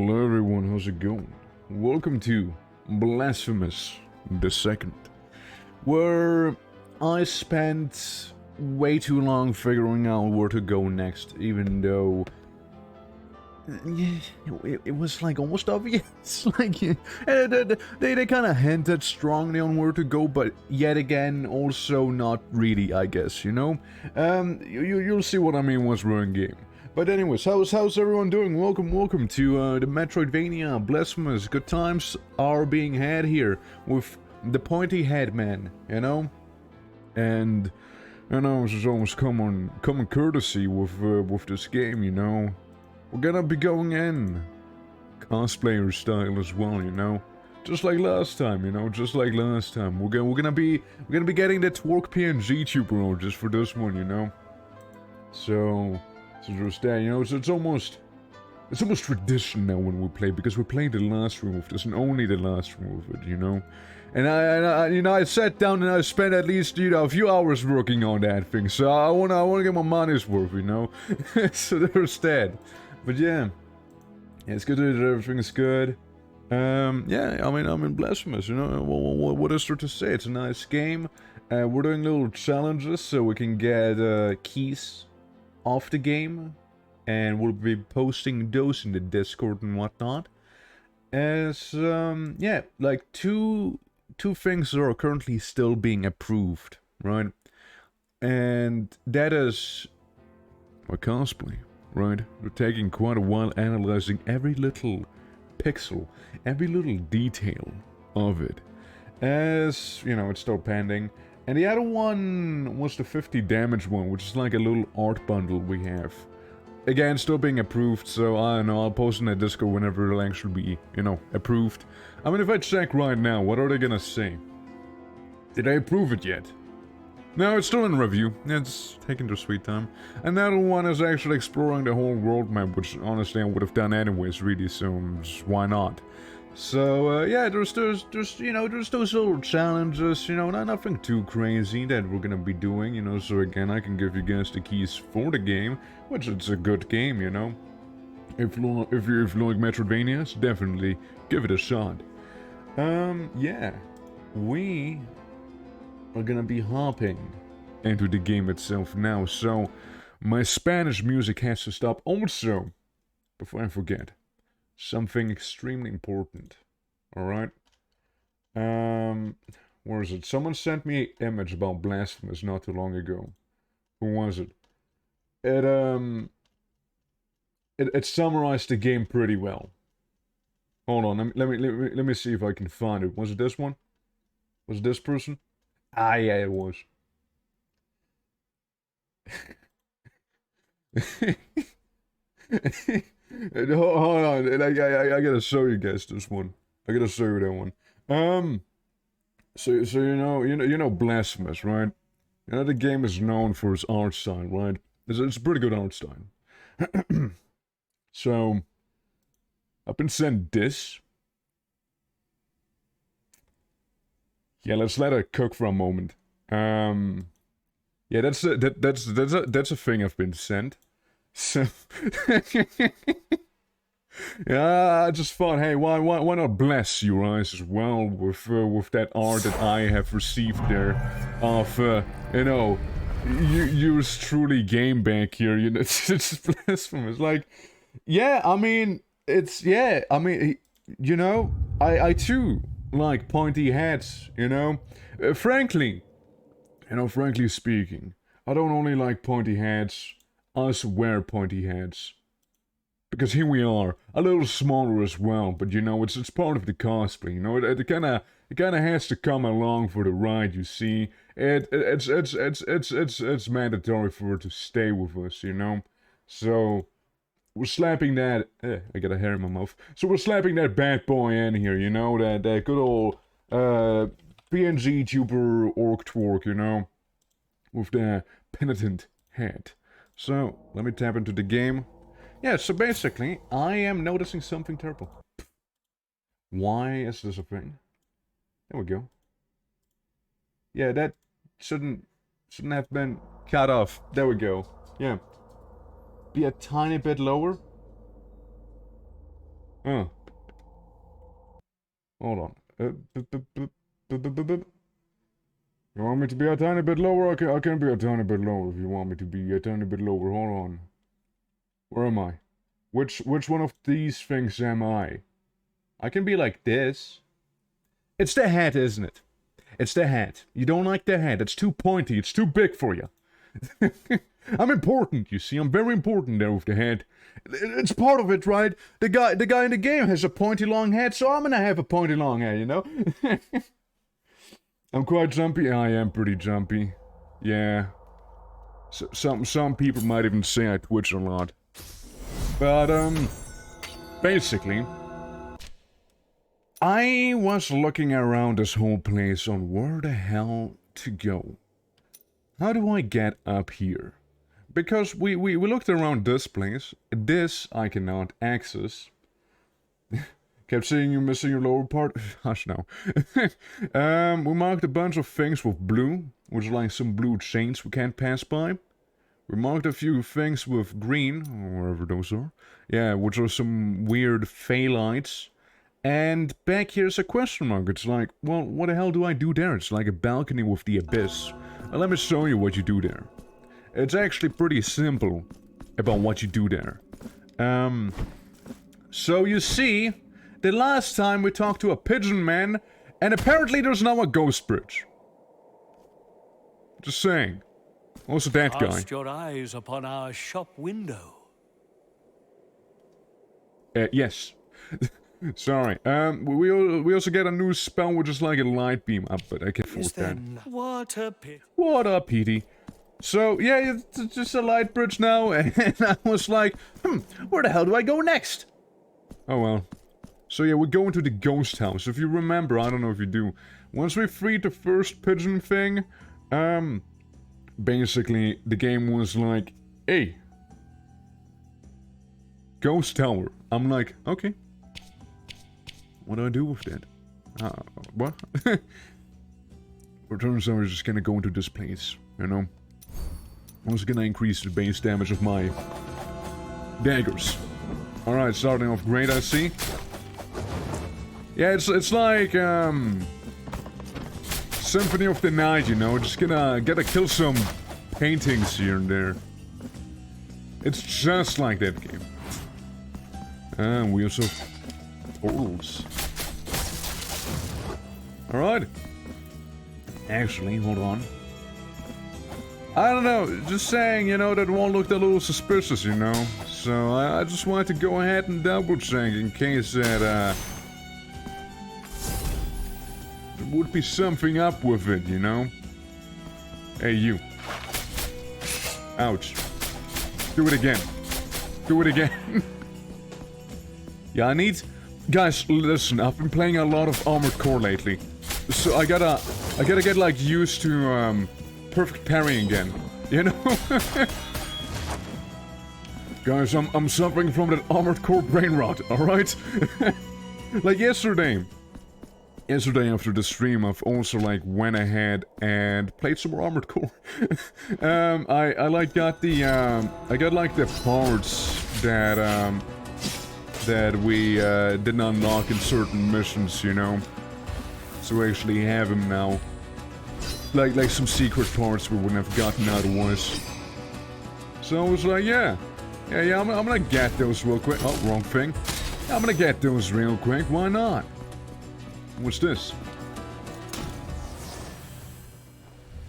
Hello everyone, how's it going? Welcome to Blasphemous the Second, where I spent way too long figuring out where to go next, even though it was like almost obvious. Like they kind of hinted strongly on where to go, but yet again also not really, I guess, you know? You'll see what I mean once we're in game. But anyways, how's everyone doing? Welcome to the Metroidvania Blasphemous. Good times are being had here with the pointy head man, you know? And you know, this is almost common courtesy with this game, you know. We're gonna be going in cosplayer style as well, you know. Just like last time, you know, just like last time. We're gonna be getting the twerk PNG tuber just for this one, you know. So just that, you know, it's almost tradition now when we play, because we're playing the last room of this and only the last room of it, you know. And I sat down and I spent at least, you know, a few hours working on that thing. So I wanna get my money's worth, you know. So there's that. But yeah, it's good that everything's good. Yeah, I mean, Blasphemous, you know, what is there to say? It's a nice game. We're doing little challenges so we can get keys off the game, and we'll be posting those in the Discord and whatnot. As yeah, like two things are currently still being approved, right? And that is my cosplay, right? We're taking quite a while analyzing every little pixel, every little detail of it, as you know, it's still pending. And the other one was the 50 damage one, which is like a little art bundle we have. Again, still being approved, so I don't know, I'll post in the Discord whenever it'll actually be, you know, approved. I mean, if I check right now, what are they gonna say? Did I approve it yet? No, it's still in review. It's taking their sweet time. And the other one is actually exploring the whole world map, which honestly I would have done anyways, really, so why not? So, yeah, there's you know, there's those little challenges, you know, nothing too crazy that we're gonna be doing, you know, so again, I can give you guys the keys for the game, which it's a good game, you know. If you like Metroidvanias, definitely give it a shot. Yeah, we are gonna be hopping into the game itself now, so my Spanish music has to stop. Also, before I forget, something extremely important. Alright? Where is it? Someone sent me an image about Blasphemous not too long ago. Who was it? It summarized the game pretty well. Hold on, let me see if I can find it. Was it this one? Was it this person? Ah, yeah, it was. Hold on, I gotta show you guys this one. I gotta show you that one. So you know Blasphemous, right? You know the game is known for its art style, right? It's a pretty good art style. So I've been sent this. Yeah, let's let it cook for a moment. Yeah, that's a thing I've been sent. So yeah, I just thought, hey, why not bless your eyes as well with that art that I have received there of you know, yours truly game back here. You know, it's Blasphemous. Like, yeah, I mean, you know, I too like pointy heads. You know, frankly speaking, I don't only like pointy heads. I also wear pointy heads. Because here we are, a little smaller as well, but you know, it's part of the cosplay, you know, it kinda has to come along for the ride, you see. It's mandatory for it to stay with us, you know. So we're slapping that I got a hair in my mouth. So we're slapping that bad boy in here, you know, that good old PNG tuber orc twerk, you know, with the penitent head. So let me tap into the game. Yeah, so basically, I am noticing something terrible. Why is this a thing? There we go. Yeah, that shouldn't have been cut off. There we go. Yeah. Be a tiny bit lower. Hold on. You want me to be a tiny bit lower? I can be a tiny bit lower if you want me to be a tiny bit lower. Hold on. Where am I? Which one of these things am I? I can be like this. It's the head, isn't it? It's the head. You don't like the head. It's too pointy. It's too big for you. I'm important, you see. I'm very important there with the head. It's part of it, right? The guy in the game has a pointy long head, so I'm gonna have a pointy long head, you know? I'm quite jumpy. I am pretty jumpy. Yeah. So, some people might even say I twitch a lot. But, basically, I was looking around this whole place on where the hell to go. How do I get up here? Because we looked around this place. This I cannot access. Kept saying you're missing your lower part. Hush now. We marked a bunch of things with blue, which are like some blue chains we can't pass by. We marked a few things with green, or wherever those are. Yeah, which are some weird phthalites. And back here's a question mark. It's like, well, what the hell do I do there? It's like a balcony with the abyss. Well, let me show you what you do there. It's actually pretty simple about what you do there. So you see, the last time we talked to a pigeon man, and apparently there's now a ghost bridge. Just saying. Also that guy. Cast your eyes upon our shop window. Yes. Sorry. We also get a new spell which is like a light beam up, but I can't afford that. What a pity. What up, Petey? So, yeah, it's just a light bridge now, and I was like, where the hell do I go next? Oh well. So yeah, we go into the ghost house. If you remember, I don't know if you do. Once we freed the first pigeon thing, basically, the game was like, hey, ghost tower. I'm like, okay. What do I do with that? What? It turns out we're just gonna go into this place, you know? I'm just gonna increase the base damage of my daggers. Alright, starting off great, I see. Yeah, it's like, Symphony of the Night, you know? Just gotta kill some paintings here and there. It's just like that game. And we also... portals. Alright. Actually, hold on. I don't know, just saying, you know, that one looked a little suspicious, you know? So, I just wanted to go ahead and double check in case that, there would be something up with it, you know? Hey, you. Ouch. Do it again. Do it again. Yeah, I need... Guys, listen, I've been playing a lot of Armored Core lately. So I gotta get, like, used to, perfect parrying again. You know? Guys, I'm suffering from that Armored Core brain rot, alright? Like yesterday. Yesterday after the stream, I've also, like, went ahead and played some more Armored Core. I like, got the, I got, like, the parts that, that we, didn't unlock in certain missions, you know? So we actually have him now. Like some secret parts we wouldn't have gotten otherwise. So I was like, yeah, I'm gonna get those real quick. Oh, wrong thing. I'm gonna get those real quick, why not? What's this?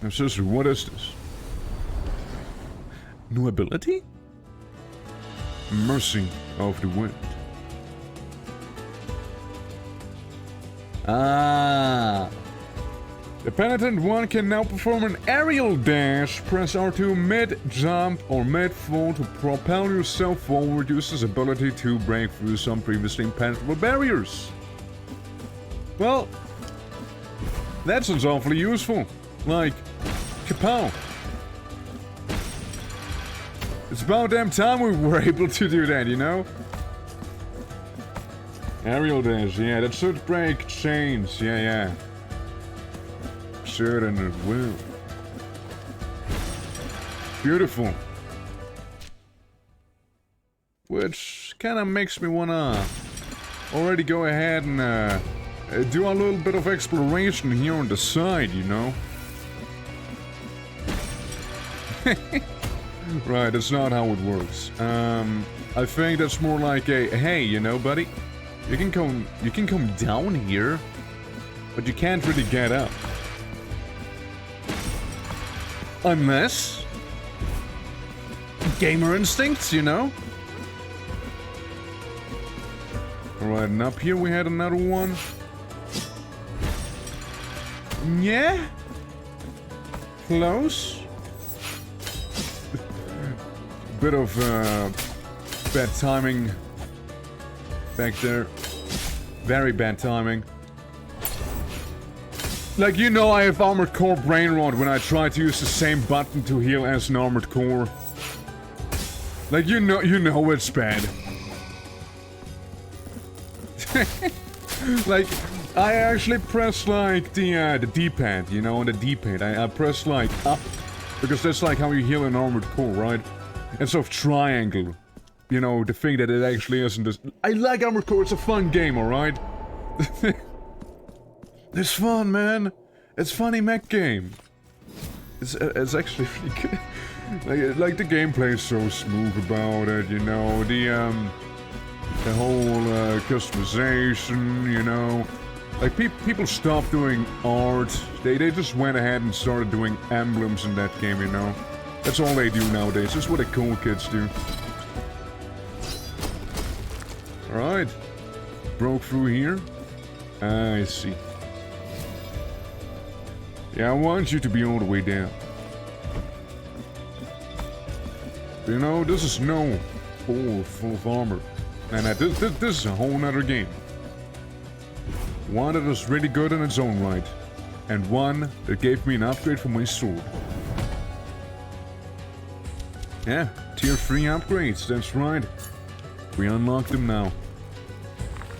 I'm seriously, what is this? New ability? Mercy of the Wind. Ah. The Penitent One can now perform an aerial dash. Press R2 mid-jump or mid-fall to propel yourself forward. Use his ability to break through some previously impenetrable barriers. Well, that sounds awfully useful. Like, kapow. It's about damn time we were able to do that, you know? Aerial dash, yeah, that should break chains, yeah. Should and it will. Beautiful. Which kind of makes me wanna already go ahead and do a little bit of exploration here on the side, you know? Right, that's not how it works. I think that's more like a, hey, you know, buddy, you can come down here, but you can't really get up. Unless gamer instincts, you know? Alright, and up here we had another one. Yeah? Close? Bit of bad timing back there. Very bad timing. Like, you know, I have armored core brain rot when I try to use the same button to heal as an armored core. Like, you know it's bad. Like, I actually press like the D-pad, you know, on the D-pad. I press like up, because that's like how you heal an armored core, right? Instead of triangle, you know, the thing that it actually isn't. This. I like armored core. It's a fun game, all right. It's fun, man. It's funny mech game. It's actually really good. Like the gameplay is so smooth about it, you know. The whole customization, you know. Like people stopped doing art. They just went ahead and started doing emblems in that game, you know. That's all they do nowadays. That's what the cool kids do. Alright. Broke through here. I see. Yeah, I want you to be all the way down. You know, this is no full of armor. And this is a whole nother game. One that is really good in its own right. And one that gave me an upgrade for my sword. Yeah, tier 3 upgrades, that's right. We unlocked them now.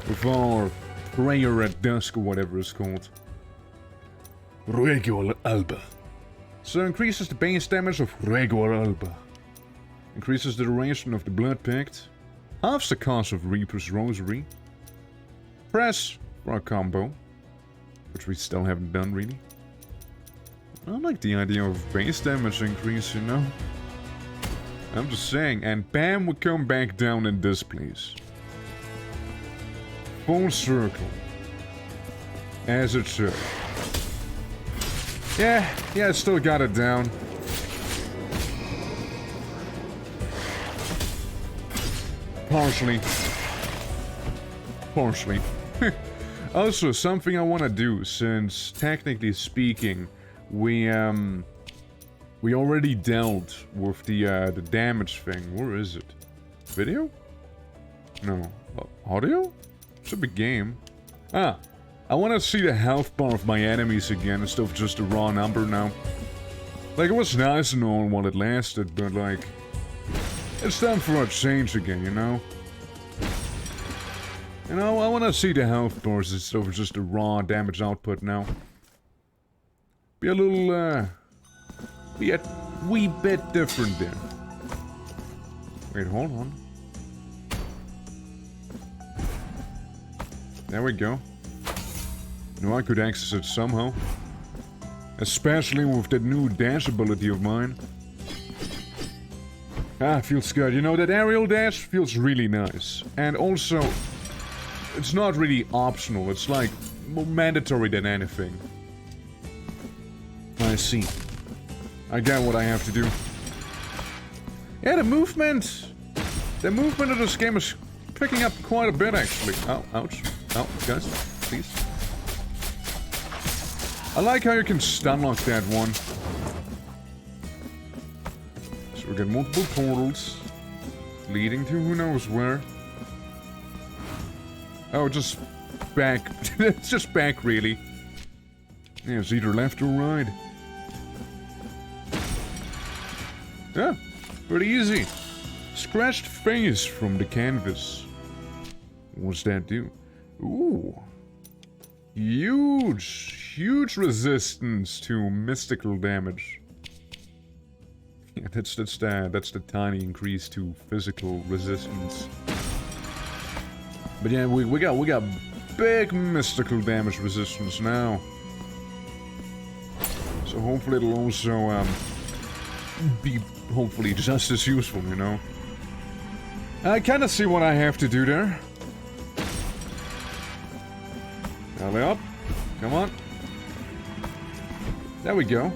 With our prayer at dusk or whatever it's called. Regular Alba. So increases the base damage of Regular Alba. Increases the duration of the Blood Pact. Halves the cost of Reaper's Rosary. Press for a combo. Which we still haven't done really. I like the idea of base damage increase, you know. I'm just saying, and bam, we come back down in this place. Full circle. As it should. Yeah, I still got it down. Partially. Also, something I want to do, since technically speaking, we already dealt with the damage thing. Where is it? Video? No. Audio? Should be game. Ah. I want to see the health bar of my enemies again instead of just a raw number now. Like, it was nice and all while it lasted, but like... It's time for a change again, you know? You know, I want to see the health bars instead of just a raw damage output now. Be a little, be a wee bit different there. Wait, hold on. There we go. Now I could access it somehow. Especially with that new dash ability of mine. Ah, feels good. You know, that aerial dash feels really nice. And also, it's not really optional. It's like more mandatory than anything. I see. I get what I have to do. Yeah, the movement of this game is picking up quite a bit, actually. Oh, ouch. Oh, guys, please. I like how you can stun lock that one. So we get multiple portals leading to who knows where. Oh, just back. It's just back, really. Yeah, it's either left or right. Yeah, pretty easy. Scratched face from the canvas. What's that do? Ooh. Huge resistance to mystical damage. Yeah, that's the tiny increase to physical resistance. But yeah, we got big mystical damage resistance now. So hopefully it'll also be hopefully just as useful, you know. I kind of see what I have to do there. Alley up. Come on. There we go.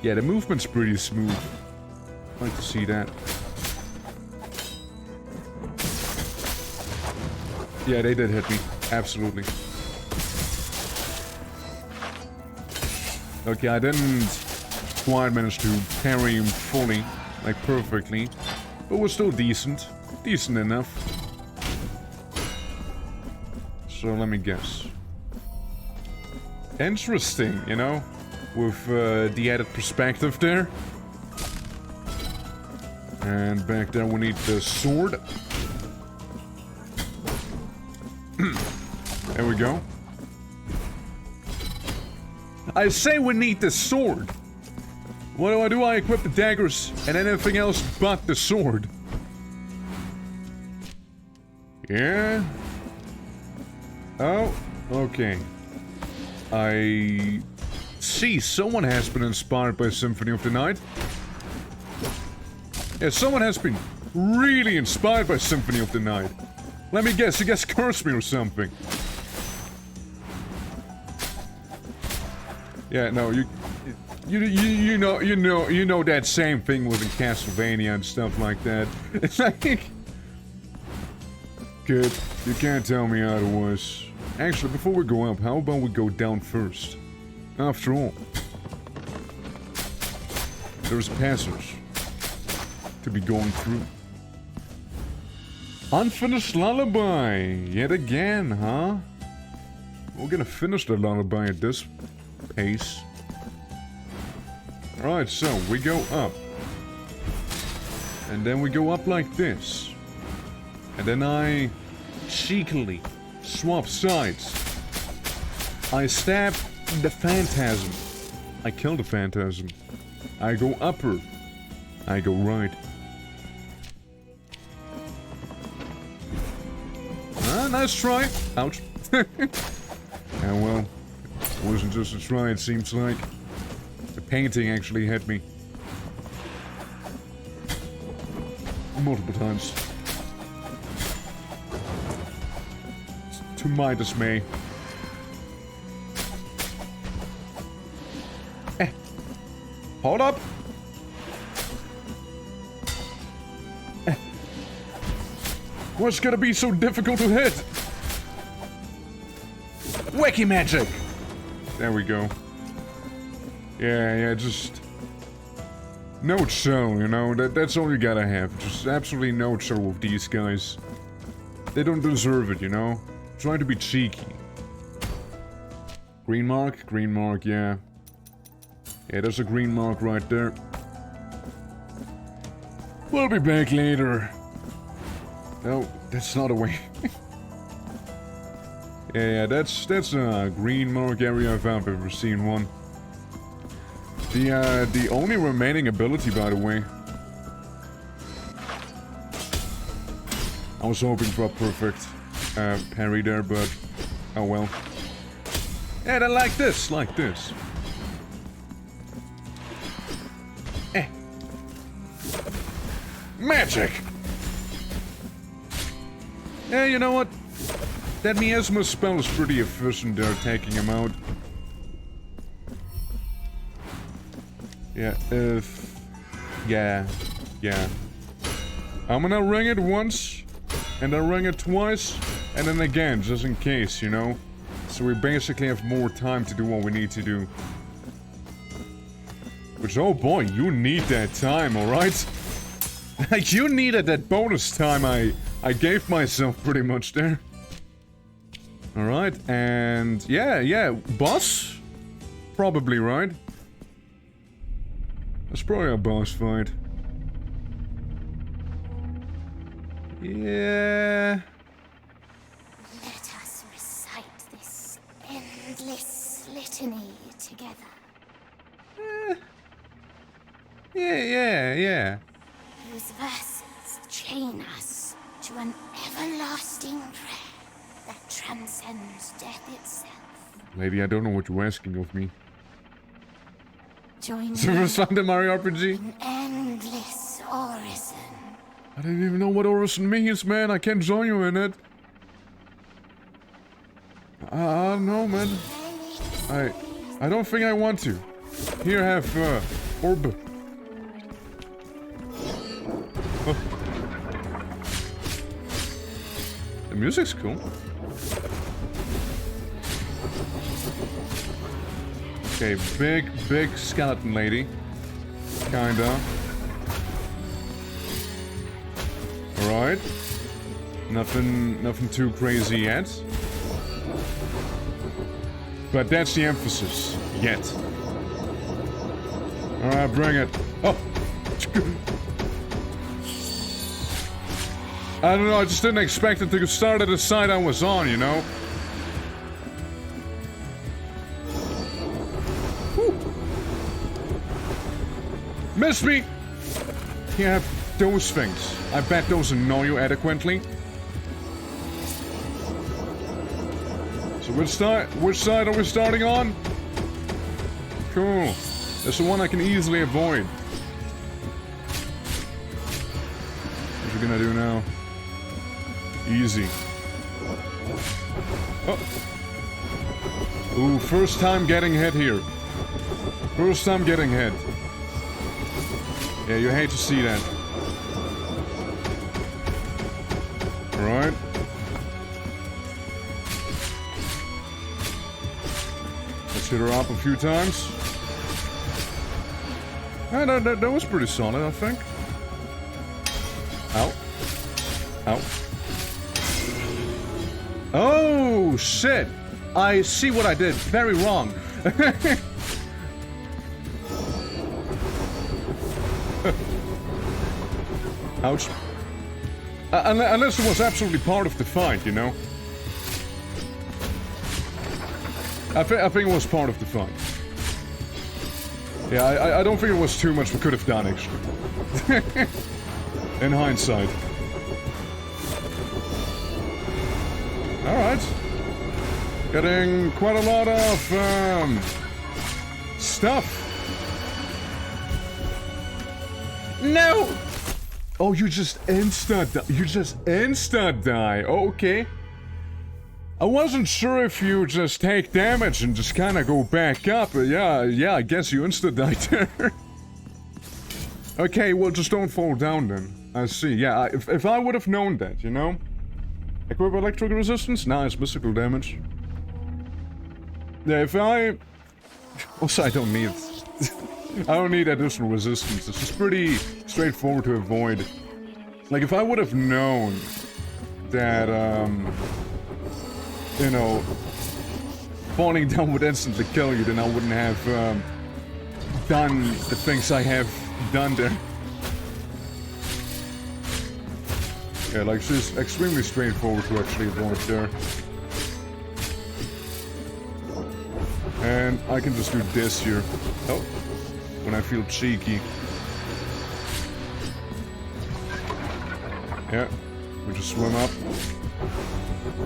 Yeah, the movement's pretty smooth. I'd like to see that. Yeah, they did hit me. Absolutely. Okay, I didn't quite manage to parry him fully, like perfectly. But we're still decent. Decent enough. So let me guess. Interesting, you know? With the added perspective there. And back there we need the sword. There we go. I say we need the sword. What do? I equip the daggers and anything else but the sword. Yeah. Oh, okay. I see someone has been inspired by Symphony of the Night. Yeah, someone has been really inspired by Symphony of the Night. Let me guess, you guys cursed me or something. Yeah, no, you know that same thing was in Castlevania and stuff like that. It's like, good. You can't tell me otherwise. Actually, before we go up, how about we go down first? After all, there's a passage to be going through. Unfinished lullaby, yet again, huh? We're gonna finish the lullaby at this pace. Alright, so we go up. And then we go up like this. And then I cheekily swap sides. I stab the phantasm. I kill the phantasm. I go upper. I go right. Ah, nice try. Ouch. Ah, well, it wasn't just a try, it seems like. The painting actually hit me. Multiple times. To my dismay. Hold up! What's gonna be so difficult to hit? Wacky magic! There we go. Yeah, just... no chill, you know? That's all you gotta have. Just absolutely no chill with these guys. They don't deserve it, you know? Trying to be cheeky. Green mark, yeah. Yeah, there's a green mark right there. We'll be back later. No, that's not a way. Yeah, that's a green mark area if I've ever seen one. The only remaining ability, by the way. I was hoping for a perfect parry there, but oh well. Yeah, then like this. Magic! Yeah, you know what? That miasma spell is pretty efficient there, taking him out. Yeah, yeah. I'm gonna ring it once, and then ring it twice, and then again, just in case, you know? So we basically have more time to do what we need to do. Which, oh boy, you need that time, alright? You needed that bonus time I gave myself pretty much there. Alright, and yeah, boss? Probably, right? That's probably a boss fight. Yeah. Let us recite this endless litany together. Yeah. Whose verses chain us to an everlasting prayer that transcends death itself. Lady, I don't know what you're asking of me. Join Is the first time in Mario RPG? in endless orison. I didn't even know what orison means, man. I can't join you in it. I don't know, man. I don't think I want to. Here, have, orb. Oh. The music's cool. Okay, big skeleton lady. Kinda. Alright. Nothing too crazy yet. But that's the emphasis. Yet. Alright, bring it. Oh! I don't know, I just didn't expect it to start at the side I was on, you know? Whew. Miss me! You have those things. I bet those annoy you adequately. So which side are we starting on? Cool. That's the one I can easily avoid. What you gonna do now? Easy. Oh. Ooh, first time getting hit here. First time getting hit. Yeah, you hate to see that. Alright. Let's hit her up a few times. Yeah, that was pretty solid, I think. Ow. Ow. Oh, shit! I see what I did. Very wrong. Ouch. Unless it was absolutely part of the fight, you know? I think it was part of the fight. Yeah, I don't think it was too much we could have done, actually. In hindsight. Alright. Getting quite a lot of, stuff. No! Oh, you just insta-die. Oh, okay. I wasn't sure if you just take damage and just kind of go back up, but yeah, I guess you insta-died there. Okay, well, just don't fall down then. I see, yeah, if I would have known that, you know? Equip electric resistance? Nice, mystical damage. Yeah, if I... Also, I don't need... I don't need additional resistance. It's just pretty straightforward to avoid. Like, if I would have known that, you know, falling down would instantly kill you, then I wouldn't have, done the things I have done there. Yeah, like, it's just extremely straightforward to actually avoid there. And I can just do this here. Oh, when I feel cheeky. Yeah, we just swim up.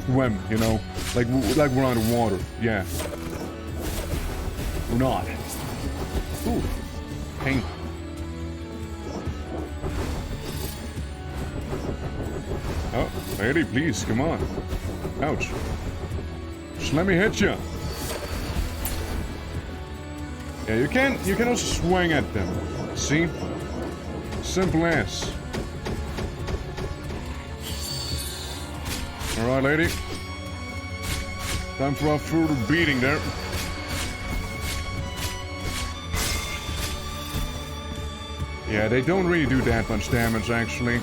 Swim, you know, like we're underwater. Yeah. We're not. Ooh, pain. Oh, lady, please, come on. Ouch. Just let me hit you. Yeah, you can also swing at them. See? Simple as. Alright, lady. Time for a further beating there. Yeah, they don't really do that much damage, actually.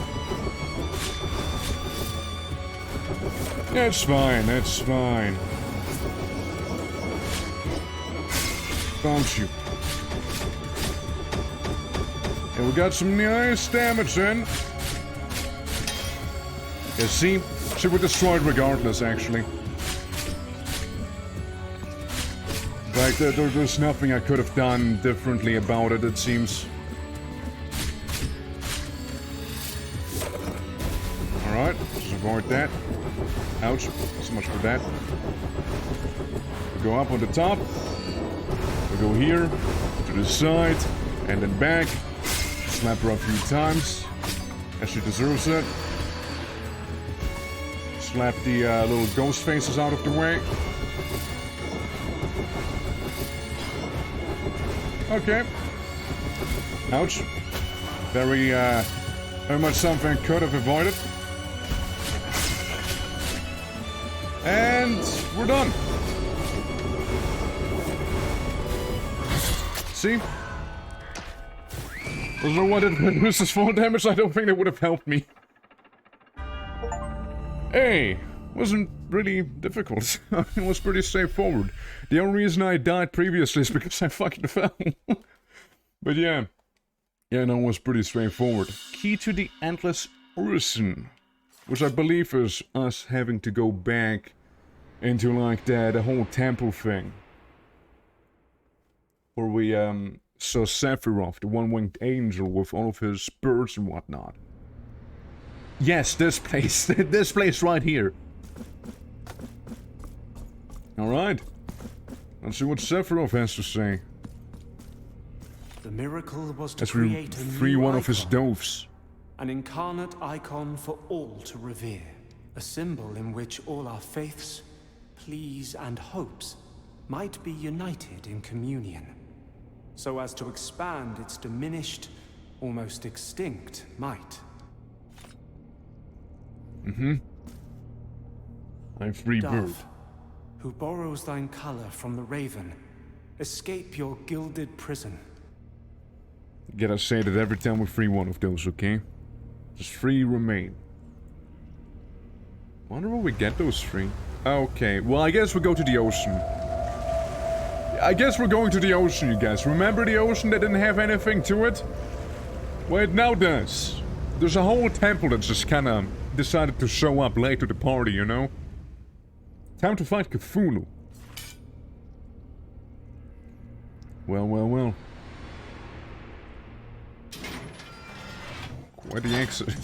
Yeah, it's fine, it's fine. Don't you? And we got some nice damage in. Yeah, see? She was destroyed regardless, actually. Like, there's nothing I could have done differently about it, it seems. Alright, just avoid discard that. Ouch. So much for that. We go up on the top. We go here, to the side, and then back. Slap her a few times, as she deserves it. Slap the little ghost faces out of the way. Okay. Ouch. Very much something I could have avoided. And we're done. See? There's no one that reduces full damage. I don't think that would have helped me. Hey, wasn't really difficult. It was pretty straightforward. The only reason I died previously is because I fucking fell. But yeah. Yeah, no, it was pretty straightforward. Key to the Endless Urson. Which I believe is us having to go back into like the whole temple thing. Where we saw Sephiroth, the one-winged angel with all of his birds and whatnot. Yes, this place. This place right here. Alright. Let's see what Sephiroth has to say. The miracle was to As we create a free new one of his icon, doves. an incarnate icon for all to revere, a symbol in which all our faiths, pleas, and hopes might be united in communion, so as to expand its diminished, almost extinct might. I'm free bird. Dove, who borrows thine color from the raven, escape your gilded prison. Gotta say that every time we free one of those, okay? Just free remain. Wonder where we get those free. Okay, well I guess we go to the ocean. I guess we're going to the ocean, you guys. Remember the ocean that didn't have anything to it? Well, it now does. There's a whole temple that just kinda decided to show up late to the party, you know? Time to fight Cthulhu. Well, well, well. Quite the exit.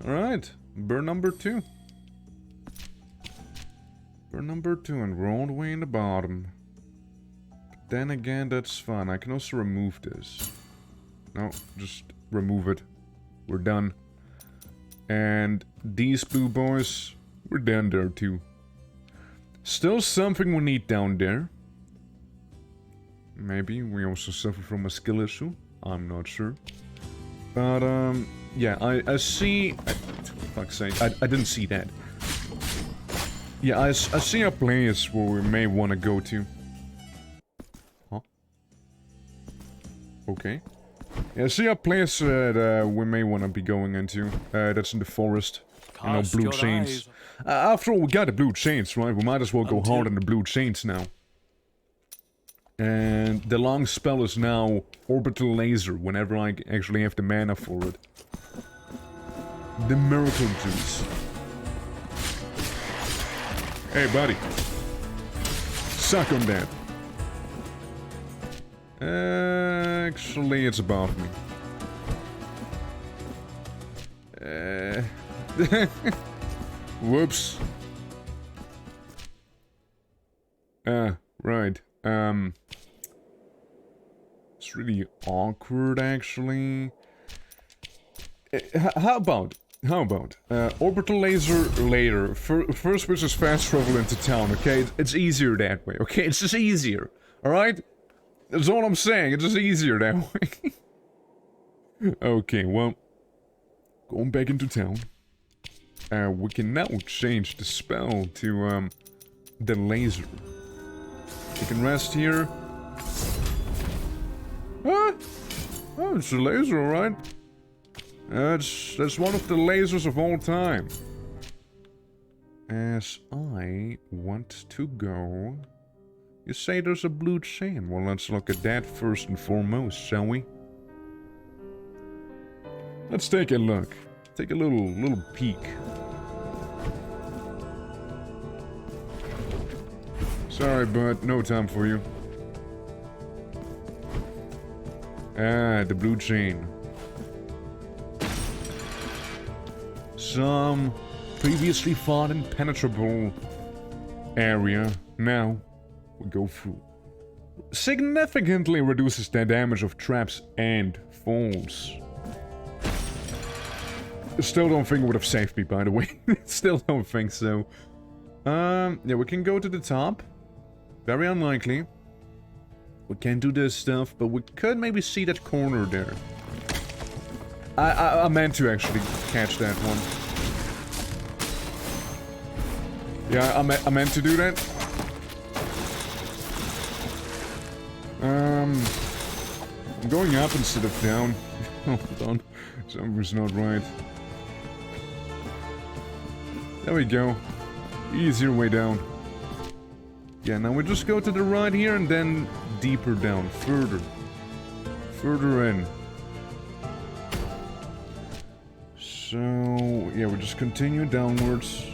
Alright, burn number 2. Burn number 2, and we're all the way in the bottom. But then again, that's fine. I can also remove this. No, just remove it. We're done. And these blue boys, we're done there too. Still something we need down there. Maybe we also suffer from a skill issue. I'm not sure. But, yeah, I see... For fuck's sake, I didn't see that. Yeah, I see a place where we may want to go to. Huh? Okay. Yeah, I see a place that we may want to be going into. That's in the forest. You know, blue chains. After all, we got the blue chains, right? We might as well go hard on the blue chains now. And the long spell is now Orbital Laser, whenever I actually have the mana for it. The Miracle Juice. Hey, buddy. Suck on that. Actually, it's above me. Whoops. Right. It's really awkward, actually. How about, Orbital Laser later. First, we just fast travel into town, okay? It's easier that way, okay? It's just easier, alright? That's all I'm saying, it's just easier that way. Okay, well, going back into town. We can now change the spell to, the laser. You can rest here. Ah! Oh, it's a laser, alright. That's one of the lasers of all time. As I want to go... You say there's a blue chain. Well, let's look at that first and foremost, shall we? Let's take a look. Take a little peek. Sorry, bud. No time for you. Ah, the blue chain. some previously thought impenetrable area. Now we go through. Significantly reduces the damage of traps and falls. Still don't think it would have saved me, by the way. Still don't think so. Yeah, we can go to the top. Very unlikely. We can do this stuff, but we could maybe see that corner there. I meant to actually catch that one. Yeah, I meant to do that. I'm going up instead of down. Hold on. Something's not right. There we go. Easier way down. Yeah, now we just go to the right here and then deeper down. Further. Further in. So, yeah, we just continue downwards.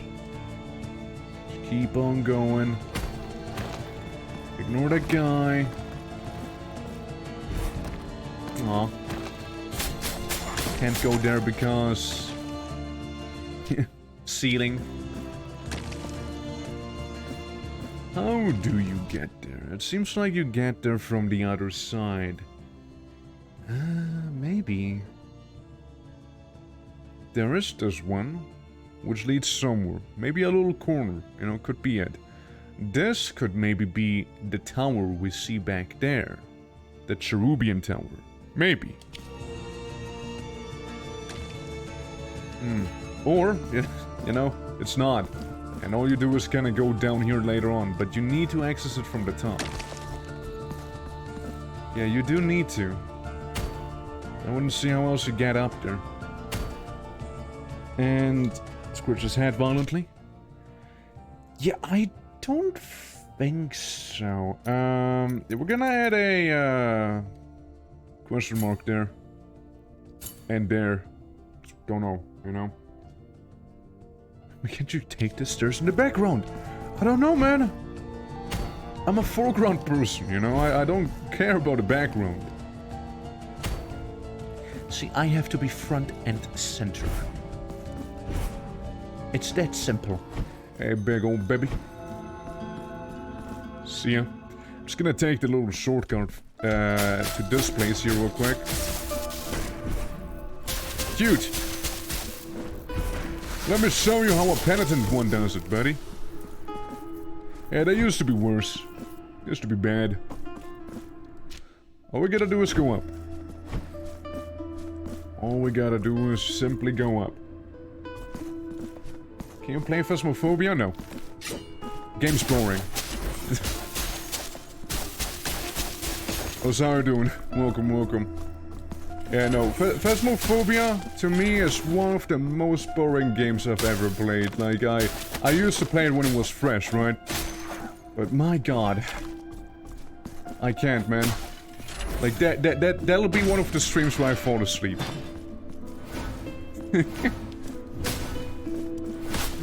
Just keep on going. Ignore that guy. Aw. Can't go there because... ceiling. How do you get there? It seems like you get there from the other side. Maybe. There is this one, which leads somewhere. Maybe a little corner, you know, could be it. This could maybe be the tower we see back there. The Cherubian Tower. Maybe. Or, you know, it's not. And all you do is kind of go down here later on, but you need to access it from the top. Yeah, you do need to. I wouldn't see how else you get up there. And squish his head violently. Yeah, I don't think so. We're gonna add a question mark there. And there. Don't know, you know. Why can't you take the stairs in the background? I don't know, man. I'm a foreground person, you know? I don't care about the background. See, I have to be front and center. It's that simple. Hey, big old baby. See ya. I'm just gonna take the little shortcut to this place here real quick. Cute. Let me show you how a penitent one does it, buddy. Yeah, they used to be worse. Used to be bad. All we gotta do is go up. All we gotta do is simply go up. Can you play Phasmophobia? No. Game's boring. How's you doing? Welcome, welcome. Yeah, no, Phasmophobia, to me, is one of the most boring games I've ever played. Like, I used to play it when it was fresh, right? But my god. I can't, man. Like, that'll be one of the streams where I fall asleep.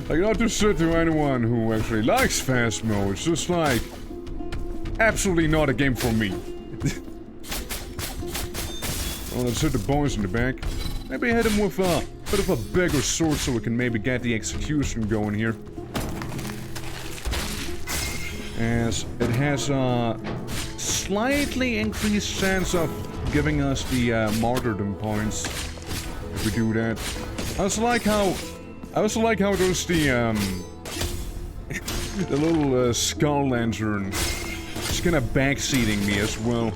Like, not to say to anyone who actually likes Phasmo, it's just like... absolutely not a game for me. Well, let's hit the boys in the back. Maybe hit him with a bit of a bigger sword so we can maybe get the execution going here. As it has a slightly increased chance of giving us the martyrdom points if we do that. I also like how there's the the little skull lantern just kind of backseating me as well.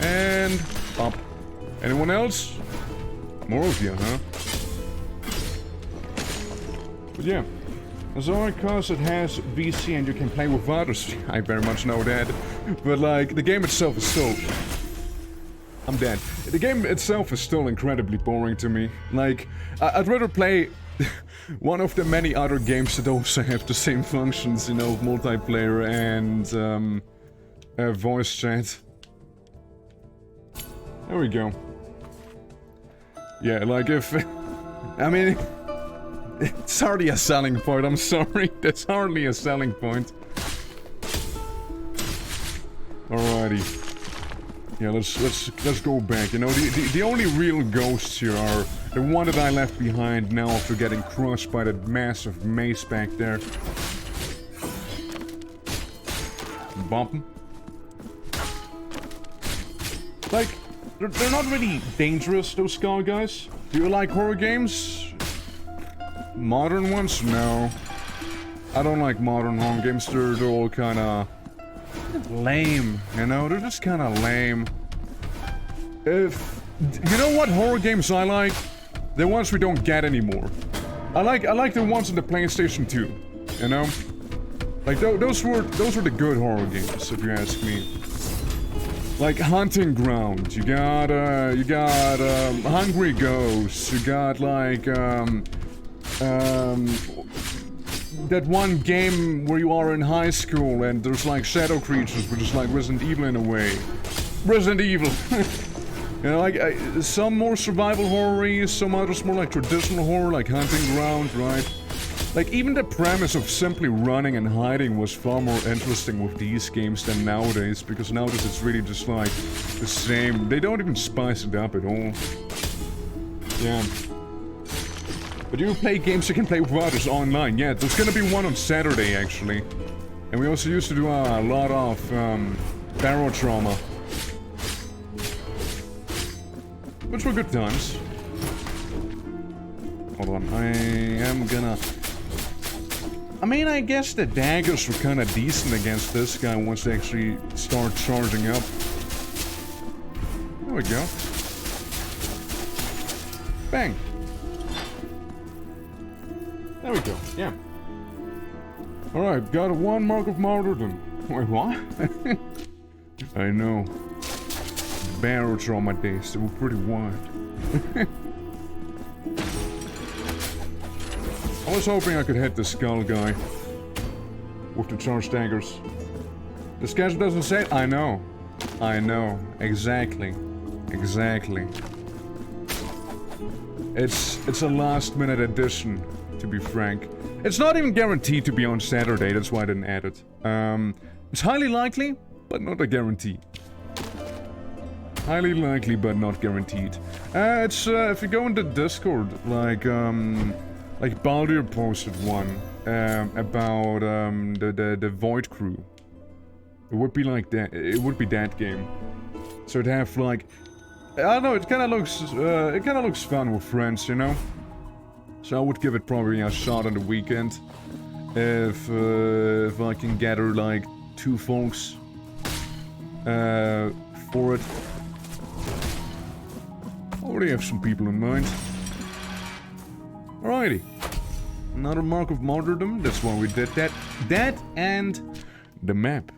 And up. Anyone else? More of you, huh? But yeah. As long as it has VC and you can play with others, I very much know that. But like, the game itself is still... I'm dead. The game itself is still incredibly boring to me. Like, I'd rather play one of the many other games that also have the same functions, you know, multiplayer and voice chat. There we go. Yeah, like if... I mean... It's hardly a selling point, I'm sorry. That's hardly a selling point. Alrighty. Yeah, let's go back. You know, the only real ghosts here are The one that I left behind now after getting crushed by that massive mace back there. Bump 'em. Like, they're not really dangerous, those Skull guys. Do you like horror games? Modern ones? No. I don't like modern horror games. They're all kinda lame, you know? They're just kinda lame. You know what horror games I like? The ones we don't get anymore. I like the ones on the PlayStation 2, you know? Like, those were the good horror games, if you ask me. Like Hunting Ground, you got Hungry Ghosts, you got like, that one game where you are in high school and there's like shadow creatures, which is like Resident Evil in a way. Resident Evil! You know, like, some more survival horror-y, some others more like traditional horror, like Hunting Ground, right? Like, even the premise of simply running and hiding was far more interesting with these games than nowadays, because nowadays it's really just like the same. They don't even spice it up at all. Yeah. But you play games you can play with others online. Yeah, there's gonna be one on Saturday, actually. And we also used to do a lot of Barrow Trauma. Which were good times. Hold on, I am gonna... I mean, I guess the daggers were kind of decent against this guy once they actually start charging up. There we go. Bang. There we go, yeah. Alright, got one mark of martyrdom. Wait, what? I know. Barrel trauma days, they were pretty wild. I was hoping I could hit the skull guy with the charged daggers. The schedule doesn't say it? I know. I know. Exactly. Exactly. It's a last minute addition, to be frank. It's not even guaranteed to be on Saturday, that's why I didn't add it. It's highly likely, but not a guarantee. Highly likely, but not guaranteed. It's, if you go into Discord, like Baldur posted one about the Void Crew. It would be like that. It would be that game. So it'd have like, I don't know. It kind of looks fun with friends, you know. So I would give it probably a shot on the weekend if I can gather like 2 folks for it. Already have some people in mind. Alrighty. Another mark of martyrdom, that's why we did that. That and the map.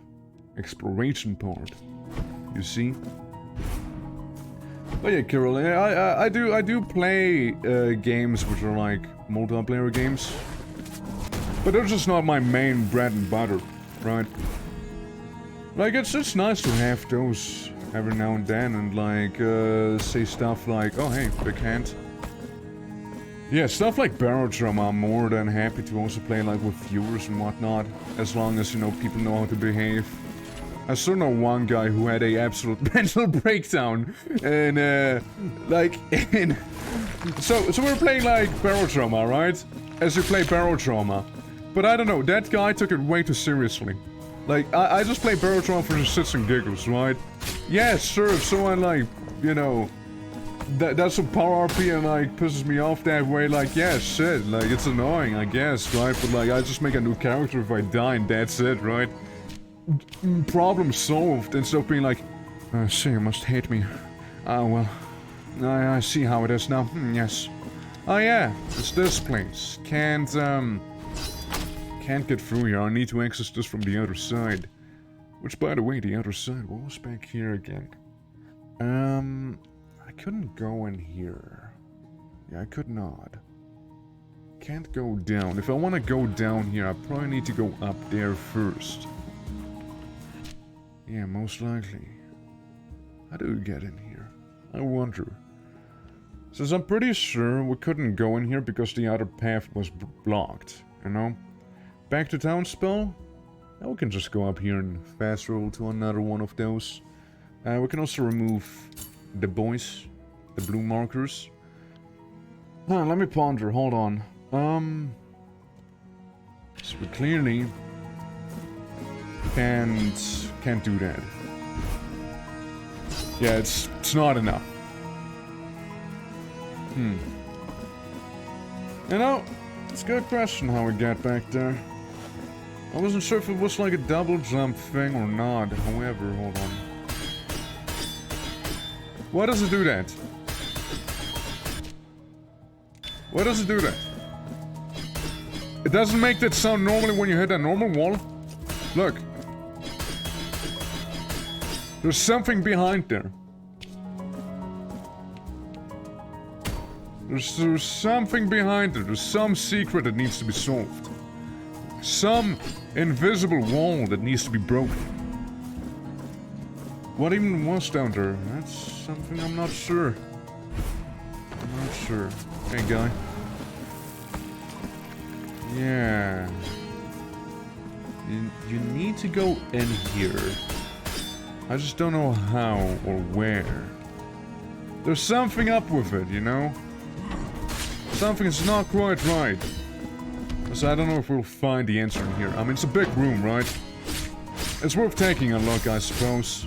Exploration part. You see? But yeah, Kirill, I do play games which are like multiplayer games. But they're just not my main bread and butter, right? Like, it's just nice to have those every now and then and like say stuff like, oh hey, big hand. Yeah, stuff like Barrow Trauma, I'm more than happy to also play like with viewers and whatnot, as long as, you know, people know how to behave. I still know one guy who had a absolute mental breakdown, and so we're playing like Barrow Trauma, right? As you play Barrow Trauma, but I don't know, that guy took it way too seriously. Like, I just play Barrow Trauma for just shits and giggles, right? Yeah, sure, if someone like, you know, that's some power RP and like pisses me off that way, like, yeah, shit, like, it's annoying, I guess, right? But like, I just make a new character if I die and that's it, right? Problem solved, instead of being like, so you must hate me. Oh, well, I see how it is now, yes. Oh yeah, it's this place. Can't get through here, I need to access this from the other side. Which, by the way, the other side, what was back here again? I couldn't go in here. Yeah, I could not. Can't go down. If I want to go down here, I probably need to go up there first. Yeah, most likely. How do we get in here? I wonder. Since I'm pretty sure we couldn't go in here because the other path was blocked, you know? Back to town spell? Now we can just go up here and fast roll to another one of those. We can also remove the boys, the blue markers. Huh, let me ponder, hold on. So we clearly can't do that. Yeah, it's not enough. You know, it's a good question how we got back there. I wasn't sure if it was like a double jump thing or not. However, hold on. Why does it do that? Why does it do that? It doesn't make that sound normally when you hit a normal wall. Look. There's something behind there. There's something behind there. There's some secret that needs to be solved. Some invisible wall that needs to be broken. What even was down there? That's something I'm not sure. I'm not sure. Hey, guy. Yeah. You need to go in here. I just don't know how or where. There's something up with it, you know? Something's not quite right. So I don't know if we'll find the answer in here. I mean, it's a big room, right? It's worth taking a look, I suppose.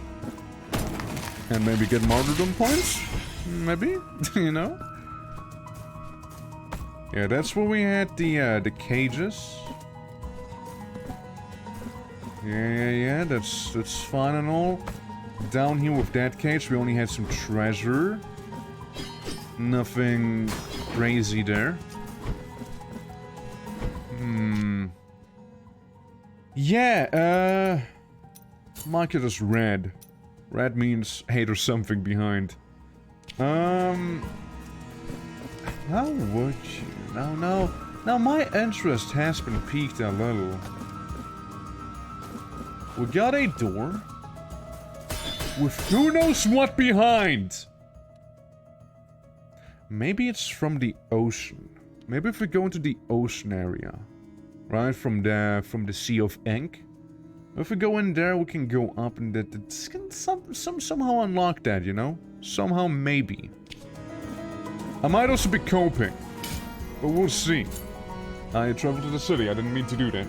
And maybe get martyrdom points? Maybe? You know? Yeah, that's where we had the cages. Yeah, that's fine and all. Down here with that cage, we only had some treasure. Nothing crazy there. Yeah, market is red. Red means, hey, there's something behind. How would you? Now my interest has been piqued a little. We got a door with who knows what behind. Maybe it's from the ocean. Maybe if we go into the ocean area, right, from the Sea of ENG. If we go in there, we can go up and that can somehow unlock that, you know? Somehow, maybe. I might also be coping, but we'll see. I traveled to the city. I didn't mean to do that.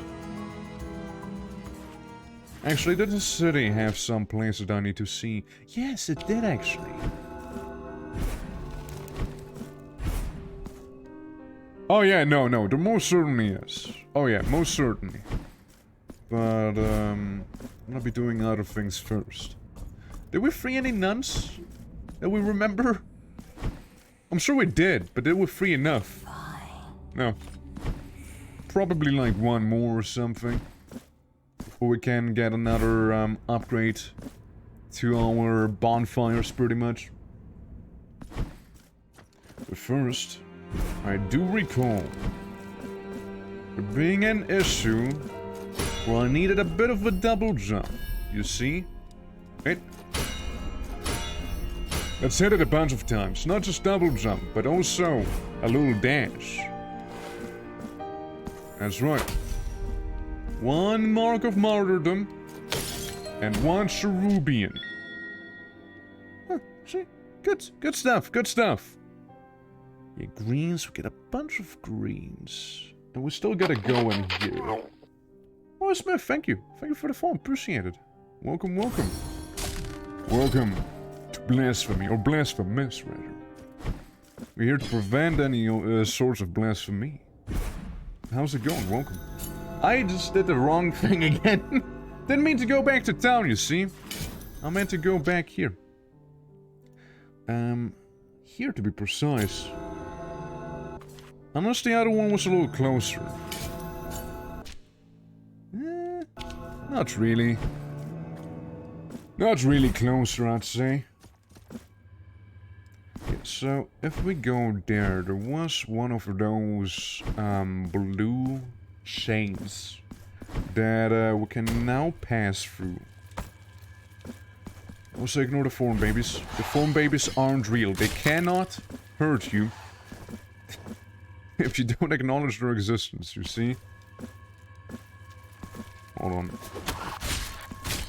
Actually, did the city have some places I need to see? Yes, it did actually. Oh yeah, no, there most certainly is. Oh yeah, most certainly. But, I'm gonna be doing other things first. Did we free any nuns? That we remember? I'm sure we did, but did we free enough? No. Probably like one more or something. Before we can get another, upgrade to our bonfires, pretty much. But first, I do recall there being an issue where I needed a bit of a double jump, you see? Wait. Let's hit it a bunch of times. Not just double jump, but also a little dash. That's right. One mark of martyrdom and one cherubian. Huh, see? Good stuff, good stuff. Yeah, greens, we get a bunch of greens. And we still gotta go in here. Oh, Smith, thank you. Thank you for the phone. Appreciate it. Welcome, welcome. Welcome to blasphemy, or blasphemous, rather. We're here to prevent any sorts of blasphemy. How's it going? Welcome. I just did the wrong thing again. Didn't mean to go back to town, you see. I meant to go back here. Here to be precise. Unless the other one was a little closer. Not really. Not really closer, I'd say. Okay, so, if we go there was one of those, blue chains that, we can now pass through. Also ignore the form babies. The form babies aren't real. They cannot hurt you if you don't acknowledge their existence, you see? Hold on.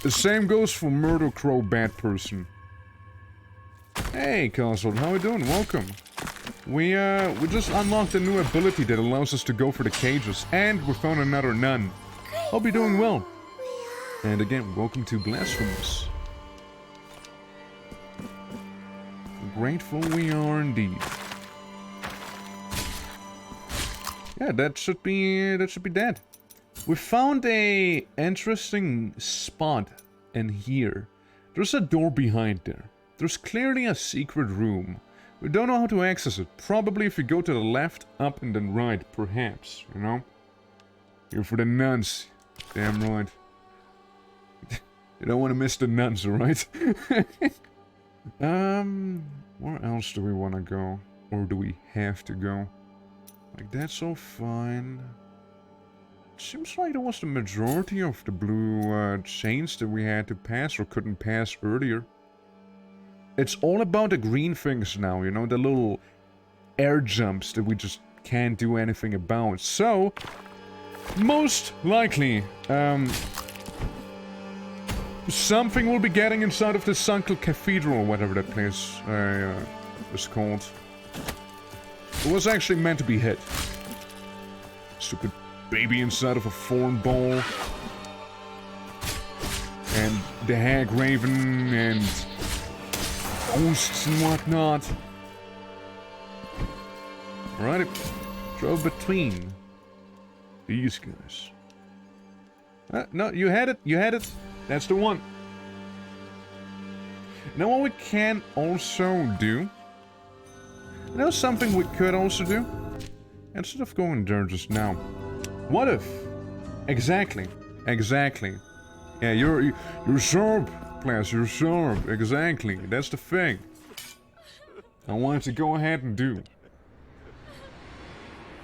The same goes for Murder Crow Bad Person. Hey, Castle, how we doing? Welcome. We just unlocked a new ability that allows us to go for the cages, and we found another nun. Hope you're doing well. And again, welcome to Blasphemous. Grateful we are indeed. Yeah, that should be that. We found a interesting spot in here. There's a door behind there. There's clearly a secret room. We don't know how to access it. Probably if you go to the left, up, and then right, perhaps, you know? Here for the nuns. Damn right. You don't want to miss the nuns, alright? Where else do we want to go? Or do we have to go? Like, that's all fine. It seems like there was the majority of the blue chains that we had to pass or couldn't pass earlier. It's all about the green things now, you know, the little air jumps that we just can't do anything about. So, most likely, something we'll be getting inside of the Sunkel Cathedral, whatever that place is called. It was actually meant to be hit. Stupid baby inside of a thorn ball. And the hag raven and ghosts and whatnot. Alright, drove between these guys. No, you had it, you had it. That's the one. Now what we can also do... You know something we could also do? Instead of going there just now. What if? Exactly. Exactly. Yeah, you're sharp, class. You're sharp. Exactly. That's the thing. I wanted to go ahead and do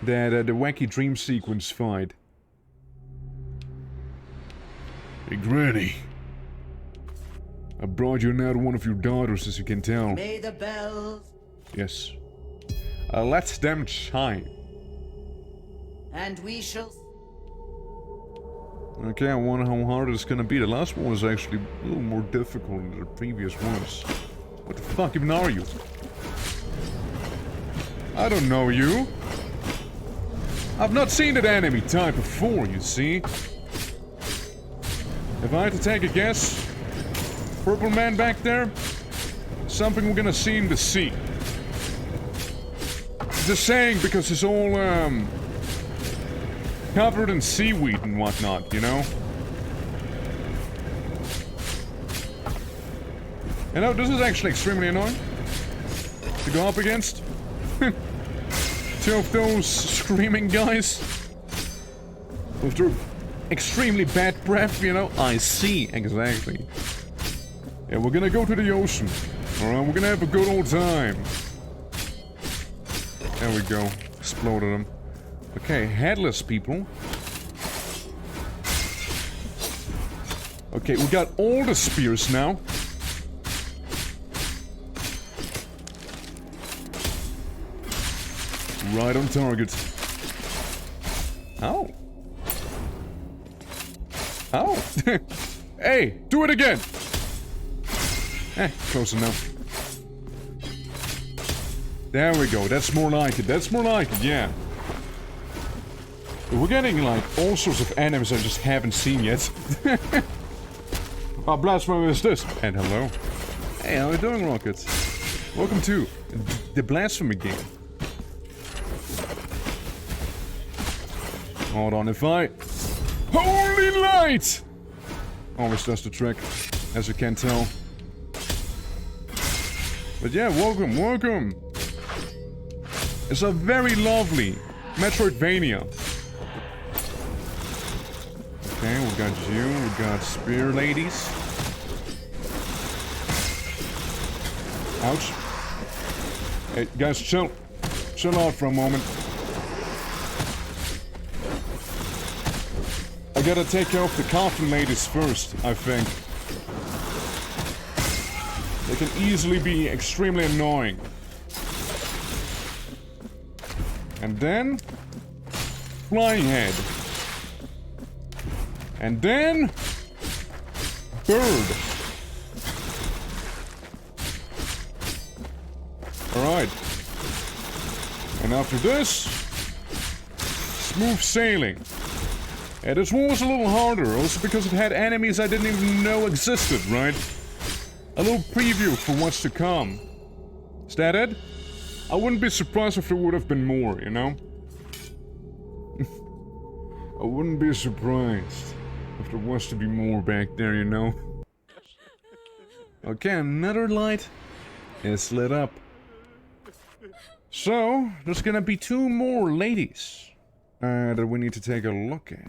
that. The wacky dream sequence fight. Hey, Granny. I brought you another one of your daughters, as you can tell. May the bells. Yes. Let them chime. And we shall. Okay, I wonder how hard it's gonna be. The last one was actually a little more difficult than the previous ones. What the fuck even are you? I don't know you. I've not seen that enemy type before, you see. If I had to take a guess, purple man back there, something we're gonna seem to see. Just saying because it's all covered in seaweed and whatnot, you know? You know, this is actually extremely annoying to go up against. Two of those screaming guys with their extremely bad breath, you know? I see, exactly. Yeah, we're gonna go to the ocean. Alright, we're gonna have a good old time. There we go. Exploded them. Okay, headless people. Okay, we got all the spears now. Right on target. Ow. Ow. Hey, do it again. Close enough. There we go, that's more like it, yeah. We're getting, like, all sorts of enemies I just haven't seen yet. How blasphemous is this? And hello. Hey, how are you doing, Rockets? Welcome to the Blasphemy game. Hold on, if I... Holy light! Always does the trick, as you can tell. But yeah, welcome, welcome! It's a very lovely Metroidvania. Okay, we got you, we got spear ladies. Ouch. Hey, guys, chill. Chill out for a moment. I gotta take care of the coffin ladies first, I think. They can easily be extremely annoying. And then... Flying head. And then... Bird. Alright. And after this, smooth sailing. And this one was a little harder, also because it had enemies I didn't even know existed, right? A little preview for what's to come. Is that it? I wouldn't be surprised if there would have been more, you know? I wouldn't be surprised if there was to be more back there, you know? Okay, another light is lit up. So, there's gonna be 2 more ladies that we need to take a look at.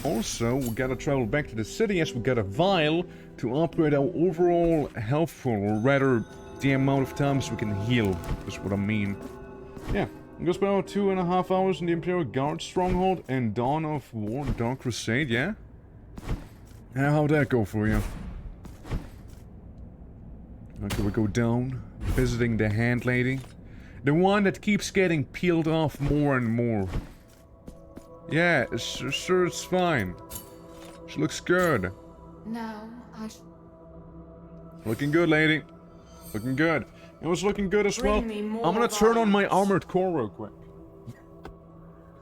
Also, we gotta travel back to the city as we got a vial to upgrade our overall health pool, or rather, the amount of times we can heal, is what I mean. Yeah, I'm gonna spend about 2.5 hours in the Imperial Guard Stronghold and Dawn of War, Dark Crusade, yeah? How'd that go for you? Okay, we go down, visiting the hand lady. The one that keeps getting peeled off more and more. Yeah, sure, it's fine. She looks good. Now I Looking good, lady. Looking good. It was looking good as well. Bring me more I'm gonna turn on my violence. armored core real quick.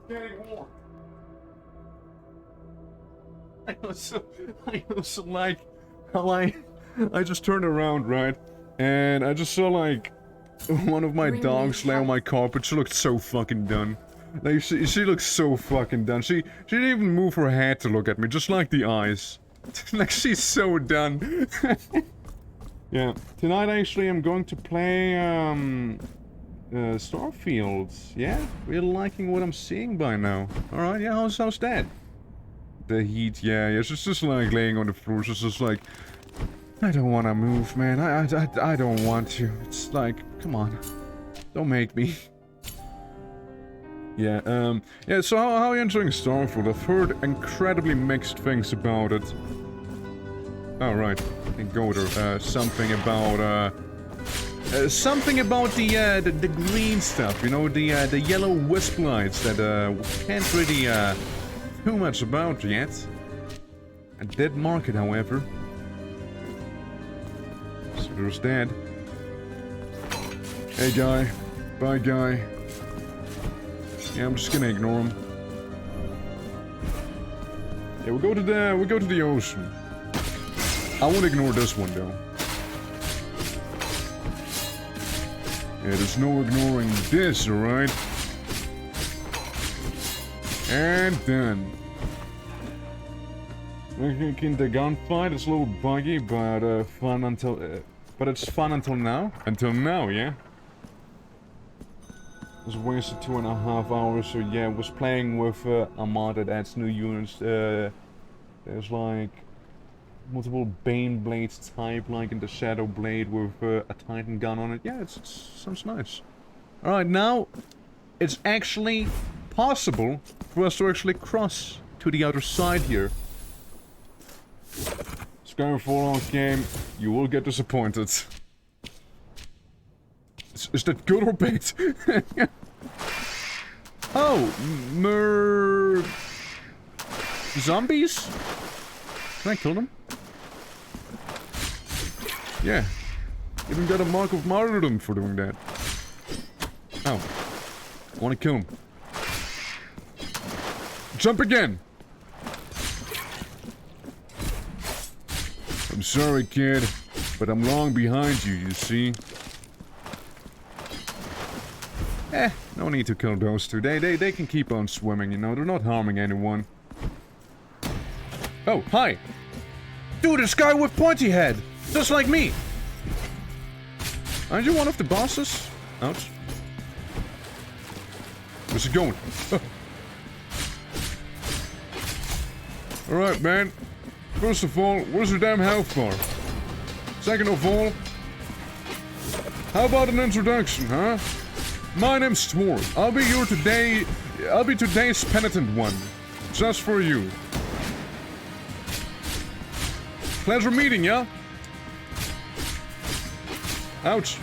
Getting warm. I also like how I just turned around, right? And I just saw like one of my Bring me dogs lay on help. my carpet. She looked so fucking done. Like she looks so fucking done. She didn't even move her head to look at me, just like the eyes. Like she's so done. Yeah. Tonight actually I'm going to play Starfield. Yeah? Really liking what I'm seeing by now. Alright, yeah, how's that? The heat, yeah, it's just like laying on the floor, it's just like I don't wanna move, man. I don't want to. It's like, come on. Don't make me. Yeah, yeah, so how are you enjoying Starfield? I've heard incredibly mixed things about it. Oh, right. And go there. Something about the green stuff, you know, the yellow wisp lights that, can't really, too much about yet. A dead market, however. So there's that. Hey, guy. Bye, guy. Yeah, I'm just gonna ignore him. Yeah, we go to the ocean. I won't ignore this one though. Yeah, there's no ignoring this, alright? And done. In the gunfight, it's a little buggy, but fun until. But it's fun until now. Until now, yeah. Just wasted 2.5 hours, so yeah, was playing with a mod that adds new units. There's like multiple Bane blades type, like in the Shadow Blade with a Titan gun on it. Yeah, it sounds nice. Alright, now it's actually possible for us to actually cross to the other side here. Skyfall game, you will get disappointed. Is that good or bad? Oh, zombies? Can I kill them? Yeah. Even got a mark of martyrdom for doing that. Oh. I wanna kill him. Jump again! I'm sorry, kid, but I'm long behind you, you see? No need to kill those two. They can keep on swimming, you know? They're not harming anyone. Oh, hi! Dude, this guy with pointy head! Just like me! Aren't you one of the bosses? Ouch. Where's he going? Alright, man. First of all, where's your damn health bar? Second of all, how about an introduction, huh? My name's Twar. I'll be today's penitent one. Just for you. Pleasure meeting ya. Ouch.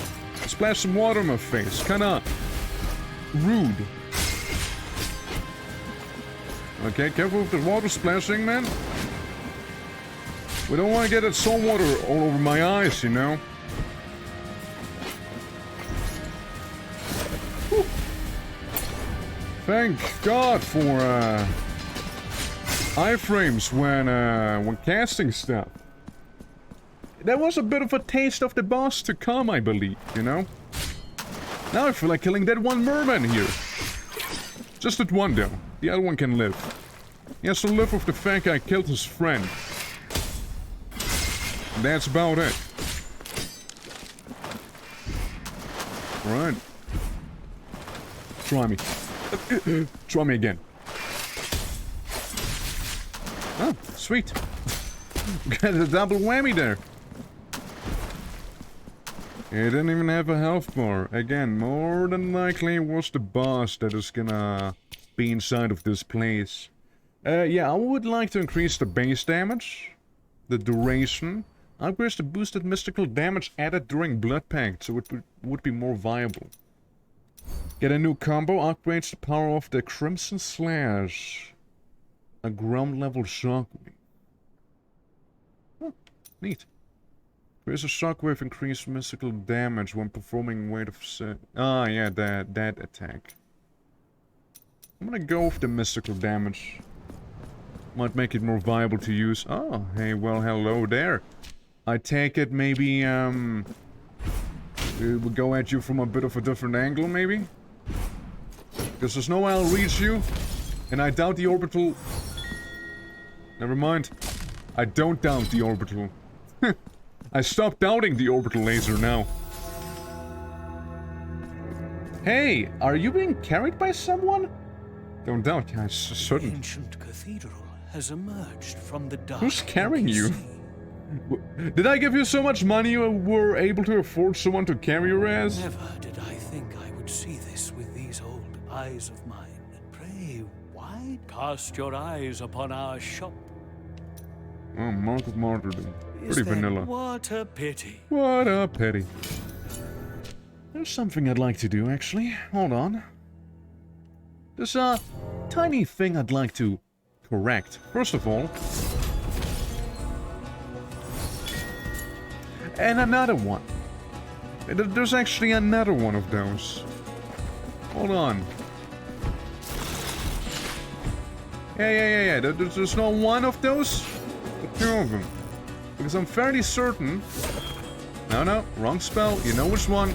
Splash some water on my face. Kinda rude. Okay, careful with the water splashing, man. We don't want to get that salt water all over my eyes, you know? Whew. Thank God for iframes when casting stuff. That was a bit of a taste of the boss to come, I believe, you know? Now I feel like killing that one merman here. Just that one, though. The other one can live. He has to live with the fact I killed his friend. That's about it. Alright. Try me. Try me again. Oh, sweet. Got a double whammy there. He didn't even have a health bar. Again, more than likely it was the boss that is gonna be inside of this place. Yeah, I would like to increase the base damage, the duration, upgrades the boosted mystical damage added during Blood Pact, so it would be more viable. Get a new combo, upgrades the power of the Crimson Slash. A ground level shockwave. Oh, neat. There's a shockwave increased mystical damage when performing weight of set. Ah, yeah, that attack. I'm gonna go with the mystical damage. Might make it more viable to use. Oh, hey, well, hello there. I take it maybe, we'll go at you from a bit of a different angle, maybe? Because there's no way I'll reach you. And I doubt the orbital... Never mind. I don't doubt the orbital. I stopped doubting the orbital laser now. Hey, are you being carried by someone? Don't doubt, I shouldn't. The ancient cathedral has emerged from the dark. Who's carrying you? Did I give you so much money you were able to afford someone to carry your ass? Never did I think I would see this with these old eyes of mine. Pray, why cast your eyes upon our shop? Oh, Mark of Martyrdom. Pretty vanilla. What a pity. What a pity. There's something I'd like to do, actually. Hold on. There's a tiny thing I'd like to correct. First of all... And another one. There's actually another one of those. Hold on. Yeah. There's not one of those, but two of them. Because I'm fairly certain... No, wrong spell. You know which one.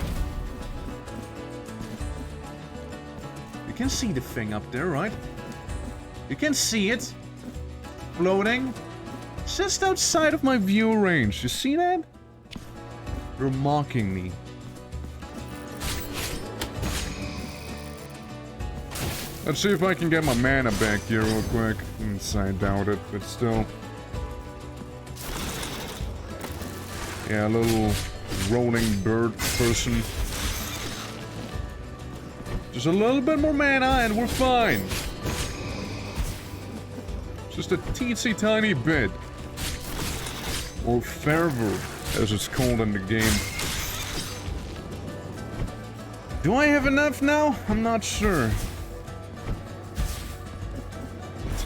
You can see the thing up there, right? You can see it. Floating. Just outside of my view range. You see that? You're mocking me. Let's see if I can get my mana back here real quick. I doubt it, but still. Yeah, a little rolling bird person. Just a little bit more mana and we're fine. Just a teensy tiny bit. Or fervor, as it's called in the game. Do I have enough now? I'm not sure.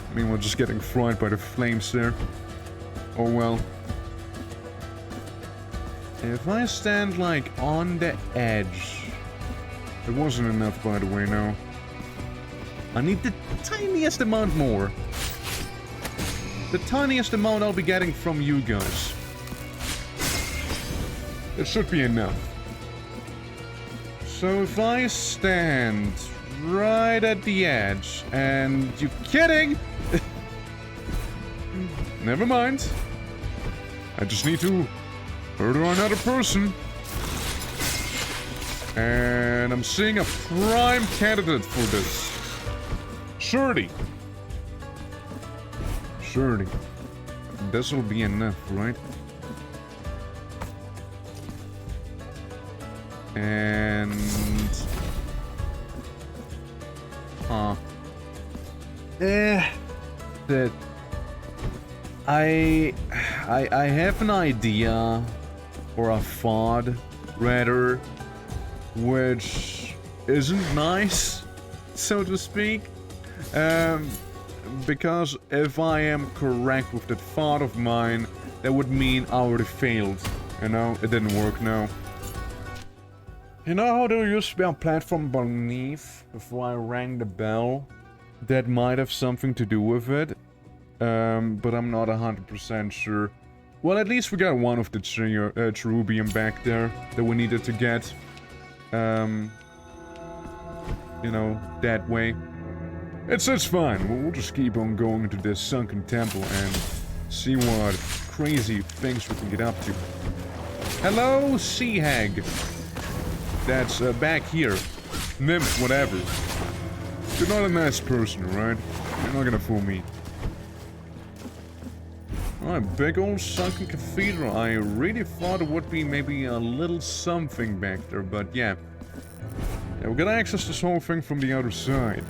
I mean, we're just getting fried by the flames there. Oh well. If I stand, like, on the edge... It wasn't enough, by the way, no. I need the tiniest amount more. The tiniest amount I'll be getting from you guys. It should be enough. So if I stand right at the edge, and you're kidding! Never mind. I just need to murder another person. And I'm seeing a prime candidate for this. Surely. This will be enough, right? And... That... I have an idea, or a thought, rather, which isn't nice, so to speak. Because if I am correct with that thought of mine, that would mean I already failed. You know, it didn't work, no. You know how there used to be a platform beneath before I rang the bell? That might have something to do with it. But I'm not 100% sure. Well, at least we got one of the cherubium back there that we needed to get. You know, that way. It's fine. We'll just keep on going to this sunken temple and see what crazy things we can get up to. Hello, Sea Hag. That's back here. Nymph, whatever. You're not a nice person, right? You're not gonna fool me. Alright, big old sunken cathedral. I really thought it would be maybe a little something back there, but yeah. Yeah, we're gonna access this whole thing from the other side.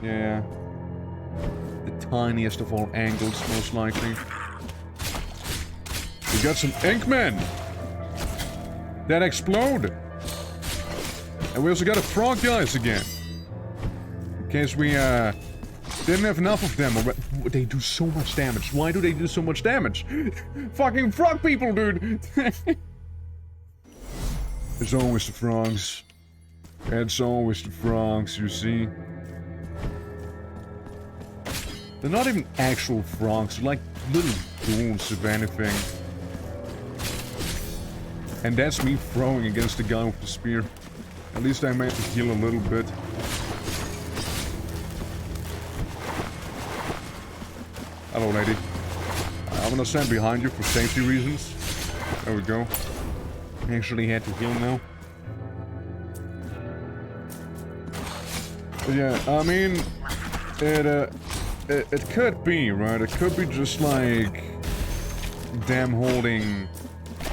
Yeah. The tiniest of all angles, most likely. We got some Inkmen! That explode! And we also got a frog guys again. In case we, didn't have enough of them already. They do so much damage. Why do they do so much damage? Fucking frog people, dude! It's always the frogs. It's always the frogs, you see. They're not even actual frogs, they're like little ghouls, if anything. And that's me throwing against the guy with the spear. At least I managed to heal a little bit. Hello, lady. I'm gonna stand behind you for safety reasons. There we go. Actually had to heal now. But yeah, I mean, it could be, right? It could be just like them holding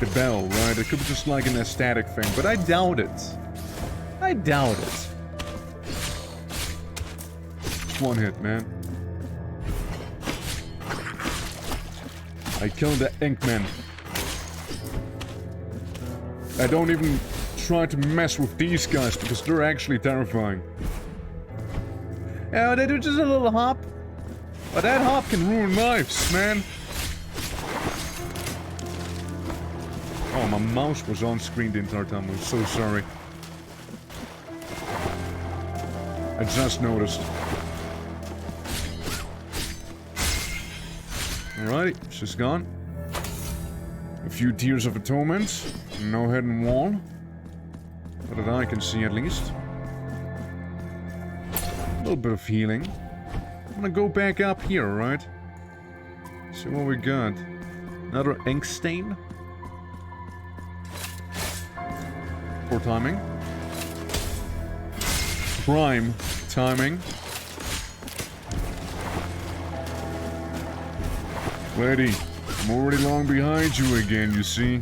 the bell, right? It could be just like an aesthetic thing, but I doubt it. I doubt it. Just one hit, man. I killed the Inkman. I don't even try to mess with these guys because they're actually terrifying. Yeah, they do just a little hop. But that hop can ruin lives, man. Oh, my mouse was on screen the entire time. I'm so sorry. I just noticed. Alright, she's gone. A few tears of atonement. No hidden wall. But that I can see at least. A little bit of healing. I'm gonna go back up here, right? See what we got. Another ink stain. Poor timing. Prime timing. Lady, I'm already long behind you again, you see.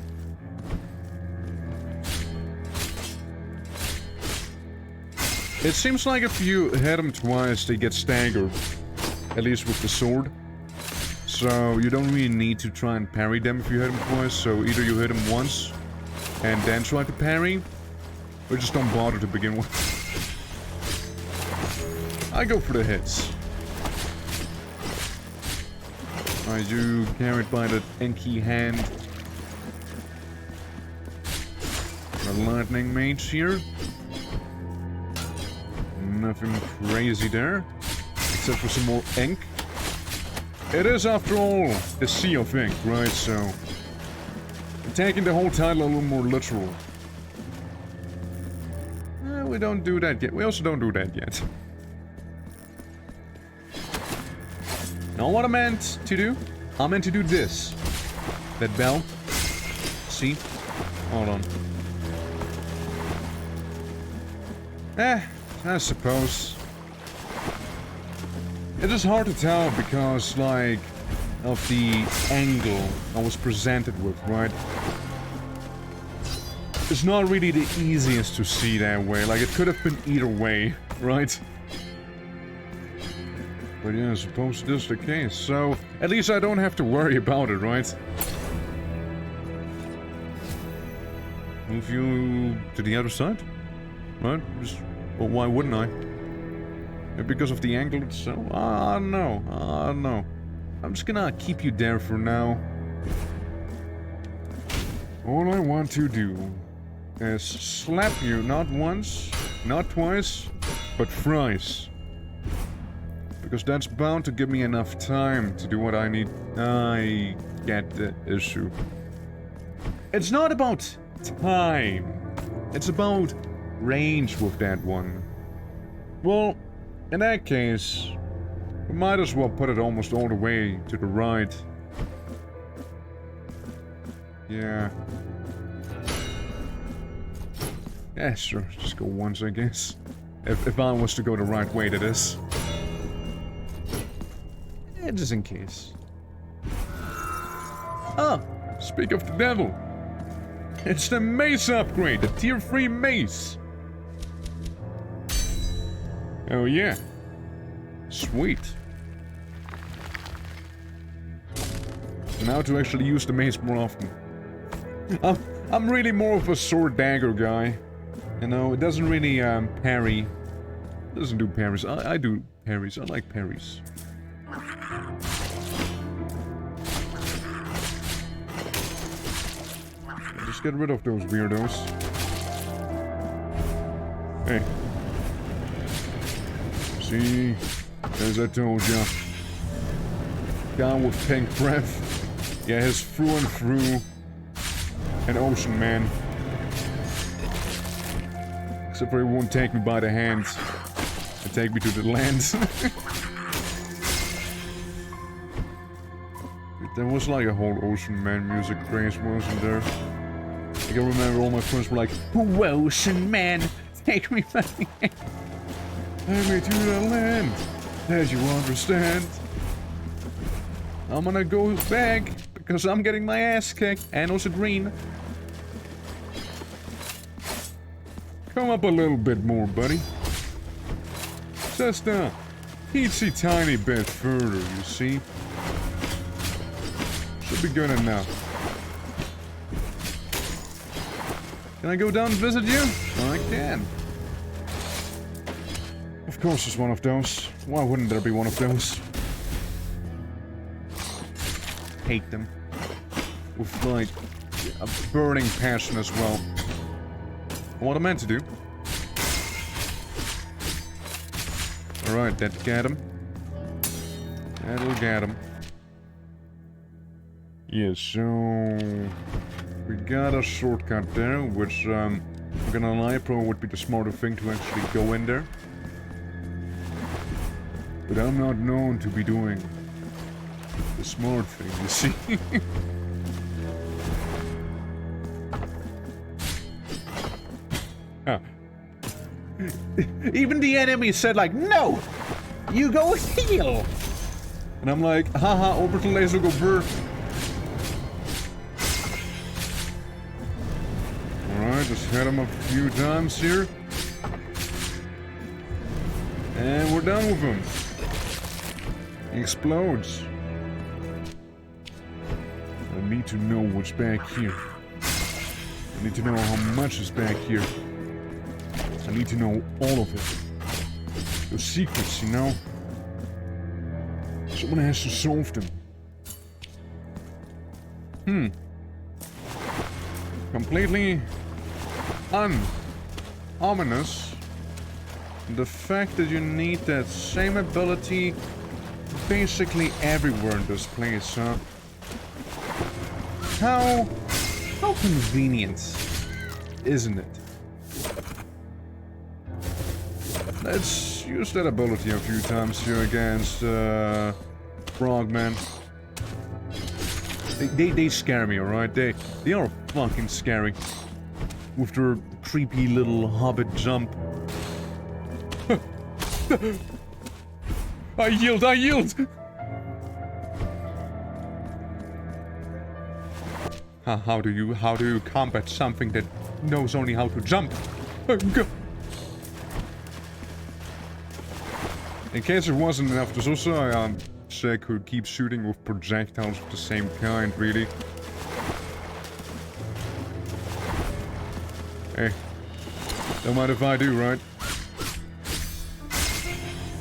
It seems like if you hit them twice, they get staggered. At least with the sword. So you don't really need to try and parry them if you hit them twice. So either you hit them once and then try to parry, or just don't bother to begin with. I go for the hits. Are you carried by that inky hand? The lightning mage here. Nothing crazy there. Except for some more ink. It is, after all, the Sea of Ink, right? So, I'm taking the whole title a little more literal. We don't do that yet. We also don't do that yet. Now, what I meant to do? I meant to do this. That bell. See? Hold on. I suppose. It is hard to tell because, like, of the angle I was presented with, right? It's not really the easiest to see that way. Like, it could have been either way, right? But yeah, I suppose this is the case. So, at least I don't have to worry about it, right? Move you to the other side? Right? Just, well, why wouldn't I? Because of the angle itself? I don't know. I don't know. I'm just gonna keep you there for now. All I want to do is slap you not once, not twice, but thrice. Because that's bound to give me enough time to do what I need. I get the issue. It's not about time. It's about range with that one. Well, in that case, we might as well put it almost all the way to the right. Yeah. Yeah, sure. Just go once, I guess. If I was to go the right way to this. Yeah, just in case. Ah, speak of the devil. It's the mace upgrade, the tier 3 mace. Oh yeah. Sweet. Now to actually use the mace more often. I'm really more of a sword dagger guy. You know, it doesn't really parry. It doesn't do parries. I do parries. I like parries. Just get rid of those weirdos. Hey. See? As I told ya. Down with pink breath. Yeah, he's through and through an ocean man. Except for he won't take me by the hand and take me to the land. There was like a whole ocean man music craze, wasn't there? I can remember all my friends were like, "Oh, ocean man, take me by the hand. Take me to the land, as you understand. I'm gonna go back, because I'm getting my ass kicked, and also green. Come up a little bit more, buddy. Just a teensy tiny bit further, you see. Should be good enough. Can I go down and visit you? I can. Of course there's one of those. Why wouldn't there be one of those? Hate them. With, like, a burning passion as well. What I meant to do. Alright, that got him. That'll get him. Yeah, so... we got a shortcut there, which, I'm gonna lie, probably would be the smarter thing to actually go in there. But I'm not known to be doing the smart thing, you see? Even the enemy said like, no! You go heal! And I'm like, haha, orbital laser go burr. Alright, just hit him a few times here. And we're done with him. He explodes. I need to know what's back here. I need to know how much is back here. I need to know all of it. Those secrets, you know? Someone has to solve them. Completely ominous. The fact that you need that same ability basically everywhere in this place, huh? How convenient, isn't it? Let's use that ability a few times here against Frogman. They scare me, alright? They are fucking scary. With their creepy little hobbit jump. I yield! How do you combat something that knows only how to jump? In case it wasn't enough, there's also a chick who keeps shooting with projectiles of the same kind, really. Hey, don't mind if I do, right?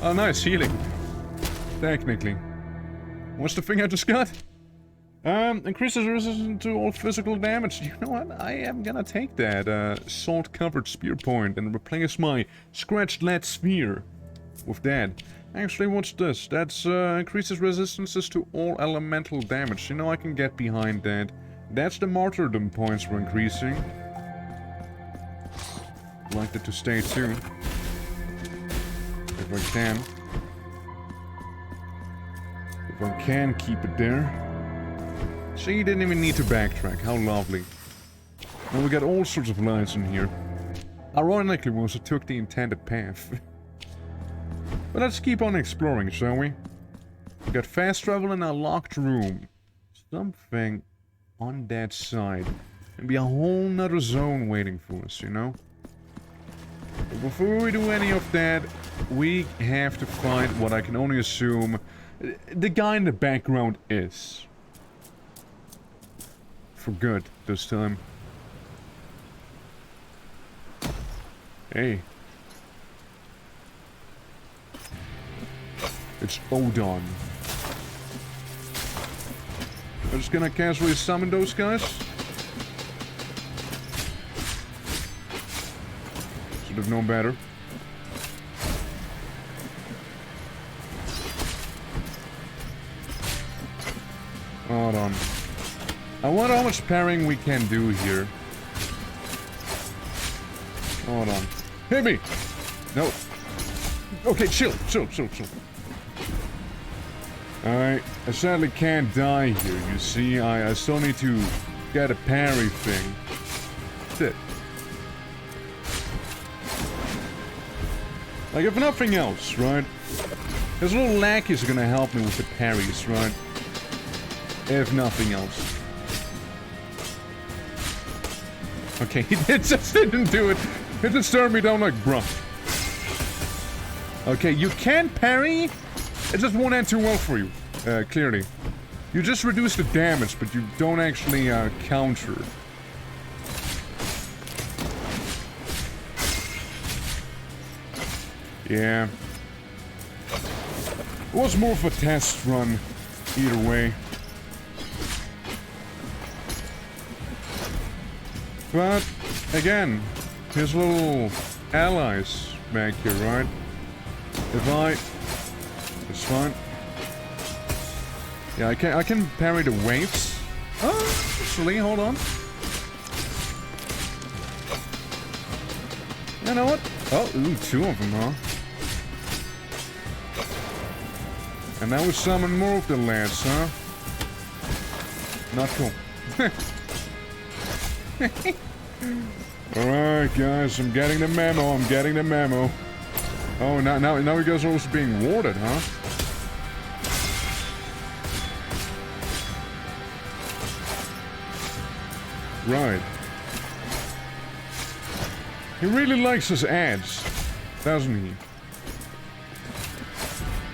Oh, nice, healing. Technically. What's the thing I just got? Increases resistance to all physical damage. You know what? I am gonna take that, salt-covered spear point and replace my scratched lead spear with that. Actually, what's this? That's, increases resistances to all elemental damage. You know, I can get behind that. That's the martyrdom points we're increasing. I'd like that to stay too. If I can. If I can keep it there. So you didn't even need to backtrack. How lovely. Now we got all sorts of lights in here. Ironically, we also took the intended path. But let's keep on exploring, shall we? We got fast travel in a locked room. Something on that side. Maybe a whole nother zone waiting for us, you know? But before we do any of that, we have to find what I can only assume the guy in the background is. For good, this time. Hey. It's Odon. I'm just gonna casually summon those guys. Should have known better. Hold on. I wonder how much parrying we can do here. Hold on. Hit me! No. Okay, chill. Alright, I sadly can't die here, you see. I still need to get a parry thing. That's it. Like, if nothing else, right? His little lackeys are gonna help me with the parries, right? If nothing else. Okay, it just didn't do it. It just turned me down like, bruh. Okay, you can parry. It just won't end too well for you, clearly. You just reduce the damage, but you don't actually, counter. Yeah. It was more of a test run, either way. But, again, his little allies back here, right? It's fine. Yeah, I can parry the waves. Oh, actually, hold on. You know what? Oh, ooh, two of them, huh? And now we summon more of the lads, huh? Not cool. Alright, guys, I'm getting the memo, Oh, now you guys are also being warded, huh? Right. He really likes his ads, doesn't he?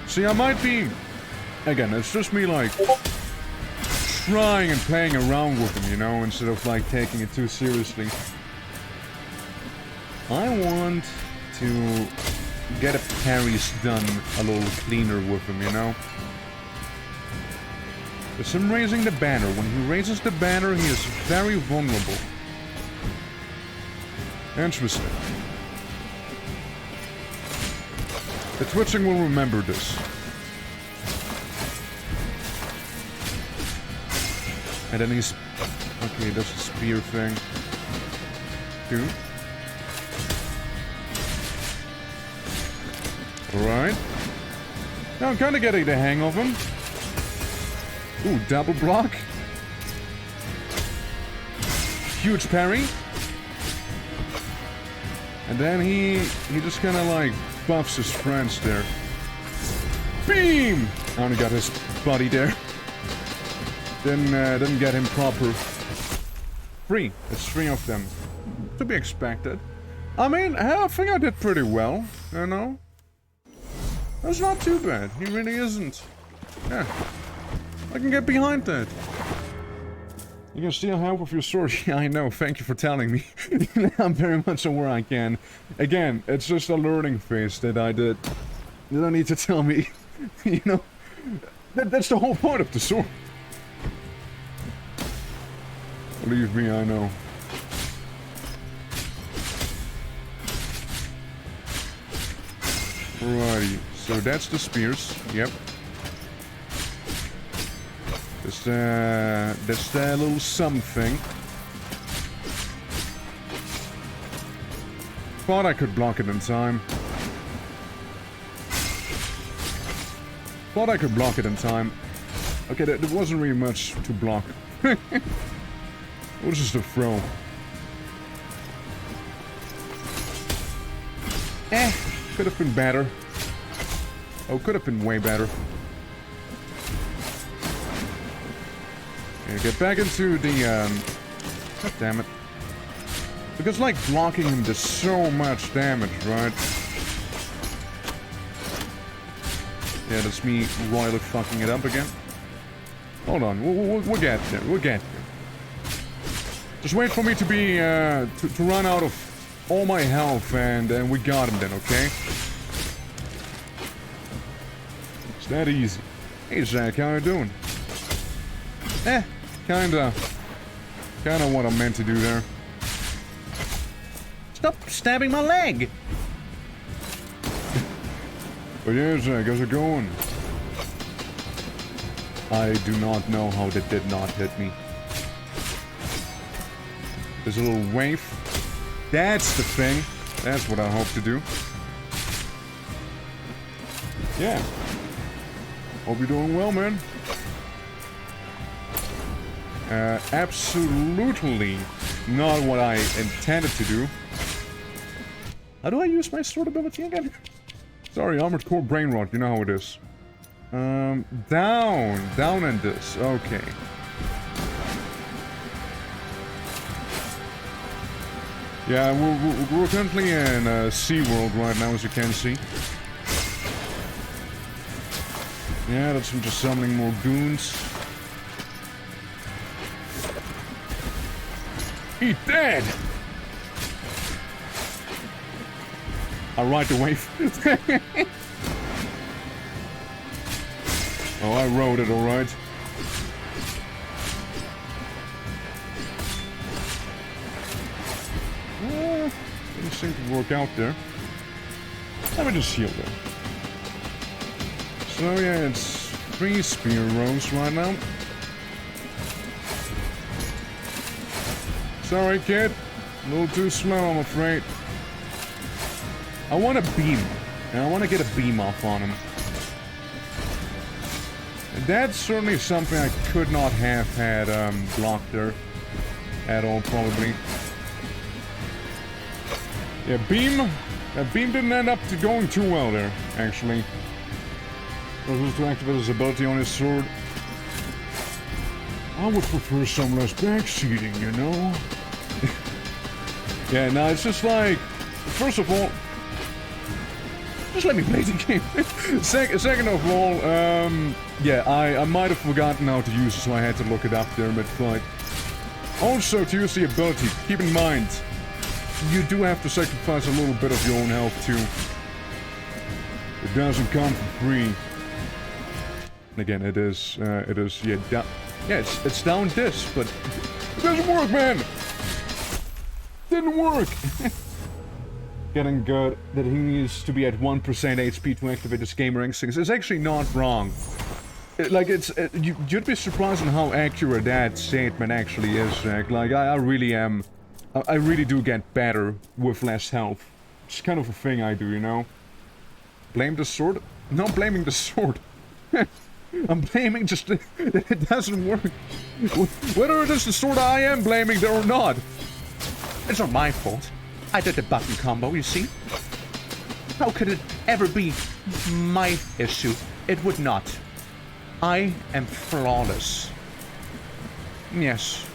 See, I might be... Again, it's just me, like... trying and playing around with him, you know, instead of, like, taking it too seriously. I want to get a parries done a little cleaner with him, you know? There's him raising the banner. When he raises the banner, he is very vulnerable. Interesting. The twitching will remember this. And then he's... Okay, that's a spear thing. Two. Alright. Now I'm kind of getting the hang of him. Ooh, double block. Huge parry. And then he just kind of like buffs his friends there. Beam! I only got his body there. Didn't get him proper. Three. It's three of them. To be expected. I mean, I think I did pretty well, you know? That's not too bad. He really isn't. Yeah. I can get behind that. You can steal help with your sword. Yeah, I know. Thank you for telling me. I'm very much aware I can. Again, it's just a learning phase that I did. You don't need to tell me. You know? That's the whole point of the sword. Believe me, I know. Alrighty, so that's the spears. Yep. That's that little something. Thought I could block it in time. Thought I could block it in time. Okay, there wasn't really much to block. It was just a throw. Could have been better. Oh, could have been way better. Yeah, get back into the, God damn it. Because, like, blocking him does so much damage, right? Yeah, that's me royally fucking it up again. Hold on, we'll get there, we'll get there. Just wait for me to be, to run out of all my health, and we got him then, okay? It's that easy. Hey, Zach, how you doing? Kinda what I meant to do there. Stop stabbing my leg! But yeah, Zach, how's it going? I do not know how that did not hit me. There's a little wave. That's the thing. That's what I hope to do. Yeah. Hope you're doing well, man. Absolutely not what I intended to do. How do I use my sword ability again? Sorry, Armored Core Brain Rot, you know how it is. Down in this, okay. Yeah, we're currently in SeaWorld right now, as you can see. Yeah, that's from just summoning more goons. Eat that! I ride the wave. Oh, I rode it, alright. Didn't seem to work out there. Let me just heal there. So yeah, it's 3 spear rows right now. Sorry, kid. A little too slow, I'm afraid. I want a beam. And I want to get a beam off on him. And that's certainly something I could not have had blocked there. At all, probably. Yeah, beam. Beam didn't end up going too well there, actually. This was to activate his ability on his sword. I would prefer some less backseating, you know? Yeah, no, it's just like... First of all... Just let me play the game. Second of all, yeah, I might have forgotten how to use it, so I had to look it up there mid-flight. Also, to use the ability, keep in mind, you do have to sacrifice a little bit of your own health, too. It doesn't come for free. And again, it is, yeah, it's down this, but it doesn't work, man! Didn't work! Getting good that he needs to be at 1% HP to activate his gamer instincts is actually not wrong. You'd be surprised on how accurate that statement actually is, Zach. Like, I really am... I really do get better with less health. It's kind of a thing I do, you know? Blame the sword? Not blaming the sword. I'm blaming just that it doesn't work. Whether it is the sword I am blaming or not. It's not my fault. I did the button combo, you see? How could it ever be my issue? It would not. I am flawless. Yes.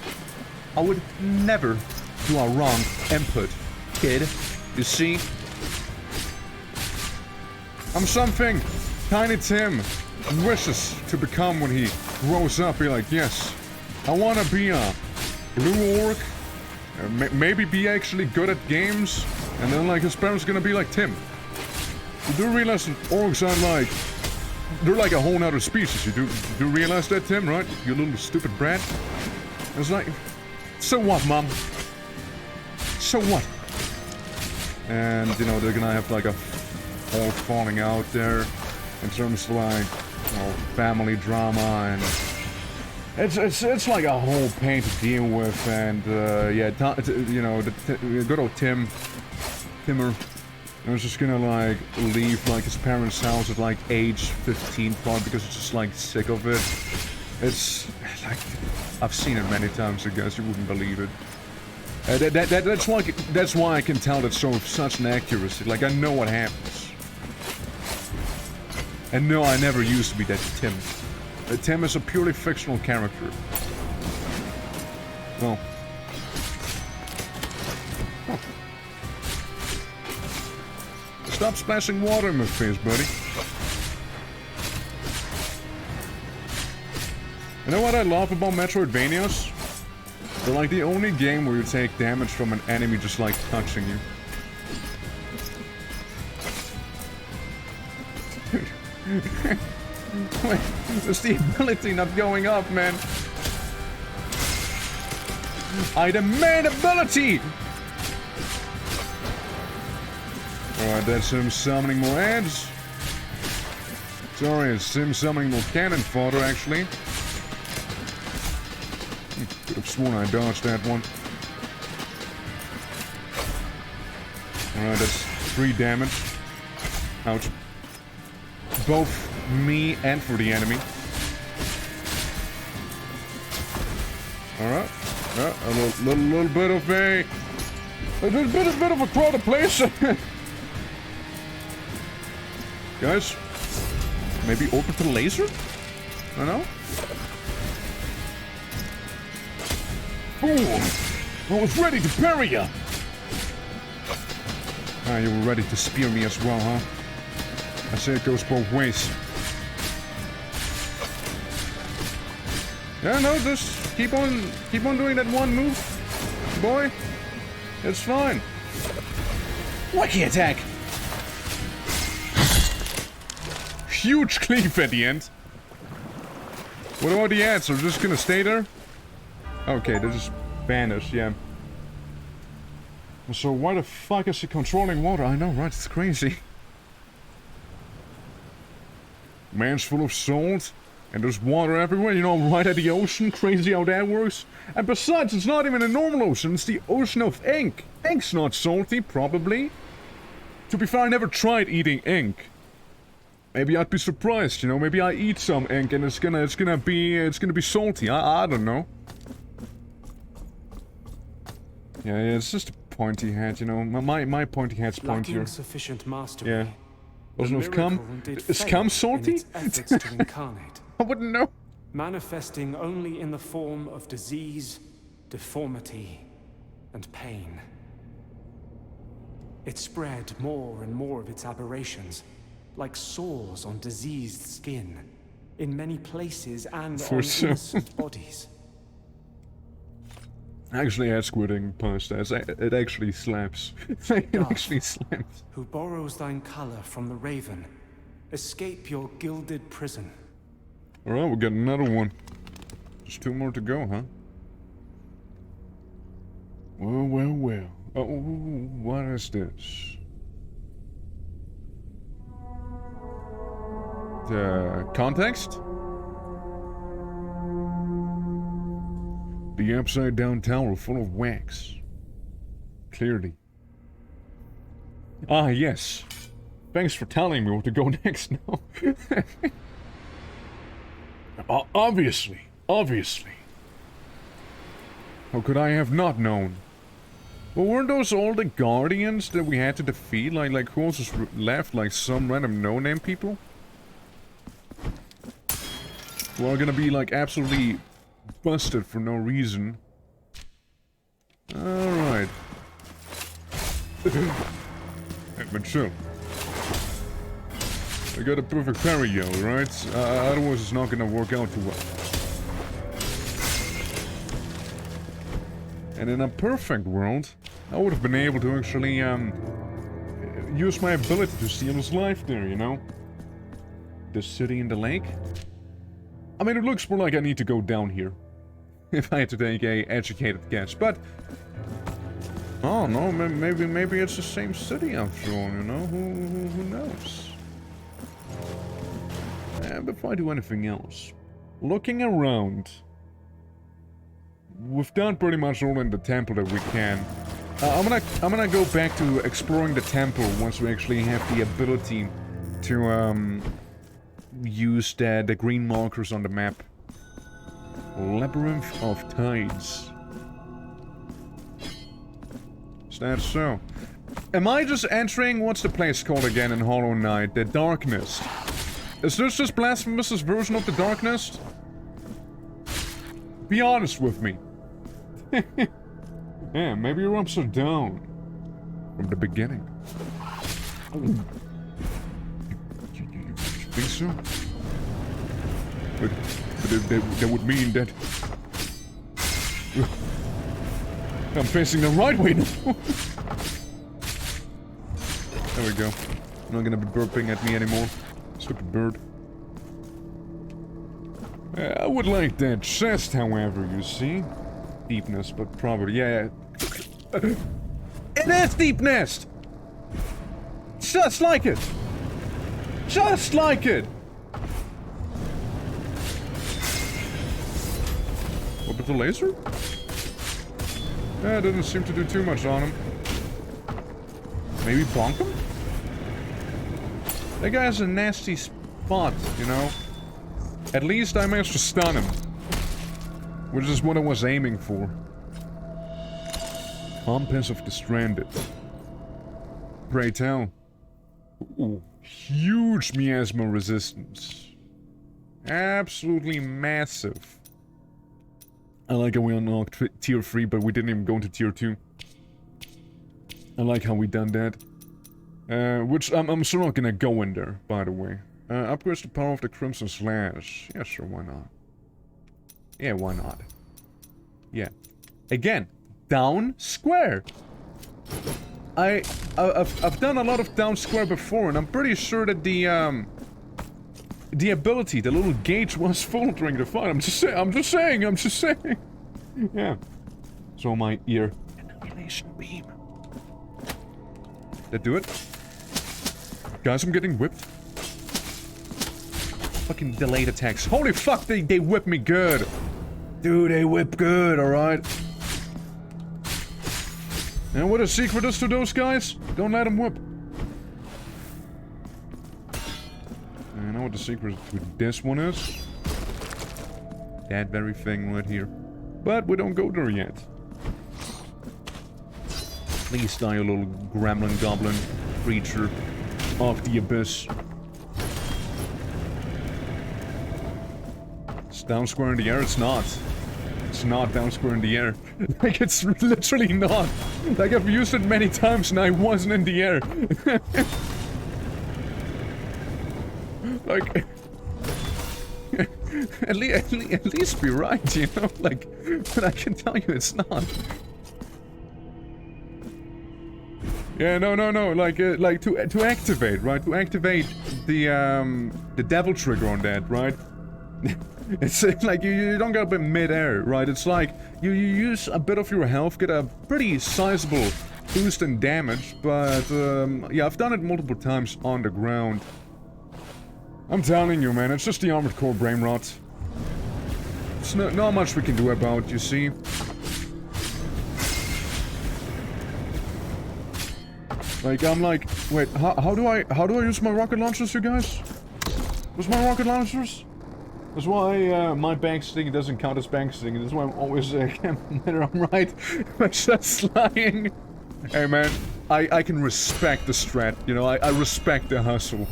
I would never do a wrong input, kid. You see? I'm something Tiny Tim wishes to become when he grows up. Be like, yes, I want to be a blue orc. Maybe be actually good at games, and then like his parents gonna be like, Tim, you do realize that orcs are like, they're like a whole nother species. You do realize that, Tim, right? You little stupid brat. It's like, So what, Mom? So what? And, you know, they're gonna have like a whole falling out there in terms of like, you know, family drama, and it's like a whole pain to deal with. And yeah, you know, the good old Timmer, was just gonna like leave like his parents' house at like age 15 probably because it's just like sick of it. It's like, I've seen it many times, I guess you wouldn't believe it. That's why I can tell that so such an accuracy. Like, I know what happens. And no, I never used to be that Tim. Tim is a purely fictional character. Well. Huh. Stop splashing water in my face, buddy. You know what I love about Metroidvanias? They're like the only game where you take damage from an enemy just like touching you. Wait, is the ability not going up, man? I demand ability! Alright, that's him summoning more ads. Sorry, it's him summoning more cannon fodder, actually. Could have sworn I dodged that one. Alright, that's 3 damage. Ouch. Both me and for the enemy. Alright. A little bit of a bit of a crowded place. Guys, maybe orbital laser? I don't know. Boom! I was ready to parry ya! Ah, you were ready to spear me as well, huh? I say it goes both ways. Yeah, no, just keep on doing that one move, boy. It's fine. Wacky attack! Huge cleave at the end. What about the ants? Are they just gonna stay there? Okay, they just vanish, yeah. So why the fuck is he controlling water? I know, right? It's crazy. Man's full of salt, and there's water everywhere, you know, right at the ocean. Crazy how that works. And besides, it's not even a normal ocean, it's the ocean of ink. Ink's not salty, probably. To be fair, I never tried eating ink. Maybe I'd be surprised, you know, maybe I eat some ink and it's gonna be salty. I don't know. Yeah, it's just a pointy head, you know. My pointy head's pointier. Lacking sufficient mastery. Yeah. Doesn't have cum? Is cum salty? I wouldn't know. Manifesting only in the form of disease, deformity, and pain. It spread more and more of its aberrations, like sores on diseased skin, in many places and on innocent bodies. Actually, add squidding past that. It actually slaps. It actually slaps. Who borrows thine color from the raven, escape your gilded prison. Alright, we'll get another one. Just 2 more to go, huh? Well. Oh, what is this? The context? The upside-down tower full of wax. Clearly. Ah, yes. Thanks for telling me what to go next now. Obviously. How could I have not known? Well, weren't those all the guardians that we had to defeat? Like who else was left? Like some random no-name people? We're gonna be like absolutely busted for no reason. Alright. Hey, but chill. I got a perfect parry, yo, right? Otherwise it's not gonna work out too well. And in a perfect world, I would have been able to actually, use my ability to seal his life there, you know? The city in the lake? I mean, it looks more like I need to go down here. if I had to take a educated guess. But oh no, maybe it's the same city after all. You know, who knows? Before I do anything else, looking around, we've done pretty much all in the temple that we can. I'm gonna go back to exploring the temple once we actually have the ability to use the green markers on the map. Labyrinth of Tides. Is that so? Am I just entering, what's the place called again in Hollow Knight? The Darkness. Is this just Blasphemous' version of the Darkness? Be honest with me. Yeah, maybe you're upside down. From the beginning. You think so? But that would mean that... I'm facing the right way now. There we go. I'm not gonna be burping at me anymore. Stupid bird. I would like that chest, however, you see. Deepness, but probably, yeah. It is deepness! Just like it! Just like it! What with the laser? It didn't seem to do too much on him. Maybe bonk him? That guy has a nasty spot, you know? At least I managed to stun him. Which is what I was aiming for. Compass of the Stranded. Pray tell. Ooh, huge miasma resistance. Absolutely massive. I like how we unlocked tier 3, but we didn't even go into tier 2. I like how we done that. Which I'm still not gonna go in there, by the way. Upgrades the power of the Crimson Slash. Yeah, sure, why not? Yeah, why not? Yeah. Again, down square. I've done a lot of down square before, and I'm pretty sure that the ability, the little gauge was full during the fight. I'm just saying. Yeah. So my ear. Annihilation beam. That do it? Guys, I'm getting whipped. Fucking delayed attacks. Holy fuck, they whip me good. Dude, they whip good, alright? And what a secret is to those guys? Don't let them whip. I know what the secret to this one is. That very thing right here. But we don't go there yet. Please die, you little gremlin goblin creature of the abyss. It's down square in the air, it's not. It's not down square in the air. Like, it's literally not. Like, I've used it many times and I wasn't in the air. Like... at least be right, you know? Like, but I can tell you it's not. Yeah, no, like to activate, right? To activate the devil trigger on that, right? It's like you don't get up in mid-air, right? It's like you use a bit of your health, get a pretty sizable boost in damage, but yeah, I've done it multiple times on the ground. I'm telling you, man, it's just the Armored Core brain rot. It's not much we can do about, you see. Like, I'm like, wait, how do I use my rocket launchers, you guys? Where's my rocket launchers? That's why my bank sting doesn't count as bank sting. That's why I'm always whether I'm right. I'm just lying. Hey man, I can respect the strat, you know, I respect the hustle.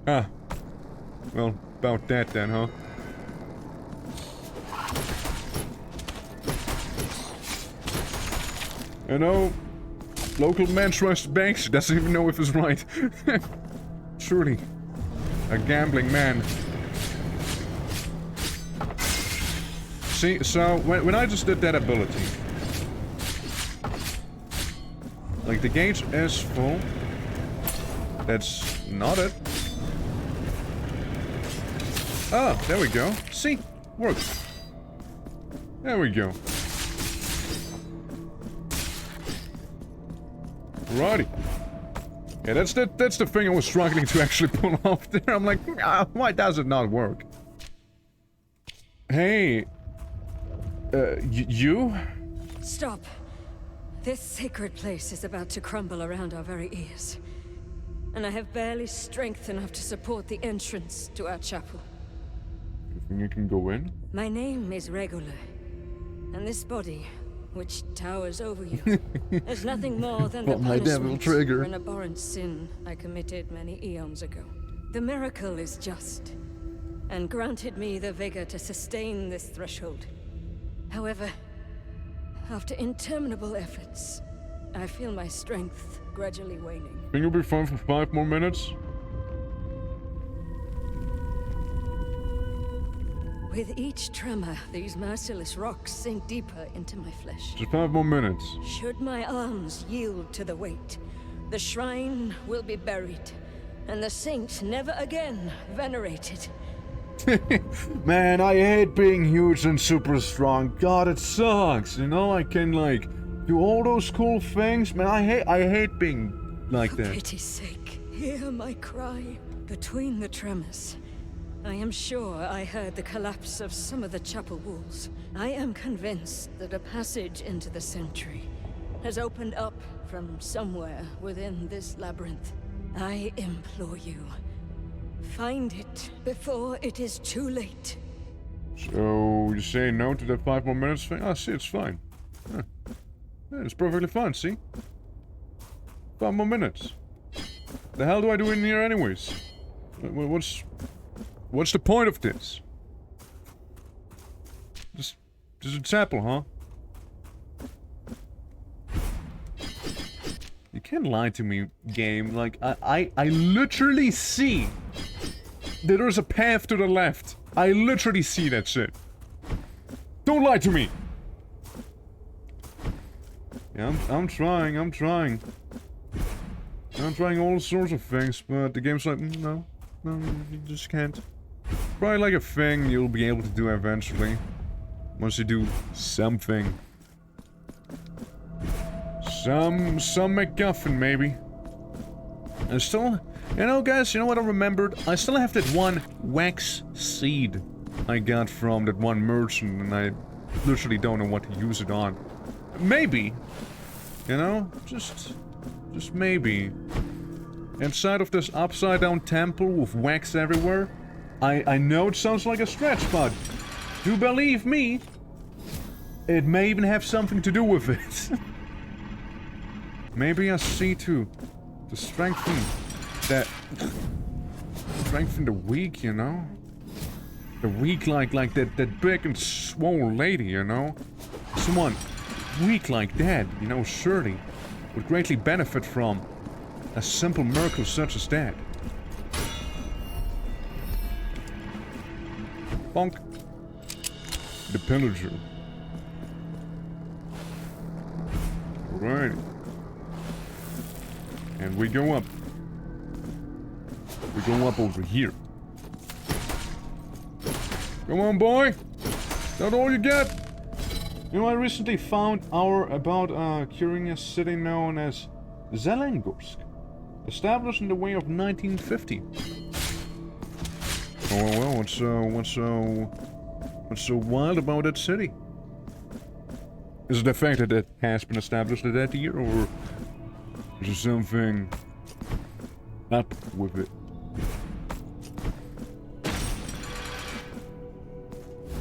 Ah. Well, about that then, huh? You know, local man trusts banks, doesn't even know if it's right. Truly. A gambling man. See, so, when I just did that ability... like, the gauge is full. That's not it. Oh, there we go. See? Work. There we go. Alrighty. Yeah, that's the thing I was struggling to actually pull off there. I'm like, why does it not work? Hey. You? Stop. This sacred place is about to crumble around our very ears. And I have barely strength enough to support the entrance to our chapel. You think you can go in? My name is Regular. And this body, which towers over you, is nothing more than the my devil punishment trigger. for an abhorrent sin I committed many eons ago. The miracle is just, and granted me the vigor to sustain this threshold. However, after interminable efforts, I feel my strength gradually waning. Think you'll be fine for 5 more minutes? With each tremor, these merciless rocks sink deeper into my flesh. Just 5 more minutes. Should my arms yield to the weight, the shrine will be buried, and the saint never again venerated. Man, I hate being huge and super strong. God, it sucks. You know, I can like do all those cool things. Man, I hate being like For that. pity's sake, hear my cry. Between the tremors, I am sure I heard the collapse of some of the chapel walls. I am convinced that a passage into the sanctuary has opened up from somewhere within this labyrinth. I implore you, find it before it is too late. So you say no to that 5 more minutes thing? Ah, see, it's fine. Huh. Yeah, it's perfectly fine. See, 5 more minutes. The hell do I do in here, anyways? What's the point of this? Just a chapel, huh? You can't lie to me, game. Like, I literally see that there's a path to the left. I literally see that shit. Don't lie to me! Yeah, I'm trying. I'm trying all sorts of things, but the game's like, no, you just can't. Probably like a thing you'll be able to do eventually. Once you do something. Some MacGuffin, maybe. And still, you know, guys, you know what I remembered? I still have that one wax seed I got from that one merchant, and I literally don't know what to use it on. Maybe, you know, just maybe. Inside of this upside-down temple with wax everywhere, I know it sounds like a stretch, but do believe me, it may even have something to do with it. Maybe I see to strengthen that, strengthen the weak, you know? The weak like that big and swole lady, you know? Someone weak like that, you know, surely would greatly benefit from a simple miracle such as that. Bonk. The pillager. Alright. And we go up. We go up over here. Come on, boy! That's all you get! You know, I recently found about a curious city known as Zelengorsk, established in the way of 1950. Oh well, what's so wild about that city? Is it the fact that it has been established at that year, or is there something up with it?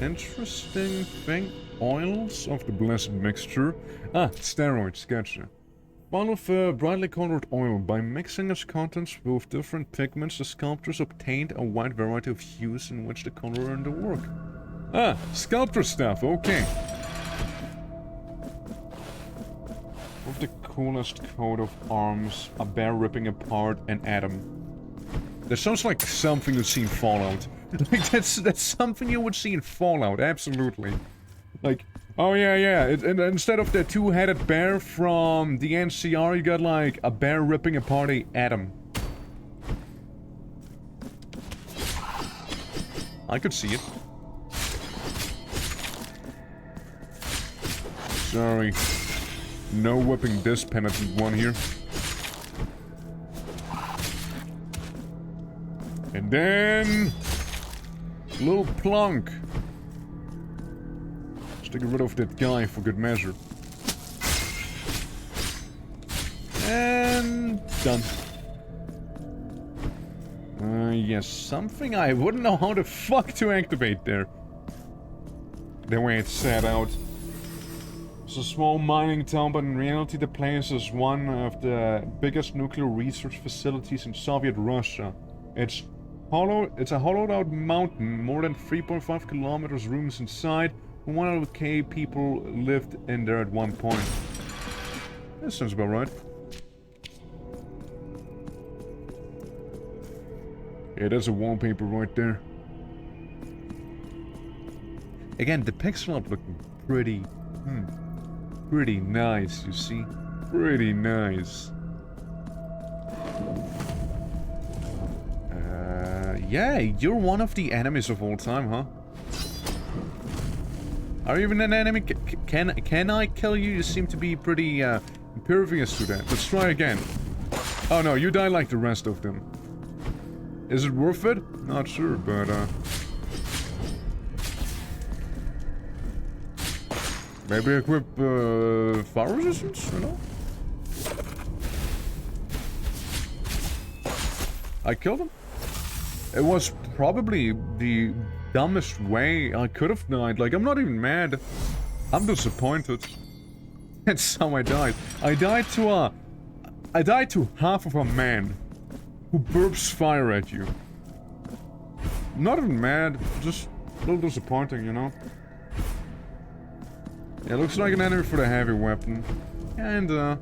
Interesting thing. Oils of the blessed mixture. Ah, steroids, gotcha. Bottle of brightly colored oil. By mixing its contents with different pigments, the sculptors obtained a wide variety of hues in which to color in the work. Ah, sculptor stuff, okay. With the coolest coat of arms, a bear ripping apart an atom. That sounds like something you'd see in Fallout. Like, that's something you would see in Fallout, absolutely. Like, oh yeah, and instead of the two-headed bear from the NCR, you got like a bear ripping apart an atom. I could see it. Sorry. No whipping this penitent one here. And then... little plunk. Just to get rid of that guy for good measure. And... done. Yes, something I wouldn't know how the fuck to activate there. The way it's set out. It's a small mining town, but in reality the place is one of the biggest nuclear research facilities in Soviet Russia. It's a hollowed out mountain, more than 3.5 kilometers rooms inside. 100k people lived in there at one point. That sounds about right. Yeah, there's a wallpaper right there. Again, the pixel art looking pretty... pretty nice, you see? Pretty nice. Yeah, you're one of the enemies of all time, huh? Are you even an enemy? Can I kill you? You seem to be pretty, impervious to that. Let's try again. Oh no, you die like the rest of them. Is it worth it? Not sure, but, maybe equip, fire resistance, you know? I killed him? It was probably the dumbest way I could have died. Like, I'm not even mad. I'm disappointed. That's how I died. I died to half of a man who burps fire at you. Not even mad, just a little disappointing, you know? Yeah, looks like an enemy for the heavy weapon. And, yeah,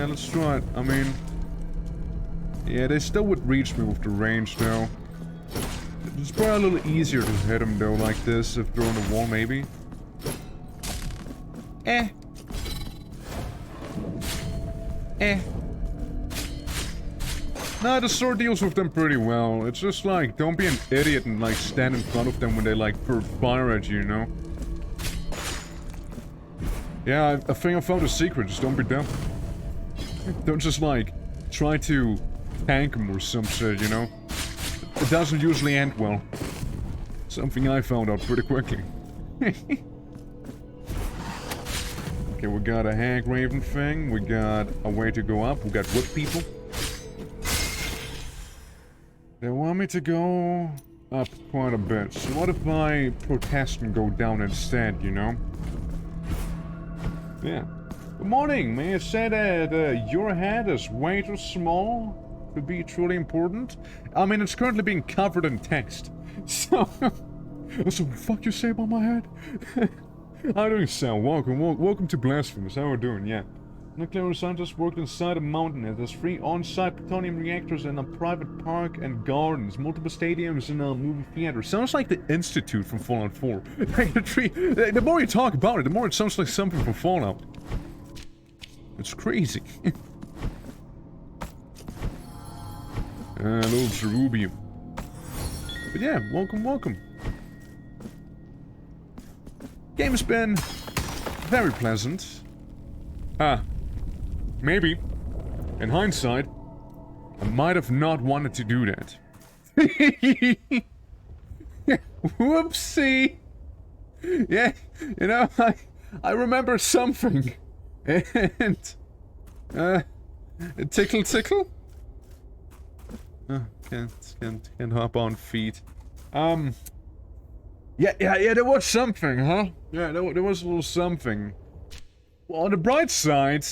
let's try it. I mean... yeah, they still would reach me with the range, though. It's probably a little easier to hit them, though, like this, if they're on the wall, maybe. Eh. Nah, the sword deals with them pretty well. It's just like, don't be an idiot and like stand in front of them when they like burp fire at you, you know? Yeah, I think I found a secret, just don't be dumb. Don't just like, try to tank them or some shit, you know? It doesn't usually end well. Something I found out pretty quickly. Okay, we got a hag raven thing, we got a way to go up, we got wood people. They want me to go up quite a bit, so what if I protest and go down instead, you know? Yeah. Good morning, may I say that your head is way too small to be truly important? I mean, it's currently being covered in text, so... so fuck you say about my head? How are you doing, Sal? Welcome to Blasphemous, how are you doing, yeah. Nuclear scientists worked inside a mountain. It has 3 on-site plutonium reactors and a private park and gardens, multiple stadiums and a movie theater. Sounds like the Institute from Fallout 4. Like the more you talk about it, the more it sounds like something from Fallout. It's crazy. Little Cherubium. But yeah, welcome. Game's been very pleasant. Maybe, in hindsight, I might have not wanted to do that. Whoopsie! Yeah, you know, I remember something. And, tickle? Can't hop on feet. Yeah, there was something, huh? Yeah, there was a little something. Well, on the bright side,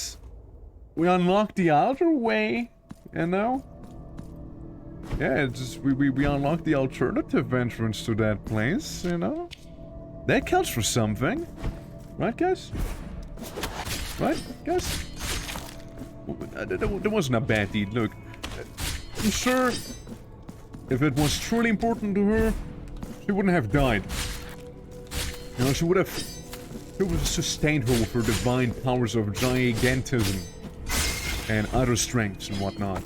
we unlocked the outer way, you know? Yeah, it's just, we unlocked the alternative entrance to that place, you know? That counts for something. Right, guys? Right, guys? That wasn't a bad deed, look. I'm sure if it was truly important to her, she wouldn't have died. You know, she would have sustained her with her divine powers of gigantism and other strengths and whatnot.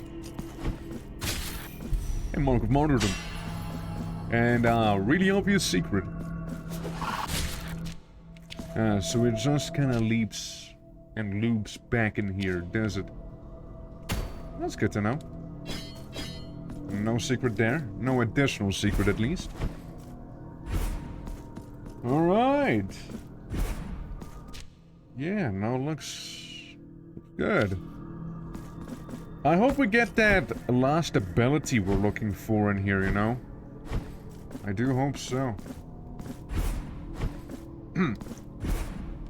And Monk of Martyrdom. And a really obvious secret. So it just kind of leaps and loops back in here, does it? That's good to know. No secret there. No additional secret, at least. Alright. Yeah, no, looks good. I hope we get that last ability we're looking for in here, you know? I do hope so.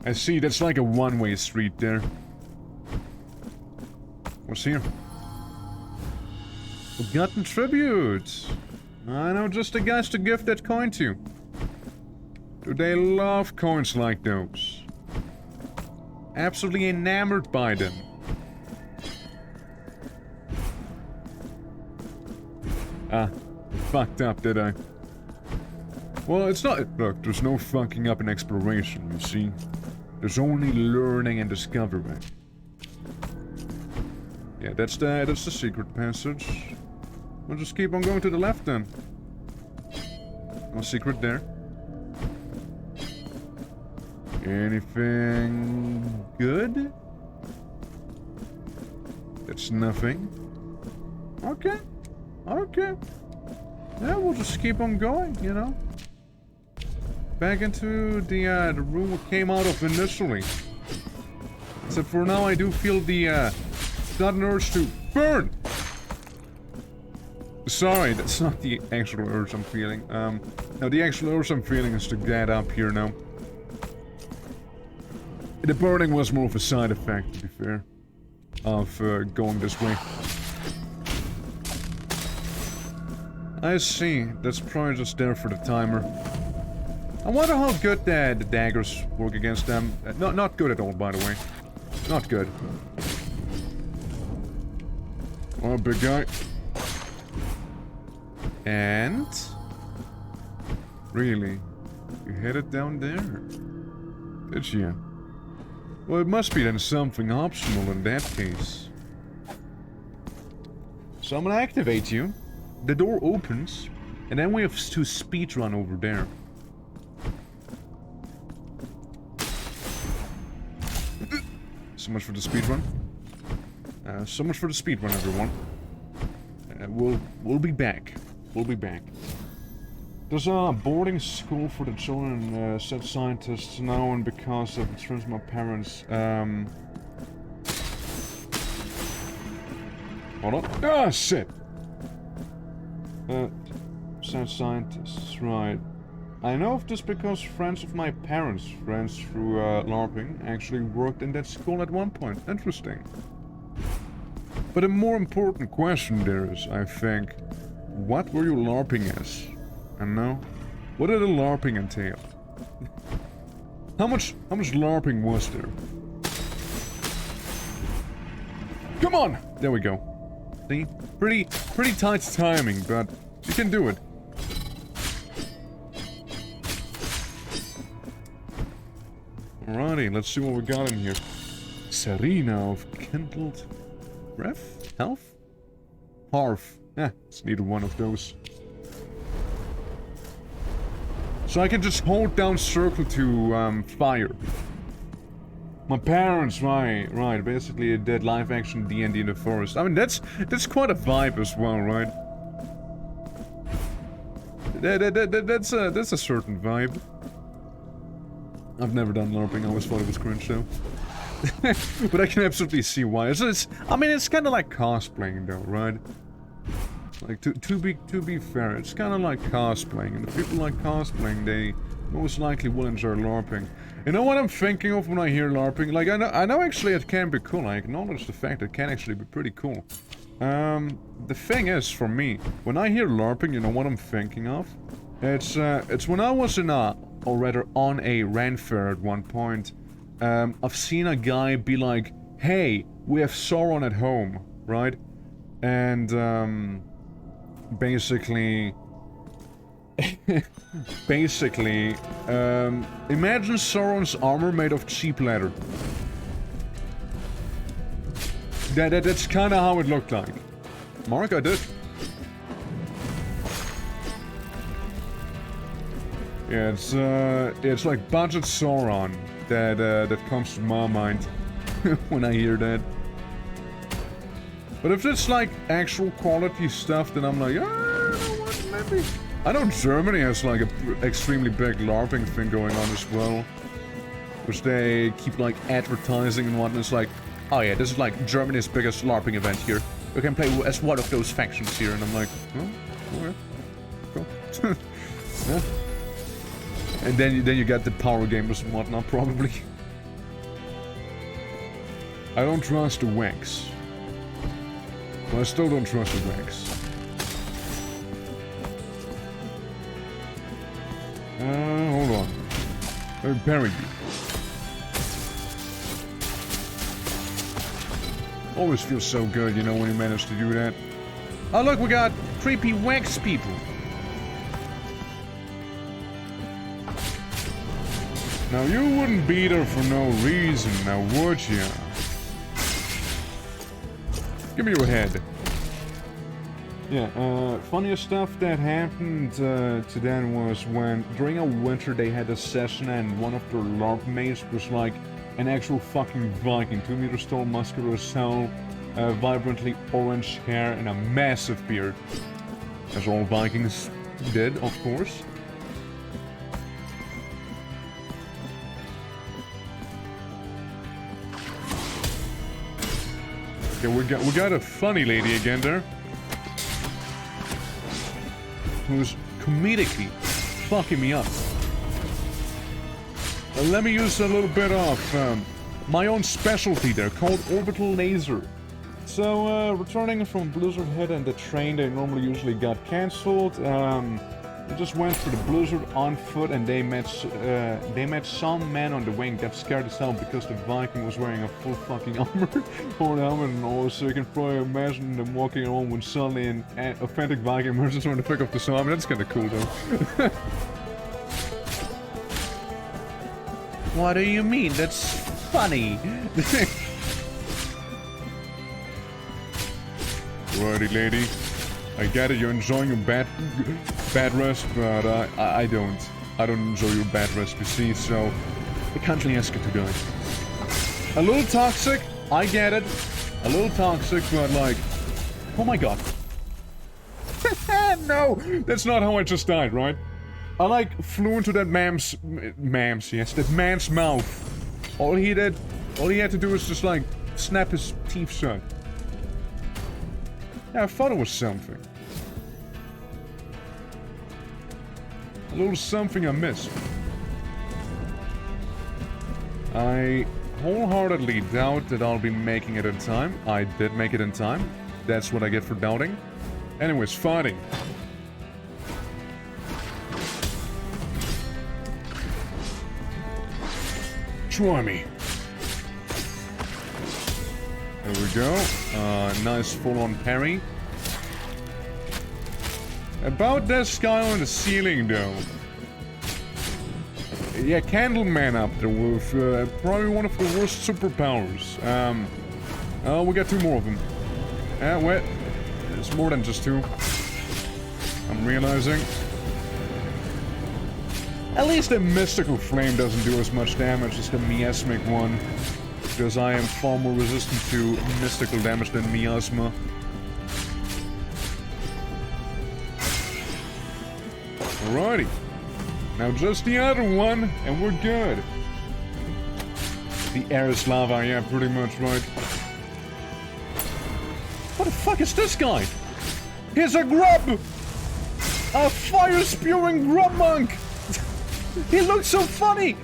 I see, that's like a one-way street there. What's here? Forgotten tributes. I know just the guys to give that coin to. Do they love coins like those? Absolutely enamored by them. Ah, fucked up, did I? Well, it's not. Look, there's no fucking up in exploration, you see. There's only learning and discovering. Yeah, that's the secret passage. We'll just keep on going to the left then. No secret there. Anything good? That's nothing. Okay. Okay. Yeah, we'll just keep on going, you know. Back into the room we came out of initially. Except for now I do feel the sudden urge to burn! Sorry, that's not the actual urge I'm feeling. No, the actual urge I'm feeling is to get up here now. The burning was more of a side effect, to be fair, of going this way. I see. That's probably just there for the timer. I wonder how good the daggers work against them. Not good at all, by the way. Not good. Oh, big guy. And... Really? You headed down there? Did you? Well, it must be then something optional in that case. So I'm gonna activate you. The door opens, and then we have to speedrun over there. So much for the speedrun. So much for the speedrun, everyone. We'll be back. We'll be back. There's a boarding school for the children, said scientists now, and because of the terms of my parents, hold on. Ah, shit! Said scientists, right. I know of this because friends of my parents, friends through LARPing, actually worked in that school at one point. Interesting. But a more important question there is, I think, what were you LARPing as? And now, what did the LARPing entail? How much LARPing was there? Come on! There we go. See? Pretty tight timing, but you can do it. Alrighty, let's see what we got in here. Serena of kindled breath? Health? Hearth. It's neither one of those. So I can just hold down circle to fire. My parents, right. Basically a dead live action D&D in the forest. I mean, that's quite a vibe as well, right? That's a certain vibe. I've never done LARPing. I always thought it was cringe though. But I can absolutely see why. I mean, it's kind of like cosplaying though, right? Like, to be fair, it's kind of like cosplaying, and the people like cosplaying, they most likely will enjoy LARPing. You know what I'm thinking of when I hear LARPing? Like, I know actually it can be cool. I acknowledge the fact it can actually be pretty cool. The thing is, for me, when I hear LARPing, you know what I'm thinking of? It's when I was in or rather on a Ren fair at one point, I've seen a guy be like, hey, we have Sauron at home, right? And, basically, imagine Sauron's armor made of cheap leather. That's kind of how it looked like. Mark, I did. Yeah, it's like budget Sauron that comes to my mind when I hear that. But if it's like actual quality stuff, then I'm like, ah, you know what, maybe. I know Germany has like a extremely big LARPing thing going on as well, which they keep like advertising and whatnot. It's like, oh yeah, this is like Germany's biggest LARPing event here. You can play as one of those factions here, and I'm like, oh, okay, cool. Yeah. And then you get the power gamers and whatnot, probably. I don't trust the wanks. Well, I still don't trust the wanks. Hold on. Let me parry you. Always feels so good, you know, when you manage to do that. Oh look, we got creepy wax people. Now you wouldn't be there for no reason, now would ya? Give me your head. Yeah, funniest stuff that happened to them was when during a winter they had a session and one of their LARP mates was like an actual fucking Viking, 2 meters tall, muscular as hell, vibrantly orange hair and a massive beard. As all Vikings did, of course. Okay, we got a funny lady again there. Who's comedically fucking me up. Let me use a little bit of my own specialty there, called orbital laser. So, returning from Blizzard Head and the train, they normally usually got cancelled. We just went for the Blizzard on foot, and they met some man on the wing that scared us out because the Viking was wearing a full fucking armor or helmet and all. So you can probably imagine them walking around when suddenly an authentic Viking emerges from the pick up the sun. I mean, that's kind of cool though. What do you mean? That's funny. Righty, lady. I get it, you're enjoying your bad rest, but I don't. I don't enjoy your bad rest, you see, so I can't really ask you to do it. A little toxic, I get it. A little toxic, but like, oh my god. No, that's not how I just died, right? I like flew into that that man's mouth. All he had to do was just like snap his teeth shut. Yeah, I thought it was something. A little something I missed. I wholeheartedly doubt that I'll be making it in time. I did make it in time. That's what I get for doubting. Anyways, fighting. Try me. There we go. Nice full-on parry. About this guy on the ceiling, though. Yeah, Candleman up there with probably one of the worst superpowers. We got 2 more of them. Wait. It's more than just 2. I'm realizing. At least the Mystical Flame doesn't do as much damage as the Miasmic one. Because I am far more resistant to mystical damage than Miasma. Alrighty. Now just the other one, and we're good. The air is lava, yeah, pretty much, right. What the fuck is this guy? He's a grub! A fire-spewing grub monk! He looks so funny!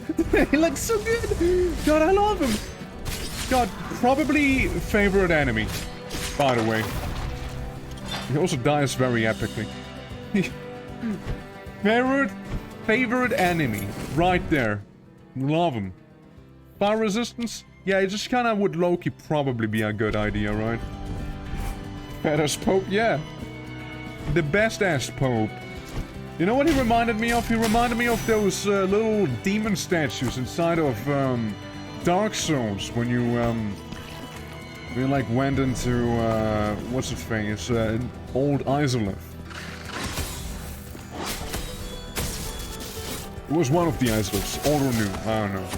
He looks so good! God, I love him! God, probably favorite enemy, by the way. He also dies very epically. Favorite enemy, right there. Love him. Fire resistance? Yeah, it just kinda would low-key probably be a good idea, right? Badass Pope? Yeah. The best-ass Pope. You know what he reminded me of? He reminded me of those little demon statues inside of Dark Souls when you like went into what's the thing? It's old Izalith. It was one of the isolates. Old or new, I don't know.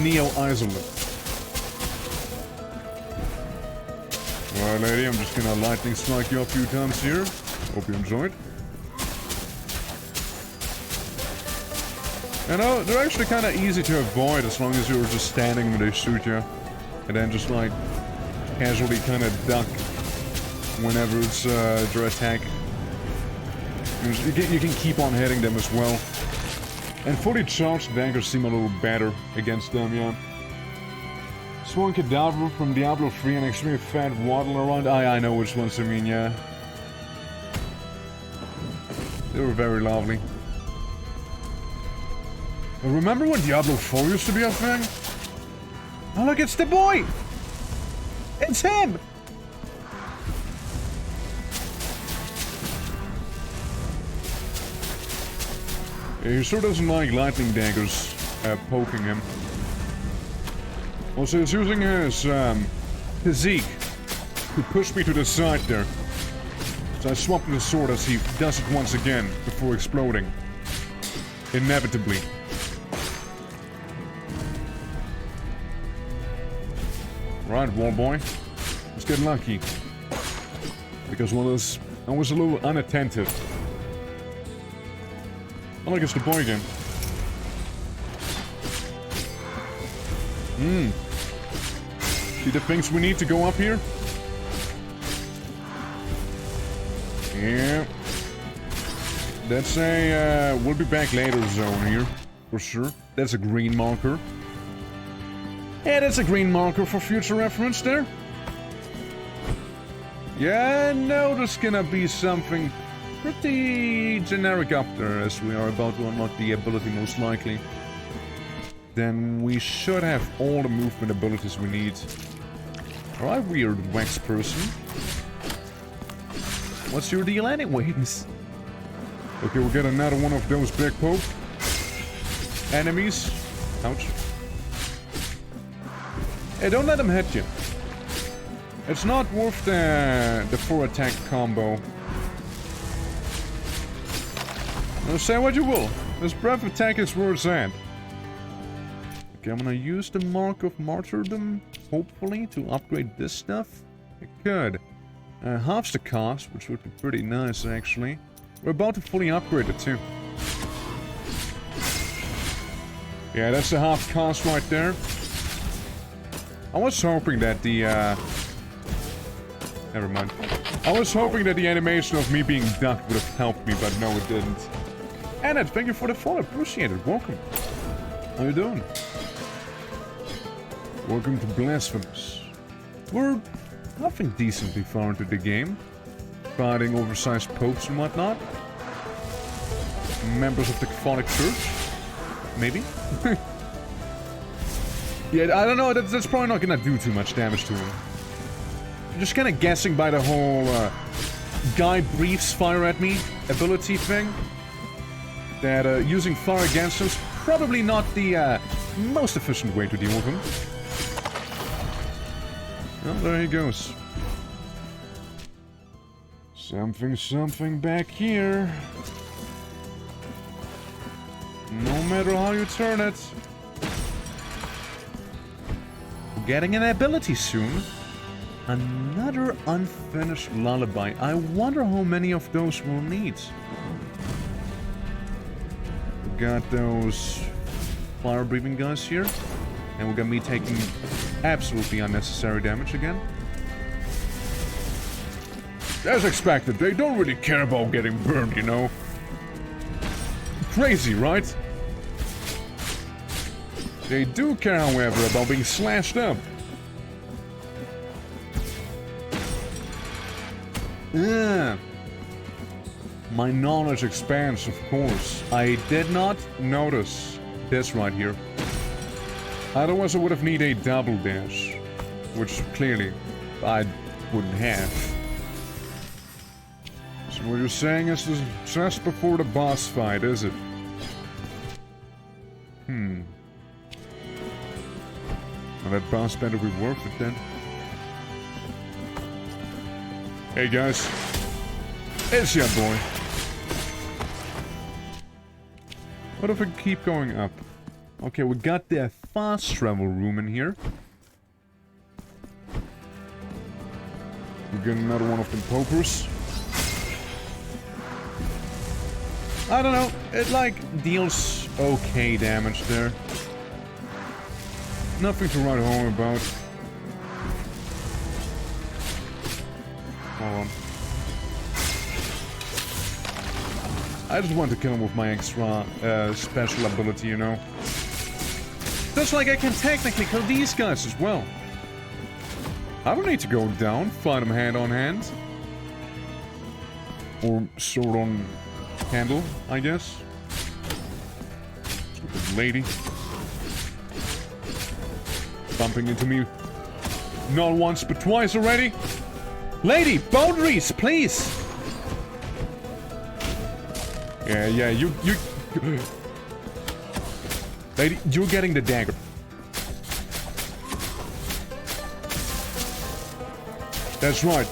Neo-isolate. Alright, lady, I'm just gonna lightning strike you a few times here. Hope you enjoyed. You know, they're actually kind of easy to avoid as long as you're just standing when they shoot you. And then just like casually kind of duck whenever it's their attack. You can keep on hitting them as well. And fully charged daggers seem a little better against them, yeah. Swan Cadaver from Diablo 3 and extremely fat waddle around. I know which ones I mean, yeah. They were very lovely. I remember when Diablo 4 used to be a thing? Oh look, it's the boy! It's him! Yeah, he sure doesn't like lightning daggers poking him. Also, he's using his physique to push me to the side there. So I swapped the sword as he does it once again before exploding. Inevitably. Right, wall boy. Let's get lucky. Because I was a little unattentive. Oh look, it's the boy again. See the things we need to go up here? Yeah. That's a, we'll be back later zone here. For sure. That's a green marker. Yeah, that's a green marker for future reference there. Yeah, no, there's gonna be something pretty generic up there as we are about to unlock the ability most likely. Then we should have all the movement abilities we need. Alright, weird wax person. What's your deal anyways? Okay, we'll get another one of those big poke enemies. Ouch. Hey, don't let them hit you. It's not worth the 4-attack combo. Now say what you will. This breath attack is where it's at. Okay, I'm gonna use the Mark of Martyrdom, hopefully, to upgrade this stuff. It could. Halves the cost, which would be pretty nice, actually. We're about to fully upgrade it, too. Yeah, that's the half cost right there. I was hoping that the, never mind. I was hoping that the animation of me being ducked would have helped me, but no, it didn't. Annette, thank you for the follow. Appreciate it. Welcome. How you doing? Welcome to Blasphemous. We're, I think, decently far into the game. Fighting oversized popes and whatnot. Members of the Catholic Church. Maybe? Yeah, I don't know. That's probably not gonna do too much damage to him. I'm just kind of guessing by the whole guy breathes fire at me ability thing. That using fire against him is probably not the most efficient way to deal with him. Well, there he goes. Something back here. No matter how you turn it. Getting an ability soon. Another unfinished lullaby. I wonder how many of those we'll need. We got those fire-breathing guys here. And we got me taking absolutely unnecessary damage again. As expected, they don't really care about getting burned, you know. Crazy, right? They do care, however, about being slashed up. My knowledge expands, of course. I did not notice this right here. Otherwise I would have needed a double dash. Which, clearly, I wouldn't have. So what you're saying is this is just before the boss fight, is it? Well, that boss better be worth it then. Hey guys, it's your boy. What if we keep going up? Okay, we got the fast travel room in here. We get another one of them pokers. I don't know, it like deals okay damage there. Nothing to write home about. Hold on. I just want to kill him with my extra special ability, you know. Just like I can technically kill these guys as well. I don't need to go down, fight him hand on hand. Or sword on handle, I guess. Stupid lady. Bumping into me. Not once, but twice already. Lady, boundaries, please! Yeah, you... Lady, you're getting the dagger. That's right.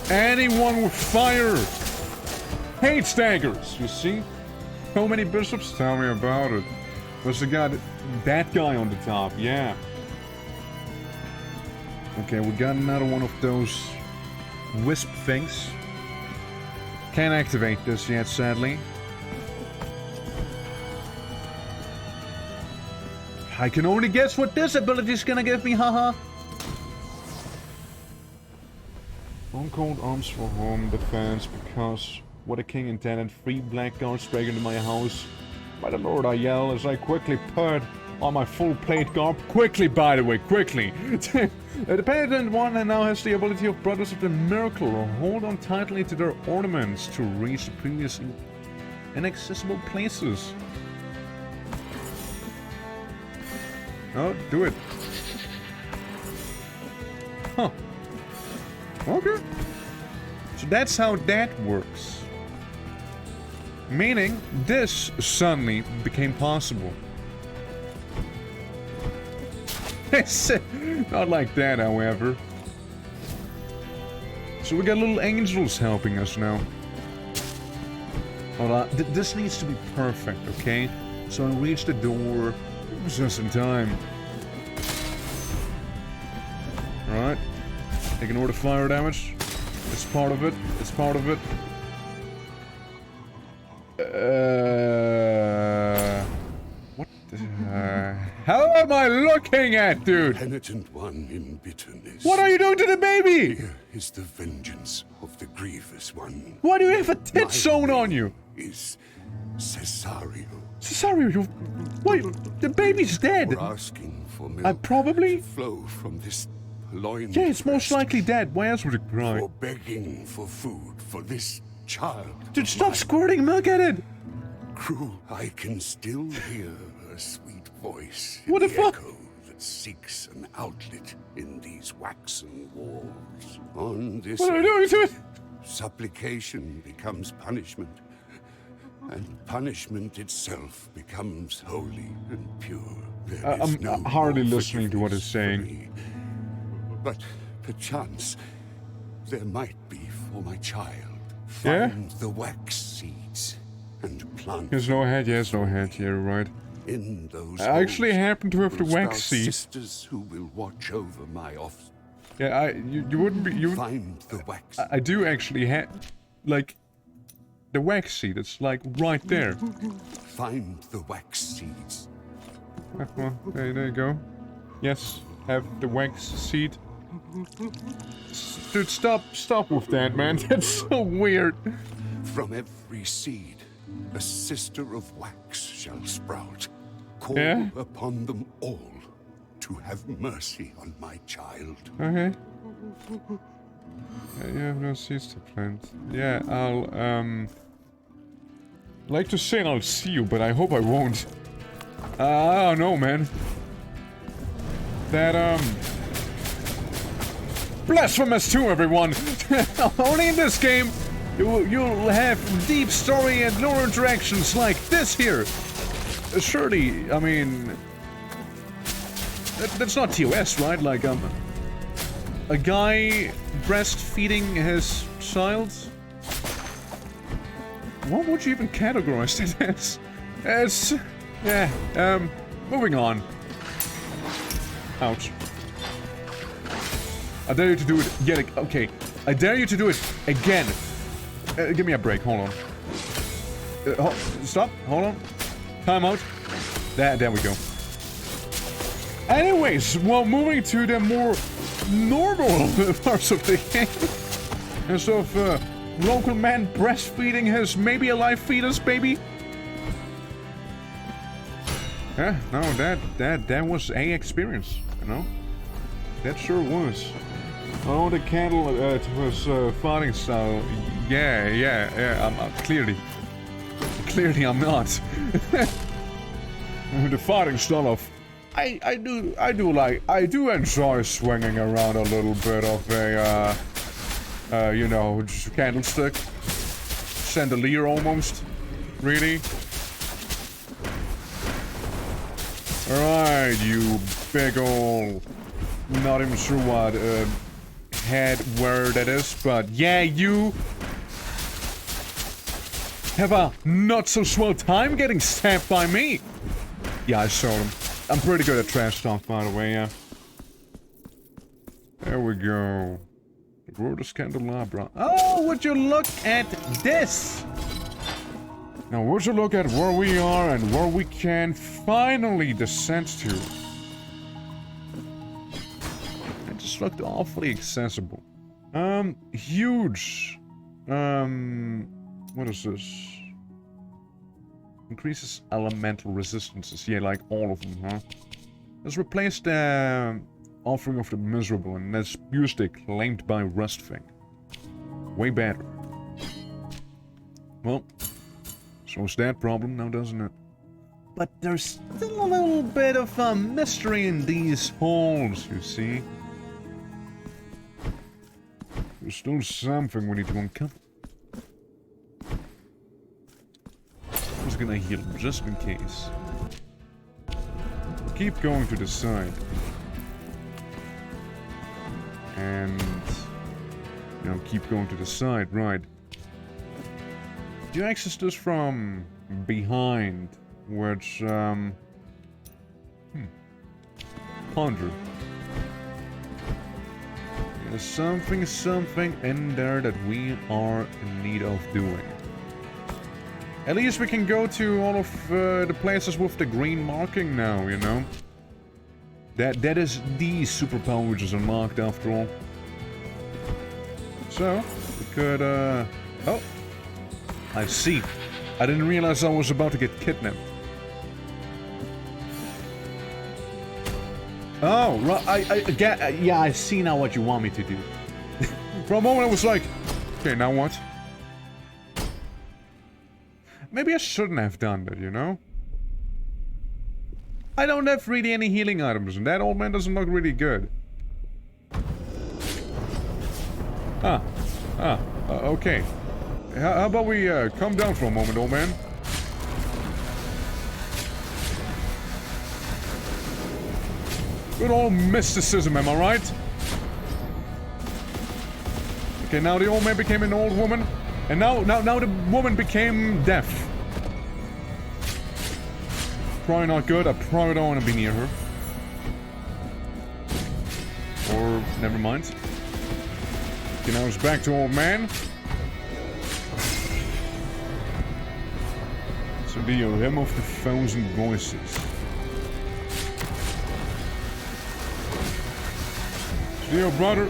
Anyone with fire hates daggers, you see? So many bishops? Tell me about it. There's the guy, that guy on the top, yeah. Okay, we got another one of those wisp things. Can't activate this yet, sadly. I can only guess what this ability is gonna give me, haha. Uncold arms for home defense, because what a king intended. 3 black guards break into my house. By the Lord, I yell as I quickly put on my full plate garb. Quickly, by the way, quickly. The penitent one now has the ability of Brothers of the Miracle. Hold on tightly to their ornaments to reach the previously inaccessible places. Oh, do it. Huh. Okay. So that's how that works. Meaning, this suddenly became possible. It's not like that, however. So we got little angels helping us now. Hold on. This needs to be perfect, okay? So I reach the door just in time. Alright. Ignore the fire damage. It's part of it. It's part of it. What the hell am I looking at, dude? Penitent one in bitterness. What are you doing to the baby? Here is the vengeance of the grievous one. Why do you have a tit sewn on you? Is Cesario. Cesario, you... Wait, the baby's dead. For asking for milk probably... to flow from this loin. Yeah, it's most breast. likely dead. Why else would it cry? For begging for food for this child. Dude, of stop mine. squirting milk at it! Cruel, I can still hear her sweet voice. What the in fuck? Echo that seeks an outlet in these waxen walls. On this What are you doing to it? supplication becomes punishment, and punishment itself becomes holy and pure. There is I'm no hardly more listening to what it's forgiveness saying. for me. But perchance there might be for my child. Yeah? Find the wax seeds and plant He has no head, he has no head, yeah, right. in those. I actually holes happen to have the will wax sprout seed. sisters who will watch over my offspring. Yeah, you wouldn't be, you... Find the wax. I do actually have, like, the wax seed, it's like right there. Find the wax seeds. Well, there you go. Yes, have the wax seed. Dude, stop with that, man. That's so weird. From every seed, a sister of wax shall sprout. Call Yeah? upon them all to have mercy on my child. Okay. You have no seeds to plant. Yeah, I'll, like to say I'll see you, but I hope I won't. I don't know, man. That, Blasphemous 2, everyone! Only in this game, you'll have deep story and lore interactions like this here. Surely, I mean... That's not TOS, right? Like, a guy breastfeeding his child? What would you even categorize it as? It's... yeah, moving on. Ouch. I dare you to do it yet again. Okay, I dare you to do it again. Give me a break, hold on. Stop, hold on. Time out. There we go. Anyways, well, moving to the more normal parts of the game. Instead of local man breastfeeding his maybe alive fetus baby. Yeah, no, that was a experience, you know? That sure was. Oh, the candle was fighting style. Yeah, I'm clearly I'm not. The fighting style of I do enjoy swinging around a little bit of a you know, just candlestick, chandelier almost, really. Alright, you big ol', not even sure what head word that is, but yeah, you have a not so swell time getting stabbed by me. Yeah, I saw him. I'm pretty good at trash talk, by the way, yeah. There we go. The road is candelabra. Oh, would you look at this? Now, would you look at where we are and where we can finally descend to? It just looked awfully accessible. Huge. What is this? Increases elemental resistances. Yeah, like all of them, huh? Let's replace the offering of the miserable and let's use the claimed by Rustfang. Way better. Well, solves that problem now, doesn't it? But there's still a little bit of a mystery in these holes, you see. There's still something we need to uncover. I was gonna heal him just in case. Keep going to the side. And... you know, keep going to the side, right. You access this from behind, which, ponder. There's something in there that we are in need of doing. At least we can go to all of the places with the green marking now, you know? That is the superpower which is unlocked after all. So, we could, oh! I see. I didn't realize I was about to get kidnapped. Oh, right, yeah, I see now what you want me to do. For a moment I was like, okay, now what? Maybe I shouldn't have done that, you know? I don't have really any healing items, and that old man doesn't look really good. Okay. How about we calm down for a moment, old man? Good old mysticism, am I right? Okay, now the old man became an old woman, and now the woman became deaf. Probably not good. I probably don't want to be near her. Or never mind. Okay, now it's back to old man. So the hymn of the thousand voices. Yo, brother.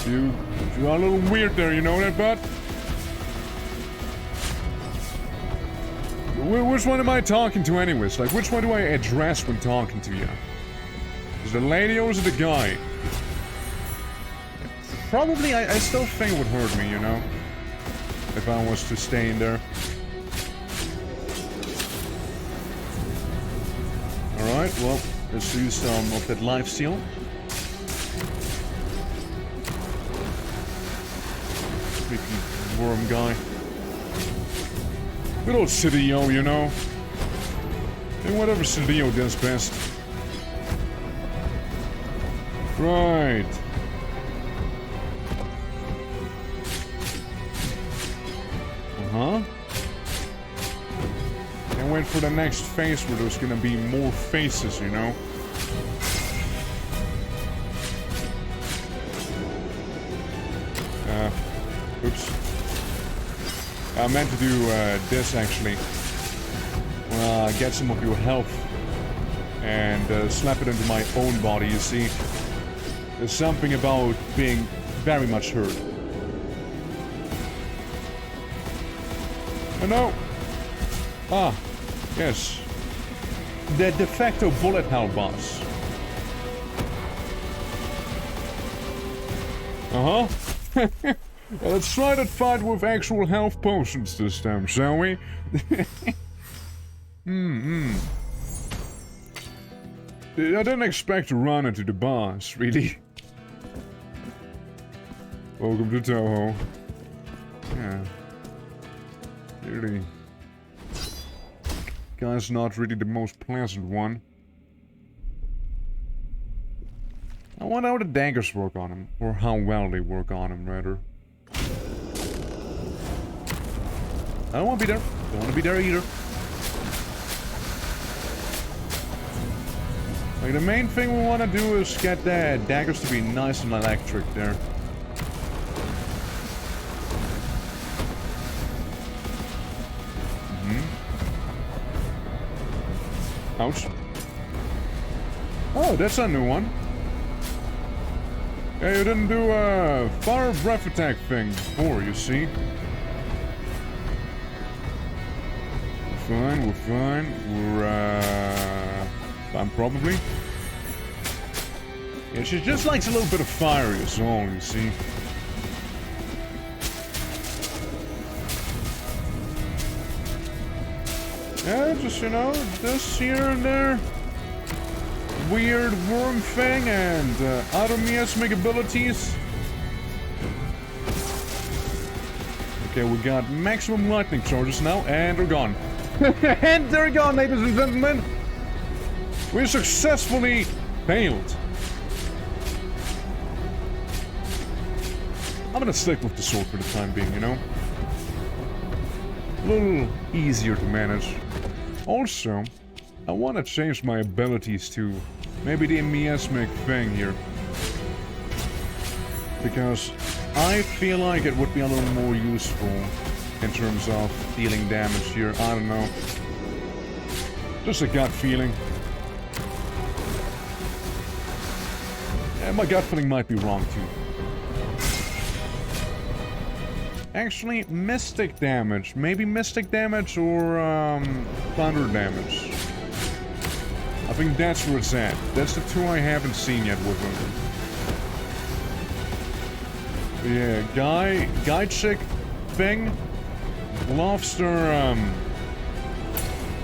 You are a little weird there, you know that, bud? Which one am I talking to anyways? Like, which one do I address when talking to you? Is it the lady or is it the guy? Probably, I still think it would hurt me, you know? If I was to stay in there. Alright, well, let's use some of that life seal. Freaking worm guy. Good old Cedillo, you know? And whatever Cedillo does best. Right. wait for the next phase where there's gonna be more faces, you know? Oops. I meant to do this actually. Get some of your health and slap it into my own body, you see. There's something about being very much hurt. Oh no! Ah, yes. The de facto bullet hell boss. Uh-huh. Well, let's try that fight with actual health potions this time, shall we? I didn't expect to run into the boss, really. Welcome to Toho. Yeah. Really. Guy's not really the most pleasant one. I wonder how the daggers work on him. Or how well they work on him, rather. I don't want to be there. Don't want to be there either. Like, the main thing we want to do is get the daggers to be nice and electric there. Ouch. Oh, that's a new one. Yeah, you didn't do a fire breath attack thing before, you see. We're fine. We're fine, probably. Yeah, she just likes a little bit of fire is all, you see. Yeah, just, you know, this here and there. Weird worm thing and other miasmic abilities. Okay, we got maximum lightning charges now, and they're gone. And they're gone, ladies and gentlemen. We successfully failed. I'm gonna stick with the sword for the time being, you know? A little easier to manage. Also, I want to change my abilities to maybe the miasmic thing here. Because I feel like it would be a little more useful in terms of dealing damage here. I don't know. Just a gut feeling. And my gut feeling might be wrong too. Actually, mystic damage. Maybe mystic damage or thunder damage. I think that's where it's at. That's the two I haven't seen yet with them. Yeah, guy chick thing loves their,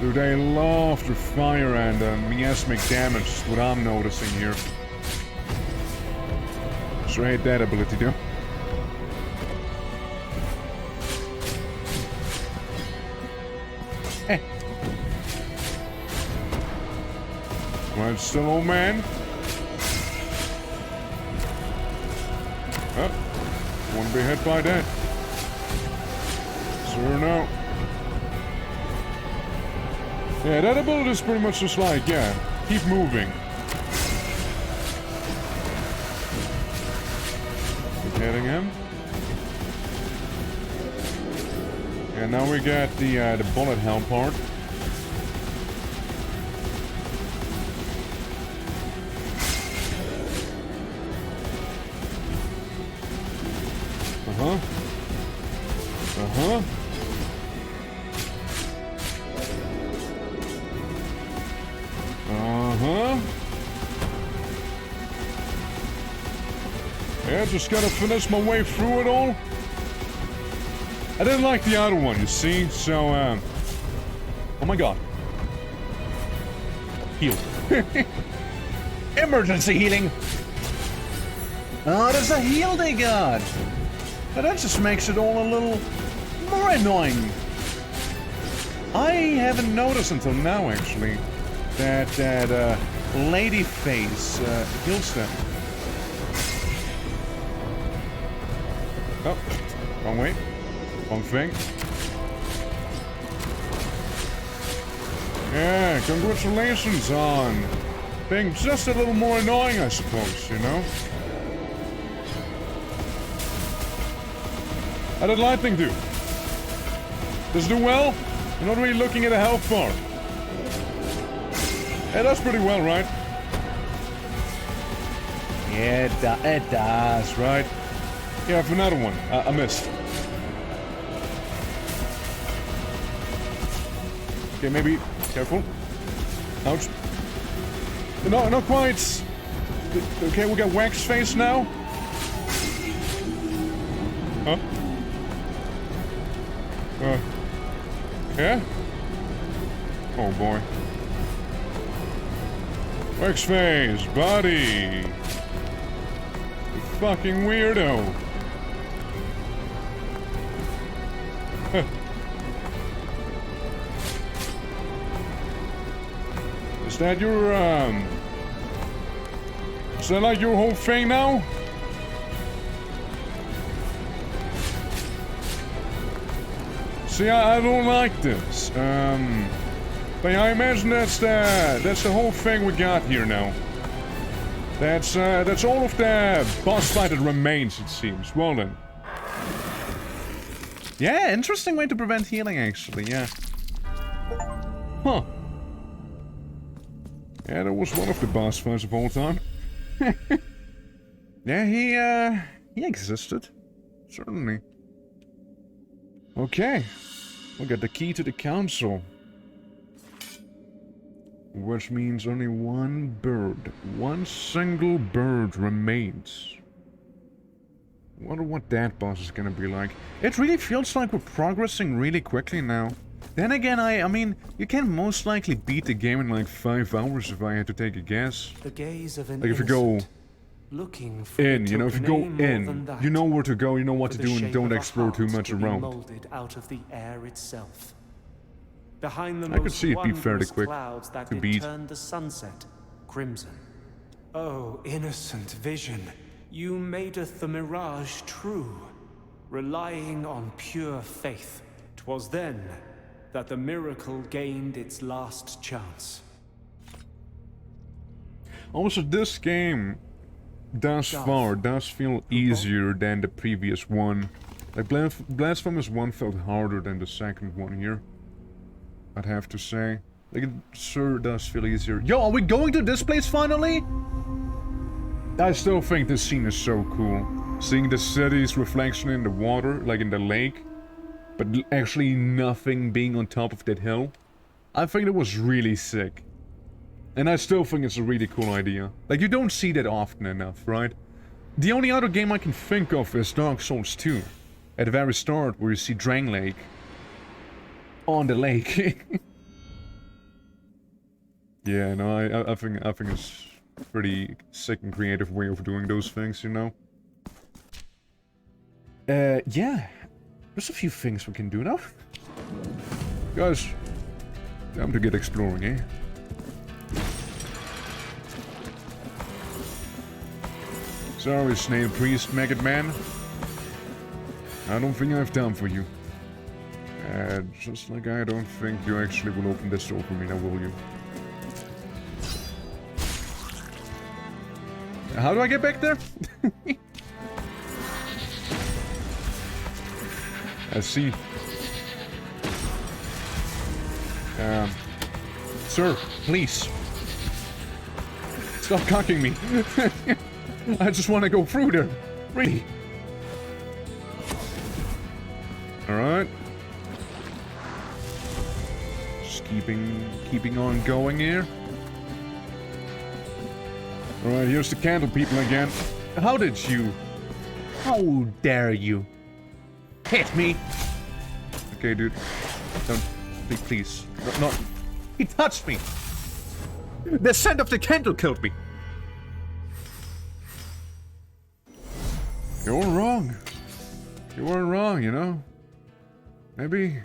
dude, they love their fire and miasmic damage, is what I'm noticing here. So I hate that ability though. Right, still old man. Oh, want to be hit by that. Sure no. Yeah, that ability is pretty much just like, yeah, keep moving. Keep hitting him. And now we got the bullet hell part. Yeah, just gotta finish my way through it all. I didn't like the other one, you see, so, oh my god. Heal. Emergency healing! Oh, there's a heal they got! But that just makes it all a little more annoying. I haven't noticed until now, actually, that lady face heals them. Oh, wrong way. Wrong thing. Yeah, congratulations on being just a little more annoying, I suppose, you know? How did Lightning do? Does it do well? You're not really looking at a health bar. Yeah, that's pretty well, right? Yeah, it does, right? Yeah, for another one. I missed. Okay, maybe... Careful. Ouch. No, not quite. Okay, we got Wax Face now. Huh? Yeah? Oh boy. Wax Face, buddy. You fucking weirdo. Huh. Is that your, is that like your whole thing now? See, I don't like this. But I imagine that's the whole thing we got here now. That's all of the boss fight that remains, it seems. Well then. Yeah, interesting way to prevent healing, actually, yeah. Huh. Yeah, that was one of the boss fights of all time. Yeah, he existed. Certainly. Okay. We got the key to the council. Which means only one bird. One single bird remains. Wonder what that boss is gonna be like. It really feels like we're progressing really quickly now. Then again, I mean, you can most likely beat the game in like 5 hours if I had to take a guess. The gaze of an like if you go looking for in, you know, if you go in, you know where to go, you know what to do, and don't explore too much around. Molded out of the air itself. Behind the I could see it be fairly quick clouds that to beat. Turn the sunset crimson. Oh, innocent vision, you madeth the mirage true, relying on pure faith. 'Twas then that the miracle gained its last chance. Also, this game thus far does feel easier than the previous one. Like Blasphemous 1 felt harder than the second one here, I'd have to say. Like, it sure does feel easier. Yo, are we going to this place finally? I still think this scene is so cool. Seeing the city's reflection in the water, like in the lake, but actually nothing being on top of that hill. I think it was really sick. And I still think it's a really cool idea. Like, you don't see that often enough, right? The only other game I can think of is Dark Souls 2. At the very start, where you see Drang Lake on the lake. Yeah, no, I think it's a pretty sick and creative way of doing those things, you know? Yeah. There's a few things we can do now. Guys, time to get exploring, eh? Sorry, Snail Priest, Maggot Man. I don't think I have time for you. Just like I don't think you actually will open this door for me now, will you? How do I get back there? I see. Sir, please. Stop cocking me. I just want to go through there. Really. Alright. Just keeping on going here. Alright, here's the candle people again. How dare you? Hit me! Okay, dude. Don't... Please. Not... He touched me! The scent of the candle killed me! You weren't wrong. You weren't wrong, you know? Maybe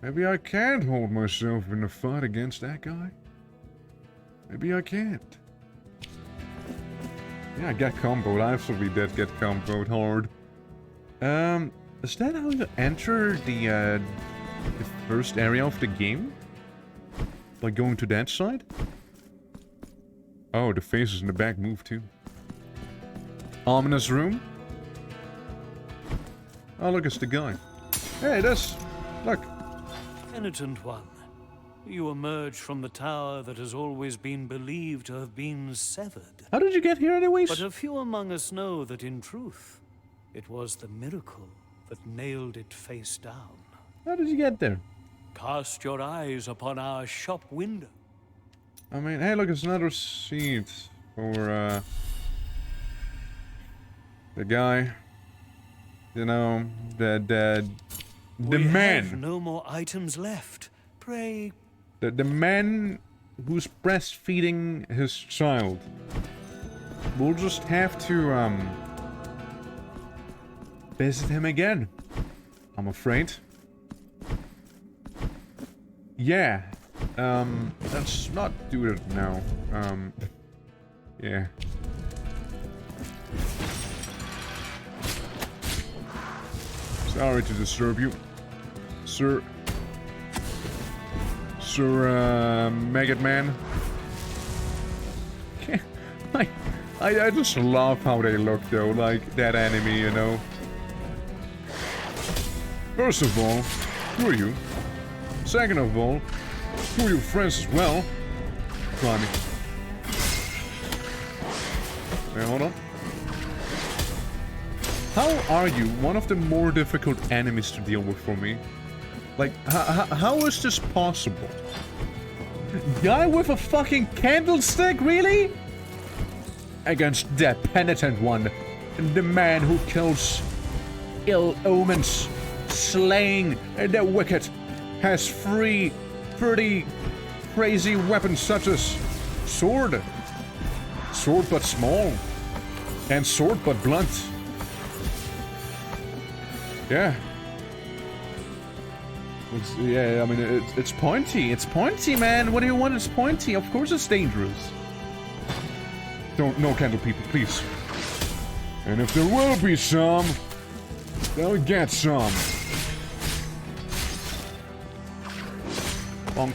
I can't hold myself in a fight against that guy. Maybe I can't. Yeah, I got comboed. I absolutely did get comboed hard. Is that how you enter the first area of the game? by going to that side? Oh, the faces in the back move too. Ominous room? Oh, look, it's the guy. Hey, this. Look. Penitent one, you emerge from the tower that has always been believed to have been severed. How did you get here anyways? But a few among us know that in truth, it was the miracle that nailed it face down. How did you get there? Cast your eyes upon our shop window. I mean, hey, look, it's another seat for, the guy. You know, the We man. have no more items left. Pray, The man who's breastfeeding his child. We'll just have to, visit him again. I'm afraid. Yeah. Let's not do it now. Yeah. Sorry to disturb you, Sir, Maggot Man. I just love how they look though, like that enemy, you know. First of all, who are you? Second of all, who are your friends as well? Try me. Wait, hold on. How are you one of the more difficult enemies to deal with for me? Like, how is this possible? Guy with a fucking candlestick, really? Against the penitent one. The man who kills ill omens. Slaying the wicked. Has free, pretty, crazy weapons such as sword. Sword but small. And sword but blunt. Yeah. Yeah, I mean, it's pointy. It's pointy, man. What do you want? It's pointy. Of course it's dangerous. No candle people, please. And if there will be some, they'll get some. Bonk.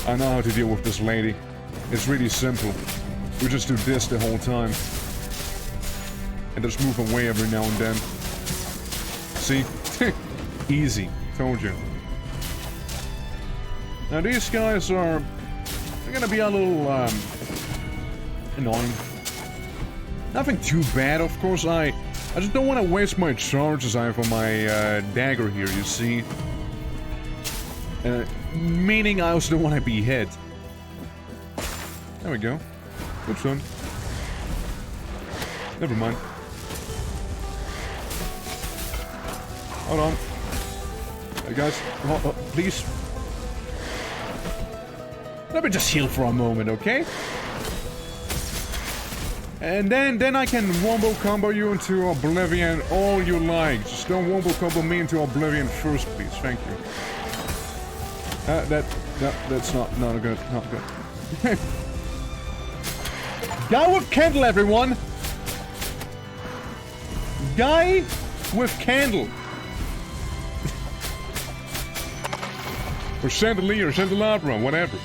I know how to deal with this lady. It's really simple. We just do this the whole time. And just move away every now and then. See? Easy. Told you. Now these guys are... they're gonna be a little, annoying. Nothing too bad, of course. I just don't want to waste my charges I have on my, dagger here, you see? Meaning I also don't want to be hit. There we go. Good son. Never mind. Hold on. Hey guys, please. Let me just heal for a moment, okay? And then I can wombo combo you into oblivion all you like. Just don't wombo combo me into oblivion first, please. Thank you. That's not good. Not good. Guy with candle, everyone! Guy with candle. Or chandelier, candelabra, whatever.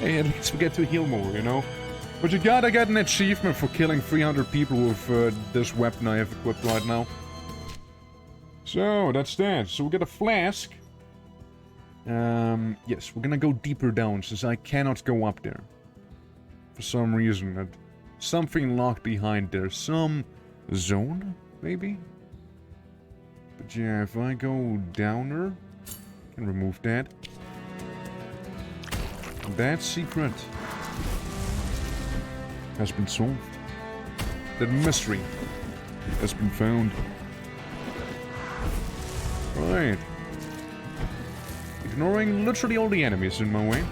Hey, at least we get to heal more, you know? But you gotta get an achievement for killing 300 people with this weapon I have equipped right now. So, that's that. So we get a flask. Yes, we're gonna go deeper down, since I cannot go up there. For some reason. Something locked behind there. Some zone, maybe? But yeah, if I go downer, I can remove that. That secret has been solved. That mystery has been found. Right. Ignoring literally all the enemies in my way.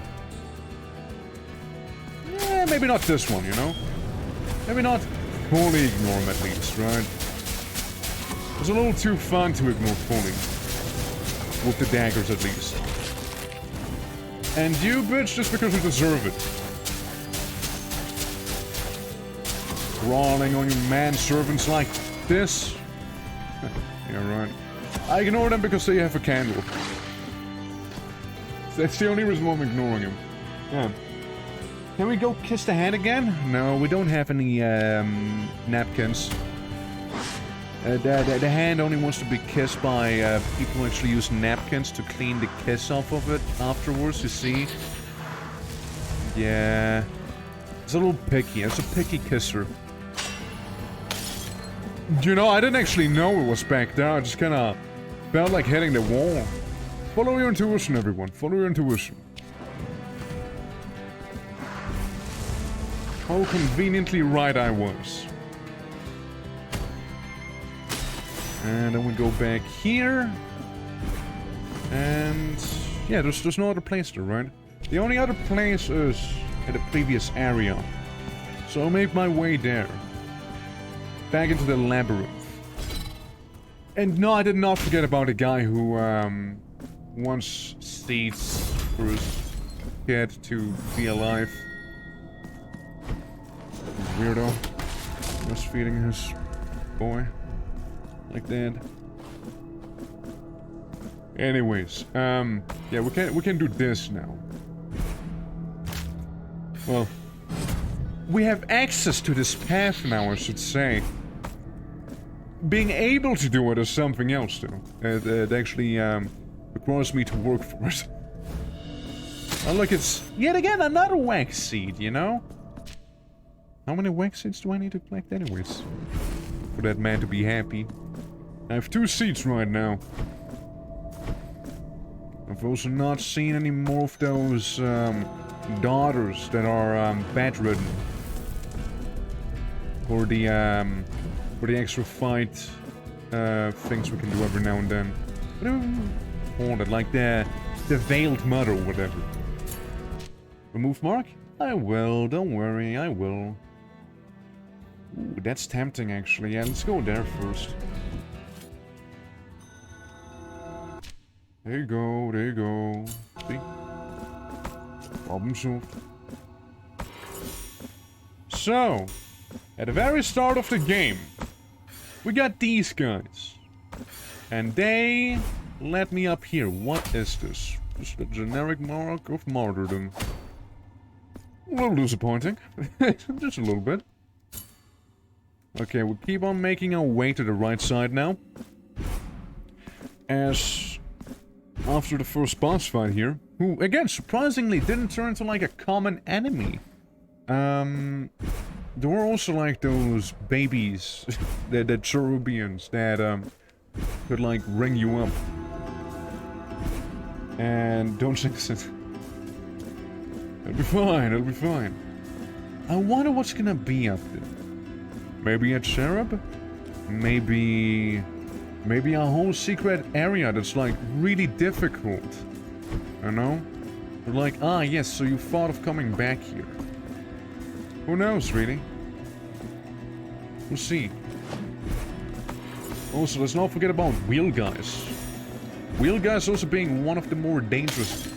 Yeah, maybe not this one, you know? Maybe not fully ignore them at least, right? It's a little too fun to ignore fully. With the daggers at least. And you, bitch, just because you deserve it. Crawling on your manservants like this? Yeah, right. I ignore them because they have a candle. That's the only reason why I'm ignoring him. Yeah. Can we go kiss the hand again? No, we don't have any napkins. The hand only wants to be kissed by people who actually use napkins to clean the kiss off of it afterwards, you see? Yeah. It's a little picky. It's a picky kisser. You know, I didn't actually know it was back there. I just kind of felt like hitting the wall. Follow your intuition, everyone. Follow your intuition. How conveniently right I was. And then we go back here. And yeah, there's no other place there, right? The only other place is at the previous area. So I'll make my way there. Back into the labyrinth. And no, I did not forget about the guy who wants seeds for his kid to be alive. Weirdo. Just feeding his boy. Like that. Anyways, yeah, we can do this now. Well, we have access to this path now, I should say. Being able to do it is something else, though. It actually requires me to work for it. Unlike it's yet again another wax seed, you know? How many wax seeds do I need to collect, anyways? For that man to be happy. I have 2 seeds right now. I've also not seen any more of those daughters that are bedridden. For the extra fight things we can do every now and then. Haunted, like the veiled mother or whatever. Remove mark? I will, don't worry, I will. Ooh, that's tempting actually. Yeah, let's go there first. There you go, there you go. See? Problem solved. So, at the very start of the game, we got these guys. And they let me up here. What is this? Just a generic mark of martyrdom. A little disappointing. Just a little bit. Okay, we'll keep on making our way to the right side now. As after the first boss fight here, who, again, surprisingly didn't turn into like a common enemy. There were also like those babies, the cherubians that could like ring you up. And don't jinx it. It'll be fine, it'll be fine. I wonder what's gonna be up there. Maybe a cherub? Maybe a whole secret area that's like really difficult. You know? They're like, ah yes, so you thought of coming back here. Who knows, really? We'll see. Also, let's not forget about wheel guys. Wheel guys also being one of the more dangerous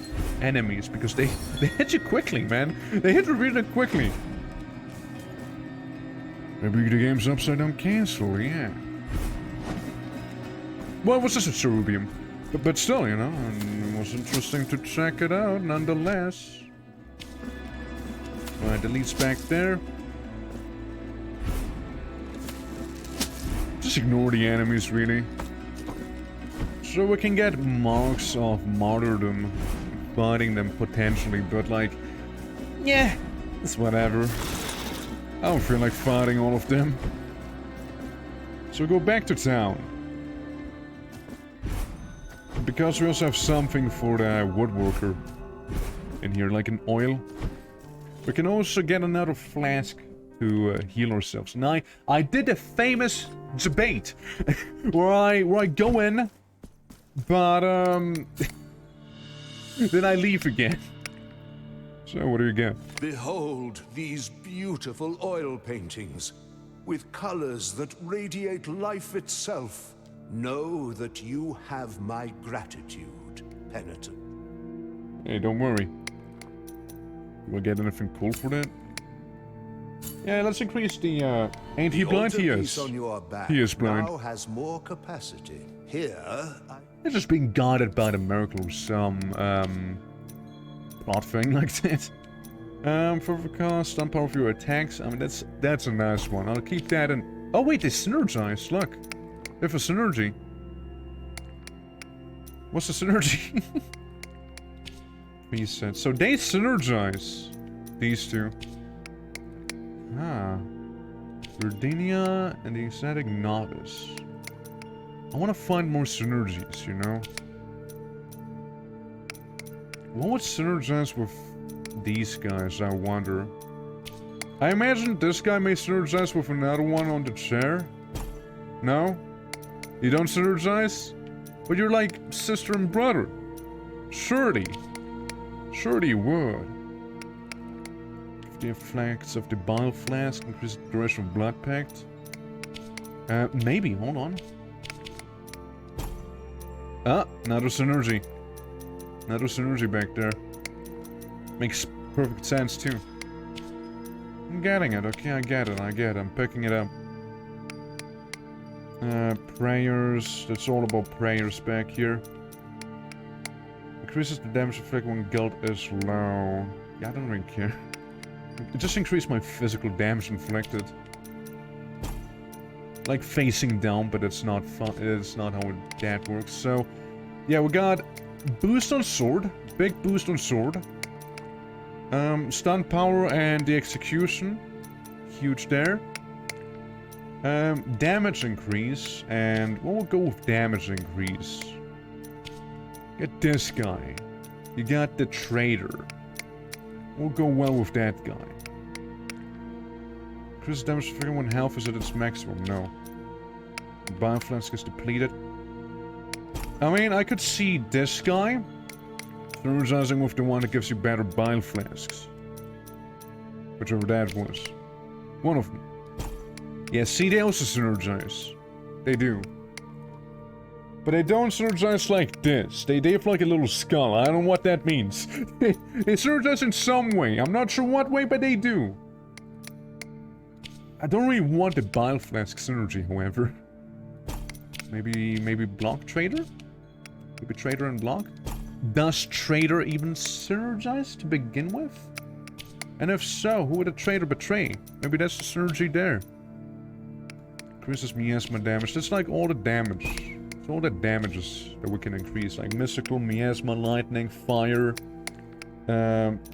enemies because they hit you quickly, man. They hit you really quickly. Maybe the game's upside down cancel, yeah. Well, it was just a cherubium. But still, you know, it was interesting to check it out nonetheless. Right, the lead's back there. Just ignore the enemies, really. So we can get marks of martyrdom fighting them potentially, but like, yeah, it's whatever. I don't feel like fighting all of them. So go back to town. Because we also have something for the woodworker in here, like an oil. We can also get another flask to heal ourselves. And I did a famous debate where I go in, but then I leave again. So what do you get? Behold these beautiful oil paintings with colors that radiate life itself. Know that you have my gratitude, penitent. Hey, don't worry. Will I get anything cool for that? Yeah, let's increase the, ain't he blind? He is. On your back He is blind. now has more capacity. Here, They're just being guided by the miracle or some, plot thing like that. For the cost, stun power for your attacks. I mean, that's a nice one. I'll keep that in. Oh wait, they synergize. Look, they have a synergy. What's the synergy? Reset. So they synergize. These two. Ah. Sardinia and the Ecstatic Novice. I want to find more synergies, you know? What would synergize with these guys, I wonder? I imagine this guy may synergize with another one on the chair. No? You don't synergize? But you're like sister and brother. Surely. Surely you would. The effects of the bile flask increase the duration of blood pact. Maybe, hold on. Ah, another synergy. Another synergy back there. Makes perfect sense too. I'm getting it, okay, I get it, I'm picking it up. Prayers, that's all about prayers back here. Increases the damage inflicted when guilt is low. Yeah, I don't really care. It just increased my physical damage inflicted. Like facing down, but it's not fun. It's not how that works. So, yeah, we got boost on sword, big boost on sword. Stun power and the execution, huge there. Damage increase, and we'll go with damage increase. Get this guy. You got the traitor. We'll go well with that guy. Increase damage figure when health is at its maximum. No. Bile flask is depleted. I mean, I could see this guy synergizing with the one that gives you better bile flasks. Whichever that was. One of them. Yeah, see, they also synergize. They do. But they don't synergize like this. They have like a little skull. I don't know what that means. They synergize in some way. I'm not sure what way, but they do. I don't really want the bile flask synergy, however. Maybe block trader? Maybe trader and block? Does trader even synergize to begin with? And if so, who would a trader betray? Maybe that's the synergy there. Increases miasma damage. That's like all the damage. It's all the damages that we can increase. Like mystical, miasma, lightning, fire.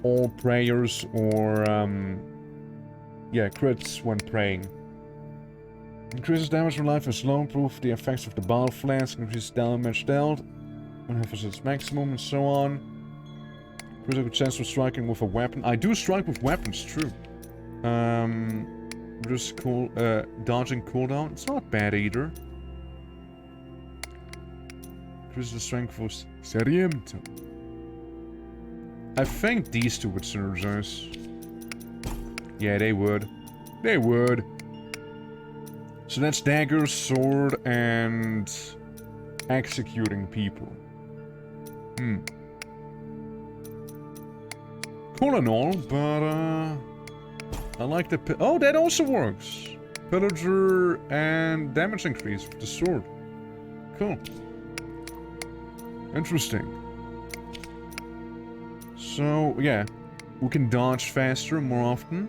All prayers or yeah, crits when praying. Increases damage from life and slow. Improve the effects of the bile flask. Increases damage dealt when health is its maximum and so on. Increases a chance of striking with a weapon. I do strike with weapons, true. Just cool. Dodging cooldown. It's not bad either. Increases the strength of Seriemto. I think these two would synergize. Yeah, they would. They would. So that's dagger, sword, and executing people. Cool and all, but I like the oh, that also works. Pillager and damage increase with the sword. Cool. Interesting. So yeah, we can dodge faster more often.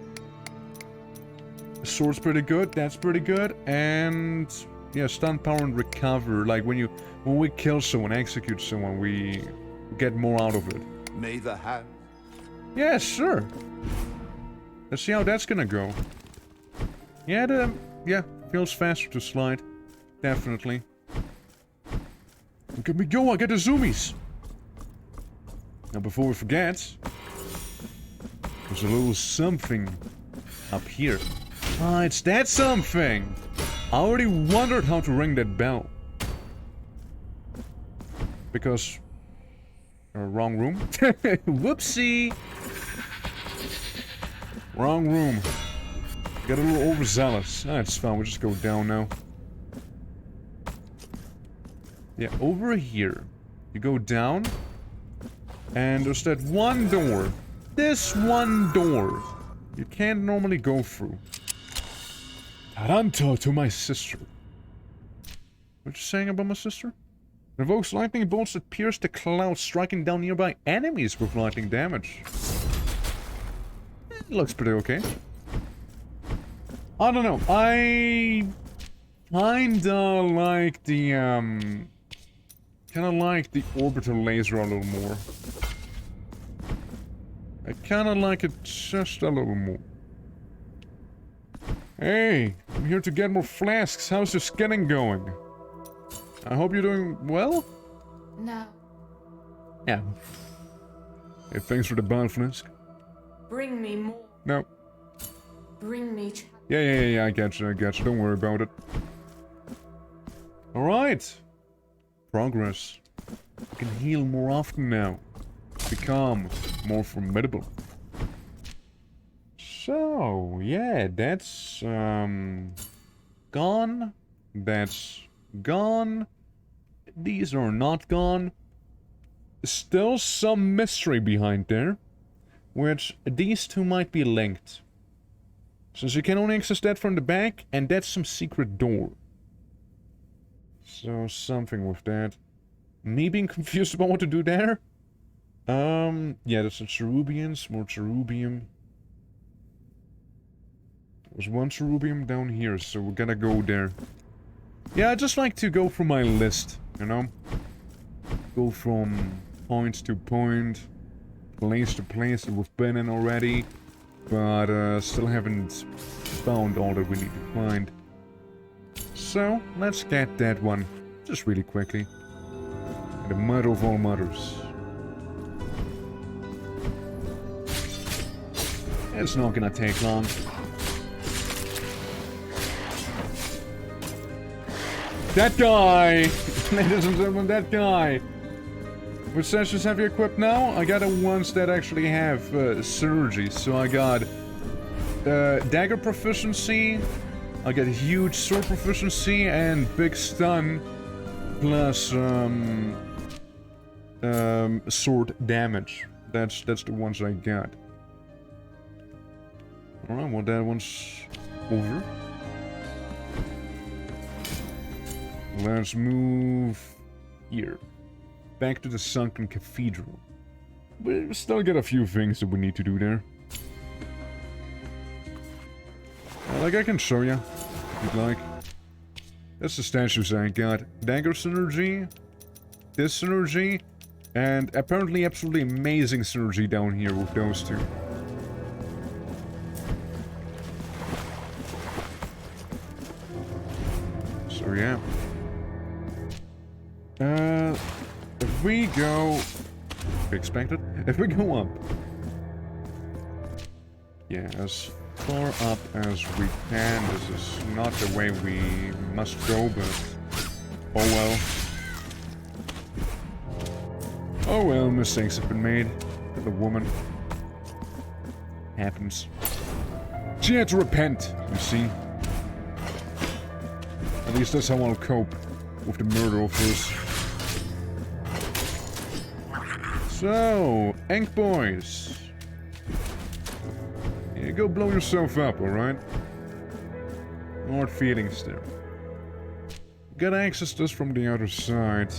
The sword's pretty good, that's pretty good, and yeah, stun power and recover. Like when we kill someone, execute someone, we get more out of it. May the hand. Yeah, sure. Let's see how that's gonna go. Yeah, yeah, feels faster to slide, definitely. Look at me go! I get the zoomies. Now, before we forget, there's a little something up here. Ah, it's that something! I already wondered how to ring that bell. Because... wrong room? Whoopsie! Wrong room. Got a little overzealous. Ah, it's fine, we'll just go down now. Yeah, over here. You go down. And there's that one door. This one door. you can't normally go through. Taranto to my sister. What you saying about my sister? Invokes lightning bolts that pierce the clouds, striking down nearby enemies with lightning damage. It looks pretty okay. I don't know. I kinda like the orbital laser a little more. I kinda like it just a little more. Hey, I'm here to get more flasks. How's your scanning going? I hope you're doing well? No. Yeah. Hey, thanks for the bone flask. Bring me more. No. Bring me. Yeah, I get you. Don't worry about it. Alright. Progress. I can heal more often now. Become more formidable. So, yeah, that's, gone. That's gone. These are not gone. Still some mystery behind there. Which, these two might be linked. Since you can only access that from the back, and that's some secret door. So, something with that. Me being confused about what to do there? Yeah, that's a cherubians, more cherubium. There's one cherubium down here, so we're gonna go there. Yeah, I just like to go through my list, you know? Go from point to point, place to place that we've been in already, but still haven't found all that we need to find. So, let's get that one, just really quickly. The mother of all mothers. It's not gonna take long. That guy! Ladies and gentlemen, that guy! Which sessions have you equipped now? I got the ones that actually have synergy. So I got dagger proficiency, I got huge sword proficiency, and big stun, plus sword damage. That's the ones I got. Alright, well that one's over. Let's move here. Back to the sunken cathedral. We still got a few things that we need to do there. Like I can show you, if you'd like. That's the statues I got. Dagger synergy, this synergy, and apparently absolutely amazing synergy down here with those two. So yeah. If we go... expected? If we go up... yeah, as far up as we can. This is not the way we must go, but... oh well. Oh well, mistakes have been made. To the woman. Happens. She had to repent, you see. At least that's how I'll cope with the murder of hers. So, ENG boys. Yeah, go blow yourself up, alright? No hard feelings there. Gotta access this from the other side.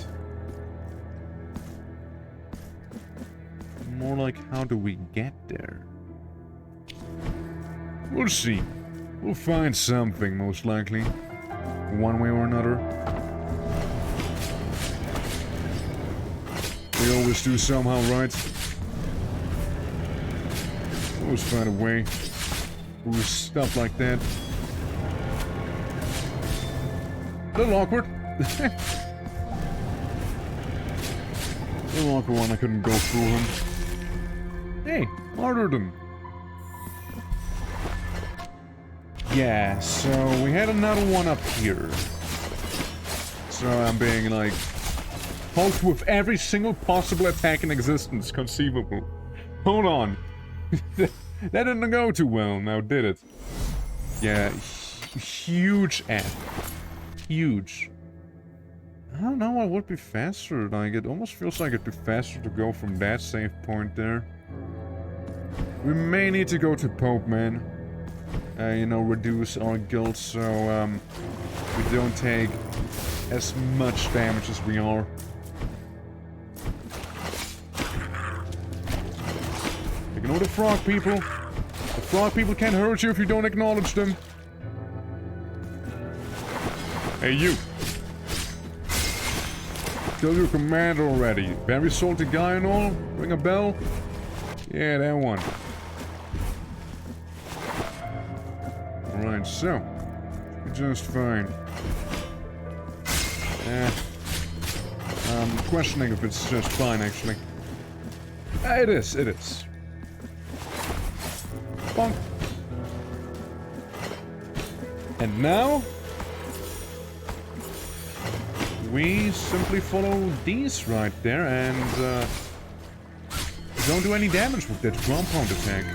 More like, how do we get there? We'll see. We'll find something, most likely. One way or another. We always do somehow, right? Always find a way. With stuff like that. A little awkward. A little awkward one, I couldn't go through him. Hey, martyrdom. Yeah, so we had another one up here. So I'm being like... poked with every single possible attack in existence conceivable. Hold on. That didn't go too well now, did it? Yeah, huge F. Huge. I don't know, I would be faster. Like, it almost feels like it'd be faster to go from that save point there. We may need to go to Pope, man. You know, reduce our guild so we don't take as much damage as we are. Ignore the frog people. The frog people can't hurt you if you don't acknowledge them. Hey, you. Kill your commander already. Very salty guy and all. Ring a bell? Yeah, that one. Alright, so. Just fine. I'm questioning if it's just fine, actually. It is, it is. Bonk. And now... we simply follow these right there and don't do any damage with that ground pound attack.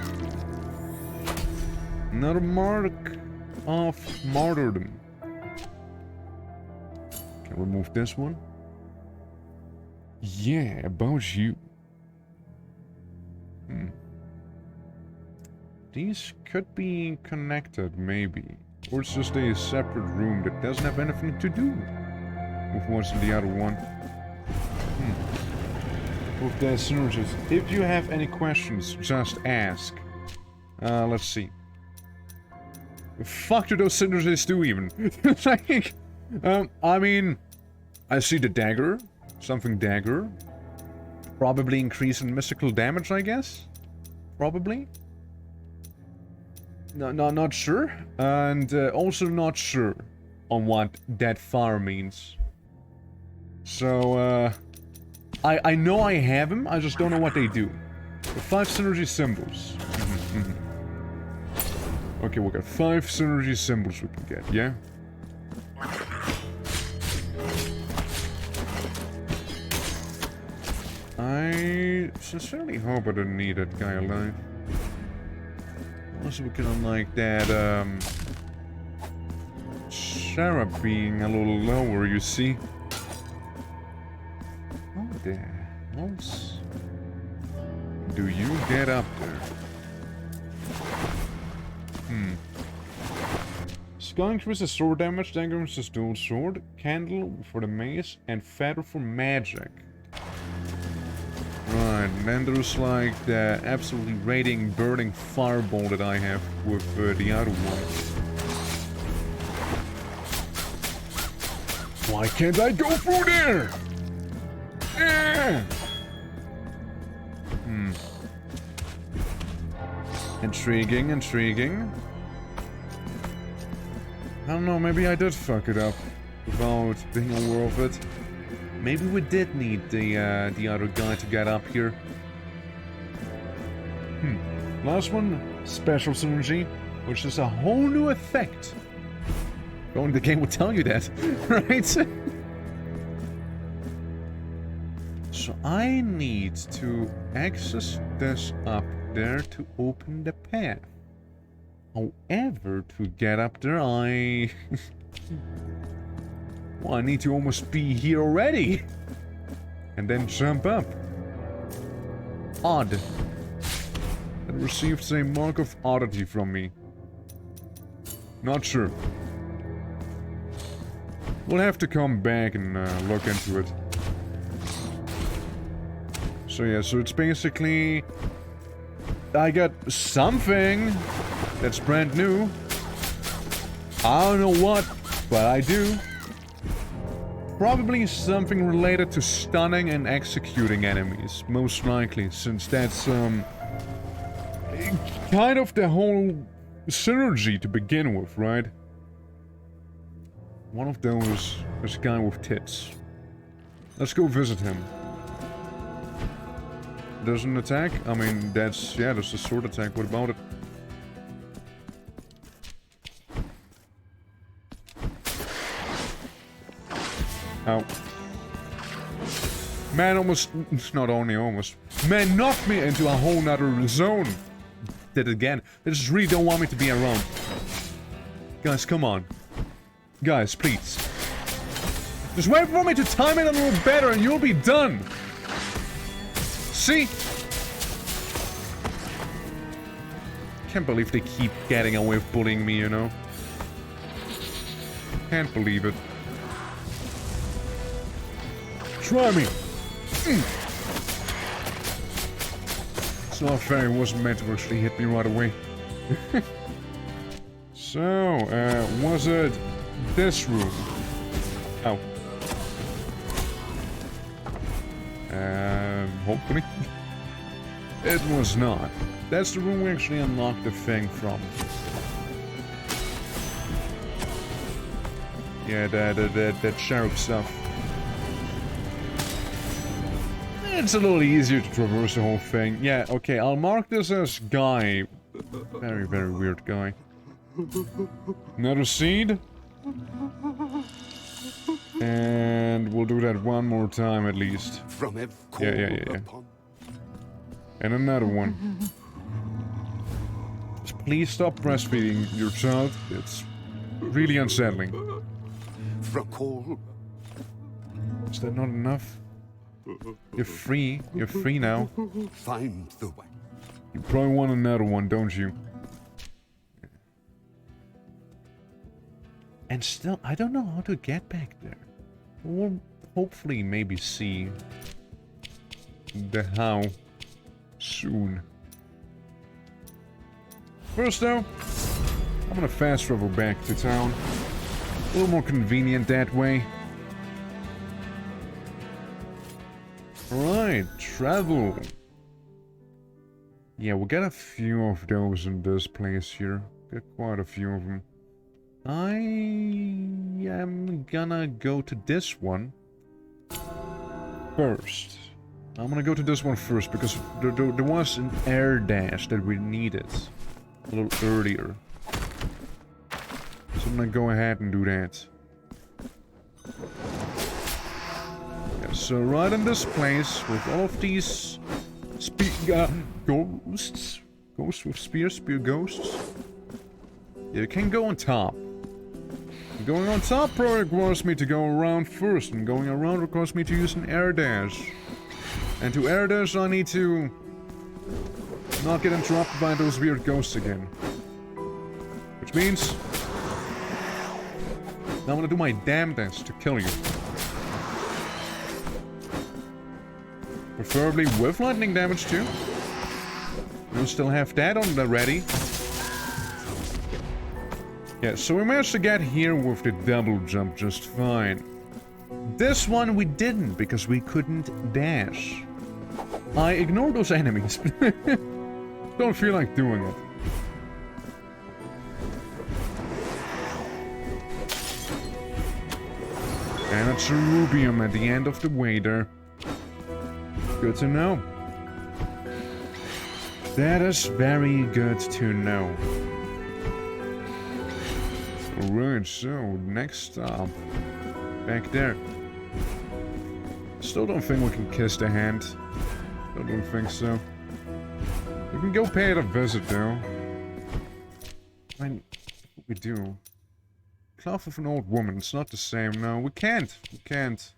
Another mark of martyrdom. Can remove this one. Yeah, about you. These could be connected, maybe. Or it's just a separate room that doesn't have anything to do with what's in the other one. With the synergies. If you have any questions, just ask. Let's see. The fuck do those synergies do even? Like, I mean, I see the dagger. Something dagger. Probably increase in mystical damage, I guess? Probably? No, not sure. And also not sure on what that fire means. So, I know I have them, I just don't know what they do. The 5 synergy symbols. Okay, we got 5 synergy symbols we can get, yeah? I sincerely hope I didn't need that guy alive. Also, we can unlike that, Sarah being a little lower, you see? Oh, there. Once. Do you get up there? Skull increases sword damage, dagger increases dual sword, candle for the mace, and feather for magic. Right, and then there's like the absolutely radiating burning fireball that I have with the other one. Why can't I go through there? Intriguing, intriguing. I don't know, maybe I did fuck it up without being aware of it. Maybe we did need the other guy to get up here. Last one, special synergy, which is a whole new effect. Only the game would tell you that, right? So I need to access this up there to open the path. However, to get up there, well, I need to almost be here already. And then jump up. Odd. It receives a mark of oddity from me. Not sure. We'll have to come back and look into it. So yeah, so it's basically... I got something that's brand new. I don't know what, but I do. Probably something related to stunning and executing enemies, most likely, since that's kind of the whole synergy to begin with, right? One of those is a guy with tits. Let's go visit him. There's an attack? I mean, that's a sword attack. What about it? Ow. Man almost, not only almost, man knocked me into a whole nother zone. Did it again. They just really don't want me to be around. Guys, come on. Guys, please. Just wait for me to time it a little better and you'll be done. See? Can't believe they keep getting away with bullying me, you know? Can't believe it. Try me! It's not fair, it wasn't meant to actually hit me right away. So, was it this room? Oh. Hopefully. It was not. That's the room we actually unlocked the thing from. Yeah, that sheriff stuff. It's a little easier to traverse the whole thing. Yeah, okay, I'll mark this as guy. Very, very weird guy. Another seed. And we'll do that one more time at least. Yeah. And another one. Just please stop breastfeeding your child. It's really unsettling. Is that not enough? You're free. You're free now. Find the way. You probably want another one, don't you? And still, I don't know how to get back there. We'll hopefully maybe see the how soon. First though, I'm gonna fast travel back to town. A little more convenient that way. Alright, travel. Yeah, we'll get a few of those in this place here. Get quite a few of them. I am gonna go to this one first. I'm gonna go to this one first because there was an air dash that we needed a little earlier. So I'm gonna go ahead and do that. Yeah, so right in this place with all of these ghosts with spears, spear ghosts. Yeah, you can go on top. Going on top probably requires me to go around first, and going around requires me to use an air dash. And to air dash I need to not get interrupted by those weird ghosts again. Which means I'm gonna do my damnedest to kill you. Preferably with lightning damage too. We'll still have that on the ready. Yeah, so we managed to get here with the double jump just fine. This one we didn't, because we couldn't dash. I ignored those enemies. Don't feel like doing it. And it's a rubium at the end of the way there. Good to know. That is very good to know. Alright, so next stop. Back there. Still don't think we can kiss the hand. I don't think so. We can go pay it a visit though. I mean, what we do? Cloth of an old woman, it's not the same, no. We can't. We can't.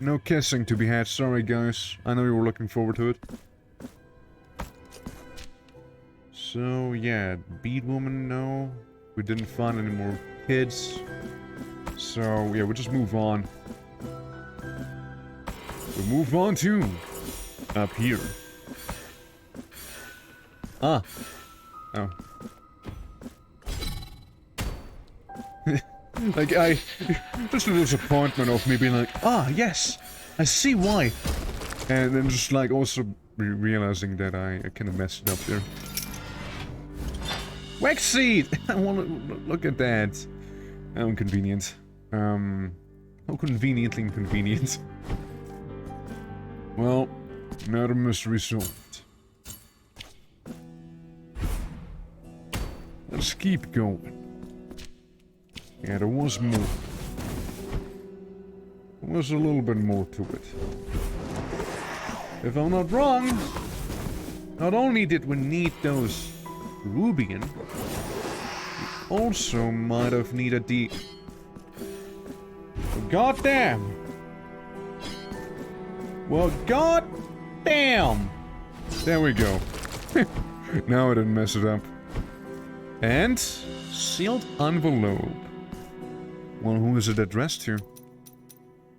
No kissing to be had, sorry guys. I know you were looking forward to it. So yeah, bead woman, no. We didn't find any more kids. So, yeah, we'll just move on. We'll move on to up here. Ah. Oh. Like, just a disappointment of me being like, ah, yes, I see why. And then just, like, also realizing that I kind of messed it up there. Wax seed! I want to look at that. How inconvenient. How conveniently inconvenient. Well, another mystery solved. Let's keep going. Yeah, there was more. There was a little bit more to it. If I'm not wrong, not only did we need those Rubian, we also might have needed the... Goddamn! Well, goddamn! There we go. Now I didn't mess it up. And sealed envelope. Well, who is it addressed to?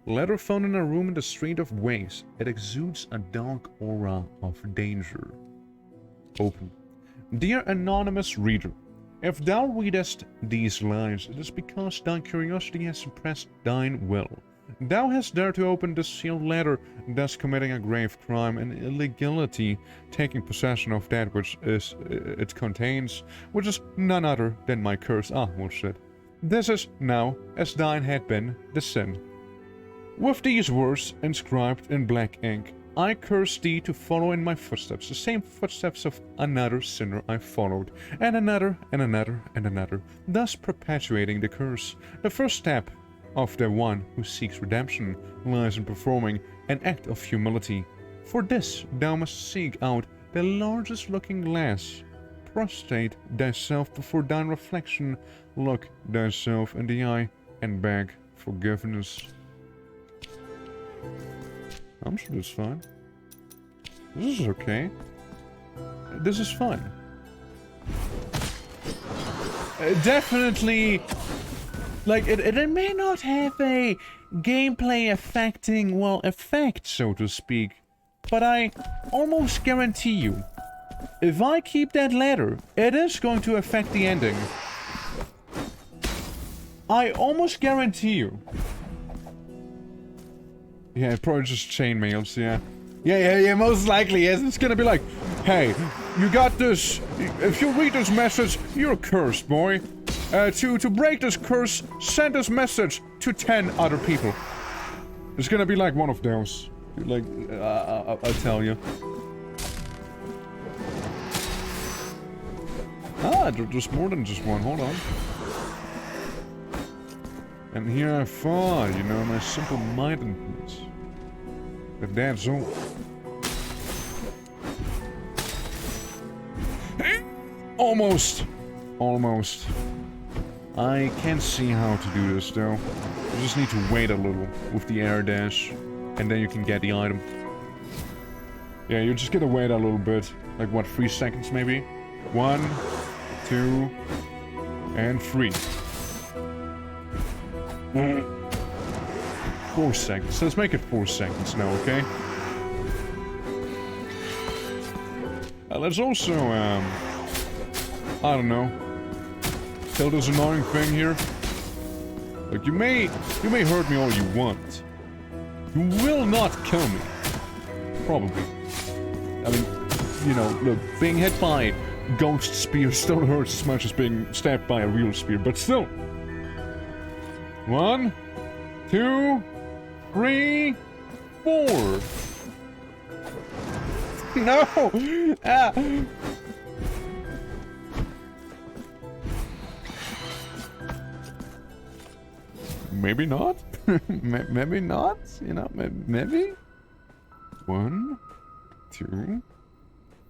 Letter found in a room in the Street of Ways. It exudes a dark aura of danger. Open. Dear anonymous reader, if thou readest these lines, it is because thy curiosity has suppressed thine will. Thou hast dared to open this sealed letter, thus committing a grave crime and illegality, taking possession of that which it contains, which is none other than my curse. Ah, well shit. This is now, as thine had been, the sin. With these words inscribed in black ink, I curse thee to follow in my footsteps, the same footsteps of another sinner I followed, and another, and another, and another, thus perpetuating the curse. The first step of the one who seeks redemption lies in performing an act of humility. For this thou must seek out the largest looking glass. Prostrate thyself before thine reflection, look thyself in the eye, and beg forgiveness. I'm sure it's fine. This is okay. This is fun. Definitely, like, it may not have a gameplay affecting, well, effect, so to speak. But I almost guarantee you, if I keep that letter, it is going to affect the ending. I almost guarantee you. Yeah, probably just chainmails, yeah. Yeah, most likely, yes. It's gonna be like, hey, you got this. If you read this message, you're cursed, boy. To break this curse, send this message to 10 other people. It's gonna be like one of those. Like, I'll tell you. Ah, there's more than just one, hold on. And here I fall, you know, my simple-mindedness. But that's all. Almost. Almost. I can't see how to do this, though. You just need to wait a little with the air dash, and then you can get the item. Yeah, you just gotta wait a little bit. Like, what, 3 seconds, maybe? 1, 2, and 3. 4 seconds. Let's make it 4 seconds now, okay? Let's also, I don't know, kill this annoying thing here. Like, you may hurt me all you want. You will not kill me. Probably. I mean, you know, look, being hit by ghost spear still hurts as much as being stabbed by a real spear, but still. 1, 2, 3, 4. No! Ah. Maybe not. Maybe not. You know, maybe. 1, 2,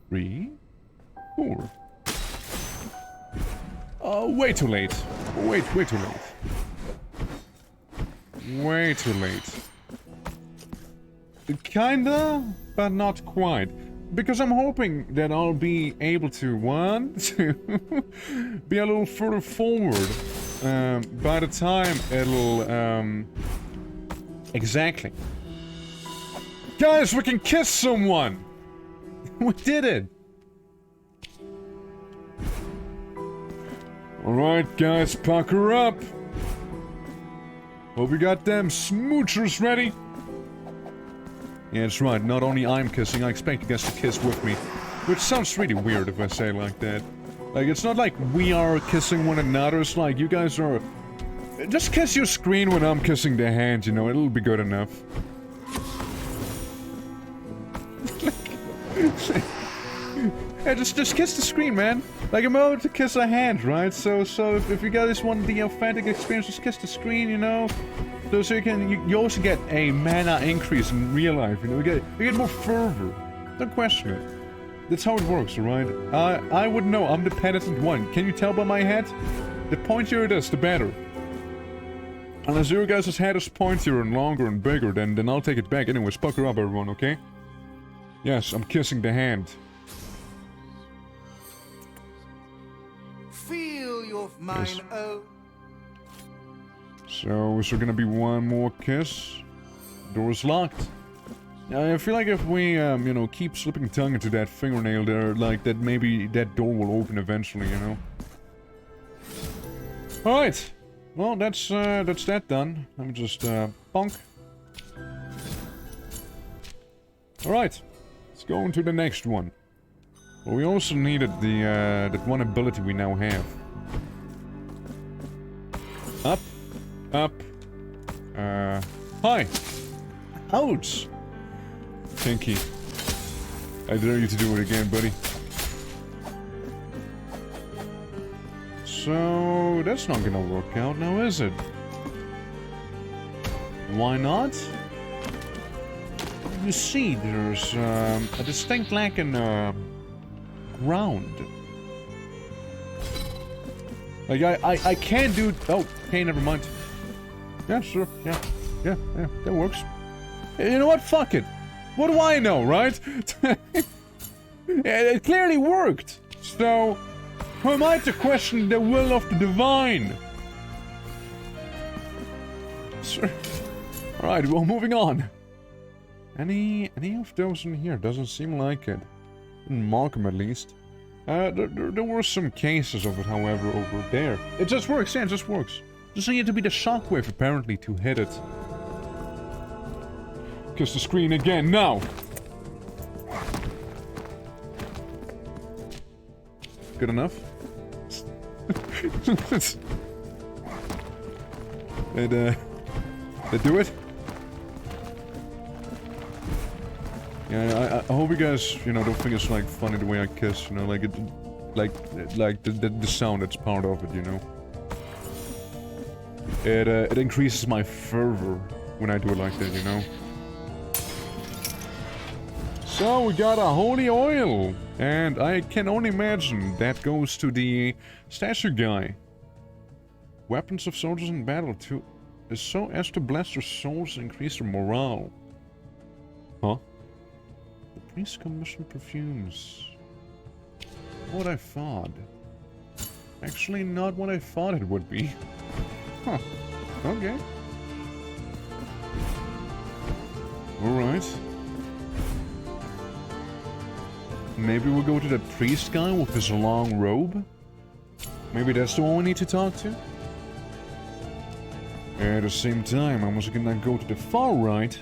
3, 4. Oh, way too late. Way too late. Way too late. Kinda, but not quite. Because I'm hoping that I'll be able to, be a little further forward. By the time it'll, exactly. Guys, we can kiss someone! We did it! Alright, guys, pucker up! Hope you got them smoochers ready. Yeah, that's right, not only I'm kissing, I expect you guys to kiss with me. Which sounds really weird if I say it like that. Like, it's not like we are kissing one another, it's like you guys are... Just kiss your screen when I'm kissing the hand, you know, it'll be good enough. Yeah, just kiss the screen, man. Like, I'm about to kiss a hand, right? So if you guys want the authentic experience, just kiss the screen, you know? So you also get a mana increase in real life, you know? You get more fervor. Don't question it. That's how it works, alright? I wouldn't know, I'm the penitent one. Can you tell by my head? The pointier it is, the better. Unless your guys' head is pointier and longer and bigger, then I'll take it back. Anyways, pucker up, everyone, okay? Yes, I'm kissing the hand. Feel mine own. So, is there gonna be one more kiss? Door's locked. I feel like if we, you know, keep slipping tongue into that fingernail there, like, that maybe that door will open eventually, you know? Alright. Well, that's that done. Let me just, bonk. Alright. Let's go into the next one. Well, we also needed the, that one ability we now have. Up. Up. Hi. Ouch. Pinky. I dare you to do it again, buddy. So, that's not gonna work out now, is it? Why not? You see, there's a distinct lack in ground. Like, I can't do... Oh, okay, never mind. Yeah, sure, yeah, that works. You know what? Fuck it. What do I know, right? It clearly worked. So, who am I to question the will of the divine? Sure. Alright, well, moving on. Any of those in here? Doesn't seem like it. Didn't mark them, at least. There were some cases of it, however, over there. It just works, yeah, it just works. Just need to be the shockwave, apparently, to hit it. Kiss the screen again, now! Good enough? They do it? Yeah, I hope you guys, you know, don't think it's, like, funny the way I kiss, you know, like, the sound that's part of it, you know? It increases my fervor when I do it like that, you know? So, we got a holy oil! And I can only imagine that goes to the statue guy. Weapons of soldiers in battle to... so as to bless their souls and increase their morale. Huh? The priest commissioned perfumes. What I thought. Actually, not what I thought it would be. Huh. Okay. Alright. Maybe we'll go to that priest guy with his long robe? Maybe that's the one we need to talk to? At the same time, I'm also gonna go to the far right,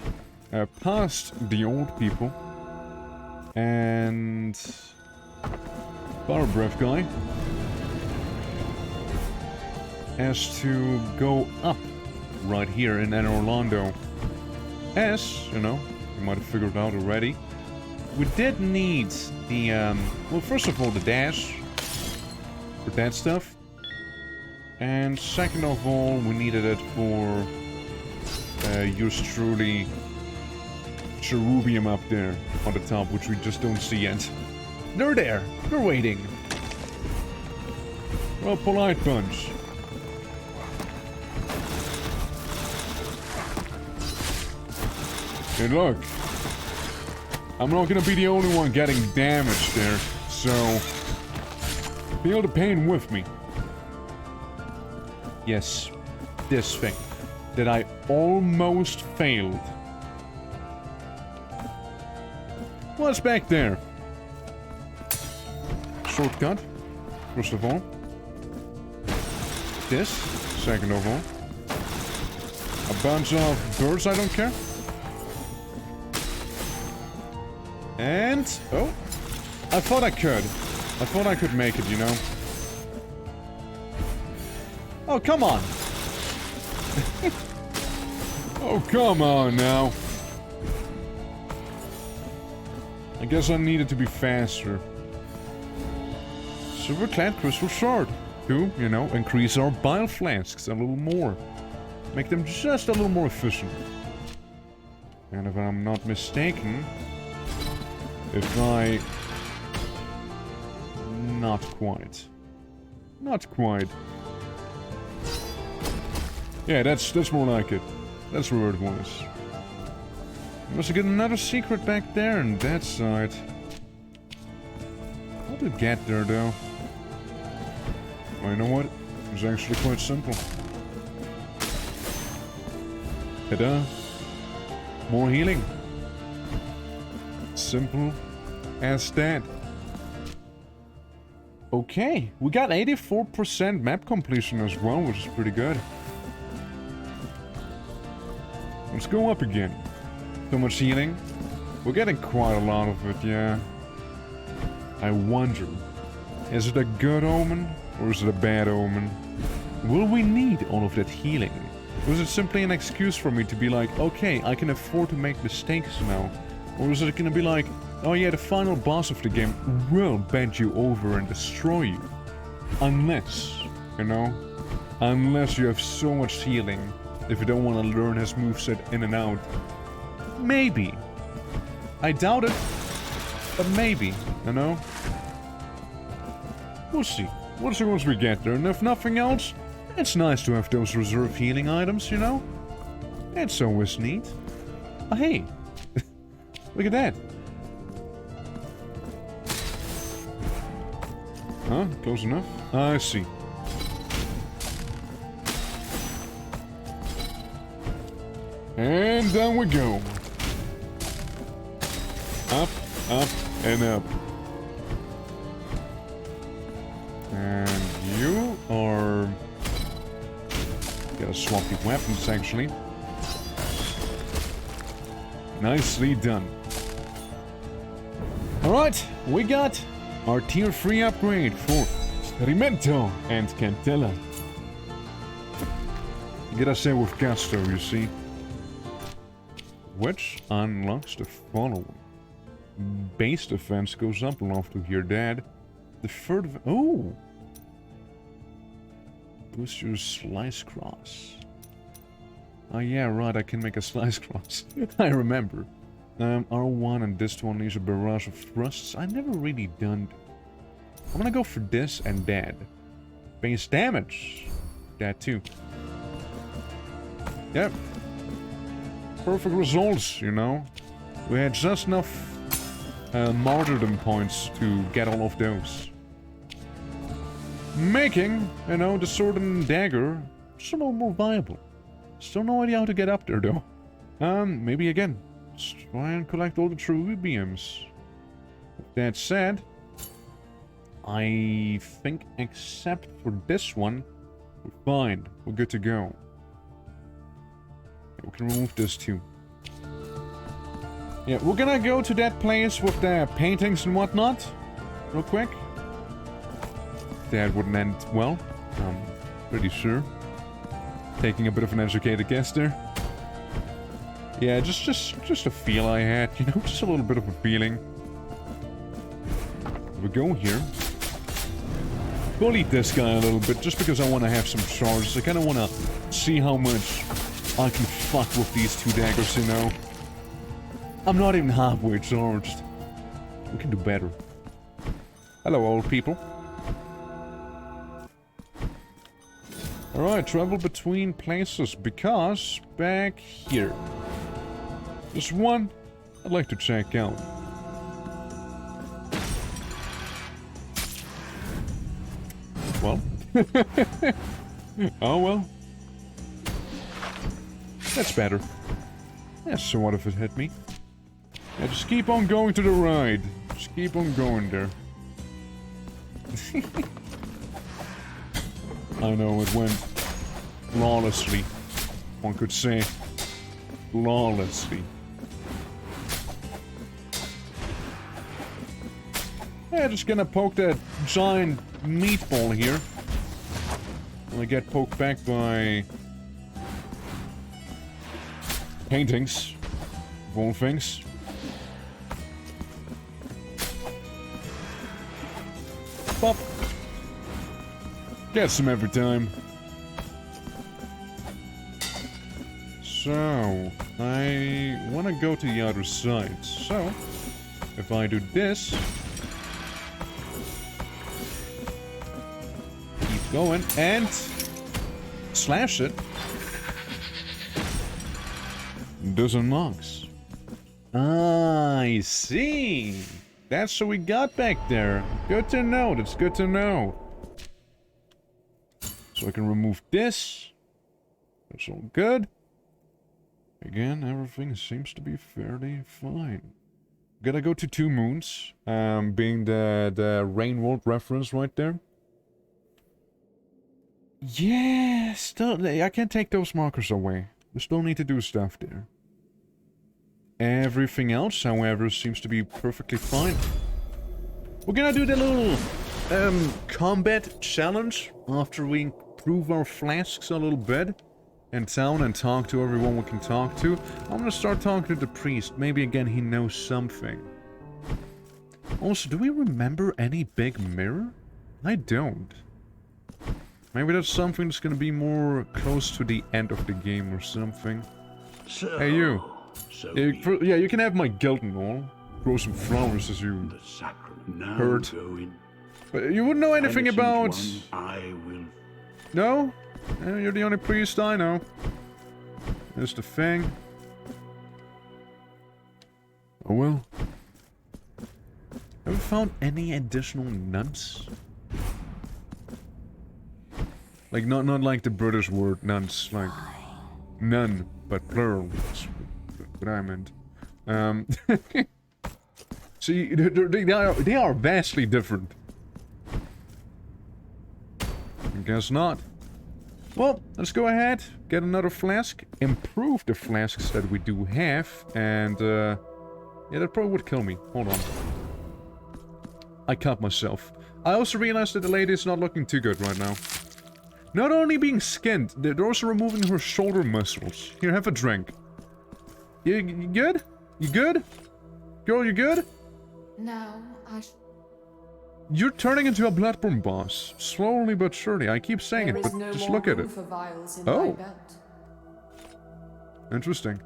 past the old people, and... Power breath guy. As to go up right here in Orlando. As, you know, you might have figured out already, we did need the, well, first of all, the dash for that stuff. And second of all, we needed it for yours truly, Cherubium up there on the top, which we just don't see yet. They're there. They're waiting. Well, polite bunch. Hey, look. I'm not gonna be the only one getting damaged there, so feel the pain with me. Yes, this thing that I almost failed. What's back there? Shortcut, first of all. This, second of all. A bunch of birds, I don't care. And... oh! I thought I could. I thought I could make it, you know? Oh, come on! Oh, come on now! I guess I needed to be faster. Silver-clad crystal shard. To, you know, increase our bile flasks a little more. Make them just a little more efficient. And if I'm not mistaken... if I... not quite. Not quite. Yeah, that's more like it. That's where it was. Must get another secret back there on that side. How to get there, though? Oh, you know what? It's actually quite simple. Ta-da! More healing. Simple as that. Okay, we got 84% map completion as well, which is pretty good. Let's go up again. So much healing. We're getting quite a lot of it, yeah. I wonder, is it a good omen or is it a bad omen? Will we need all of that healing? Or is it simply an excuse for me to be like, okay, I can afford to make mistakes now? Or is it gonna be like, oh yeah, the final boss of the game will bend you over and destroy you? Unless, you know, unless you have so much healing, if you don't want to learn his moveset in and out. Maybe. I doubt it, but maybe, you know? We'll see. We'll see once we get there, and if nothing else, it's nice to have those reserve healing items, you know? It's always neat. Oh, hey! Look at that! Huh? Close enough? I see. And down we go. Up, up, and up. And you are... Gotta swap the weapons, actually. Nicely done. Alright, we got our tier 3 upgrade for Rimento and Cantella. Gotta say with gusto, you see. Which unlocks the following. Base defense goes up, love to hear that. The third... Oh! Boost your slice cross. Oh yeah, right, I can make a slice cross. I remember. R1 and this one leaves a barrage of thrusts. I've never really done... I'm gonna go for this and that. Base damage. That too. Yep. Perfect results, you know. We had just enough martyrdom points to get all of those. Making, you know, the sword and dagger just a little more viable. Still no idea how to get up there though. Maybe again. Let's try and collect all the true rubiums. With that said, I think except for this one, we're fine. We're good to go. We can remove this too. Yeah, we're gonna go to that place with the paintings and whatnot. Real quick. That wouldn't end well. I'm pretty sure. Taking a bit of an educated guess there. Yeah, just a feel I had, you know, just a little bit of a feeling. We go here. Bully this guy a little bit, just because I want to have some charges. I kind of want to see how much I can fuck with these two daggers, you know. I'm not even halfway charged. We can do better. Hello, old people. Alright, travel between places, because back here. There's one I'd like to check out. Well. Oh well. That's better. That's sort of it hit me. Yeah, just keep on going to the right. Just keep on going there. I know, it went flawlessly. One could say flawlessly. Yeah, just gonna poke that giant meatball here. I get poked back by paintings of all things. Pop. Gets them every time. So, I want to go to the other side. So, if I do this... Keep going, and... slash it. Does unlocks. I see. That's what we got back there. Good to know. That's good to know. So I can remove this. That's all good. Again, everything seems to be fairly fine. Gotta go to 2 moons, being the Rain World reference right there. Yeah, still, I can't take those markers away. We still need to do stuff there. Everything else, however, seems to be perfectly fine. We're gonna do the little combat challenge after we improve our flasks a little bit in town and talk to everyone we can talk to. I'm gonna start talking to the priest. Maybe again he knows something. Also, do we remember any big mirror? I don't. Maybe that's something that's gonna be more close to the end of the game or something. So, Hey you. so Yeah, you can have my guilt and all. Grow some flowers as you the sacrament now heard. go in. But you wouldn't know anything Innocent about... one, I will. No? You're the only priest I know. That's the thing. Oh well. Have we found any additional nuns? Like, not like the British word nuns, like... None, but plural. That's what I meant. See, they are vastly different. I guess not. Well, let's go ahead, get another flask, improve the flasks that we do have, and, yeah, that probably would kill me. Hold on. I cut myself. I also realized that the lady is not looking too good right now. Not only being skinned, they're also removing her shoulder muscles. Here, have a drink. You good? You good? Girl, you good? Now I You're turning into a Bloodborne boss. Slowly but surely. I keep saying There it, is but no just more look at room it. for vials in Oh. my belt. Interesting.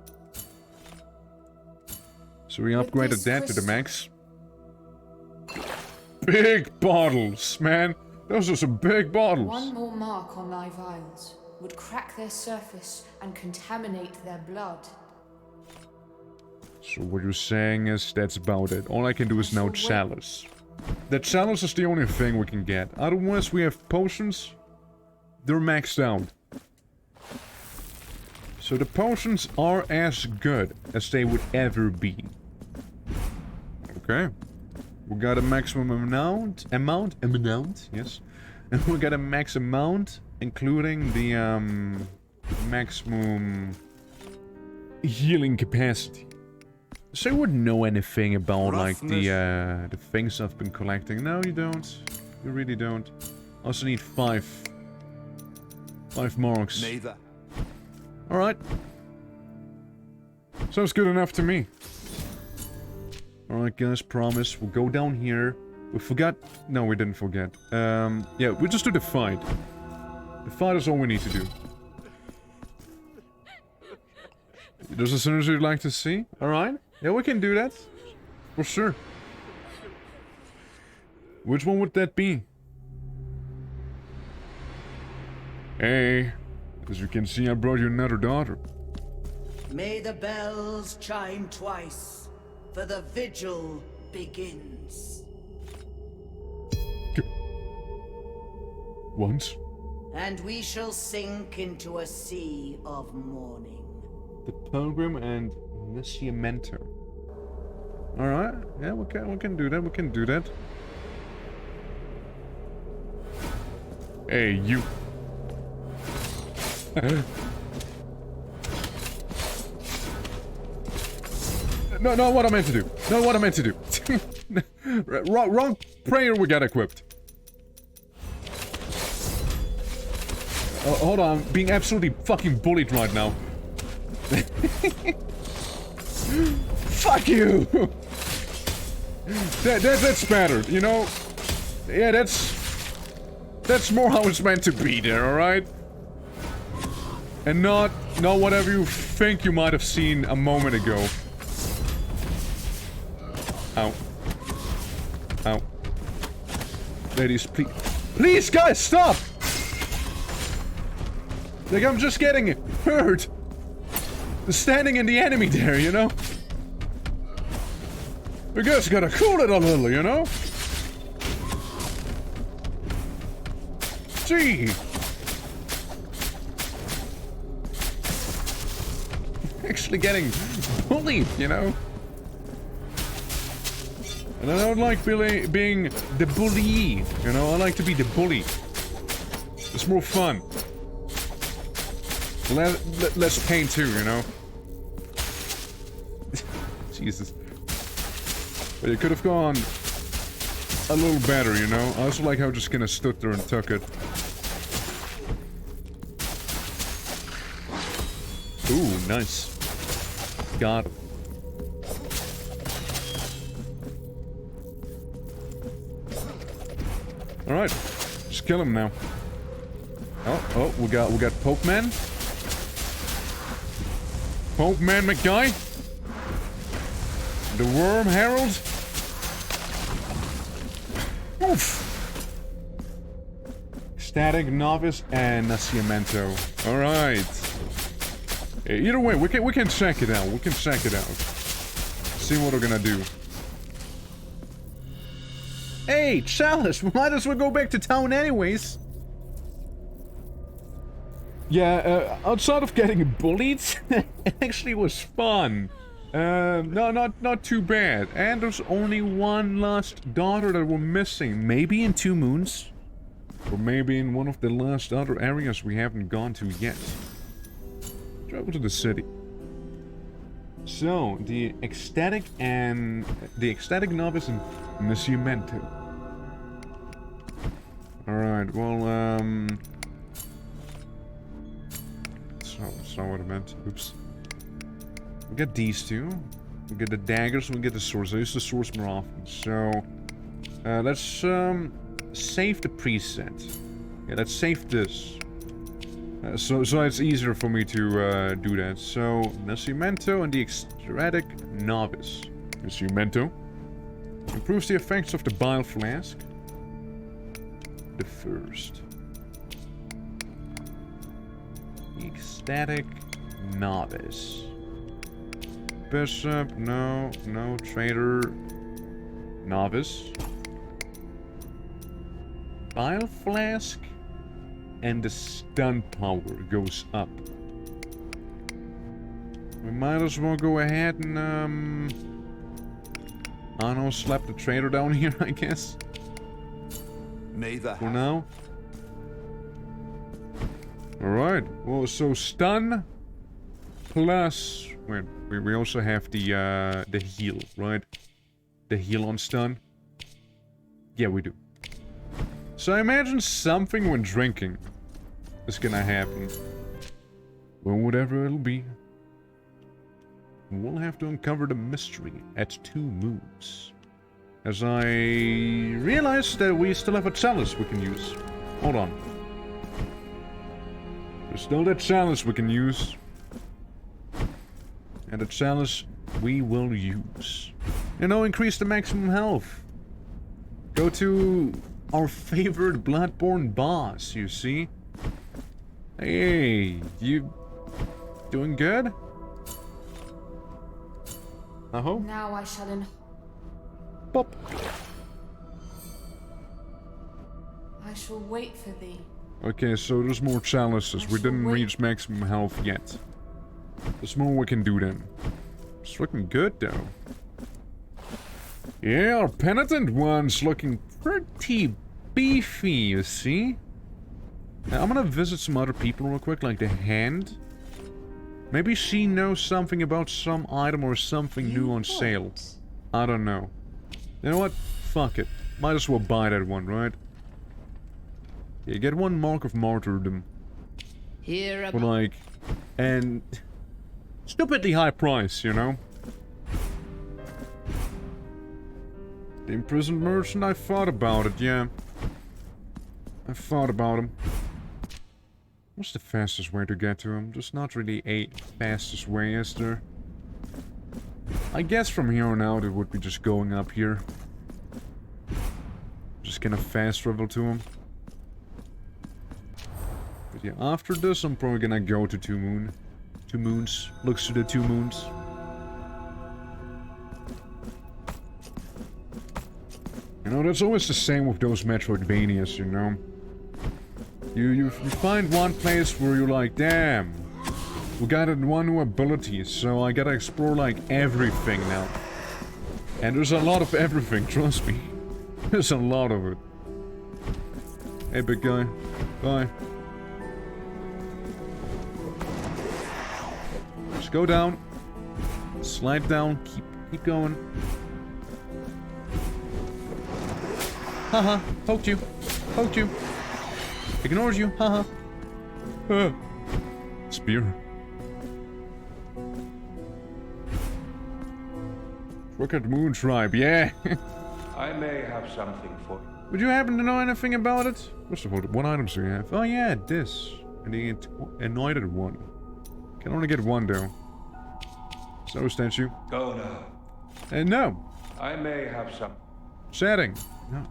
So we With upgraded this that to the crystal- max. Big bottles, man. Those are some big bottles. One more mark on thy vials would crack their surface and contaminate their blood. So what you're saying is that's about it. All I can do is now chalice. The chalice is the only thing we can get. Otherwise we have potions. They're maxed out. So the potions are as good as they would ever be. Okay. We got a maximum amount, yes. And we got a max amount, including the, maximum healing capacity. So you wouldn't know anything about, like, the things I've been collecting. No, you don't. You really don't. Also need 5 marks. Neither. Alright. Sounds good enough to me. Alright guys, promise. We'll go down here. We forgot... No, we didn't forget. Yeah, we'll just do the fight. The fight is all we need to do. There's a synergy you'd like to see? Alright. Yeah, we can do that. For sure. Which one would that be? Hey. As you can see, I brought you another daughter. May the bells chime twice, for the vigil begins. Once. And we shall sink into a sea of mourning. The Pilgrim and Nisciamento. Alright, yeah, we can do that, we can do that. Hey, you. No, not what I meant to do. Not what I meant to do. Wrong prayer we got equipped. Oh, hold on, I'm being absolutely fucking bullied right now. Fuck you! That's better, you know? Yeah, that's more how it's meant to be there, alright? And not whatever you think you might have seen a moment ago. Ow. Ow. Ladies, please. Please, guys, stop! Like, I'm just getting hurt. Standing in the enemy there, you know? We just gotta cool it a little, you know? Gee! actually getting bullied, you know? And I don't like being the bully, you know? I like to be the bully. It's more fun. Less pain too, you know? Jesus. But it could have gone a little better, you know? I also like how just kinda stood there and took it. Ooh, nice. Got him. Alright. Just kill him now. Oh, we got Pope Man. Pope Man McGuy. The Worm Herald. Oof. Static Novice and Nascimento. Alright. Either way, we can check it out. We can check it out. See what we're gonna do. Hey, Chalice, we might as well go back to town anyways. Yeah, outside of getting bullied, it actually was fun. No, not too bad. And there's only one last daughter that we're missing. Maybe in 2 moons. Or maybe in one of the last other areas we haven't gone to yet. Travel to the city. So, the ecstatic novice and Nascimento. Alright, well, that's not what I meant. Oops. We get these two. We get the daggers, we get the swords. I use the swords more often. So, let's, save the preset. Yeah, let's save this. So it's easier for me to do that. So, Nascimento and the ecstatic novice. Nascimento improves the effects of the bile flask. The first. The ecstatic novice. Bishop, no, traitor. Novice. Bile flask. And the stun power goes up. We might as well go ahead and, I don't know, slap the traitor down here, I guess. For now. Alright, well, so stun plus... Wait, we also have the heal, right? The heal on stun. Yeah, we do. So I imagine something when drinking is gonna happen. Well, whatever it'll be. We'll have to uncover the mystery at 2 moons. As I realize that we still have a chalice we can use. Hold on. There's still that chalice we can use. And the chalice we will use. You know, increase the maximum health. Go to our favorite Bloodborne boss, you see? Hey, you doing good? I hope. Now I shall Pop. I shall wait for thee. Okay, so there's more chalices. We didn't reach maximum health yet. There's more we can do then. It's looking good though. Yeah, our penitent one's looking pretty beefy, you see? Now, I'm gonna visit some other people real quick, like the Hand. Maybe she knows something about some item or something new on sale. I don't know. You know what? Fuck it. Might as well buy that one, right? Yeah, get 1 mark of martyrdom. For like... and... stupidly high price, you know? The imprisoned merchant, I thought about it, yeah. I thought about him. What's the fastest way to get to him? There's not really a fastest way, is there? I guess from here on out it would be just going up here. Just gonna fast travel to him. But yeah, after this I'm probably gonna go to 2 moons. Looks to the 2 moons. You know, that's always the same with those Metroidvanias, you know? You find one place where you're like, damn, We got one new ability, so I gotta explore like everything now. And there's a lot of everything, trust me. There's a lot of it. Hey, big guy. Bye. Just go down. Slide down. Keep going. Haha. Poked you. Poked you. Ignored you. Haha. Spear. Look at Moon Tribe, yeah! I may have something for you. Would you happen to know anything about it? First of all, what items do you have? Oh yeah, this. And the anointed one. Can only get one though. So statue. Go now. And no. I may have some. Chatting. No.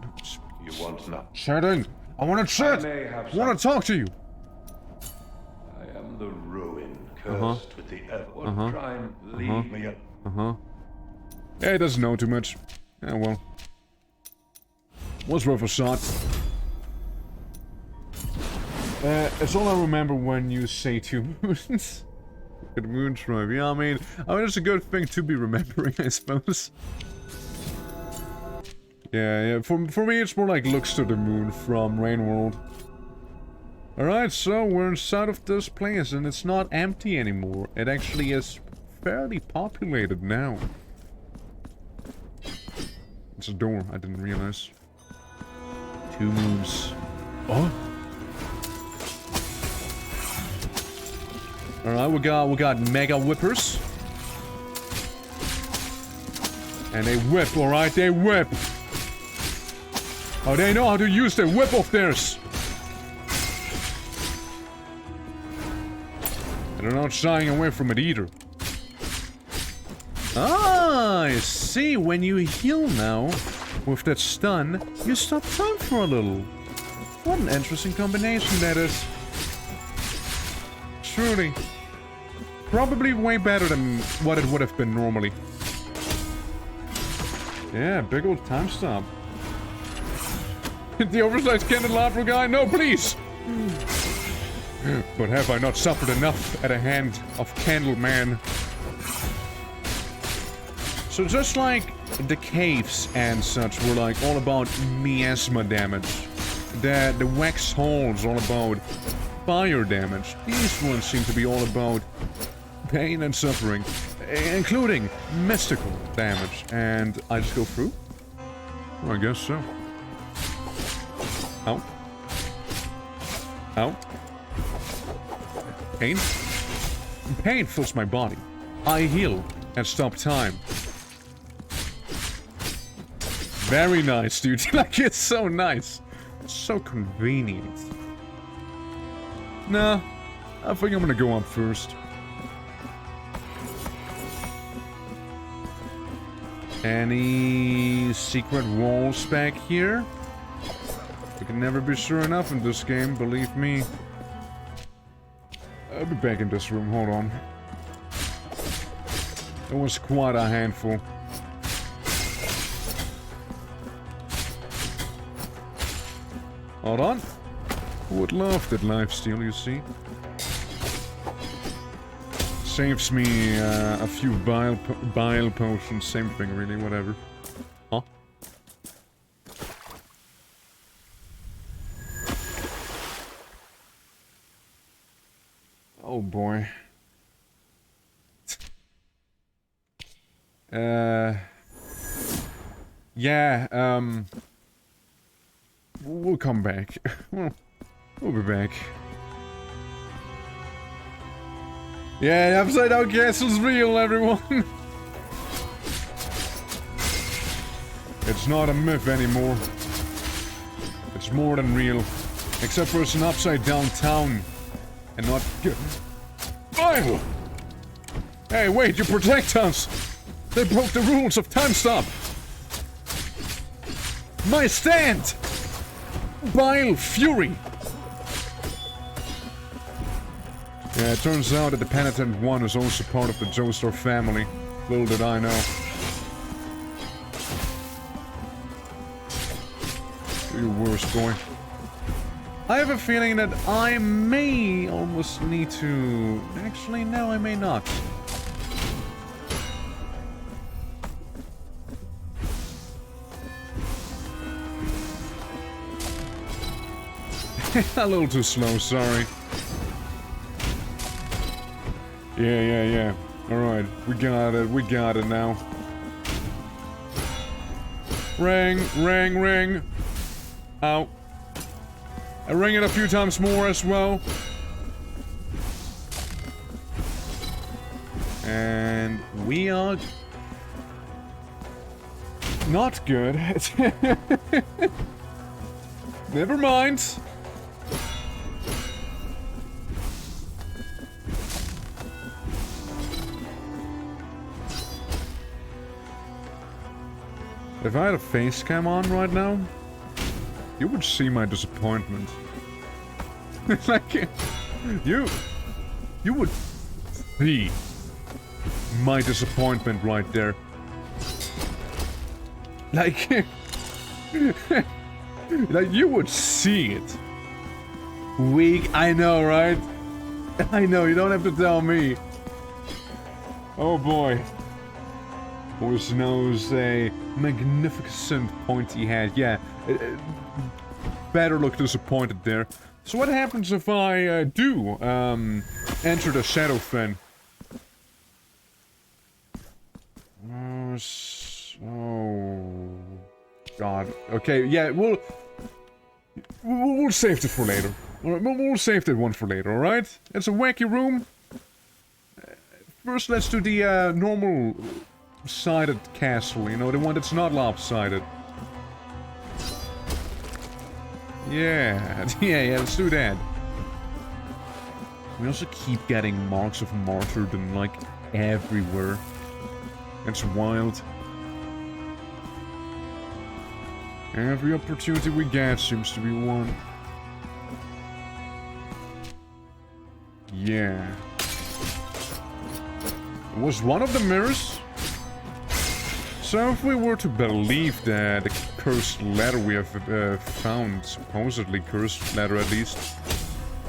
You want not. Chatting. I want to chat. I want to talk to you. I am the ruin, cursed with the ever. Try and leave me alone. Yeah, he doesn't know too much. Yeah, well. Was worth a shot. It's all I remember when you say 2 moons. Look at Moon Tribe. Yeah, I mean, it's a good thing to be remembering, I suppose. Yeah, for me it's more like looks to the moon from Rain World. Alright, so we're inside of this place and it's not empty anymore. It actually is fairly populated now. It's a door, I didn't realize. 2 moves. Oh? Alright, we got mega whippers. And they whip, alright, they whip. Oh, they know how to use the whip of theirs. And they're not shying away from it either. Ah, I see. When you heal now, with that stun, you stop time for a little. What an interesting combination that is. Truly. Probably way better than what it would have been normally. Yeah, big old time stop. The oversized candelabra guy? No, please! But have I not suffered enough at the hand of Candleman? So just like the caves and such were like all about miasma damage, the wax holes all about fire damage, these ones seem to be all about pain and suffering, including mystical damage. And I just go through? Well, I guess so. Ow. Ow. Pain? Pain fills my body. I heal and stop time. Very nice, dude. Like, it's so nice. It's so convenient. Nah, I think I'm gonna go up first. Any secret walls back here? You can never be sure enough in this game, believe me. I'll be back in this room, hold on. It was quite a handful. Hold on. Who would love that lifesteal, you see? Saves me a few bile potions, same thing really, whatever. Huh? Oh boy. Yeah, we'll come back. We'll be back. Yeah, the Upside Down Castle's real, everyone! It's not a myth anymore. It's more than real. Except for it's an upside down town. And not... Bible! Hey, wait, you protect us! They broke the rules of time stop! My stand! Bile Fury! Yeah, it turns out that the Penitent One is also part of the Joestar family. Little did I know. Do your worst, boy. I have a feeling that I may almost need to... Actually, no, I may not. A little too slow, sorry. Yeah. Alright, we got it now. Ring. Ow. I ring it a few times more as well. And we are... not good. Never mind. If I had a face cam on right now, you would see my disappointment. Like, you would see my disappointment right there. Like, like you would see it. Weak, I know, right? I know, you don't have to tell me. Oh boy. Horse knows a magnificent pointy head. Yeah, better look disappointed there. So what happens if I do enter the Shadow Fen? Oh God. Okay, yeah, we'll save it for later. We'll save that one for later. All right? It's a wacky room. First, let's do the normal sided castle, you know, the one that's not lopsided. Yeah, let's do that. We also keep getting marks of martyrdom, like, everywhere. It's wild. Every opportunity we get seems to be one. Yeah. It was one of the mirrors. So if we were to believe that the cursed letter we have found, supposedly cursed letter at least,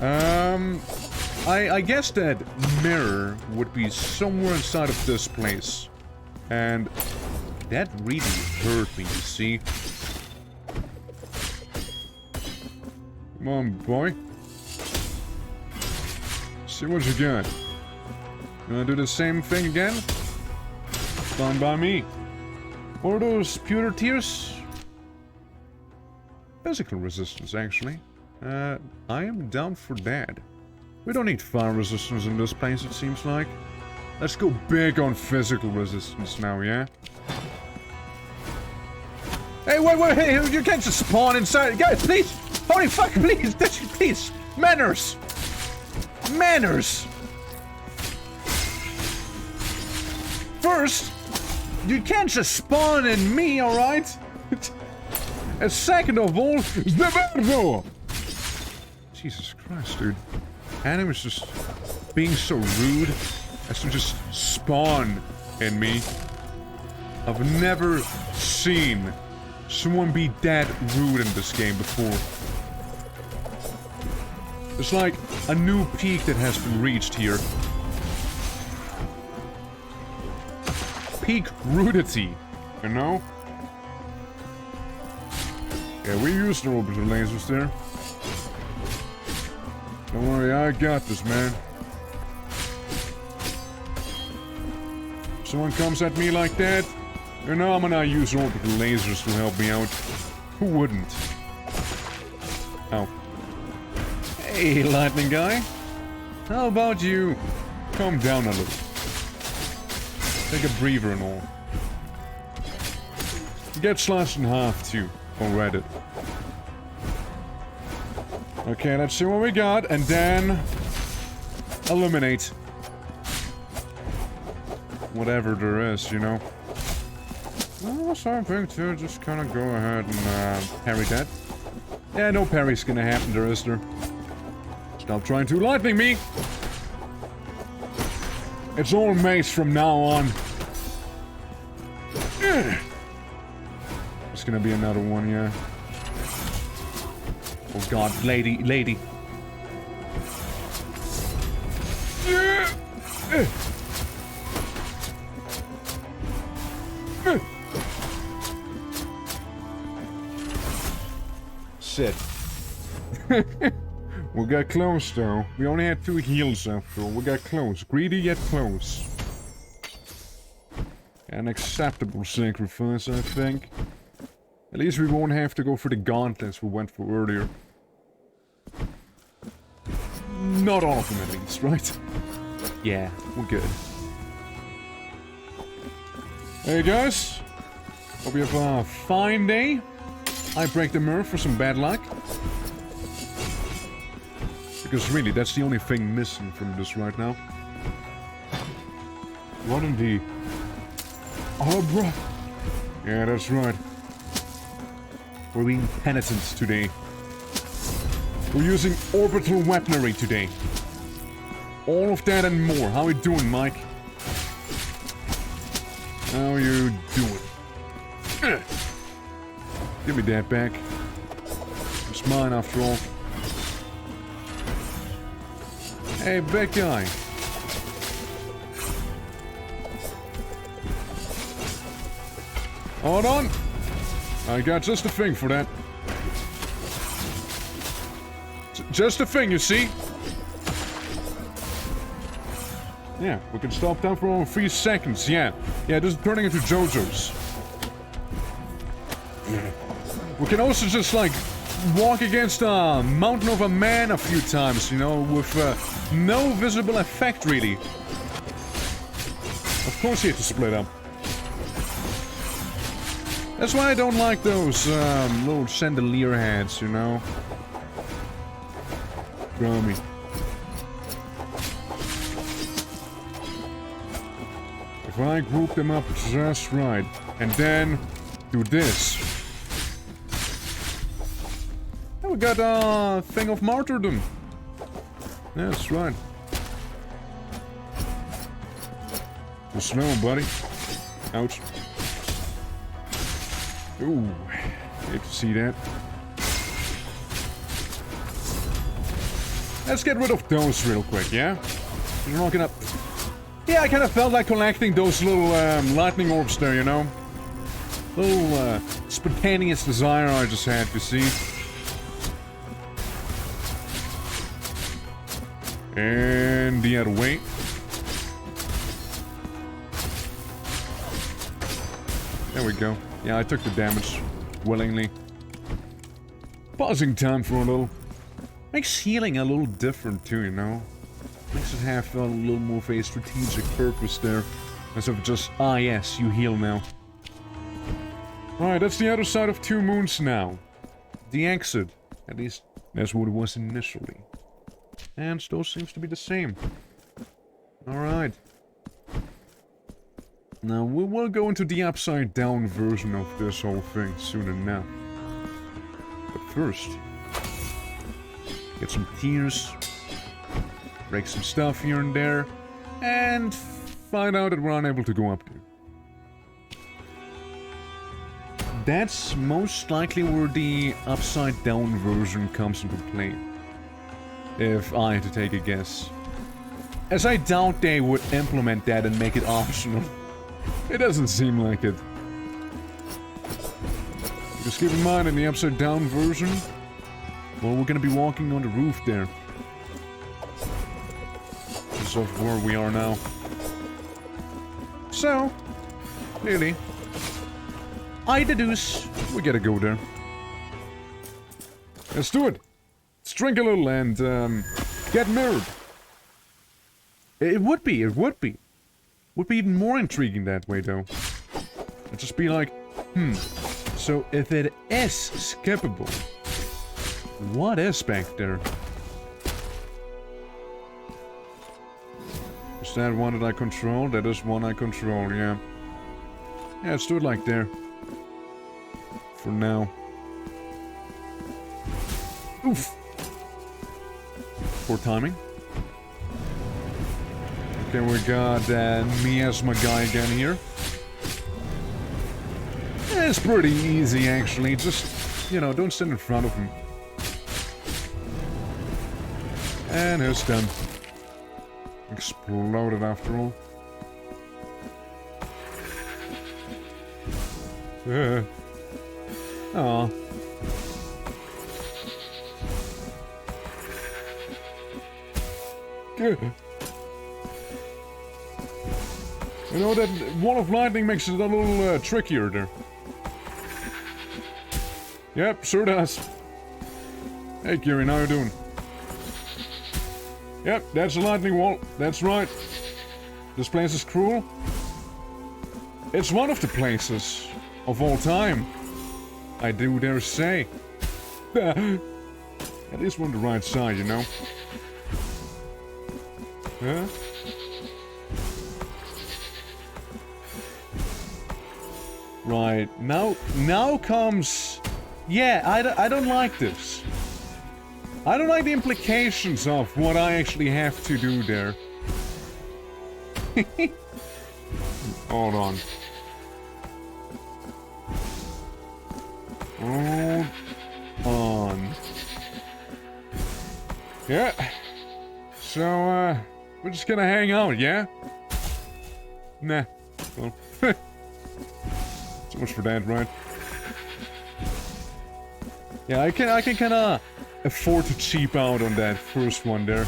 I guess that mirror would be somewhere inside of this place. And that really hurt me, you see. Come on, boy. See what you got. You wanna do the same thing again? Fine by me. What are those pewter tears? Physical resistance, actually. I am down for that. We don't need fire resistance in this place, it seems like. Let's go big on physical resistance now, yeah? Hey, wait, hey, you can't just spawn inside. Guys, please! Holy fuck, please! Please! Manners! Manners! First, you can't just spawn in me, alright? And second of all, Jesus Christ, dude. Adam is just being so rude as to just spawn in me. I've never seen someone be that rude in this game before. It's like a new peak that has been reached here. Peak rudity, you know? Yeah, we used the orbital lasers there. Don't worry, I got this, man. If someone comes at me like that, you know I'm gonna use orbital lasers to help me out. Who wouldn't? Ow. Hey, lightning guy. How about you calm down a little? Take a breather and all. Get slashed in half too. Already. Okay, let's see what we got, and then eliminate whatever there is, you know. Well, something to just kind of go ahead and parry that. Yeah, no parry's gonna happen there, is there? Stop trying to lightning me! It's all mace from now on. It's gonna be another one, yeah. Oh god, lady. Shit. We got close though. We only had 2 heals after all. We got close. Greedy yet close. An acceptable sacrifice, I think. At least we won't have to go for the gauntlets we went for earlier. Not all of them at least, right? Yeah, we're good. Hey guys. Hope you have a fine day. I break the mirror for some bad luck. Because really, that's the only thing missing from this right now. What in the... Oh, bro. Yeah, that's right. We're being penitent today. We're using orbital weaponry today. All of that and more. How you doing, Mike? How you doing? Give me that back. It's mine after all. Hey, bad guy. Hold on. I got just a thing for that. Just a thing, you see? Yeah, we can stop that for only 3 seconds, yeah. Yeah, this is turning into JoJo's. We can also just, like, walk against a mountain of a man a few times, you know, with no visible effect, really. Of course you have to split up. That's why I don't like those little chandelier heads, you know. Throw me. If I group them up just right, and then do this. And we got a thing of martyrdom. That's right. Too slow, buddy. Ouch. Ooh, hate to see that. Let's get rid of those real quick, yeah? You're not gonna... Yeah, I kind of felt like collecting those little lightning orbs there, you know? Little spontaneous desire I just had, you see? And the other way. There we go. Yeah, I took the damage willingly. Pausing time for a little. Makes healing a little different too, you know? Makes it have a little more of a strategic purpose there. Instead of just, ah yes, you heal now. Alright, that's the other side of 2 moons now. The exit. At least, that's what it was initially. And still seems to be the same. Alright. Now, we will go into the upside down version of this whole thing soon enough. But first, get some tears, break some stuff here and there, and find out that we're unable to go up there. That's most likely where the upside down version comes into play. If I had to take a guess. As I doubt they would implement that and make it optional. It doesn't seem like it. Just keep in mind, in the upside down version, well, we're gonna be walking on the roof there. Because of where we are now. So, clearly, I deduce we gotta go there. Let's do it! Let's drink a little and, get mirrored. It would be. Would be even more intriguing that way, though. It'd just be like, so if it is skippable, what is back there? Is that one that I control? That is one I control, yeah. Yeah, let's do it like there. For now. Oof! Poor timing. Okay, we got Miasma guy again here. It's pretty easy, actually. Just, you know, don't stand in front of him. And he's done. Exploded after all. Aw. Good. You know, that wall of lightning makes it a little trickier there. Yep, sure does. Hey, Kieran, how you doing? Yep, that's a lightning wall. That's right. This place is cruel. It's one of the places of all time. I do dare say. At least we're on the right side, you know. Huh? Right, now comes... Yeah, I don't like this. I don't like the implications of what I actually have to do there. Hold on. Hold on. Yeah. So, we're just gonna hang out, yeah? Nah. Well, so much for that, right? Yeah, I can kinda afford to cheap out on that first one there.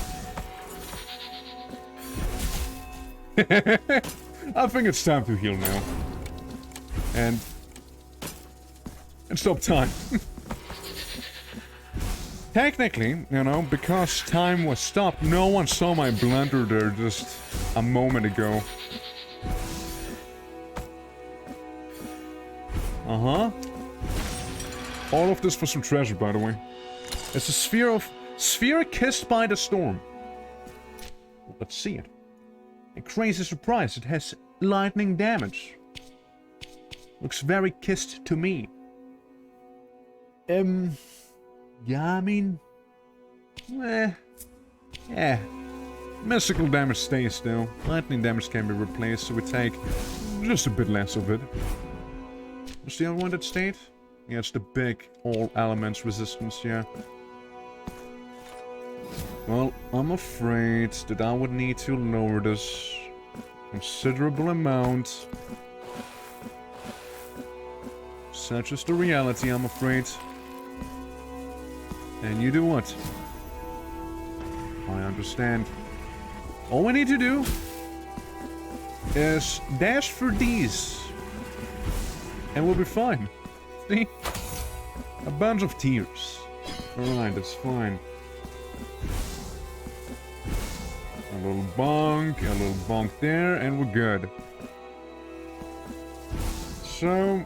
I think it's time to heal now. And stop time. Technically, you know, because time was stopped, no one saw my blunder there just a moment ago. Uh-huh. All of this for some treasure, by the way. It's a sphere kissed by the storm. Let's see it. A crazy surprise, it has lightning damage. Looks very kissed to me. Yeah, I mean... yeah. Mystical damage stays though. Lightning damage can be replaced, so we take just a bit less of it. What's the other one that stayed? Yeah, it's the big all elements resistance, yeah. Well, I'm afraid that I would need to lower this considerable amount. Such is the reality, I'm afraid. And you do what? I understand. All we need to do is dash for these. And we'll be fine. See? A bunch of tears. Alright, that's fine. A little bonk there, and we're good. So,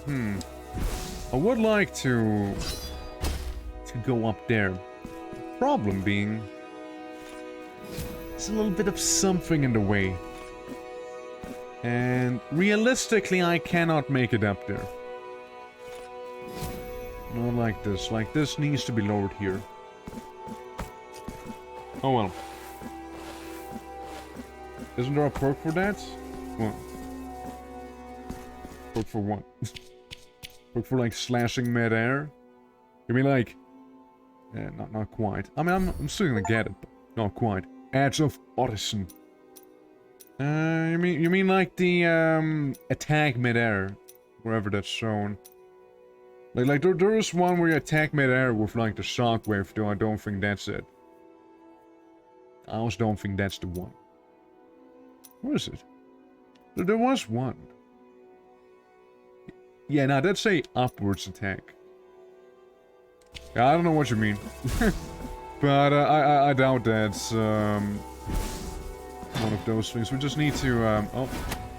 I would like to go up there. Problem being, it's a little bit of something in the way. And realistically, I cannot make it up there. Not like this. Like this needs to be lowered here. Oh well. Isn't there a perk for that? What? Perk for what? Perk for like slashing mid-air? You mean like... not quite. I mean, I'm still gonna get it, but not quite. Edge of Odysseus. You mean like the attack mid-air, wherever that's shown. Like there is one where you attack mid-air with like the shockwave, though I don't think that's it. I also don't think that's the one. Where is it? There was one. Yeah, now that's a upwards attack. Yeah, I don't know what you mean. But I doubt that's one of those things. We just need to oh,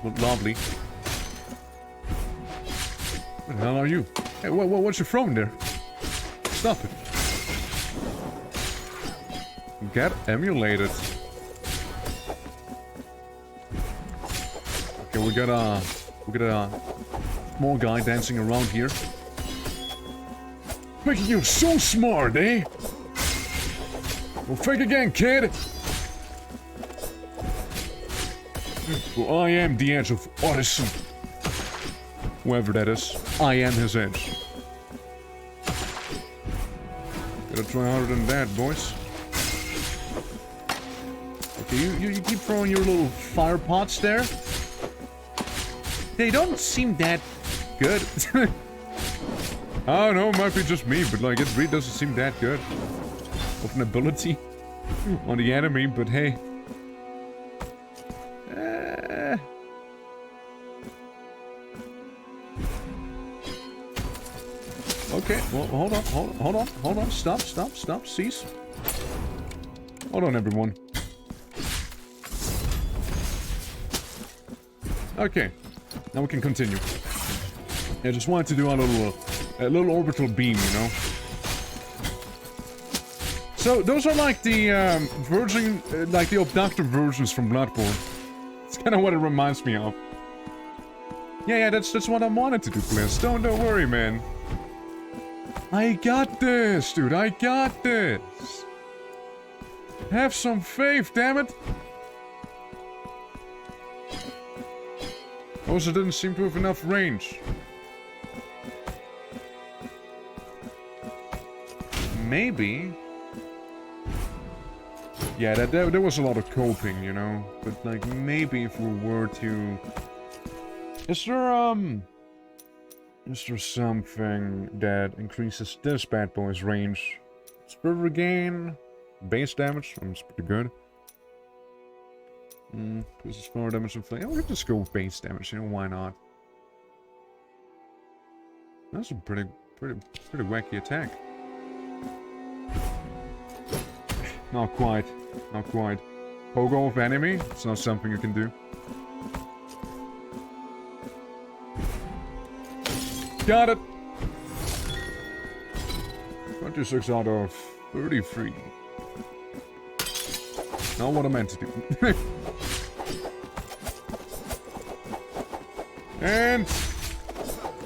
lovely. What the hell are you? Hey, what's your throwing there? Stop it. Get emulated. Okay, we got a small guy dancing around here. Making you so smart, eh? Well, think again, kid. Well, I am the Edge of Odysseus. Whoever that is, I am his edge. Gotta try harder than that, boys. Okay, you keep throwing your little fire pots there. They don't seem that good. I don't know, it might be just me, but like, it really doesn't seem that good of an ability on the enemy, but hey. Okay, well, hold on, stop, cease. Hold on, everyone. Okay, now we can continue. I just wanted to do a little orbital beam, you know? So, those are like the, like the abductor versions from Bloodborne. It's kind of what it reminds me of. Yeah, that's what I wanted to do, Bliss. Don't worry, man. I got this, dude. I got this. Have some faith, damn it. Also didn't seem to have enough range. Maybe. Yeah, there was a lot of coping, you know. But like, maybe if we were to... Is there something that increases this bad boy's range? Spirit regain, base damage, that's pretty good. This is 4 damage and flame. Yeah, we can just go with base damage, you know, why not? That's a pretty wacky attack. Not quite. Pogo of enemy, it's not something you can do. Got it! 26 out of 33. Not what I meant to do. And...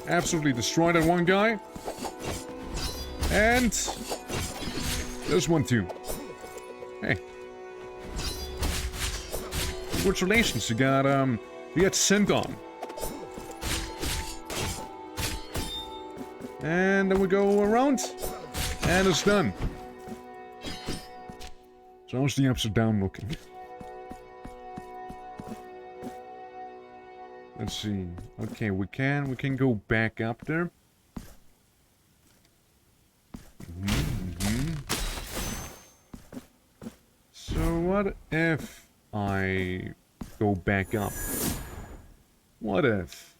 absolutely destroy that one guy. And... this one too. Hey. Congratulations, you got sent on. And then we go around, and it's done. So how's the upside down looking? Let's see. Okay, we can go back up there. So what if I go back up? What if?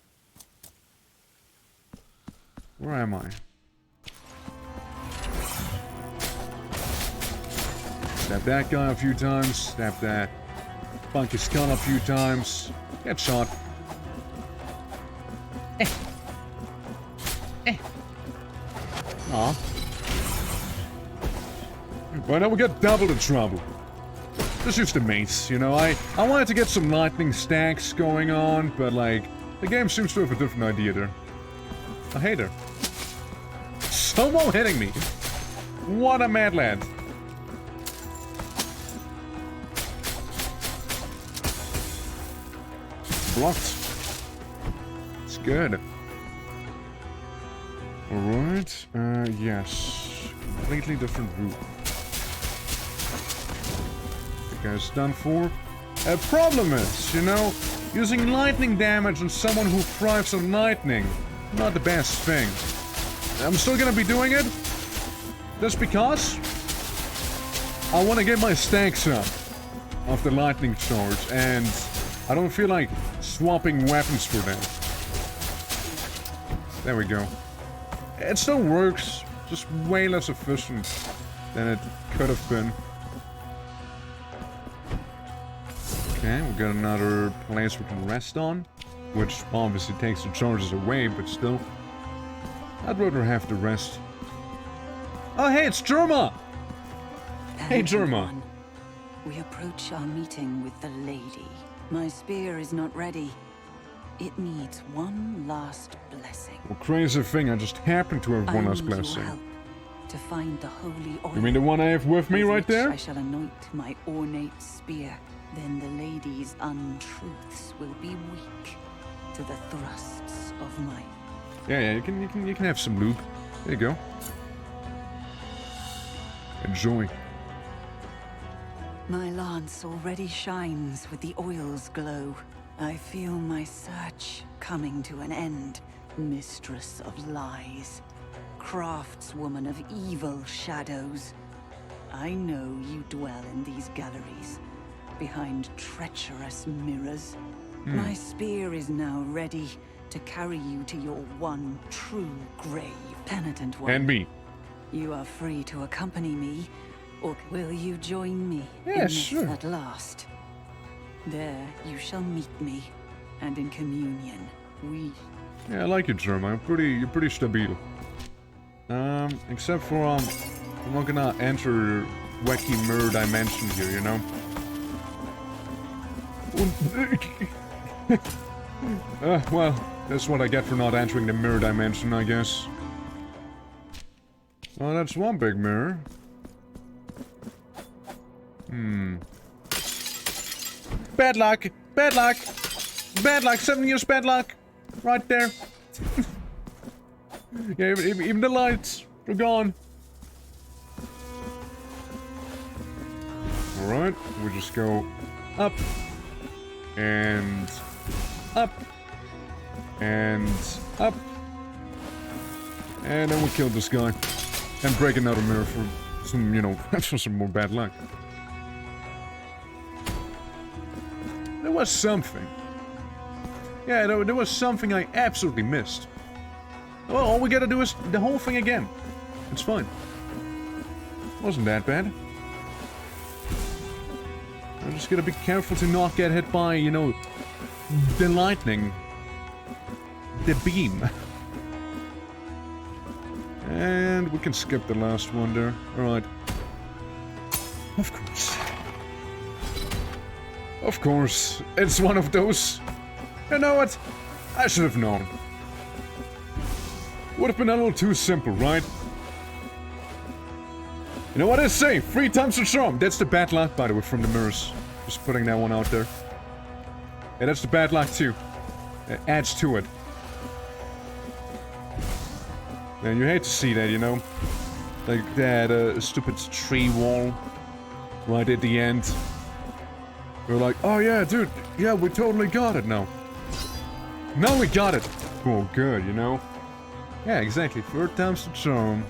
Where am I? Stab that guy a few times. Stab that funky skull a few times. Get shot. Aw. Well, now we get double the trouble. Just use the mace, you know. I wanted to get some lightning stacks going on, but like, the game seems to have a different idea there. I hate her. Someone hitting me. What a mad lad. Blocked. It's good. Alright. Yes. Completely different route. The guy's done for. Problem is, you know, using lightning damage on someone who thrives on lightning. Not the best thing. I'm still gonna be doing it. Just because I want to get my stacks up of the lightning charge, and I don't feel like swapping weapons for that. There we go. It still works, just way less efficient than it could have been. Okay, we got another place we can rest on, which obviously takes the charges away, but still. I'd rather have the rest. Oh, hey, it's Germa! Hey, Germa. We approach our meeting with the lady. My spear is not ready. It needs one last blessing. Well, crazy thing, I just happened to have one last blessing. Help to find the holy oil. You mean the one I have with me right there? I shall anoint my ornate spear. Then the lady's untruths will be weak to the thrusts of mine. Yeah, you can have some lube. There you go. Enjoy. My lance already shines with the oil's glow. I feel my search coming to an end. Mistress of lies. Craftswoman of evil shadows. I know you dwell in these galleries, behind treacherous mirrors. My spear is now ready to carry you to your one true grave. Penitent one. And me. You are free to accompany me, or will you join me Yeah, in sure. this at last? There you shall meet me, and in communion, we... Yeah, I like you, Jeremiah. You're pretty stabil. Except for, I'm not gonna enter wacky mirror dimension here, you know? Well, that's what I get for not entering the mirror dimension, I guess. Well, that's one big mirror. Bad luck! Bad luck! Bad luck! 7 years bad luck! Right there. Yeah, even the lights are gone. Alright, we just go up. And up. And up. And then we kill this guy. And break another mirror for some, you know, for some more bad luck. There was something. Yeah, there was something I absolutely missed. Well, all we gotta do is the whole thing again. It's fine. Wasn't that bad. I'm just gonna be careful to not get hit by, you know, the lightning. The beam. And we can skip the last one there. Alright. Of course. Of course. It's one of those. You know what? I should have known. Would have been a little too simple, right? You know what I say? 3 times the charm. That's the bad luck, by the way, from the mirrors. Just putting that one out there. Yeah, that's the bad luck too. It adds to it. And you hate to see that, you know? Like that stupid tree wall right at the end. We're like, oh yeah, dude, yeah, we totally got it now. Now we got it. Oh, good, you know? Yeah, exactly. 4 times the charm.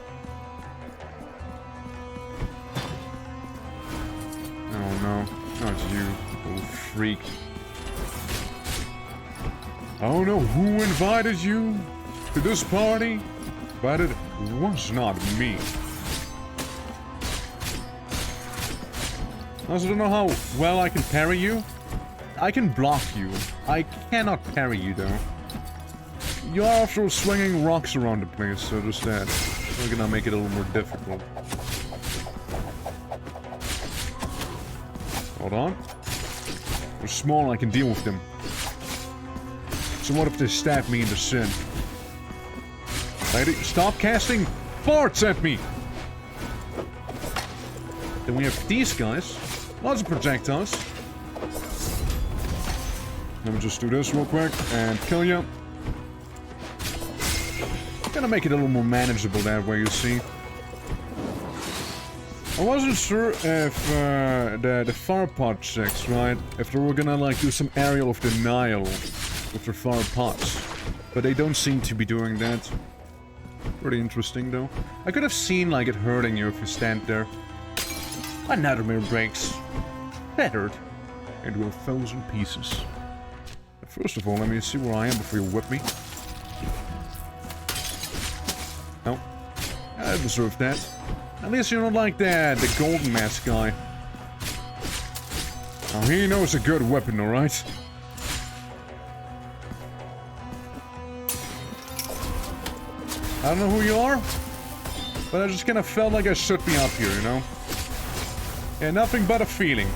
Oh no, not you, little freak. I don't know who invited you to this party, but it was not me. I also don't know how well I can parry you. I can block you. I cannot parry you though. You are after all swinging rocks around the place, so just that. We're gonna make it a little more difficult. Hold on. They're small, I can deal with them. So what if they stab me in the shin? Lady, stop casting farts at me! Then we have these guys. Lots of projectiles. Let me just do this real quick and kill you. Gonna make it a little more manageable that way, you see. I wasn't sure if the far pot chicks, right? If they were gonna like do some aerial of denial with their far pots. But they don't seem to be doing that. Pretty interesting though. I could have seen like it hurting you if you stand there. Another mirror breaks. Battered into 1,000 pieces. First of all, let me see where I am before you whip me. No. I deserve that. At least you're not like that, the golden mask guy. Oh, he knows a good weapon, alright? I don't know who you are, but I just kind of felt like I should be up here, you know? Yeah, nothing but a feeling.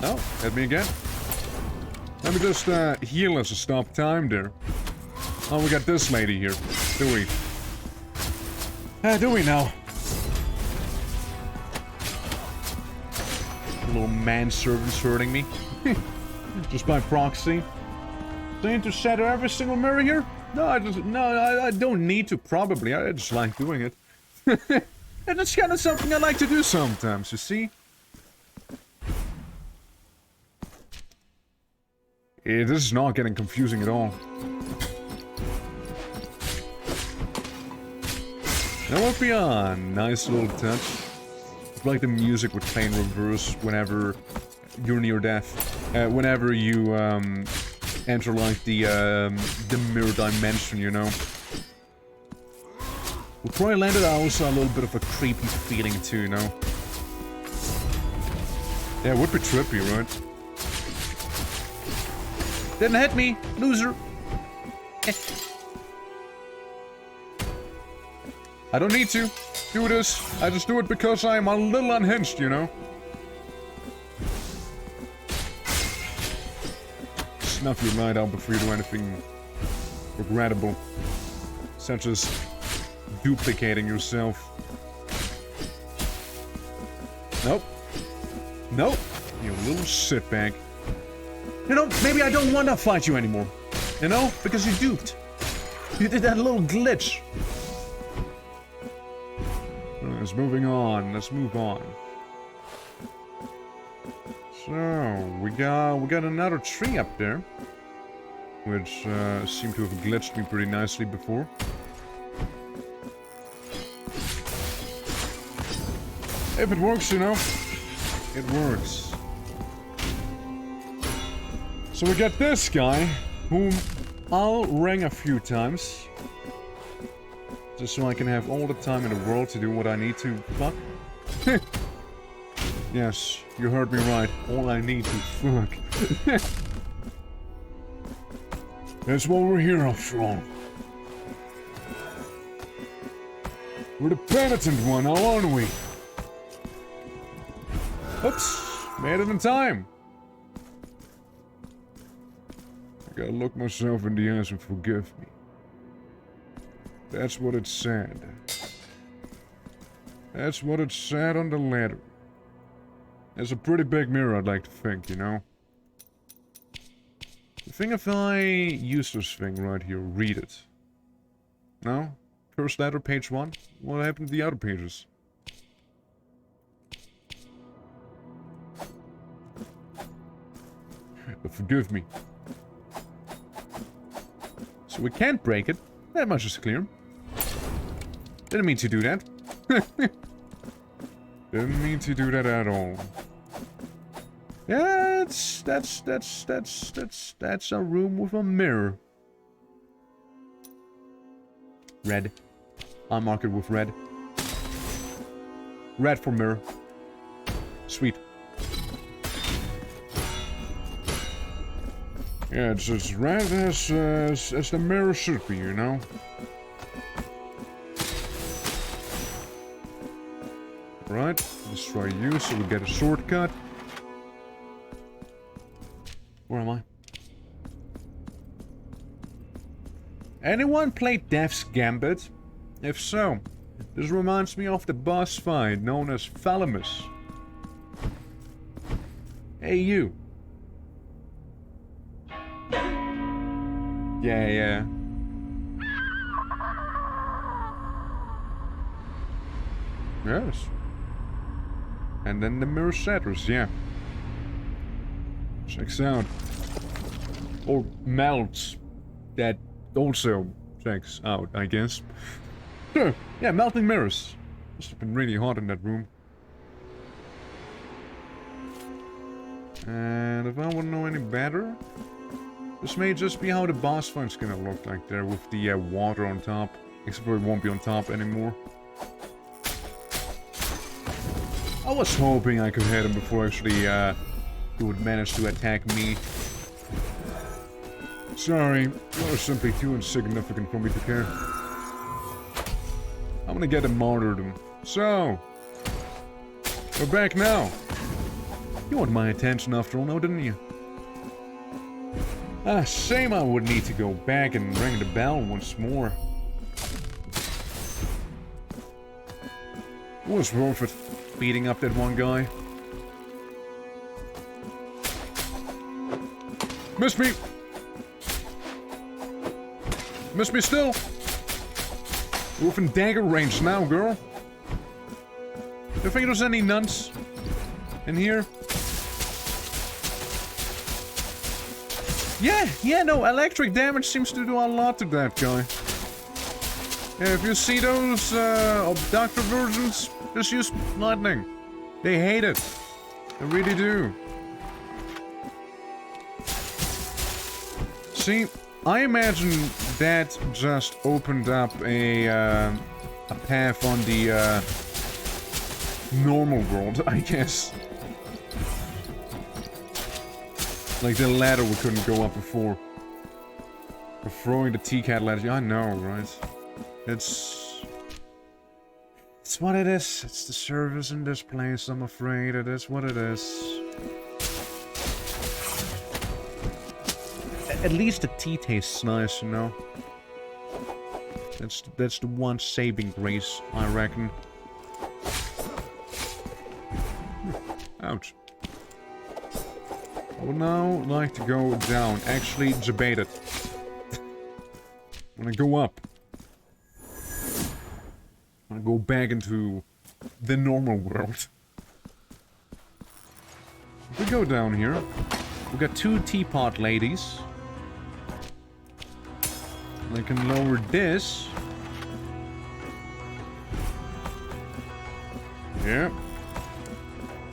Oh, hit me again. Let me just heal us to stop time there. Oh, we got this lady here. Do we? Do we now? Little manservant's hurting me. Just by proxy. Do I need to shatter every single mirror here? No, I don't need to, probably. I just like doing it. And it's kind of something I like to do sometimes, you see? This is not getting confusing at all. That would be a nice little touch. It's like the music would play in reverse whenever you're near death. Whenever you enter like the mirror dimension, you know. We probably landed also a little bit of a creepy feeling too, you know. Yeah, it would be trippy, right? Didn't hit me, loser. I don't need to do this. I just do it because I'm a little unhinged, you know. Snuff your night out before you do anything regrettable, such as duplicating yourself. Nope. Nope. You little shitbag. You know, maybe I don't want to fight you anymore. You know? Because you duped. You did that little glitch. Let's moving on. Let's move on. So, we got another tree up there. Which seemed to have glitched me pretty nicely before. If it works, you know. It works. So we got this guy, whom I'll ring a few times. Just so I can have all the time in the world to do what I need to. Fuck. Yes, you heard me right. All I need to fuck. That's what we're here after all. We're the penitent one, now aren't we? Oops, made it in time. I gotta look myself in the eyes and forgive me. That's what it said. That's what it said on the letter. It's a pretty big mirror, I'd like to think, you know? The thing if I use this thing right here, read it. No? First letter, page 1? What happened to the other pages? But forgive me. So we can't break it. That much is clear. Didn't mean to do that. Didn't mean to do that at all. Yeah, that's a room with a mirror. Red. I'll mark it with red. Red for mirror. Sweet. Yeah, it's as red as the mirror should be, you know? Right, let's try you so we get a shortcut. Where am I? Anyone played Death's Gambit? If so, this reminds me of the boss fight known as BLASPHEMOUS. Hey you. Yeah. Yes. And then the mirror shatters, yeah. Checks out. Or melts. That also checks out, I guess. Sure, yeah, melting mirrors. Must have been really hot in that room. And if I want to know any better, this may just be how the boss fight's gonna look like there with the water on top. Except for it won't be on top anymore. I was hoping I could hit him before actually he would manage to attack me. Sorry, you're simply too insignificant for me to care. I'm gonna get a martyrdom. So, we're back now. You want my attention after all now, didn't you? Ah, shame I would need to go back and ring the bell once more. It was worth it, beating up that one guy. Miss me! Miss me still! We're within dagger range now, girl. you think there's any nuns in here? Yeah, no, electric damage seems to do a lot to that guy. Yeah, if you see those abductor versions, just use lightning. They hate it. They really do. See, I imagine that just opened up a path on the normal world, I guess. Like the ladder we couldn't go up before. We're throwing the T-Cat ladder. I know, right? It's what it is. It's the service in this place, I'm afraid. It is what it is. At least the tea tastes nice, you know? That's the one saving grace, I reckon. Ouch. I would now like to go down. Actually, debate it. I'm gonna go up. I'm gonna go back into the normal world. If we go down here, we got two teapot ladies. I can lower this. Yeah.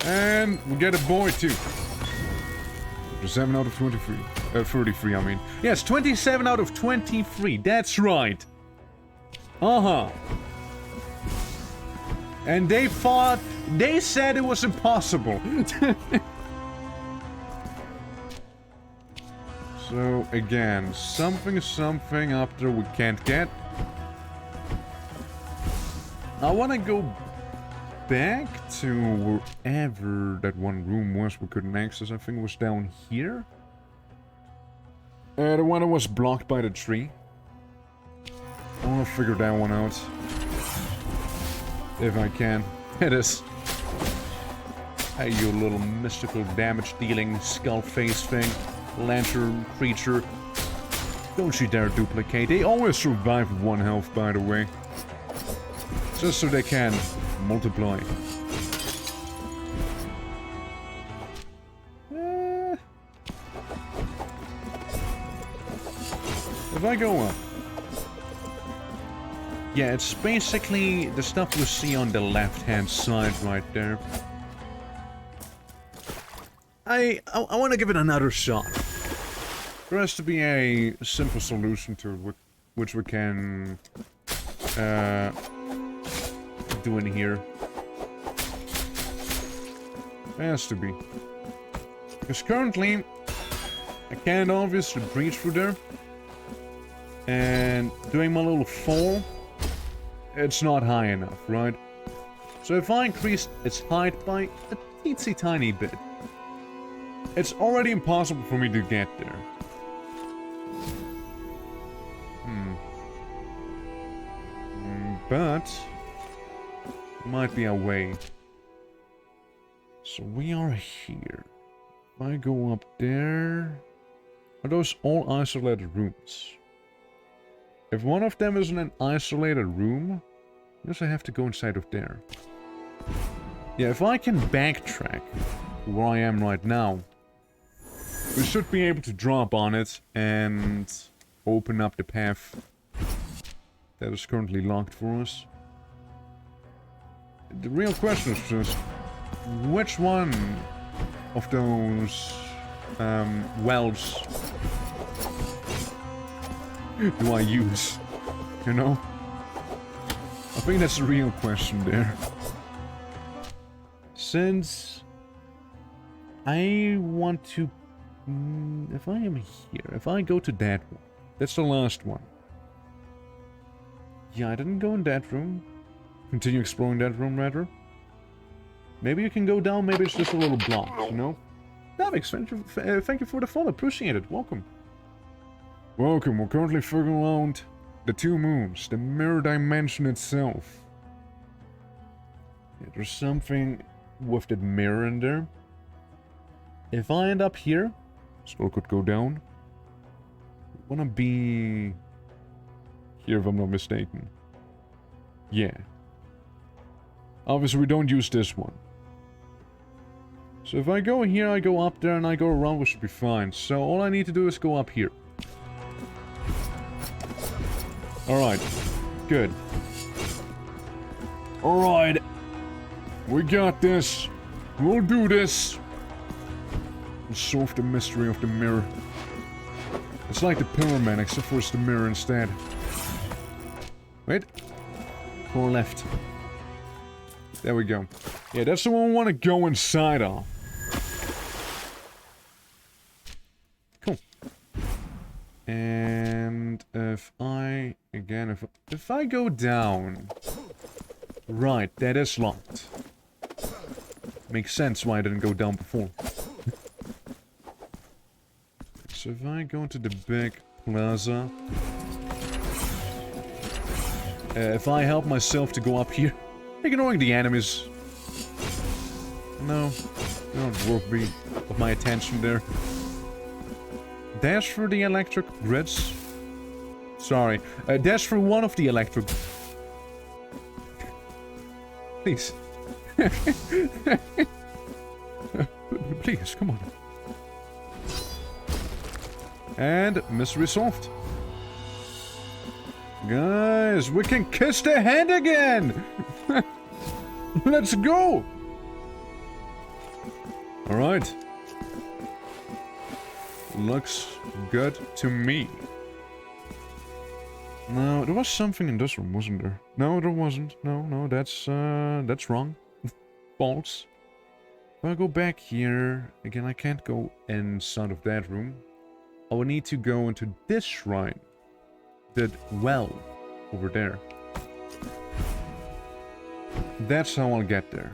And we get a boy too. 7 out of 23. 33, I mean. Yes, 27 out of 23. That's right. Uh-huh. And they said it was impossible. So, again, something up there we can't get. I want to go back to wherever that one room was we couldn't access. I think it was down here. The one that was blocked by the tree. I want to figure that one out. If I can. It is. Hey, you little mystical damage-dealing skull face thing. Lantern creature. Don't you dare duplicate. They always survive with 1 health, by the way. Just so they can multiply. If I go up. Yeah, it's basically the stuff you see on the left-hand side right there. I want to give it another shot. There has to be a simple solution to it, which we can do in here. There has to be. Because currently, I can't obviously breach through there. And doing my little fall, it's not high enough, right? So if I increase its height by a teensy tiny bit, it's already impossible for me to get there. But might be a way. So we are here. If I go up there, are those all isolated rooms? If one of them is in an isolated room, I guess I have to go inside of there. Yeah, if I can backtrack to where I am right now, we should be able to drop on it and open up the path that is currently locked for us. The real question is just, which one of those wells do I use? You know? I think that's the real question there. Since I want to... if I am here, if I go to that one, that's the last one. Yeah, I didn't go in that room. Continue exploring that room, rather. Maybe you can go down, maybe it's just a little block, you know? Davix, thank you for the follow, appreciate it, welcome. Welcome, we're currently figuring out the 2 moons, the mirror dimension itself. Yeah, there's something with that mirror in there. If I end up here, still could go down. I wanna be here if I'm not mistaken. Yeah. Obviously, we don't use this one. So if I go here, I go up there, and I go around, we should be fine. So all I need to do is go up here. Alright. Good. Alright. We got this. We'll do this. We'll solve the mystery of the mirror. It's like the Pillar Man, except for it's the mirror instead. Wait. Or left. There we go. Yeah, that's the one we want to go inside of. Cool. And if I... Again, if I go down... Right, that is locked. Makes sense why I didn't go down before. So if I go to the big plaza... if I help myself to go up here... Ignoring the enemies. No, they don't worth me of my attention there. Dash for the electric grids. Sorry, dash for one of the electric. Please. Please, come on. And mystery solved. Guys, we can kiss the hand again! Let's go! Alright. Looks good to me. No, there was something in this room, wasn't there? No, there wasn't. No, that's wrong. False. If I go back here, again, I can't go inside of that room. I will need to go into this shrine. That well over there. That's how I'll get there.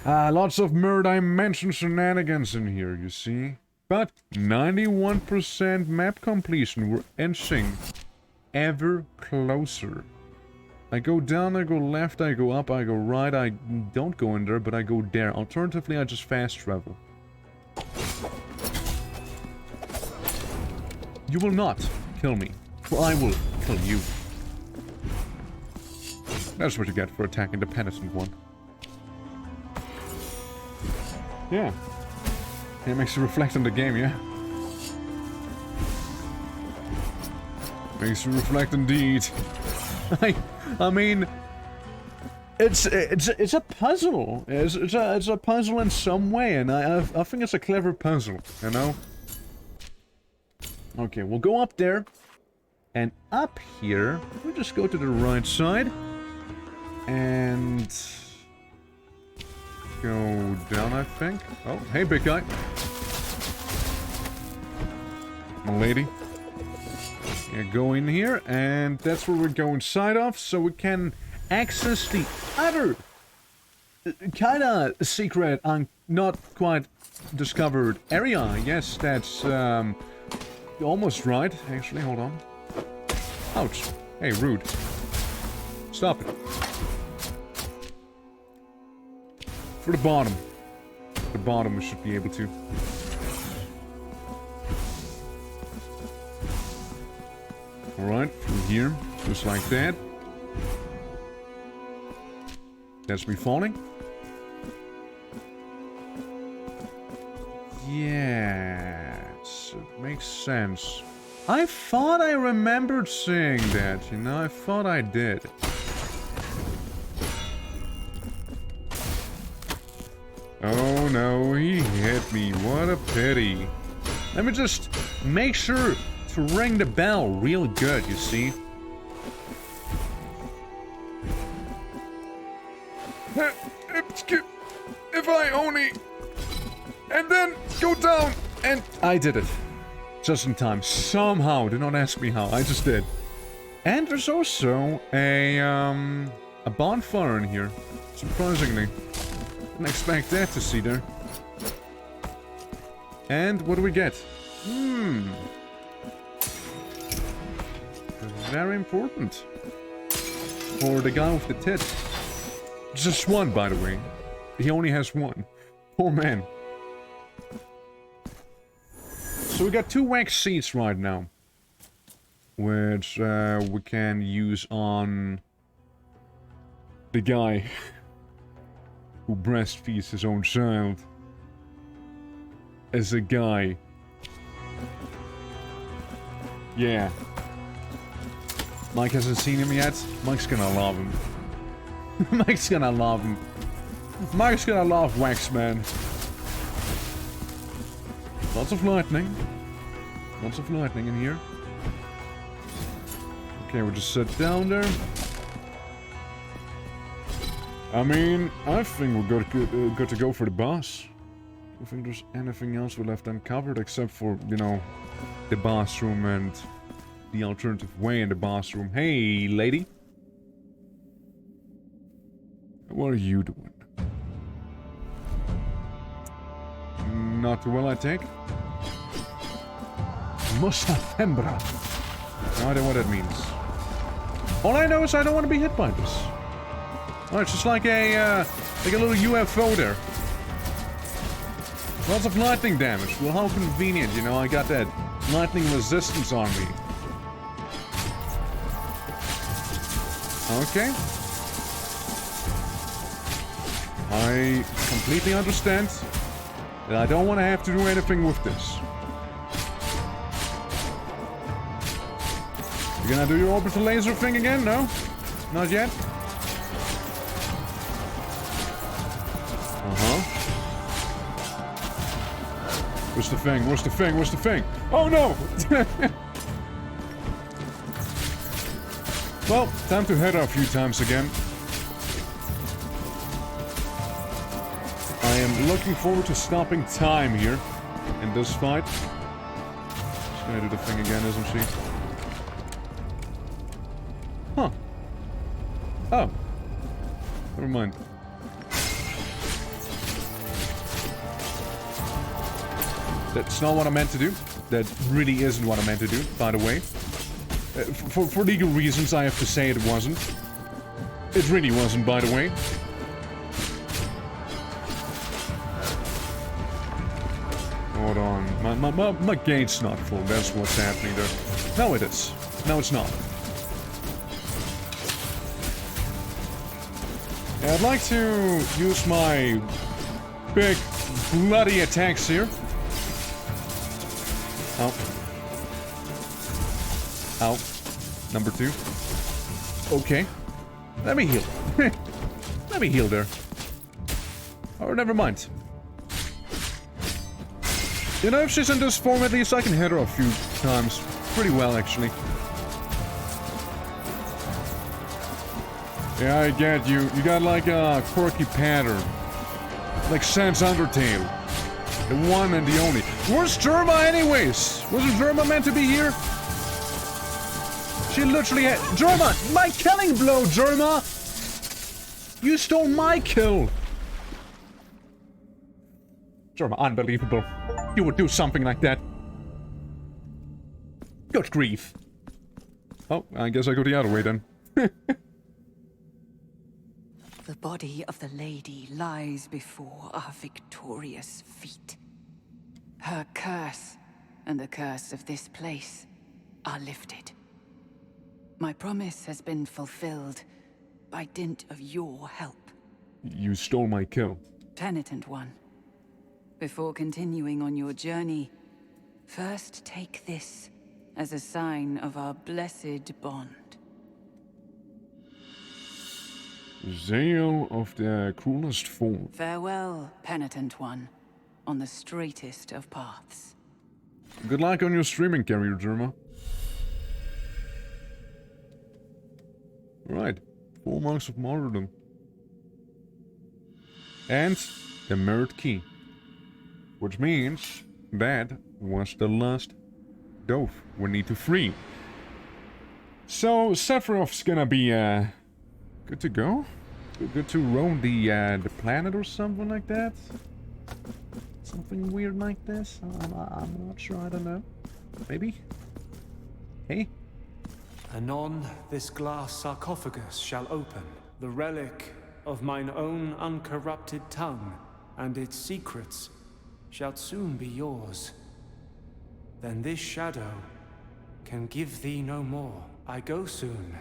Lots of mirror dimension shenanigans in here, you see. But 91% map completion. We're inching ever closer. I go down, I go left, I go up, I go right. I don't go in there, but I go there. Alternatively, I just fast travel. You will not kill me, for I will kill you. That's what you get for attacking the penitent one. Yeah. It makes you reflect on the game, yeah? Makes you reflect indeed. I mean... It's a puzzle. It's a puzzle in some way, and I think it's a clever puzzle, you know? Okay, we'll go up there. And up here, we'll just go to the right side. And... go down, I think. Oh, hey, big guy. My lady. Yeah, go in here, and that's where we're going inside of, so we can access the other kinda secret and not quite discovered area. Yes, that's almost right. Actually, hold on. Ouch. Hey, rude. Stop it. For the bottom. The bottom we should be able to. Alright, from here, just like that. That's me falling. Yes, it makes sense. I thought I remembered saying that, you know, I thought I did. Oh no, he hit me, what a pity. Let me just make sure to ring the bell real good, you see. If I only... And then go down, and... I did it. Just in time. Somehow. Do not ask me how. I just did. And there's also a bonfire in here. Surprisingly. Didn't expect that to see there. And what do we get? Very important. For the guy with the tit. Just one, by the way. He only has one. Poor man. So we got 2 wax seeds right now. Which we can use on The guy who breastfeeds his own child is a guy. Yeah. Mike hasn't seen him yet. Mike's gonna love him. Mike's gonna love him. Mike's gonna love Waxman. Lots of lightning. Lots of lightning in here. Okay, we'll just sit down there. I mean, I think we're good to go for the boss. I don't think there's anything else we left uncovered except for, you know, the bathroom and the alternative way in the bathroom. Hey, lady. What are you doing? Not too well, I take. Musa Fembra. No idea what that means. All I know is I don't want to be hit by this. Oh, it's just like a little UFO there. Lots of lightning damage. Well, how convenient, you know, I got that lightning resistance on me. Okay. I completely understand that I don't want to have to do anything with this. You gonna do your orbital laser thing again? No? Not yet? What's the thing? What's the thing? What's the thing? Oh no! Well, time to head out a few times again. I am looking forward to stopping time here in this fight. She's gonna do the thing again, isn't she? Huh. Oh. Never mind. That's not what I meant to do. That really isn't what I meant to do, by the way. For legal reasons, I have to say it wasn't. It really wasn't, by the way. Hold on. My gate's not full. That's what's happening there. No, it is. No, it's not. Yeah, I'd like to use my big bloody attacks here. Ow. Ow. Number 2. Okay. Let me heal. Let me heal there. Or never mind. You know, if she's in this form, at least I can hit her a few times. Pretty well, actually. Yeah, I get you. You got like a quirky pattern. Like Sans Undertale. The one and the only. Where's Germa anyways? Wasn't Germa meant to be here? She literally had... Germa! My killing blow, Germa! You stole my kill! Germa, unbelievable. You would do something like that. Good grief. Oh, I guess I go the other way then. The body of the lady lies before our victorious feet. Her curse and the curse of this place are lifted. My promise has been fulfilled by dint of your help. You stole my kill. Penitent one, before continuing on your journey, first take this as a sign of our blessed bond. Zeal of the cruelest form. Farewell, penitent one, on the straightest of paths. Good luck on your streaming career, Germa. Right. 4 monks of martyrdom. And the Merit Key. Which means that was the last dove we need to free. So Sephiroth's gonna be good to go? Good to roam the planet or something like that? Something weird like this? I'm not sure, I don't know. Maybe? Hey? Anon this glass sarcophagus shall open, the relic of mine own uncorrupted tongue, and its secrets shall soon be yours. Then this shadow can give thee no more. I go soon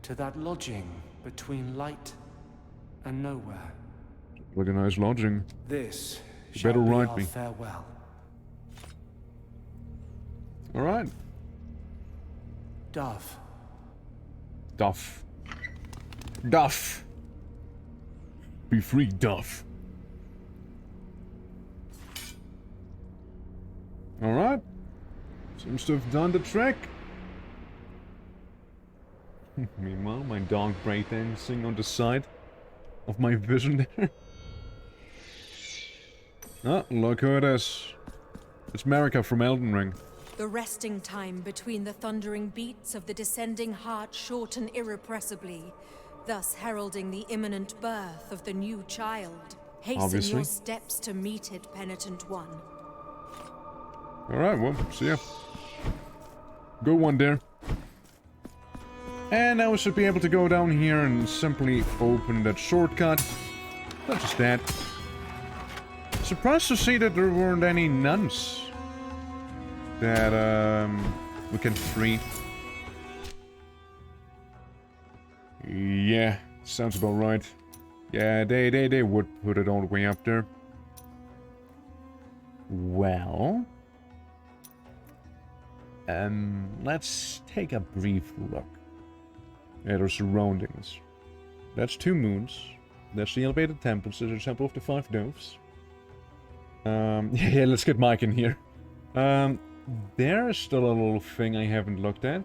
to that lodging between light and nowhere. Like a nice lodging. This You shall better be write our me. farewell. Alright. Dove. Duff. Duff! Be free, Duff. Alright. Seems to have done the trick. Meanwhile, my dog breakdancing on the side of my vision there. Ah, look who it is. It's Marika from Elden Ring. The resting time between the thundering beats of the descending heart shorten irrepressibly, thus heralding the imminent birth of the new child. Hasten Obviously. your steps to meet it, penitent one. Alright, well, see ya. Good one, dear. And now we should be able to go down here and simply open that shortcut. Not just that. Surprised to see that there weren't any nuns that we can free. Yeah, sounds about right. Yeah, they would put it all the way up there. Well, let's take a brief look at our surroundings. That's 2 moons. That's the elevated temples. There's a temple of the 5 doves. Yeah, let's get Mike in here. There is still a little thing I haven't looked at.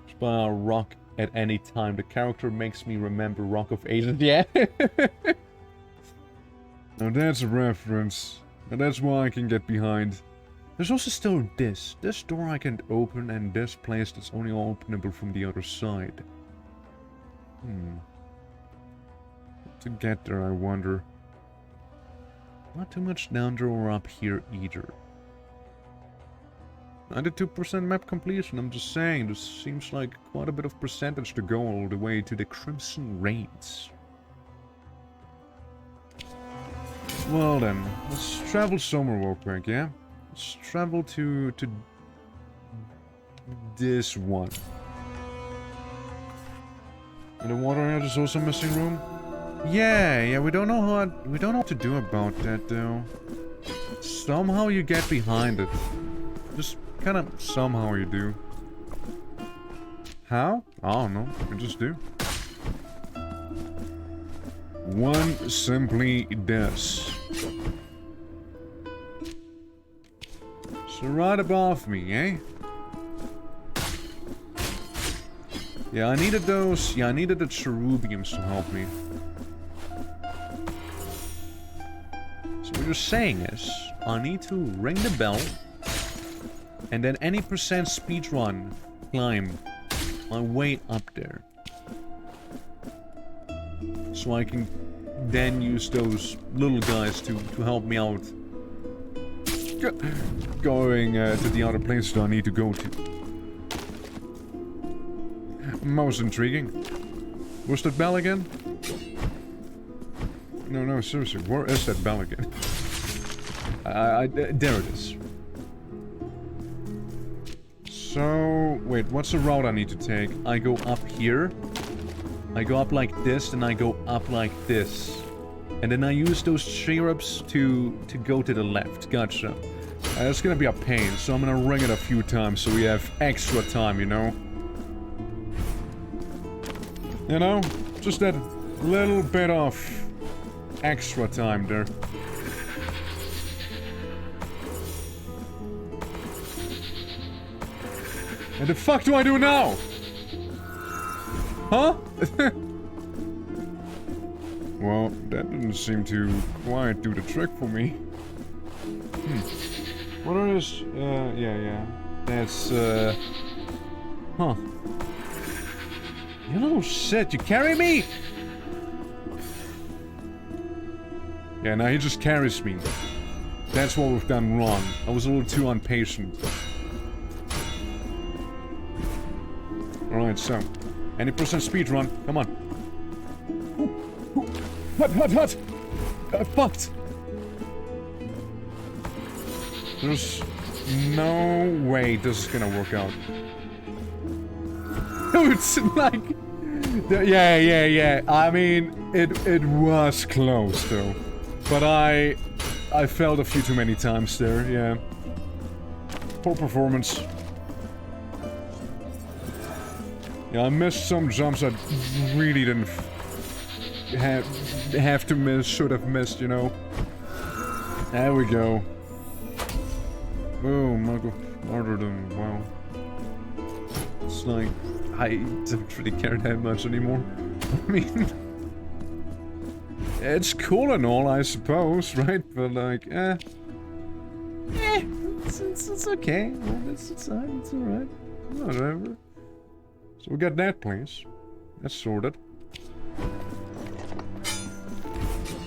Spy a rock at any time. The character makes me remember Rock of Ages. Yeah. Now that's a reference. And that's why I can get behind. There's also still this. This door I can't open, and this place that's only openable from the other side. To get there, I wonder. Not too much down there or up here either. 92% map completion, I'm just saying. This seems like quite a bit of percentage to go all the way to the Crimson Raids. Well then, let's travel somewhere real quick, yeah? Let's travel to this one. And the water here is also missing room. Yeah, we don't know what to do about that though. Somehow you get behind it. Just kind of somehow you do. How? I don't know. You just do. One simply does. So right above me, eh? Yeah, I needed those. Yeah, I needed the cherubiums to help me. So what you're saying is, I need to ring the bell, and then any percent speedrun climb my way up there. So I can then use those little guys to help me out. Going to the other places that I need to go to. Most intriguing. Where's that bell again? No, seriously, where is that bell again? There it is. So, wait, what's the route I need to take? I go up here. I go up like this, then I go up like this. And then I use those cherubs to go to the left. Gotcha. It's gonna be a pain, so I'm gonna ring it a few times so we have extra time, you know? You know? Just that little bit of extra time there. And the fuck do I do now? Huh? Well, that didn't seem to quite do the trick for me. What are those? Yeah. That's, huh. You little shit, you carry me? Yeah, now he just carries me. That's what we've done wrong. I was a little too impatient. Alright, so. Any percent speed run, come on. Hut! Fucked! There's no way this is gonna work out. It's like... Yeah. I mean... It was close though. But I failed a few too many times there, yeah. Poor performance. Yeah, I missed some jumps I really didn't have to miss, should have missed, you know. There we go. Oh, Michael martyrdom, wow. It's like, I don't really care that much anymore. I mean, it's cool and all, I suppose, right? But like, it's okay. It's alright. Whatever. So we got that place. That's sorted.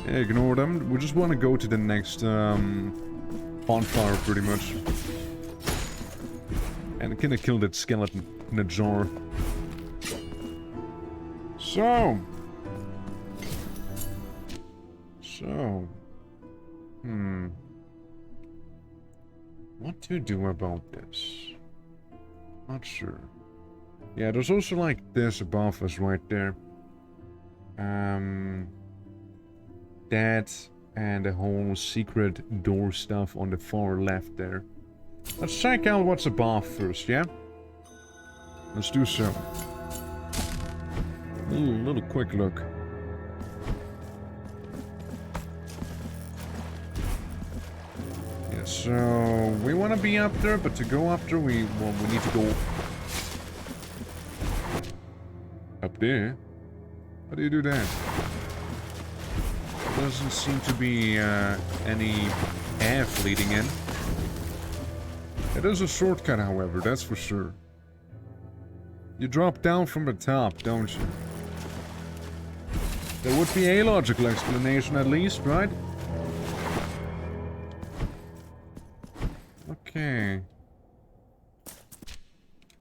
Ignore them. We just want to go to the next bonfire, pretty much. And kind of kill that skeleton in a jar. So, what to do about this? Not sure. Yeah, there's also like this above us right there. That and the whole secret door stuff on the far left there. Let's check out what's above first, yeah? Let's do so. Little quick look. Yeah, so we want to be up there, but to go up there, we need to go up there. How do you do that? There doesn't seem to be any path leading in. It is a shortcut, however, that's for sure. You drop down from the top, don't you? There would be a logical explanation at least, right? Okay.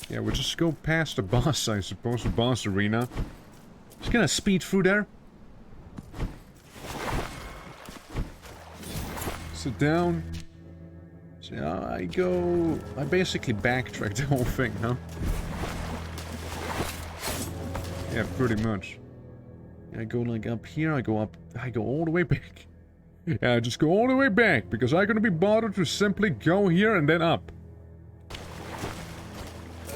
Yeah, we'll just go past the boss, I suppose, the boss arena. Just gonna speed through there. Sit down. So I basically backtracked the whole thing, huh? Yeah, pretty much. I go like up here, I go all the way back. Yeah, I just go all the way back, because I'm gonna be bothered to simply go here and then up.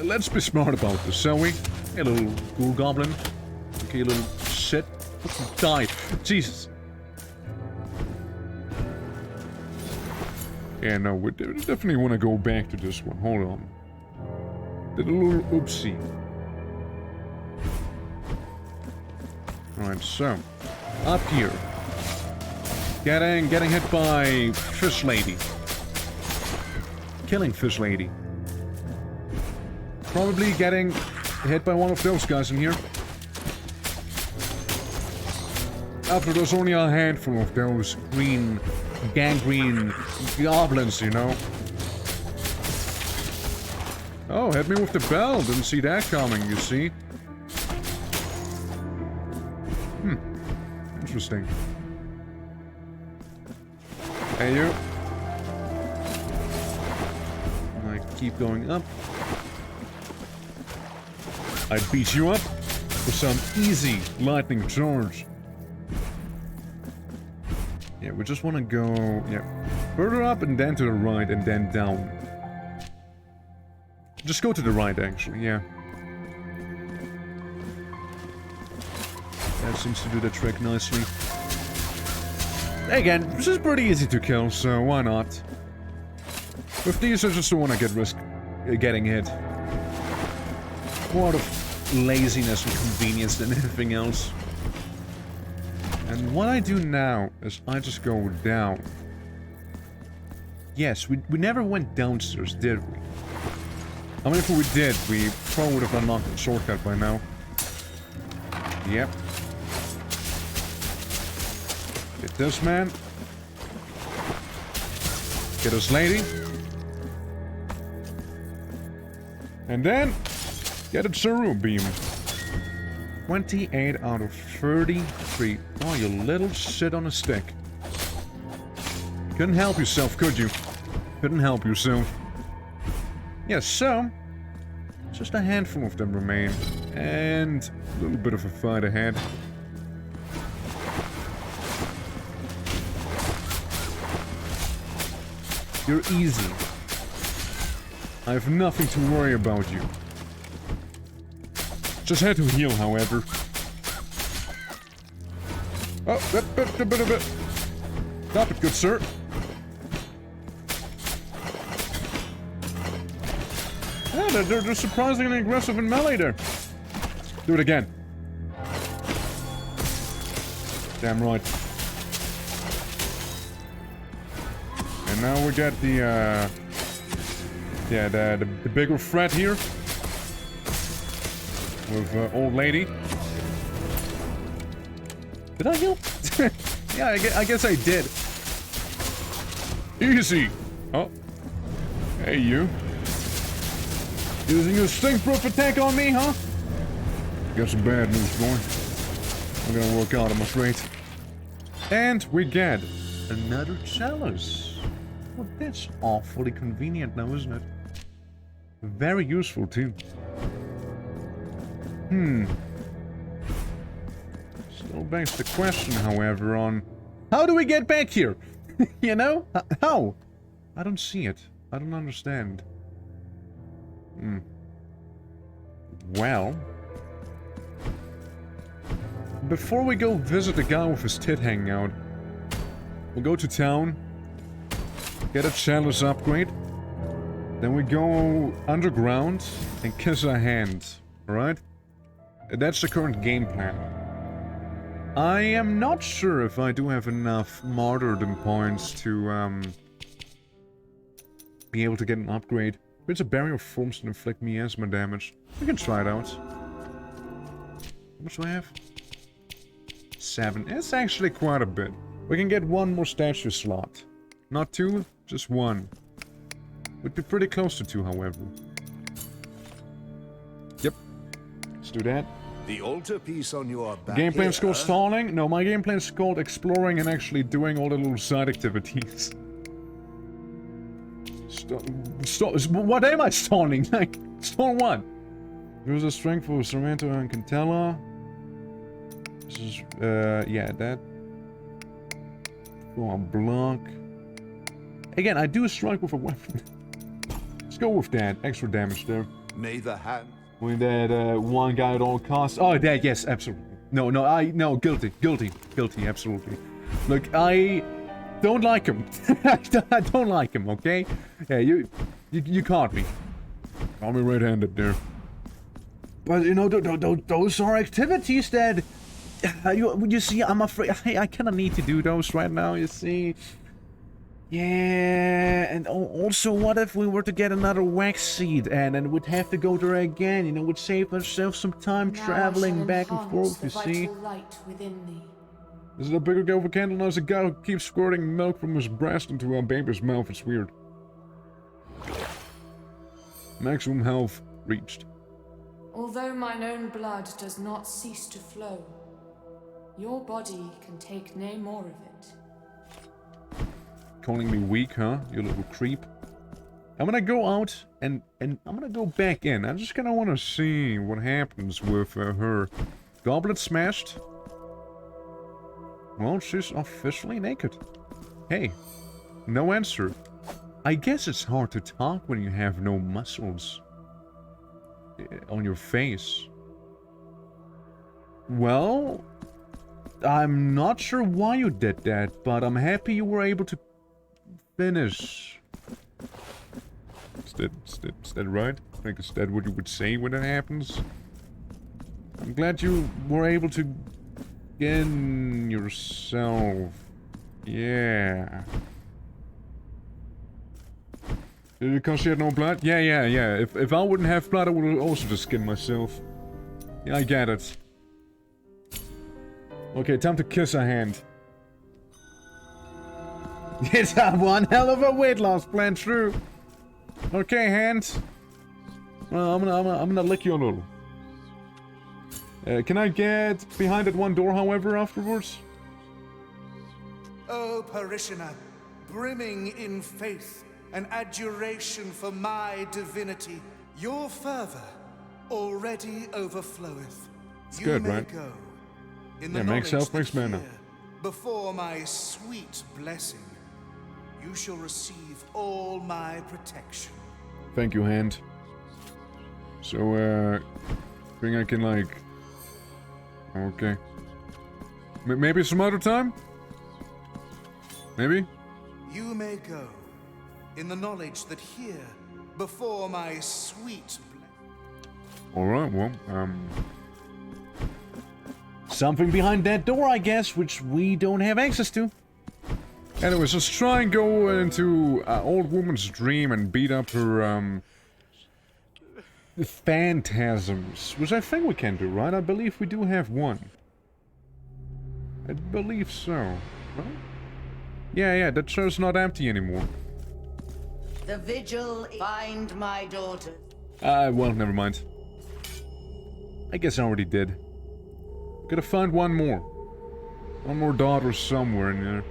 Let's be smart about this, shall we? Hey, little ghoul goblin. Okay, little shit. Die. Jesus. Yeah, no, we definitely want to go back to this one. Hold on. Did a little oopsie. Alright, so. Up here. Getting hit by Fish Lady. Killing Fish Lady. Probably getting hit by one of those guys in here. After there's only a handful of those green, gangrene goblins, you know. Oh, hit me with the bell. Didn't see that coming, you see. Interesting. Hey, you. I keep going up. I beat you up with some easy lightning charge. Yeah, we just want to go, yeah, further up and then to the right and then down. Just go to the right, actually, yeah. That seems to do the trick nicely. Again, this is pretty easy to kill, so why not? With these, I just don't want to get risk getting hit. More out of laziness and convenience than anything else. And what I do now is I just go down. Yes, we never went downstairs, did we? I mean, if we did, we probably would have unlocked the shortcut by now. Yep. Get this man. Get this lady. And then, get a Zero Beam. 28 out of 33. Oh, you little shit on a stick. Couldn't help yourself, could you? Couldn't help yourself. Yes, so, just a handful of them remain. And a little bit of a fight ahead. You're easy. I have nothing to worry about you. Just had to heal, however. Oh, stop it, good sir. Yeah, they're surprisingly aggressive in melee there. Do it again. Damn right. And now we get the, yeah, the bigger threat here. With old lady. Did I heal? Yeah, I guess I did. Easy. Oh. Hey, you. Using your stink-proof attack on me, huh? Got some bad news, boy. I'm gonna work out, I'm afraid. And we get another chalice. Well, that's awfully convenient now, isn't it? Very useful, too. Still begs the question, however, on... How do we get back here? You know? How? I don't see it. I don't understand. Well... Before we go visit the guy with his tit hanging out, we'll go to town, get a chalice upgrade, then we go underground and kiss our hand, alright? That's the current game plan. I am not sure if I do have enough martyrdom points to be able to get an upgrade. If it's a barrier forms to inflict miasma damage. We can try it out. How much do I have? 7. It's actually quite a bit. We can get one more statue slot. Not 2, just 1. Would be pretty close to 2, however. Yep. Let's do that. The altarpiece on your back. Game plan is called stalling? No, my game plan is called exploring and actually doing all the little side activities. What am I stalling? Like, stall what? Use the strength for Sarmento and Cantella. This is, yeah, that. Go on, block. Again, I do strike with a weapon. Let's go with that. Extra damage there. May the hand. With that, one guy at all costs. Oh, that, yes, absolutely. No, guilty, absolutely. Look, I don't like him. I don't like him, okay? Yeah, you caught me. Caught me red-handed there. But, you know, those are activities that... You see, I'm afraid... I kind of need to do those right now, you see. Yeah, and also, what if we were to get another wax seed, and then we'd have to go there again, you know, we'd save ourselves some time traveling back and forth, you see. Is it a bigger go for candle? No, it's a guy who keeps squirting milk from his breast into a baby's mouth. It's weird. Maximum health reached. Although mine own blood does not cease to flow, your body can take no more of it. Calling me weak, huh? You little creep. I'm gonna go out and I'm gonna go back in. I'm just gonna want to see what happens with her. Goblet smashed. Well, she's officially naked. Hey, no answer. I guess it's hard to talk when you have no muscles on your face. Well, I'm not sure why you did that, but I'm happy you were able to finish. Is that right? Like, is that what you would say when that happens? I'm glad you were able to get in yourself. Yeah. Because she had no blood? Yeah. If I wouldn't have blood, I would also just skin myself. Yeah, I get it. Okay, time to kiss her hand. It's one hell of a weight loss plan, true. Okay, hand. Well, I'm gonna lick you a little. Can I get behind that one door, however, afterwards? O parishioner, brimming in faith and adoration for my divinity, your fervor already overfloweth. It's good, right? Go in yeah, makes health, makes mana. Before my sweet blessing, you shall receive all my protection. Thank you, hand. So, think I can, like... Okay. Maybe some other time? Maybe? You may go, in the knowledge that here, before my sweet... Alright, well, something behind that door, I guess, which we don't have access to. Anyways, let's try and go into old woman's dream and beat up her, phantasms, which I think we can do, right? I believe we do have one. I believe so, right? Yeah, that chair's not empty anymore. The vigil, find my daughter. Well, never mind. I guess I already did. Gotta find one more. One more daughter somewhere in there.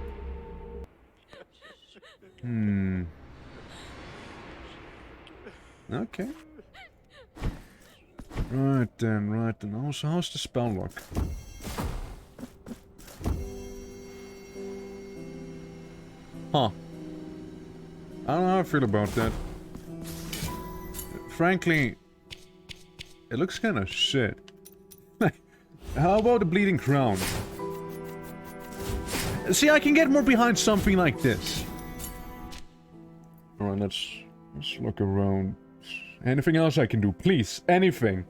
Okay. Right then. Also, how's the spell lock? Huh. I don't know how I feel about that. Frankly, it looks kinda shit. How about the bleeding crown? See, I can get more behind something like this. Alright, let's look around. Anything else I can do? Please, anything.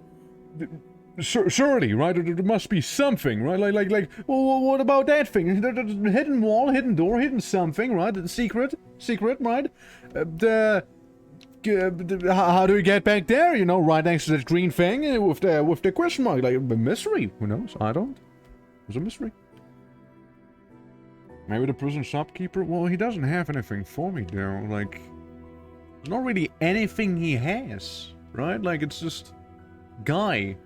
Surely, right? There must be something, right? Like, well, what about that thing? Hidden wall, hidden door, hidden something, right? Secret, right? How do we get back there? You know, right next to that green thing with the question mark, like a mystery. Who knows? I don't. It's a mystery. Maybe the prison shopkeeper. Well, he doesn't have anything for me though. Like, not really anything he has, right? Like, it's just guy.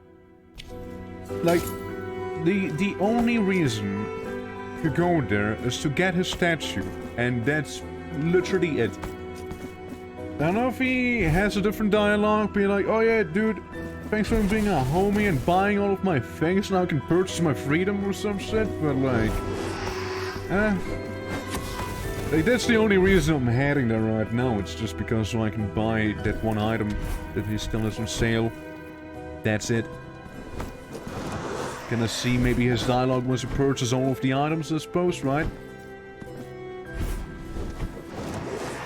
Like, the only reason to go there is to get his statue, and that's literally it. I don't know if he has a different dialogue, being like, oh yeah, dude, thanks for being a homie and buying all of my things, now I can purchase my freedom or some shit, but like, like, that's the only reason I'm heading there right now. It's just because so I can buy that one item that he still has on sale. That's it. Gonna see maybe his dialogue was to purchase all of the items, I suppose, right?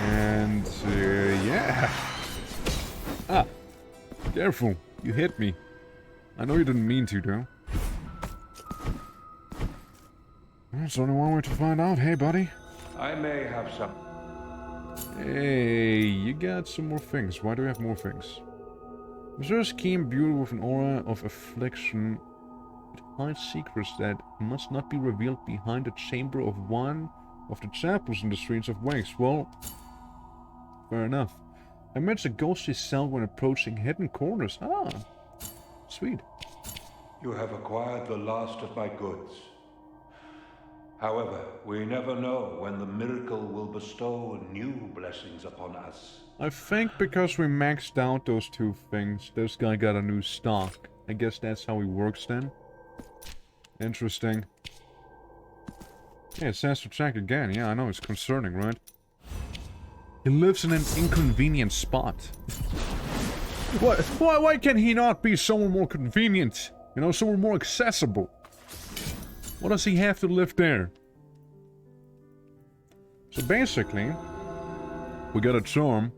And, yeah. Ah, careful. You hit me. I know you didn't mean to, though. There's only one way to find out. Hey, buddy. I may have some. Hey, you got some more things. Why do we have more things? Was there a scheme beauty with an aura of affliction? It hides secrets that must not be revealed behind the chamber of one of the chapels in the streets of Wakes. Well, fair enough. Amidst a ghostly sound when approaching hidden corners. Ah, sweet. You have acquired the last of my goods. However, we never know when the miracle will bestow new blessings upon us. I think because we maxed out those two things, this guy got a new stock. I guess that's how he works then. Interesting. Yeah, it says to check again. Yeah, I know, it's concerning, right? He lives in an inconvenient spot. Why can he not be somewhere more convenient? You know, somewhere more accessible? What does he have to live there? So basically, we got a charm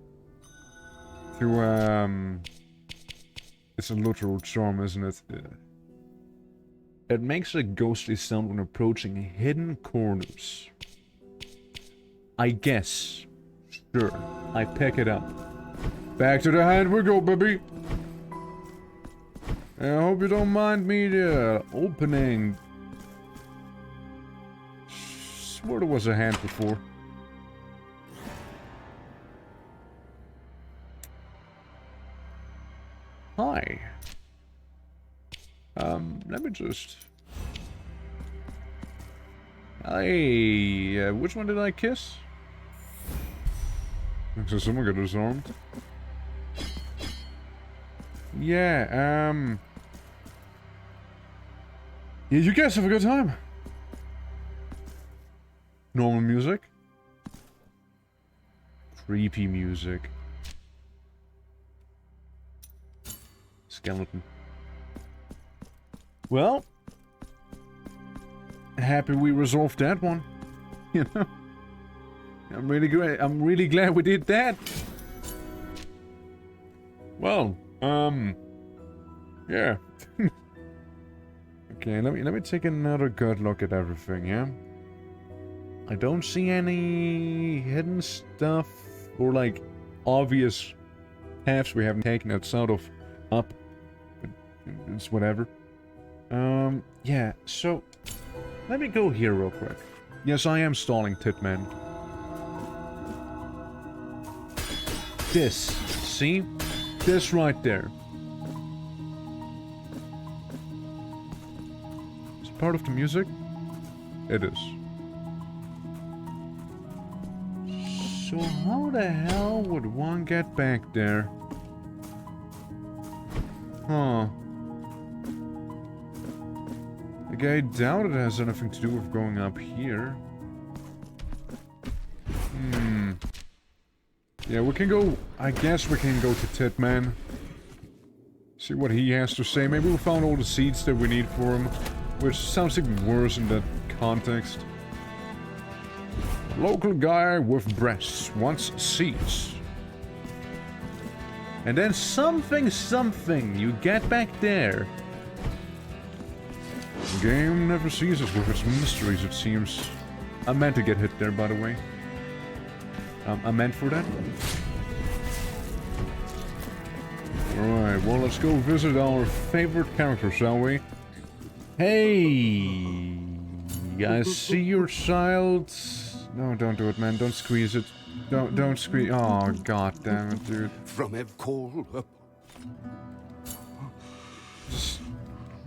to, it's a literal charm, isn't it? It makes a ghostly sound when approaching hidden corners. I guess. Sure, I pick it up. Back to the hand we go, baby! I hope you don't mind me opening. Swore there was a hand before. Hi. Let me just... Hey, which one did I kiss? Looks like someone got disarmed. Yeah, yeah, you guys have a good time. Normal music. Creepy music. Skeleton. Well, happy we resolved that one. You know, I'm really glad we did that. Well, yeah. Okay, let me take another good look at everything, yeah? I don't see any hidden stuff or like obvious paths we haven't taken outside of up. But it's whatever. Yeah, so let me go here real quick. Yes, I am stalling, Titman. This, see? This right there. Is it part of the music? It is. So how the hell would one get back there? Huh. Like, I doubt it has anything to do with going up here. Yeah, we can go... I guess we can go to Titman. See what he has to say. Maybe we found all the seeds that we need for him. Which sounds even worse in that context. Local guy with breasts wants seeds. And then something, you get back there. The game never ceases with its mysteries, it seems. I meant to get hit there, by the way. I meant for that. Alright, well, let's go visit our favorite character, shall we? Hey! I see your child. No, don't do it, man. Don't squeeze it. Don't squeeze. Oh, god damn it, dude. From a call up. Just,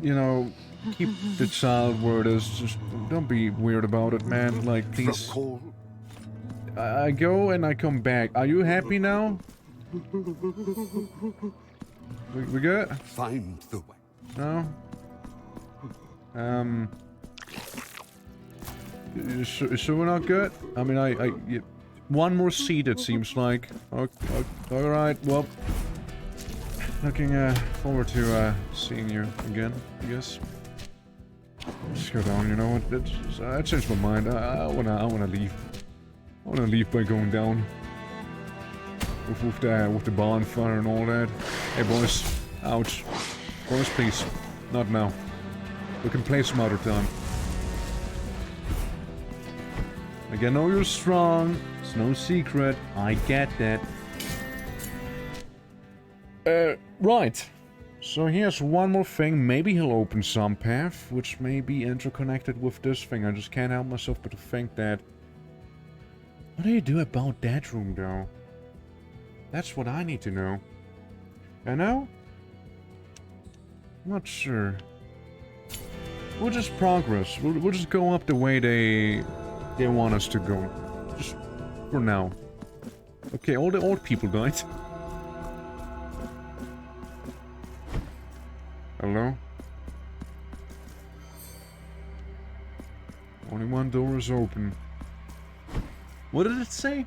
you know, keep the child where it is. Just don't be weird about it, man. Like, please. I go and I come back. Are you happy now? We good? Find the way. No? So we're not good? I mean, one more seed, it seems like. Okay, alright, well. Looking forward to seeing you again, I guess. Let's go down, you know what? I changed my mind. I wanna leave. I wanna leave by going down. With the bonfire and all that. Hey boys, ouch. Boys, please. Not now. We can play some other time. Like, I know you're strong. It's no secret. I get that. Right. So here's one more thing. Maybe he'll open some path, which may be interconnected with this thing. I just can't help myself but to think that. What do you do about that room, though? That's what I need to know. I know? I'm not sure. We'll just progress. We'll just go up the way they want us to go. Just for now. Okay, all the old people died. Hello? Only one door is open. What did it say?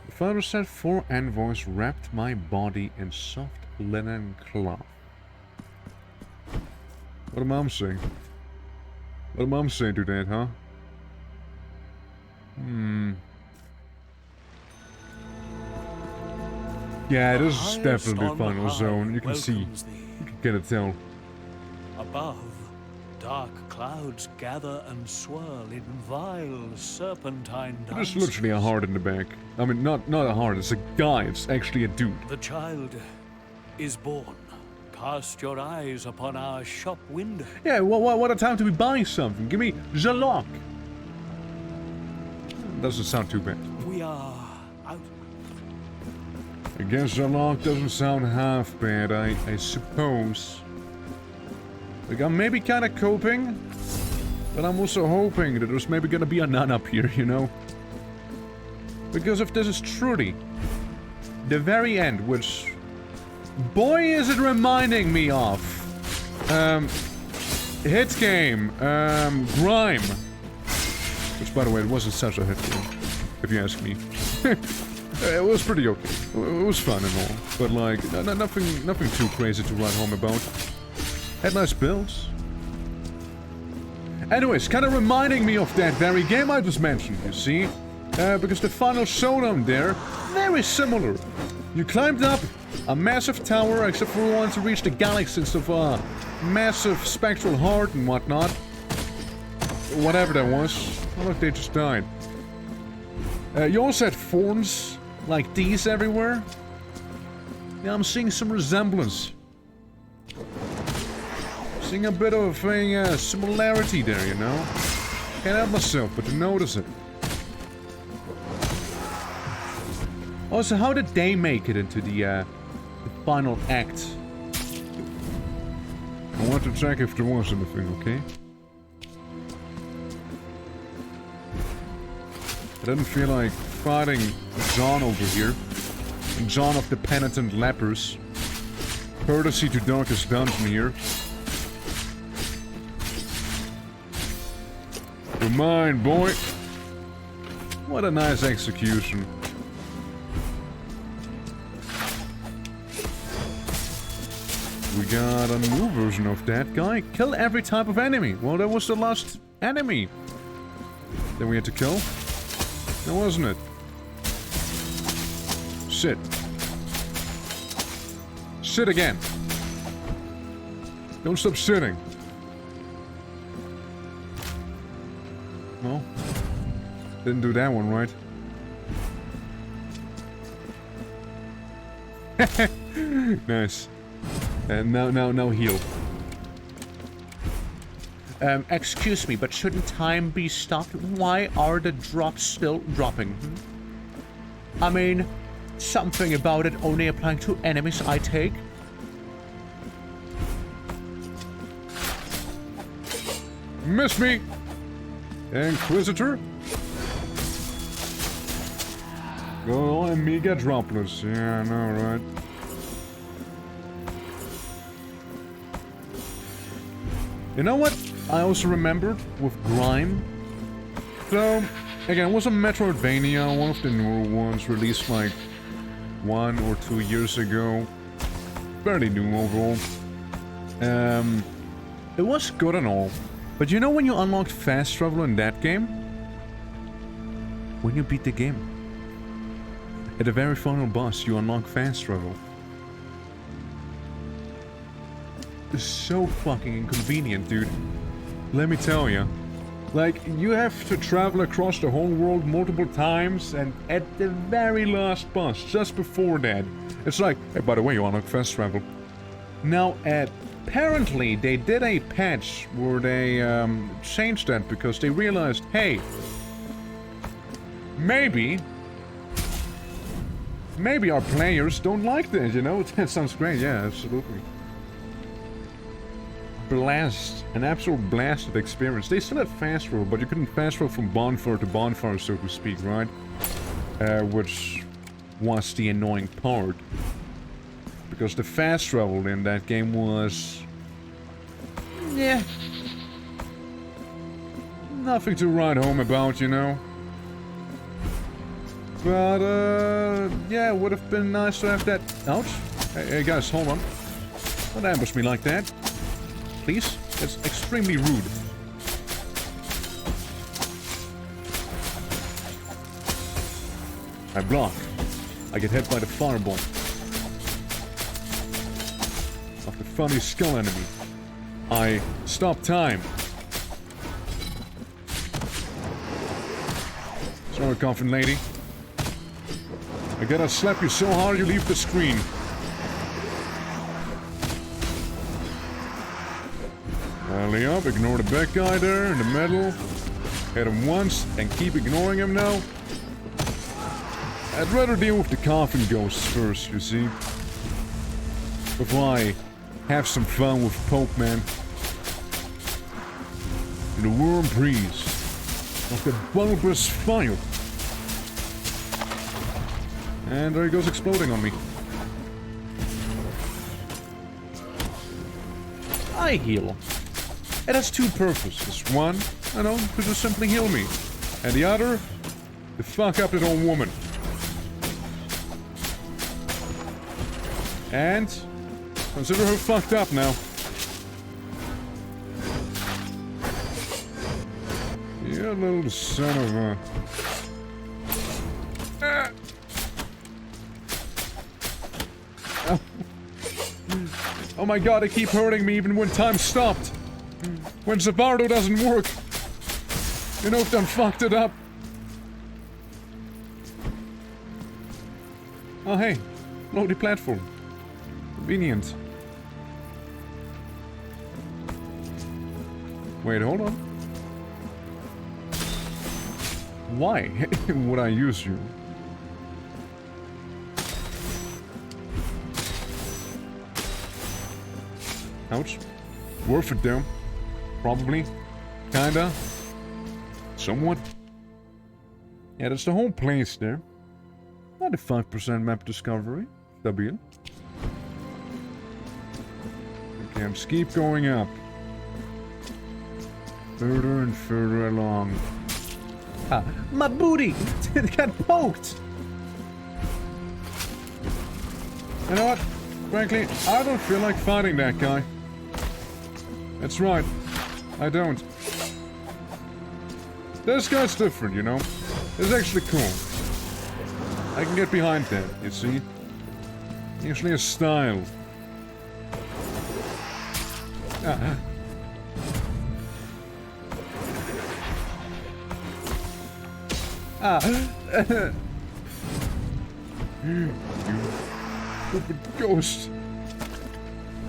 The father said 4 envoys wrapped my body in soft linen cloth. What did Mom say? What did Mom say to that, huh? Yeah, this is definitely Final Zone. You can see. You can get a tell. Above, dark clouds gather and swirl in vile serpentine dance. There's literally a heart in the back. I mean, not a heart, it's a guy. It's actually a dude. The child is born. Cast your eyes upon our shop window. Yeah, what a time to be buying something. Give me the lock. Doesn't sound too bad. We are out. I guess the lock doesn't sound half bad, I suppose. Like, I'm maybe kind of coping, but I'm also hoping that there's maybe gonna be a nun up here, you know? Because if this is truly the very end, which... boy, is it reminding me of! Hit game, Grime. Which, by the way, it wasn't such a hit game, if you ask me. It was pretty okay. It was fun and all, but like nothing too crazy to write home about. Had nice builds. Anyways, kind of reminding me of that very game I just mentioned, you see? Because the final showdown there, very similar. You climbed up a massive tower, except for one to reach the galaxies of a massive spectral heart and whatnot. Whatever that was. Oh look, they just died. You also had thorns like these everywhere. Yeah, I'm seeing some resemblance. Seeing a bit of a similarity there, you know? Can't help myself but to notice it. Also, how did they make it into the final act? I want to check if there was anything, okay? I didn't feel like fighting John over here. John of the Penitent Lepers. Courtesy to Darkest Dungeon here. You're mine, boy. What a nice execution. We got a new version of that guy. Kill every type of enemy. Well, that was the last enemy that we had to kill. That wasn't it. Sit. Sit again. Don't stop sitting. No. Didn't do that one right. Nice. And now heal. Excuse me, but shouldn't time be stopped? Why are the drops still dropping? I mean, something about it only applying to enemies, I take. Miss me! Inquisitor? Go on, Amiga droplets. Yeah, I know, right? You know what I also remembered with Grime? So, again, it was a Metroidvania, one of the newer ones, released like 1 or 2 years ago. Fairly new overall. It was good and all. But you know when you unlocked fast travel in that game? When you beat the game. At the very final boss, you unlock fast travel. It's so fucking inconvenient, dude. Let me tell you. Like, you have to travel across the whole world multiple times, and at the very last boss, just before that, it's like, hey, by the way, you unlock fast travel. Now, apparently, they did a patch where they changed that because they realized, hey, maybe our players don't like this, you know? That sounds great, yeah, absolutely. Blast, an absolute blasted experience. They still had fast travel, but you couldn't fast travel from bonfire to bonfire, so to speak, right? Which was the annoying part. Because the fast travel in that game was... yeah. Nothing to write home about, you know? But, yeah, it would have been nice to have that... Ouch. Hey guys, hold on. Don't ambush me like that. Please? That's extremely rude. I block. I get hit by the fireball. Of the funny skull enemy. I stop time. Sorry, coffin lady. I gotta slap you so hard you leave the screen. Rally up, ignore the back guy there in the middle. Hit him once and keep ignoring him now. I'd rather deal with the coffin ghosts first, you see. Before I have some fun with Pope Man. And the worm breeze of the bulbous fire. And there he goes exploding on me. I heal. It has two purposes. One, I know, to just simply heal me. And the other, to fuck up that old woman. And consider her fucked up now. You little son of a... Oh my god, they keep hurting me even when time stopped. When Zabardo doesn't work. You know if done fucked it up. Oh hey, load platform. Convenient. Wait, hold on. Why would I use you? Ouch. Worth it though. Probably. Kinda. Somewhat. Yeah, that's the whole place there. 95% map discovery. Stabil. Okay, let's keep going up. Further and further along. Ah, my booty! It got poked! You know what? Frankly, I don't feel like fighting that guy. That's right. I don't. This guy's different, you know? It's actually cool. I can get behind that, you see? Usually a style. Ah. Ah. You stupid ghost.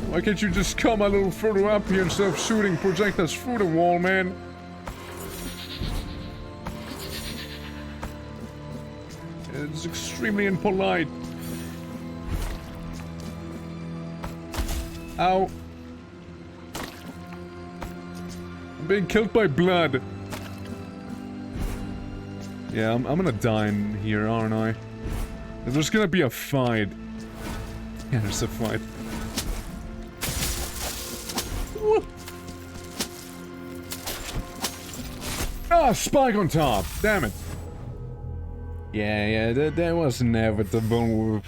Why can't you just come a little further up here instead of shooting projectiles through the wall, man? It's extremely impolite. Ow. I'm being killed by blood. Yeah, I'm gonna die in here, aren't I? There's gonna be a fight. Yeah, there's a fight. Woo. Ah, spike on top! Damn it! Yeah, that was inevitable with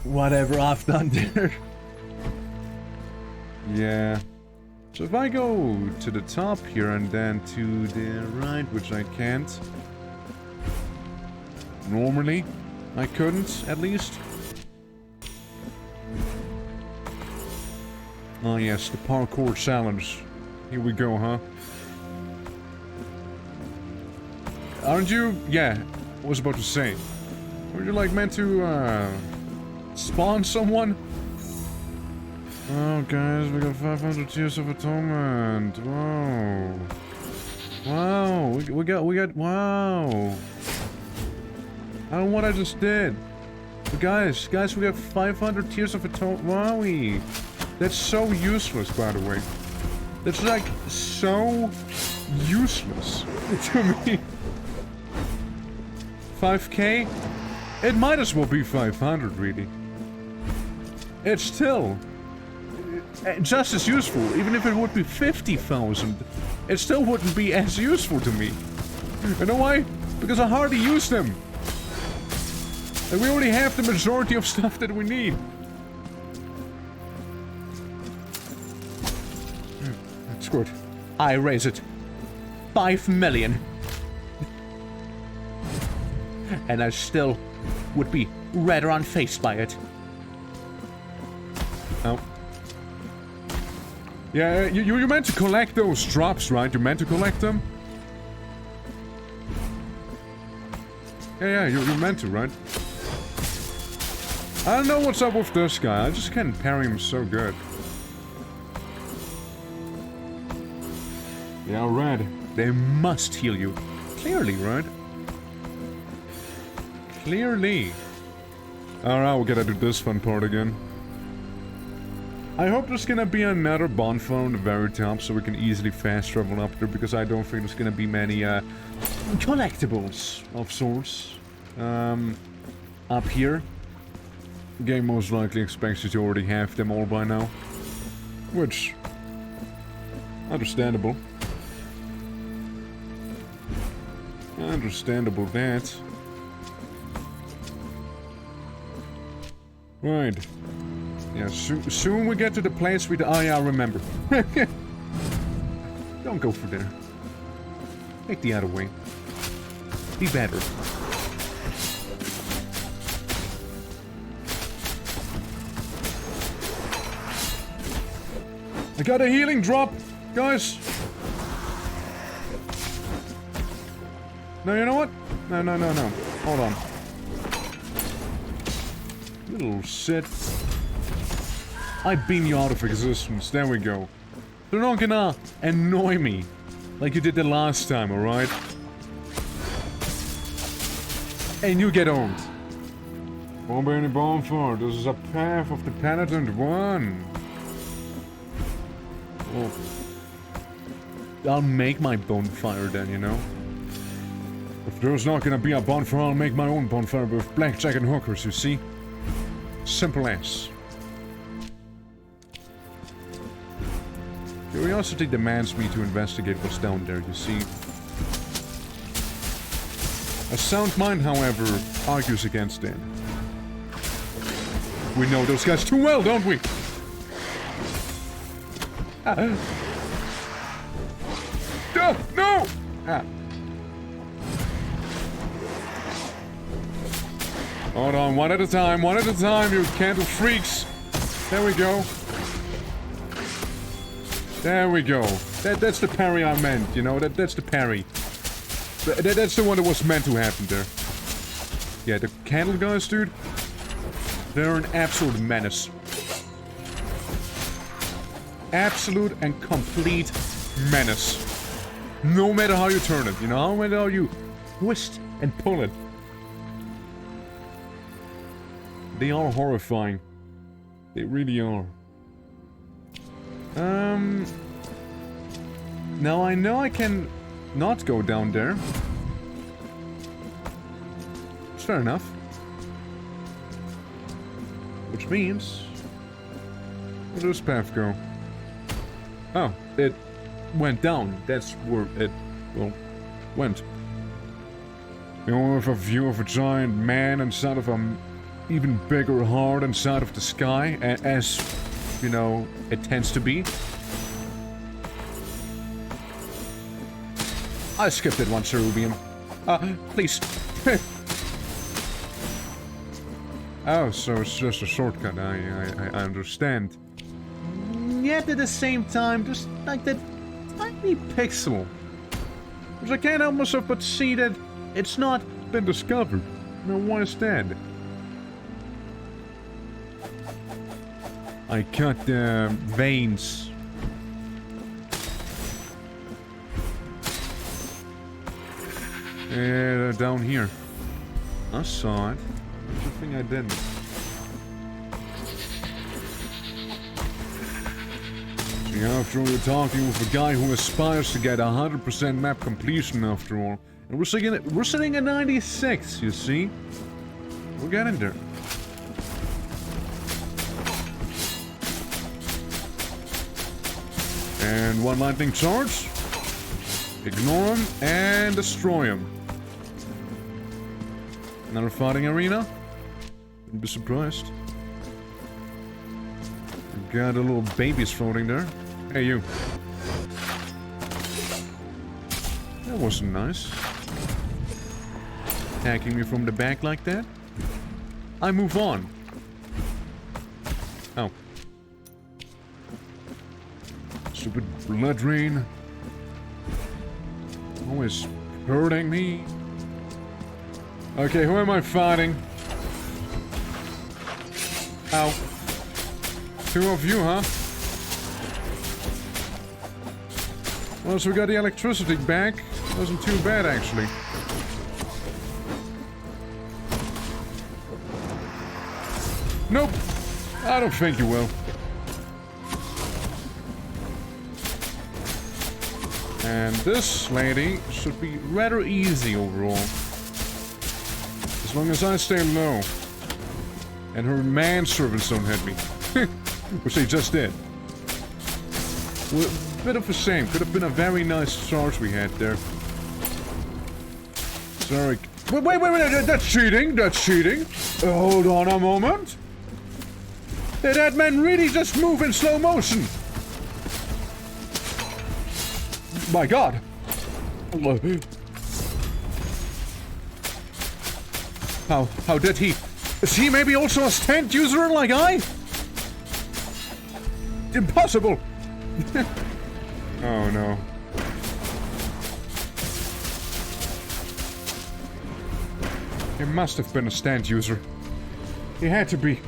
whatever I've done there. Yeah. So if I go to the top here and then to the right, which I can't. Normally, I couldn't, at least. Oh yes, the parkour challenge. Here we go, huh? Aren't you? Yeah, I was about to say. Aren't you like meant to, spawn someone? Oh, guys, we got 500 Tears of Atonement. Whoa. Wow, we got, wow. I don't know what I just did. But guys, we got 500 Tears of Atonement. Wowie. That's so useless, by the way. That's like, so useless to me. 5k? It might as well be 500, really. It's still just as useful. Even if it would be 50,000, it still wouldn't be as useful to me. You know why? Because I hardly use them. And we already have the majority of stuff that we need. That's good. I raise it. 5 million. And I still would be rather unfazed by it. Oh. Yeah, you meant to collect those drops, right? You meant to collect them? Yeah, you meant to, right? I don't know what's up with this guy. I just can't parry him so good. Yeah, red. They must heal you. Clearly, right? Clearly. Alright, we gotta do this fun part again. I hope there's gonna be another bonfire on the very top so we can easily fast travel up there, because I don't think there's gonna be many collectibles of sorts up here. The game most likely expects you to already have them all by now. Which, understandable. Understandable that. Right. Yeah, soon we get to the place with the... Oh yeah, I remember. Don't go for there. Take the other way. Be better. I got a healing drop, guys. No, you know what? No. Hold on. Little shit. I beam you out of existence. There we go. They're not gonna annoy me like you did the last time, alright? And you get owned. Won't be any bonfire. This is a path of the penitent one. Oh. I'll make my bonfire then, you know? If there's not gonna be a bonfire, I'll make my own bonfire with blackjack and hookers, you see? Simple as. Curiosity demands me to investigate what's down there, you see? A sound mind, however, argues against it. We know those guys too well, don't we? No! Hold on, one at a time, you candle freaks. There we go. There we go. That's the parry I meant, you know, that's the parry. That's the one that was meant to happen there. Yeah, the candle guys, dude. They're an absolute menace. Absolute and complete menace. No matter how you turn it, you know, no matter how you twist and pull it. They are horrifying. They really are. Now I know I can not go down there. It's fair enough. Which means... where does this path go? Oh, it went down. That's where it, well, went. You know, with a view of a giant man inside of a even bigger heart inside of the sky, as, you know, it tends to be. I skipped it once, Cerubium. Please. Oh, so it's just a shortcut. I understand. Yet at the same time, just like that tiny pixel. Because I can't help myself but see that it's not been discovered. Now, why is that? I cut the veins. Down here. I saw it. There's a thing I didn't. See, after all, you're talking with a guy who aspires to get 100% map completion after all. And we're sitting at 96, you see? We're getting there. And one lightning charge. Ignore him and destroy him. Another fighting arena. Wouldn't be surprised. Got a little babies floating there. Hey, you. That wasn't nice. Attacking me from the back like that. I move on. Oh. Stupid blood drain. Always hurting me. Okay, who am I fighting? Ow. Two of you, huh? Well, so we got the electricity back. Wasn't too bad, actually. Nope. I don't think you will. And this lady should be rather easy overall. As long as I stay low. And her manservants don't hit me. Which they just did. Well, bit of a shame. Could have been a very nice charge we had there. Sorry. Wait, that's cheating! That's cheating! Hold on a moment. Did that man really just move in slow motion? My god. How did he? Is he maybe also a stand user like I? Impossible! Oh no. He must have been a stand user. He had to be.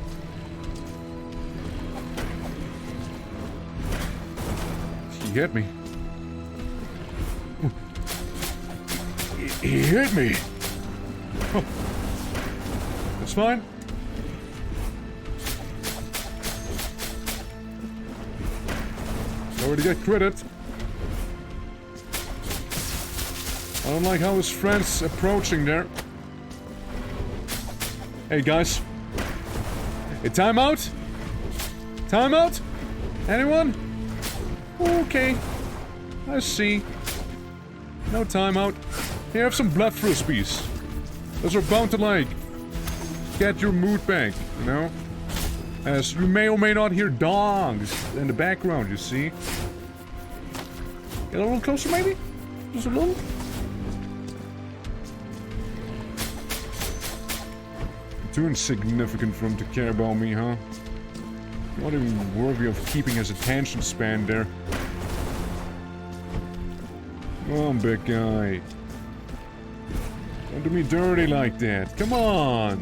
He hit me. He hit me. Oh. That's fine. Already get credit. I don't like how his friend's approaching there. Hey guys. Hey, timeout? Timeout? Anyone? Okay. I see. No timeout. Here, have some blood frisbees. Those are bound to, like, get your mood back, you know? As you may or may not hear dogs in the background, you see? Get a little closer, maybe? Just a little? Too insignificant for him to care about me, huh? Not even worthy of keeping his attention span there. Come on, big guy. Don't do me dirty like that. Come on!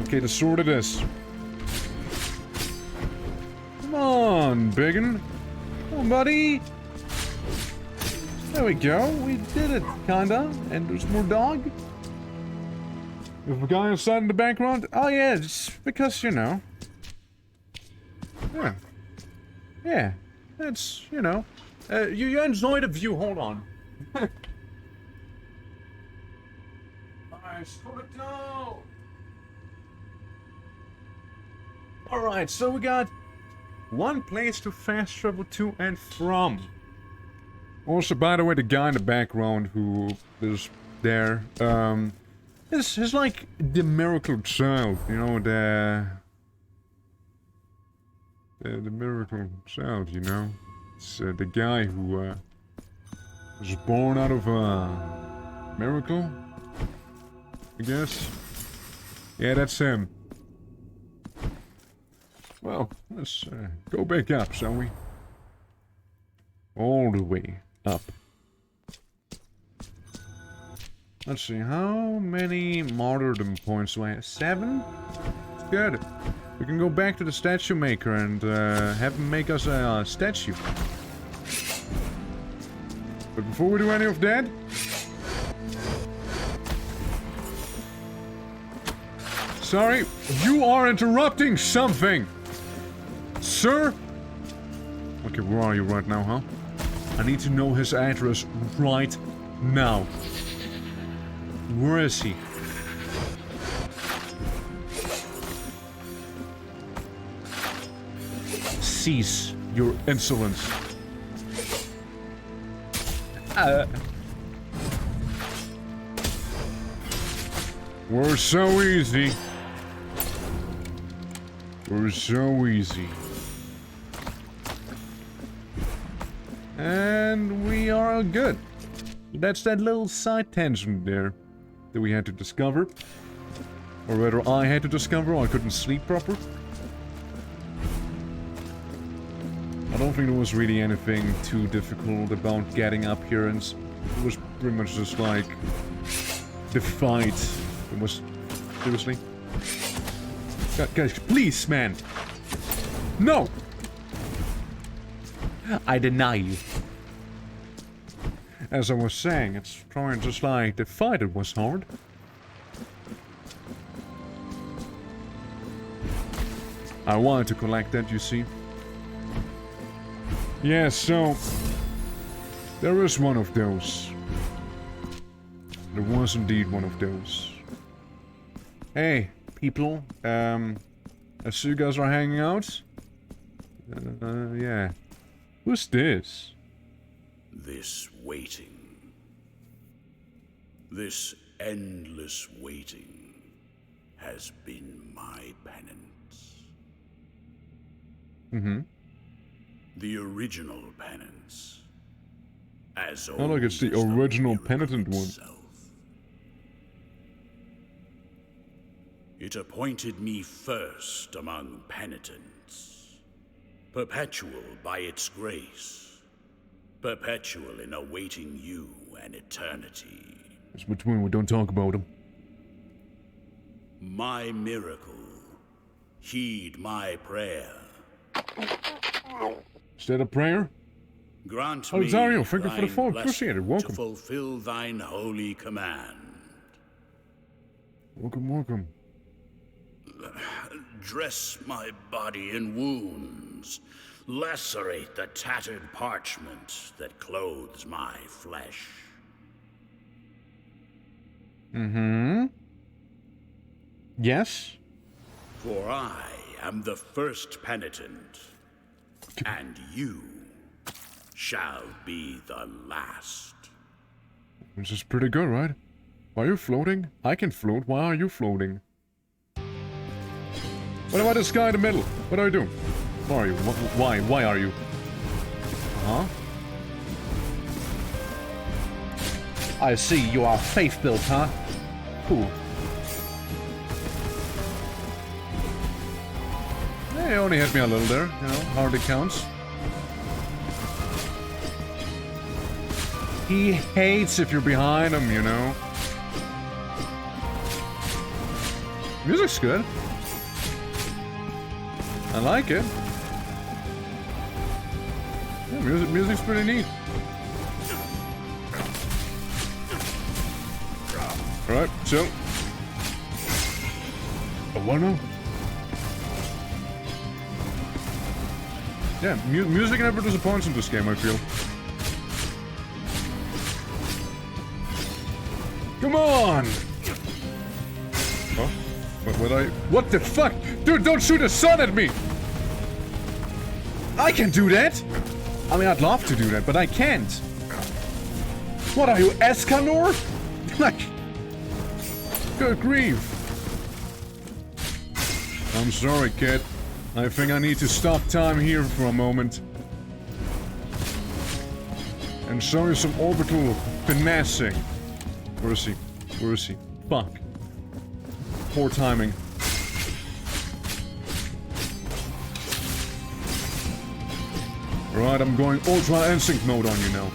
Okay, the sword it is. Come on, biggin. Come on, buddy. There we go. We did it, kinda. And there's more dog. With a guy inside in the background? Oh yeah, just because, you know. Yeah. Yeah. That's, you know. You enjoy the view, hold on. Nice, pull it down. Alright, so we got one place to fast travel to and from. Also, by the way, the guy in the background who is there, is like the miracle child, you know, the miracle child, you know. It's the guy who was born out of a miracle, I guess. Yeah, that's him. Well, let's go back up, shall we? All the way up. Let's see, how many martyrdom points do I have? 7? Good. We can go back to the statue maker and have him make us a statue. But before we do any of that... Sorry, you are interrupting something! Sir? Okay, where are you right now, huh? I need to know his address right now. Where is he? Cease your insolence. We're so easy. We're so easy. And we are good. That's that little side tangent there that we had to discover. Or rather, I had to discover. I couldn't sleep proper. I don't think there was really anything too difficult about getting up here, and it was pretty much just like the fight. It was seriously. Guys, please, man. No. I deny you. As I was saying, it's trying just like the fight. It was hard. I wanted to collect that, you see. Yeah, so there is one of those. There was indeed one of those. Hey, people. I see you guys are hanging out. Yeah. Who's this? This waiting. This endless waiting has been my penance. Mm-hmm. The original penance. As Not like it's the original penitent one. It appointed me first among penitents, perpetual by its grace, perpetual in awaiting you an eternity. It's between we don't talk about them. My miracle, heed my prayer. Is that a prayer? Grant me, Dario, thank you for the thine follow. blessing Appreciate it. Welcome. to fulfill thine holy command. Welcome, welcome. Dress my body in wounds, lacerate the tattered parchment that clothes my flesh. Mm-hmm. Yes? For I am the first penitent, and you shall be the last. This is pretty good, right? Why are you floating? I can float. Why are you floating? What about this guy in the middle? What are you doing? Why are you? Why? Why are you? Huh? I see you are faith-built, huh? Cool. He only hit me a little there, you know, hardly counts. He hates if you're behind him, you know. Music's good. I like it. Yeah, music's pretty neat. Alright, so. What now? Yeah, music never disappoints in this game, I feel. Come on! Huh? What the fuck? Dude, don't shoot the sun at me! I can do that! I mean, I'd love to do that, but I can't. What are you, Escanor? Like... Good grief. I'm sorry, kid. I think I need to stop time here for a moment. And show you some orbital finessing. Where is he? Where is he? Fuck. Poor timing. Right, I'm going Ultra Instinct mode on you now.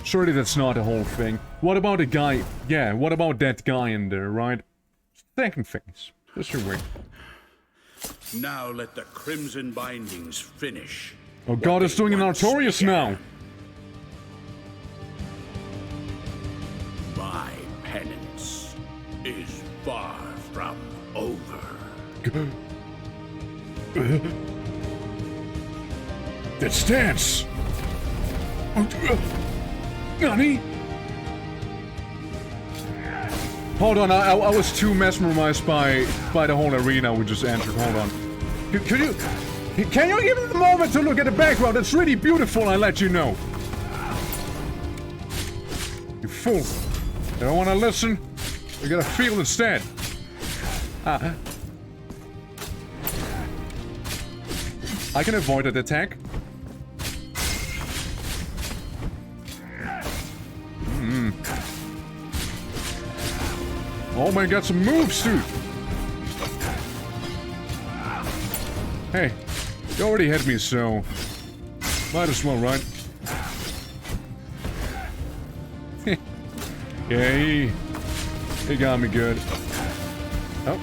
Surely that's not the whole thing. What about the guy? Yeah, what about that guy in there, right? Second phase. Just your wait. Now let the crimson bindings finish. Oh god, it's doing an Artorias now! My penance is far from over. That stance! Nani? Hold on, I was too mesmerized by the whole arena we just entered. Hold on. Can you give me a moment to look at the background? It's really beautiful, I let you know. You fool. You don't want to listen? You gotta feel instead. I can avoid that attack. Oh man, got some moves, dude. Hey, you already hit me, so might as well, right? Yeah, he got me good. Oh,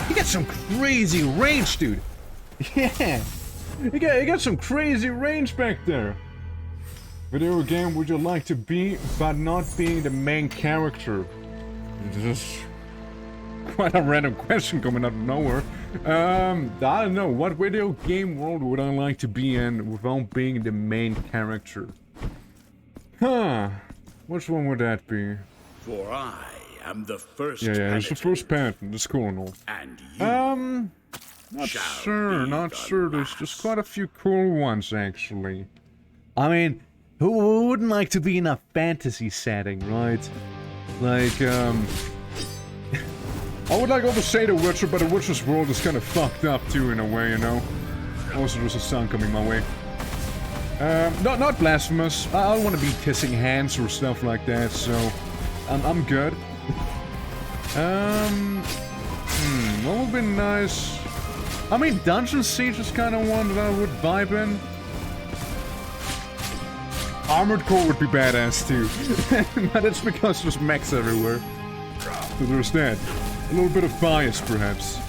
he got some crazy range, dude. Yeah, he got some crazy range back there. Video game would you like to be, but not being the main character? This is quite a random question coming out of nowhere. I don't know, what video game world would I like to be in without being the main character? Huh, which one would that be? For I am the first Yeah, it's the first penitent, that's cool and all. And you not sure, there's just quite a few cool ones, actually. I mean, who wouldn't like to be in a fantasy setting, right? Like, I would like to say The Witcher, but The Witcher's world is kind of fucked up too in a way, you know? Also, there's a sun coming my way. Not blasphemous. I don't want to be kissing hands or stuff like that, so I'm good. What would be nice? I mean, Dungeon Siege is kind of one that I would vibe in. Armored Core would be badass too, but it's because there's mechs everywhere. So there's that. A little bit of bias, perhaps.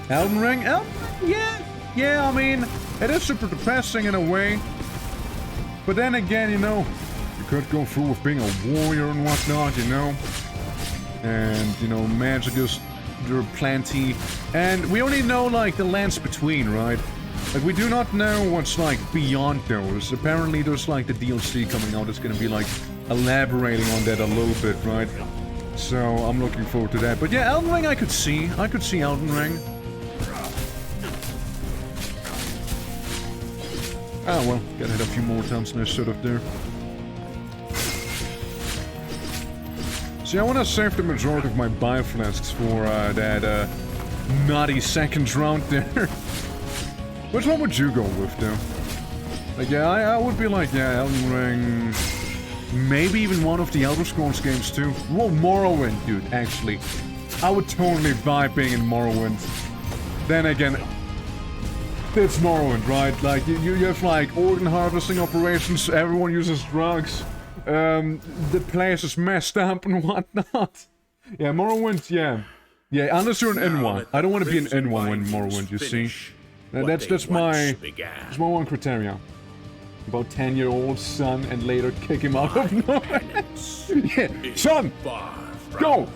Elden Ring? Yeah, I mean, it is super depressing in a way. But then again, you know, you could go through with being a warrior and whatnot, you know? And, you know, magic is there plenty. And we only know, like, the lands between, right? Like, we do not know what's, like, beyond those. Apparently, there's, like, the DLC coming out that's gonna be, like, elaborating on that a little bit, right? So, I'm looking forward to that. But yeah, Elden Ring I could see. I could see Elden Ring. Oh, well, gotta hit a few more times than I should have there. See, I want to save the majority of my bioflasks for that naughty second round there. Which one would you go with, though? Like, yeah, I would be like, yeah, Elden Ring... Maybe even one of the Elder Scrolls games, too. Well, Morrowind, dude, actually. I would totally vibe being in Morrowind. Then again... It's Morrowind, right? Like, you have, like, organ harvesting operations, everyone uses drugs. The place is messed up and whatnot. Yeah, Morrowind, yeah. Yeah, unless you're an N1. I don't want to be an N1 in Morrowind, you see. That's my one criteria. About 10-year-old son and later kick him out of nowhere. Yeah, son! Go!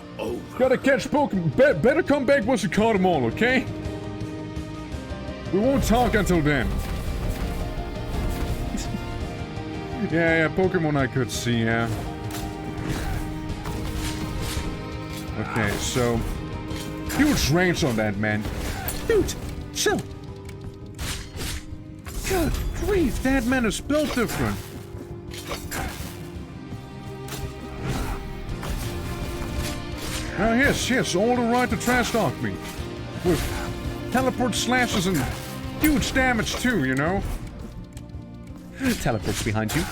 Gotta catch Pokemon. Better come back once you caught them all, okay? We won't talk until then. Yeah, Pokemon I could see, yeah. Okay, so... Huge range on that, man. Dude, chill. Good grief, that man is built different. Now, yes, all the right to trash talk me. With teleport slashes and huge damage too, you know? Teleports behind you.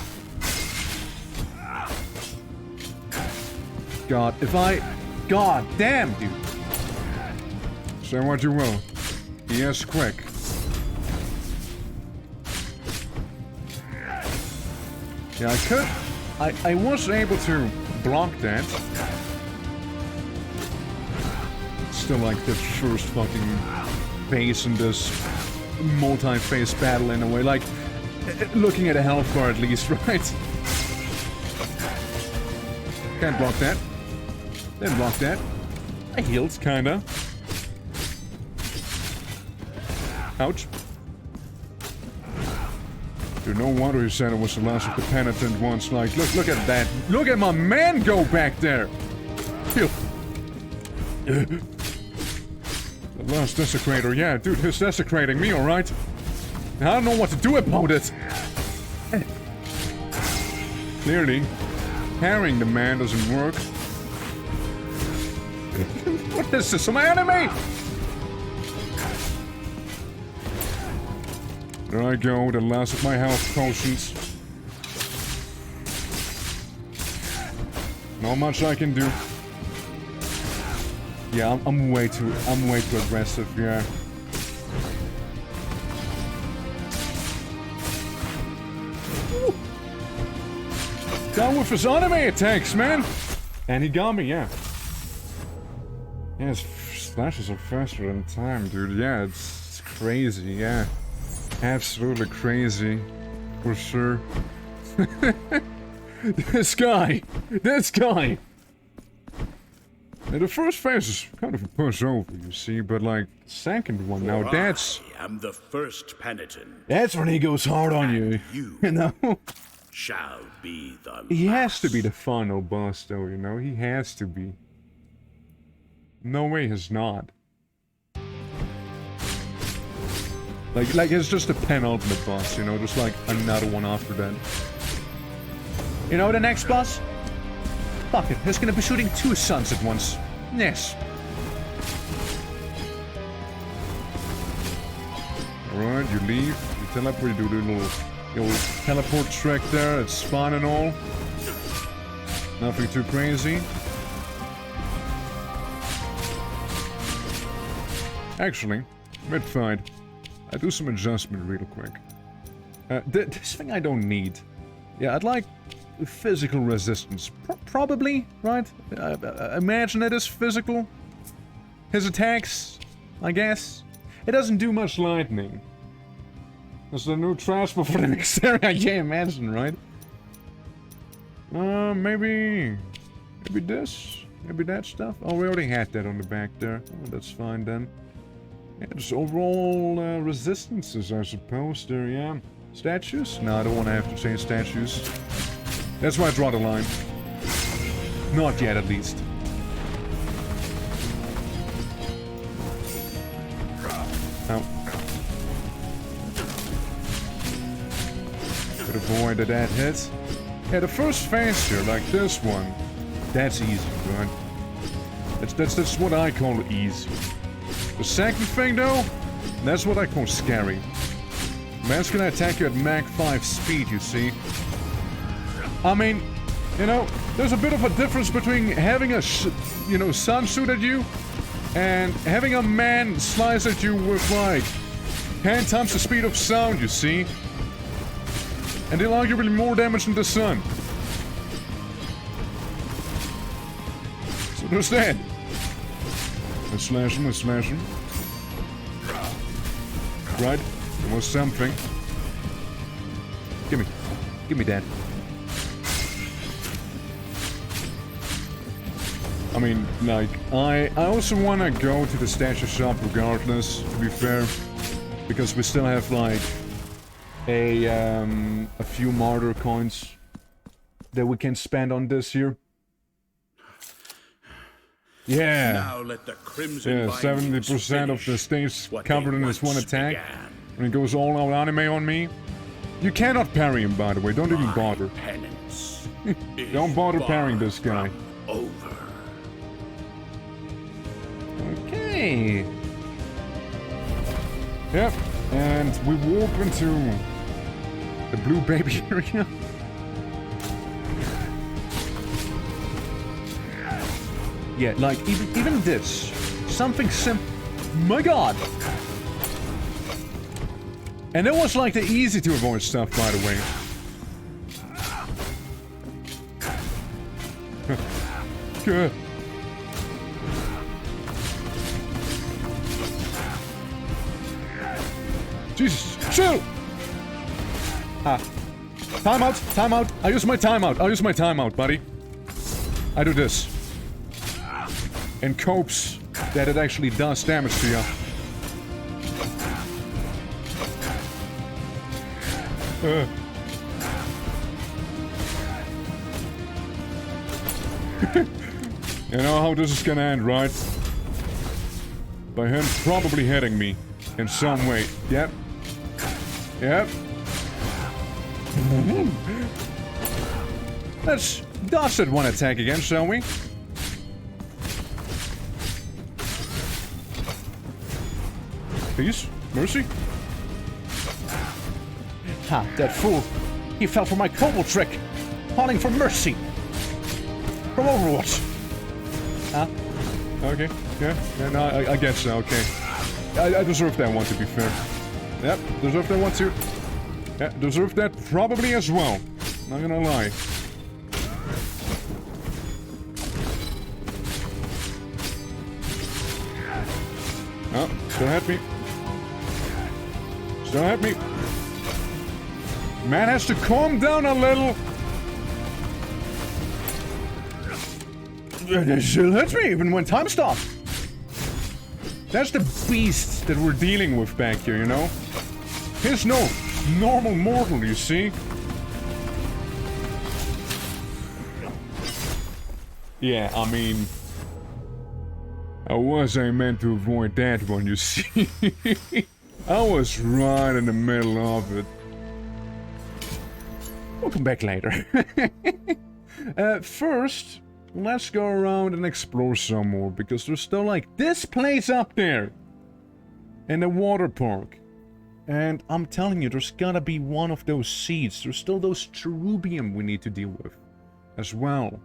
God, if I... God damn, dude. Say what you will. He is quick. Yeah, I could... I was able to block that. Still like the first fucking phase in this multi-phase battle in a way. Like, looking at a health bar at least, right? Can't block that. Didn't block that. I healed, kinda. Ouch. Dude, no wonder you said it was the last of the penitent ones. Like, look at that. Look at my man go back there. Heal. The last desecrator. Yeah, dude, he's desecrating me, alright? I don't know what to do about it. Clearly, carrying the man doesn't work. What is this? Some enemy? There I go, the last of my health potions. Not much I can do. Yeah, I'm way too aggressive, yeah. Woo. Down with his anime attacks, man! And he got me, yeah. Yeah, his slashes are faster than time, dude. Yeah, it's crazy, yeah. Absolutely crazy. For sure. This guy! Now, the first phase is kind of a push over, you see, but like, the second one, now that's... I am the first penitent. That's when he goes hard on you, you know? Shall be the He has to be the final boss, though, you know? He has to be. No way he's not. Like it's just a penultimate boss, you know? Just like another one after that. You know the next boss? Fuck it, he's gonna be shooting two suns at once. Yes. Alright, you leave. You teleport, you do the little teleport trick there. It's fun and all. Nothing too crazy. Actually, mid-fight, I do some adjustment real quick. This thing I don't need. Yeah, I'd like physical resistance. Probably, right? Imagine it is physical. His attacks, I guess. It doesn't do much lightning. There's a new transfer for the next area. Yeah, imagine, right? Maybe this? Maybe that stuff? Oh, we already had that on the back there. Oh, that's fine then. Yeah, just overall resistances, I suppose. There, yeah. Statues? No, I don't want to have to change statues. That's why I draw the line. Not yet, at least. Oh. Could avoid that hit. Yeah, the first phase here, like this one, that's easy, right? That's what I call easy. The second thing, though, that's what I call scary. Man's gonna attack you at Mach 5 speed, you see. I mean, you know, there's a bit of a difference between having a, sun shoot at you and having a man slice at you with, like, 10 times the speed of sound, you see. And deal arguably more damage than the sun. So there's that. Let's slash him, let's slash him. Right, there was something. Give me that. I mean, like, I also want to go to the statue shop regardless, to be fair. Because we still have, like, a few martyr coins that we can spend on this here. Yeah. Now let the crimson yeah, 70% of the stage covered in this one attack. And it goes all out anime on me. You cannot parry him, by the way. Don't even bother. Penance. Don't bother parrying this guy. Over. Okay. Yep. And we walk into the blue baby area. Yeah, like, even this. Something simple. My god! And it was, like, the easy to avoid stuff, by the way. Good. Jesus, shoot! Timeout, timeout. I use my timeout, buddy. I do this. And copes that it actually does damage to you. You know how this is gonna end, right? By him probably hitting me in some way. Yep. Yep. Let's dodge that one attack again, shall we? Please? Mercy? Ha, that fool. He fell for my kobold trick. Calling for mercy. From Overwatch. Huh? Okay. Yeah, no, I guess so, okay. I deserve that one, to be fair. Yep, deserve that one too. Yeah, deserve that probably as well. Not gonna lie. Oh, still hit me. Still hit me. Man has to calm down a little. It still hits me even when time stops. That's the beast that we're dealing with back here, you know? He's no normal mortal, you see? Yeah, I mean... I meant to avoid that one, you see? I was right in the middle of it. We'll come back later. First, let's go around and explore some more, because there's still, like, this place up there. In the water park. And I'm telling you, there's gotta be one of those seeds. There's still those cherubium we need to deal with as well.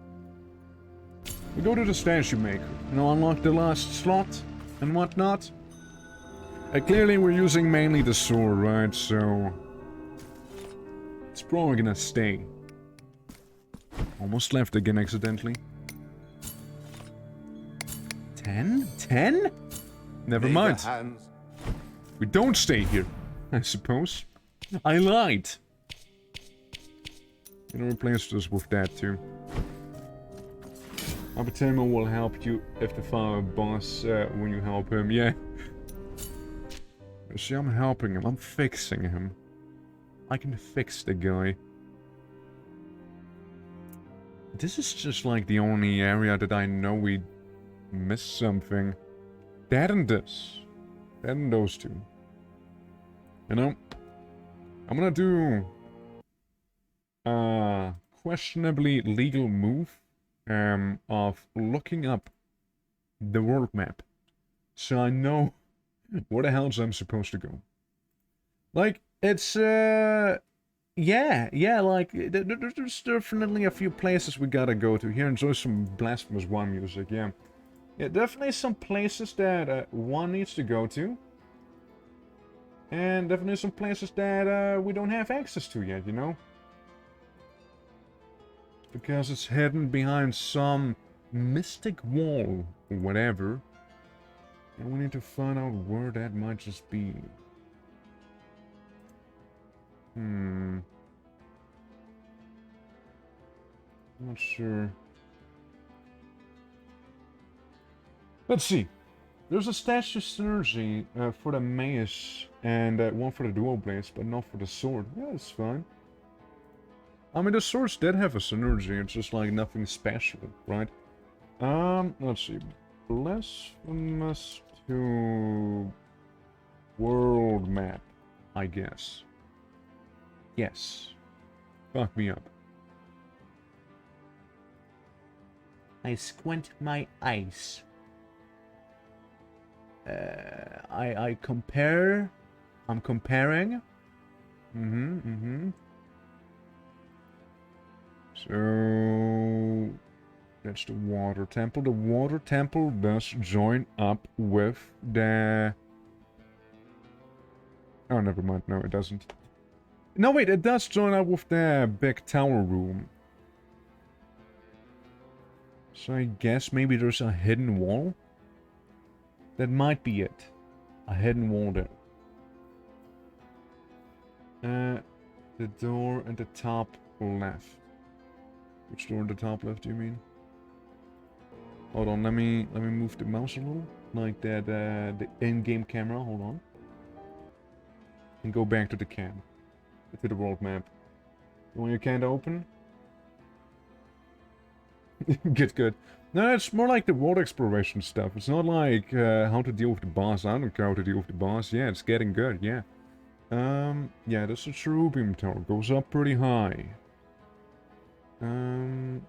We go to the statue maker, you know, unlock the last slot and whatnot. Clearly we're using mainly the sword, right? So it's probably gonna stay. Almost left again accidentally. 10? 10? Never mind. We don't stay here, I suppose. I lied. You know, replace us with that too. Abatema will help you if the final boss when you help him. Yeah. See, I'm helping him. I'm fixing him. I can fix the guy. This is just like the only area that I know we missed something. That and this. That and those two. You know? I'm gonna do a questionably legal move of looking up the world map. So I know where the hell I'm supposed to go. Like, it's, yeah, like, there's definitely a few places we gotta go to. Here, enjoy some Blasphemous 1 music, yeah. Yeah, definitely some places that one needs to go to. And definitely some places that we don't have access to yet, you know? Because it's hidden behind some mystic wall or whatever. And we need to find out where that might just be. Not sure. Let's see. There's a statue synergy for the mace and one for the dual blades, but not for the sword. Yeah, it's fine. I mean, the swords did have a synergy. It's just like nothing special, right? Let's see. Blasphemous to world map, I guess. Yes. Fuck me up. I squint my eyes. I compare. I'm comparing. So that's the water temple. The water temple does join up with the... Oh, never mind. No, it doesn't. No, wait, it does join up with the big tower room. So I guess maybe there's a hidden wall? That might be it. A hidden wall there. The door at the top left. Which door at the top left do you mean? Hold on, let me move the mouse a little. Like that, the in-game camera, hold on. And go back to the cam. To the world map. The one you can't open? Good. No, it's more like the world exploration stuff. It's not like how to deal with the boss. I don't care how to deal with the boss. Yeah, it's getting good, yeah. Yeah, this is a cherubium tower. Goes up pretty high. Do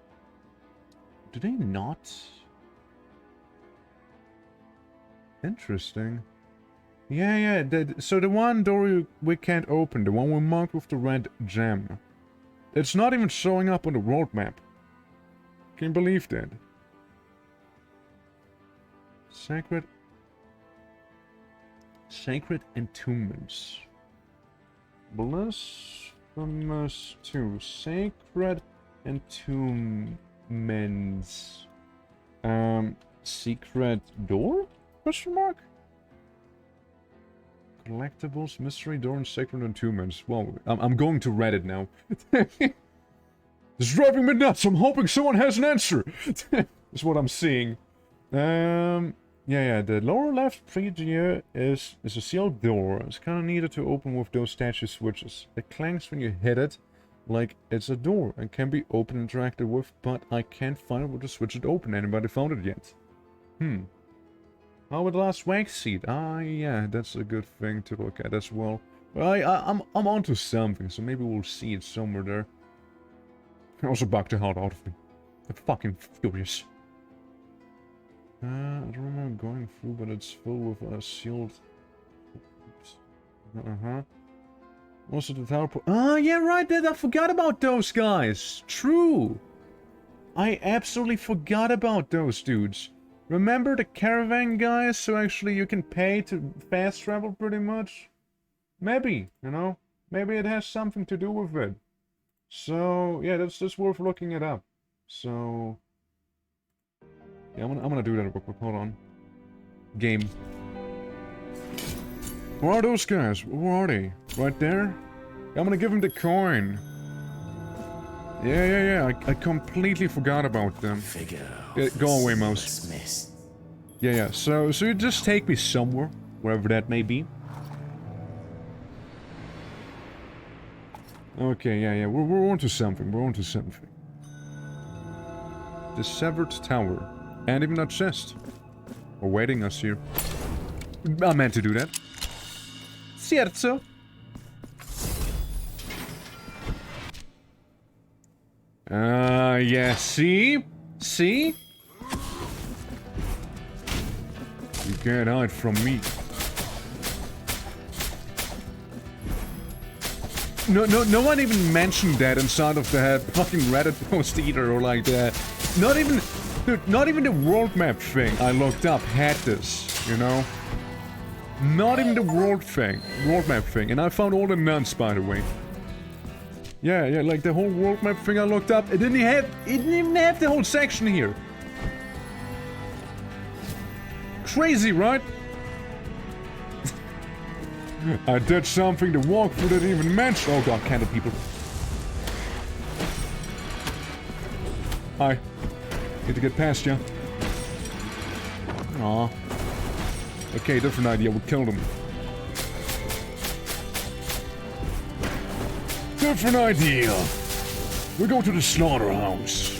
they not? Interesting. Yeah, so the one door we can't open, the one we marked with the red gem. It's not even showing up on the world map. Can you believe that? Sacred entombments. Blasphemous 2. Sacred entombments. Secret door? Question mark? Collectibles, mystery door, and sacred entombments. Well, I'm going to Reddit now. It's driving me nuts. I'm hoping someone has an answer. That's what I'm seeing. Yeah. The lower left preview is a sealed door. It's kind of needed to open with those statue switches. It clanks when you hit it, like it's a door and can be opened and interacted with. But I can't find it with the switch to open. Anybody found it yet? How about the last wax seed? Ah, yeah, that's a good thing to look at as well. I'm onto something, so maybe we'll see it somewhere there. I also bugged the hell out of me. I'm fucking furious. I don't remember going through, but it's filled with sealed... Oops. Also the teleport. Oh, yeah, right. I forgot about those guys. True. I absolutely forgot about those dudes. Remember the caravan guys? So actually you can pay to fast travel pretty much? Maybe, you know? Maybe it has something to do with it. So, yeah, that's worth looking it up. So... yeah, I'm gonna do that real quick. Hold on. Game. Where are those guys? Where are they? Right there? I'm gonna give him the coin. Yeah. I completely forgot about them. Go away, mouse. Yeah. So you just take me somewhere, wherever that may be. Okay, yeah. We're onto something. The severed tower. And even a chest. Awaiting us here. I meant to do that. Cierto. Yeah, see? See? You can't hide from me. No one even mentioned that inside of the fucking Reddit post either, or like that. Not even... dude, not even the world map thing I looked up had this, you know? Not even the world map thing, and I found all the nuns, by the way. Yeah, like the whole world map thing I looked up, it didn't even have the whole section here. Crazy, right? I did something the walkthrough didn't even mention. Oh god, candle people. Hi. Need to get past you. Aw. Okay, different idea. We'll kill them. Different idea. We go to the slaughterhouse.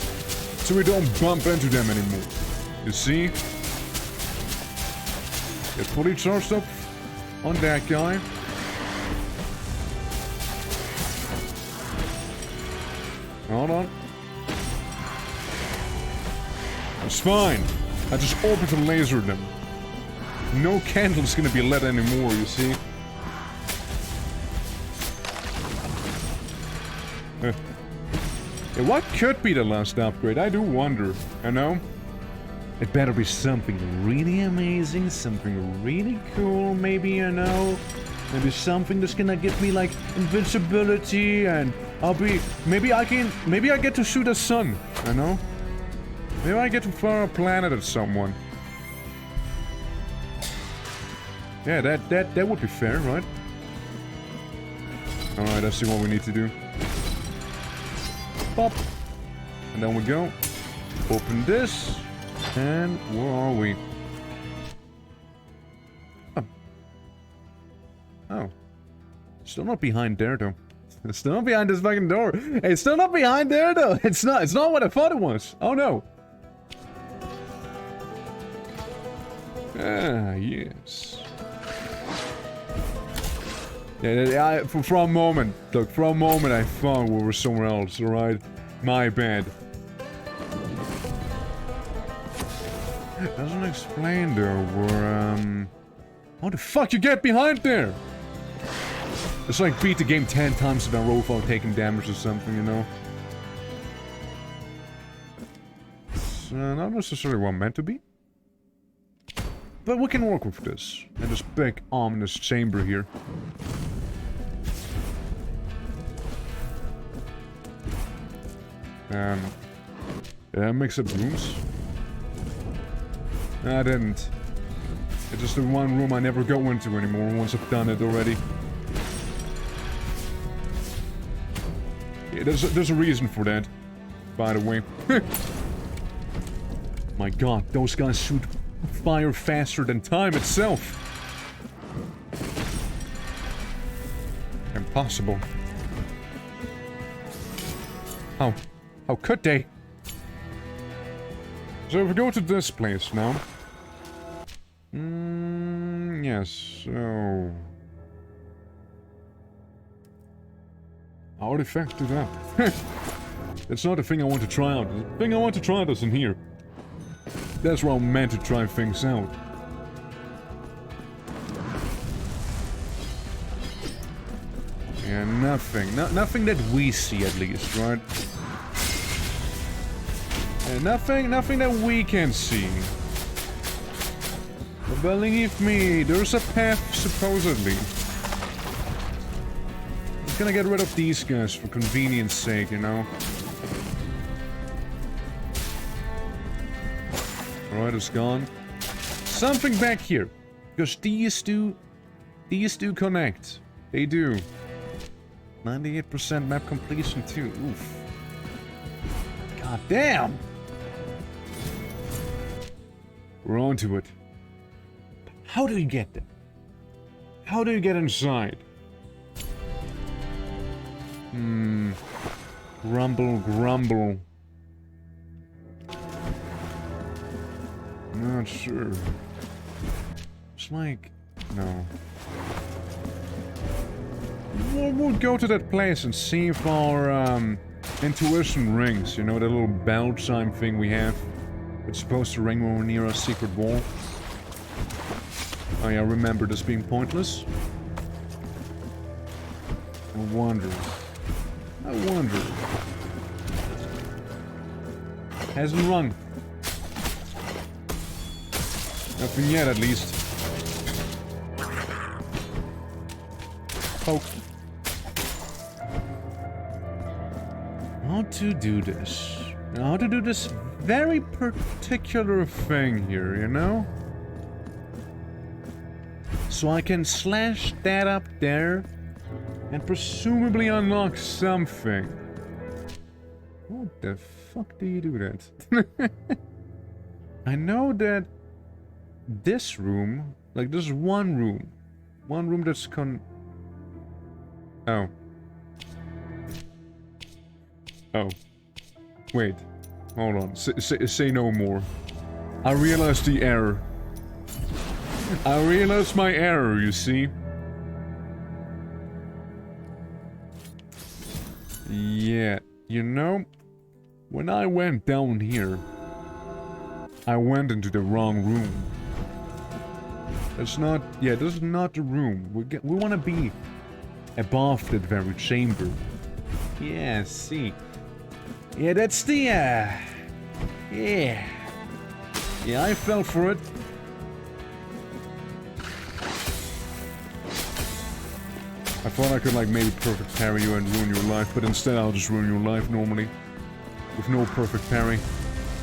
So we don't bump into them anymore. You see? Get fully charged up on that guy. Hold on. It's fine. I just orbital lasered them. No candle's gonna be lit anymore, you see? Yeah, what could be the last upgrade? I do wonder, you know? It better be something really amazing, something really cool, maybe, you know? Maybe something that's gonna give me, like, invincibility, and I'll be... maybe I get to shoot a sun, you know? Maybe I get to fire a planet at someone. Yeah, that would be fair, right? Alright, let's see what we need to do. Pop. And then we go. Open this. And where are we? Oh. Oh. Still not behind there, though. It's still not behind this fucking door. Hey, it's still not behind there, though. It's not what I thought it was. Oh, no. Ah, yes. Yeah, for a moment, look, for a moment I thought we were somewhere else, alright? My bad. Doesn't explain though, where, how the fuck you get behind there? It's like beat the game 10 times in a row without taking damage or something, you know? It's not necessarily what I'm meant to be. But we can work with this. And this big ominous chamber here. Yeah, mix up rooms. I didn't. It's just the one room I never go into anymore once I've done it already. Yeah, there's a reason for that, by the way. My god, those guys shoot fire faster than time itself. Impossible. How could they? So if we go to this place now. Yes, so... Artifact to that. That's not the thing I want to try out. The thing I want to try out is in here. That's where I'm meant to try things out. Yeah, nothing. Nothing that we see, at least, right? Nothing that we can see. But believe me, there's a path, supposedly. I'm gonna get rid of these guys for convenience sake, you know? Alright, it's gone. Something back here. Because these do connect. They do. 98% map completion too. Oof. God damn! We're on to it. How do you get there? How do you get inside? Grumble, grumble. Not sure. It's like... no. We'll go to that place and see if our intuition rings. You know, that little bell chime thing we have. It's supposed to ring when we're near a secret wall. Oh yeah, remember this being pointless? I wonder. Hasn't rung. Nothing yet, at least. Poke. How to do this? How to do this very particular thing here, you know? So I can slash that up there and presumably unlock something. What the fuck do you do that? I know that this room, like there's one room that's oh. Oh. Wait. Hold on. Say no more. I realized the error. I realized my error, you see. Yeah. You know, when I went down here, I went into the wrong room. It's not... yeah, this is not the room. We want to be above that very chamber. Yeah, see. Yeah, that's the, yeah. Yeah, I fell for it. I thought I could, like, maybe perfect parry you and ruin your life, but instead I'll just ruin your life normally. With no perfect parry.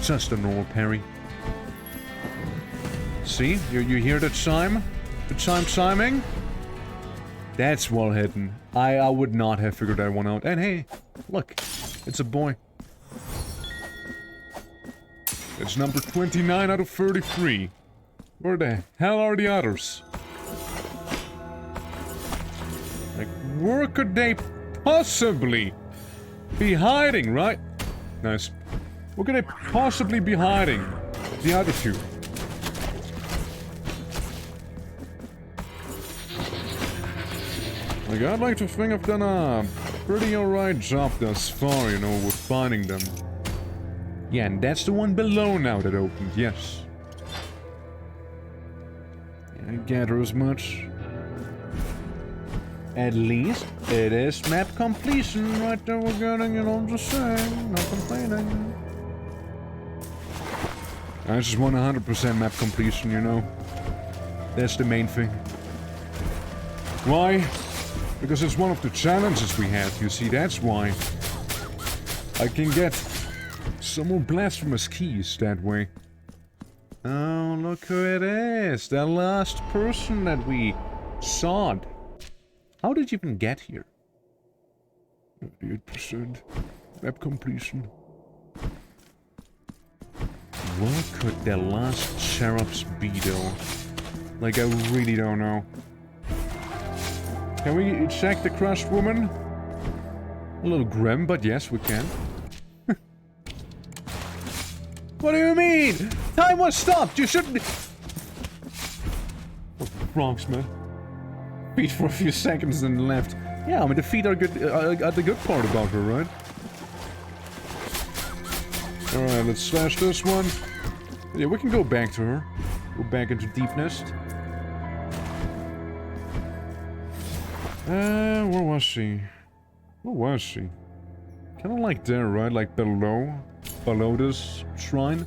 Just a normal parry. See? You hear that chime? The chime chiming? That's well hidden. I would not have figured that one out. And hey, look. It's a boy. It's number 29 out of 33. Where the hell are the others? Like, where could they possibly be hiding, right? Nice. Where could they possibly be hiding? The other two. Like, I'd like to think I've done a pretty alright job thus far, you know, with finding them. Yeah, and that's the one below now that opened, yes. Yeah, I gather as much. At least, it is map completion right there we're getting, you know, just saying, not complaining. I just want 100% map completion, you know. That's the main thing. Why? Because it's one of the challenges we have, you see, that's why. I can get some more blasphemous keys that way. Oh, look who it is! The last person that we sawed. How did you even get here? 98% map completion. What could the last cherubs be, though? Like, I really don't know. Can we check the crushed woman? A little grim, but yes, we can. What do you mean? Time was stopped! You shouldn't... What the frogs, man? Feet for a few seconds and left. Yeah, I mean, the feet are good, are the good part about her, right? Alright, let's slash this one. Yeah, we can go back to her. Go back into Deep Nest. Where was she? Where was she? Kinda like there, right? Like below this shrine,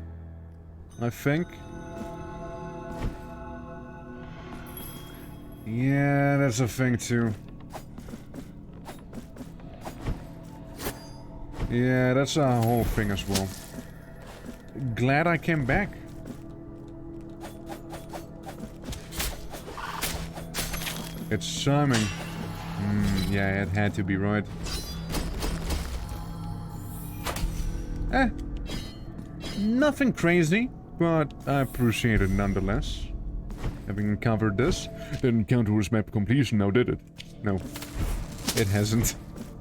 I think. Yeah, that's a thing too. Yeah, that's a whole thing as well. Glad I came back. It's Simon. Yeah, it had to be right. Nothing crazy, but I appreciate it nonetheless. Having covered this, didn't count towards map completion now, did it? No. It hasn't.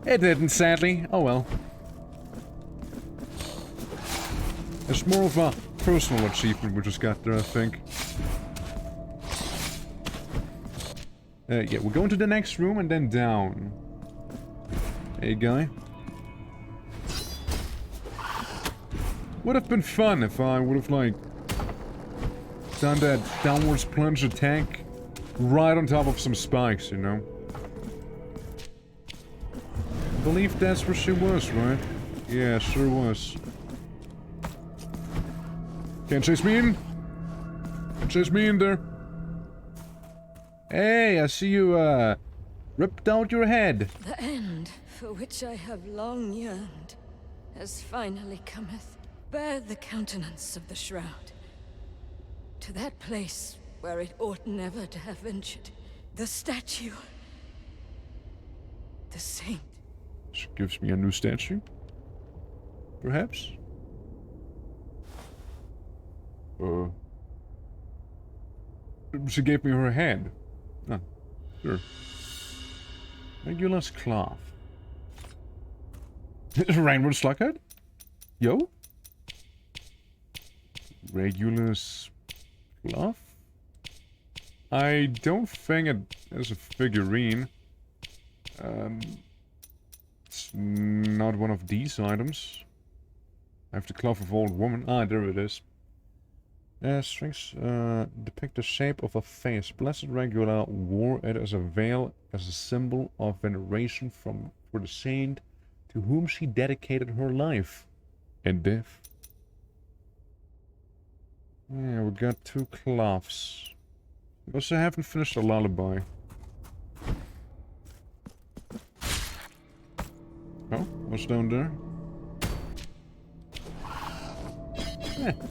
It didn't, sadly. Oh well. It's more of a personal achievement we just got there, I think. Yeah, we're going to the next room and then down. Hey, guy. Would have been fun if I would have, like, done that downwards plunge attack right on top of some spikes, you know? I believe that's where she was, right? Yeah, sure was. Can't chase me in? Can't chase me in there. Hey, I see you, ripped out your head. The end, for which I have long yearned, has finally cometh. Bear the countenance of the shroud. To that place where it ought never to have ventured. The statue. The saint. She gives me a new statue? Perhaps? She gave me her head. Ah, sure. Regulus cloth. Rainbow Sluggard? Yo? Regulus cloth? I don't think it is a figurine. It's not one of these items. I have the cloth of old woman. Ah, there it is. Strings depict the shape of a face. Blessed Regula wore it as a veil, as a symbol of veneration for the saint to whom she dedicated her life and death. Yeah, we got 2 cloths. We also haven't finished the lullaby. Oh, what's down there?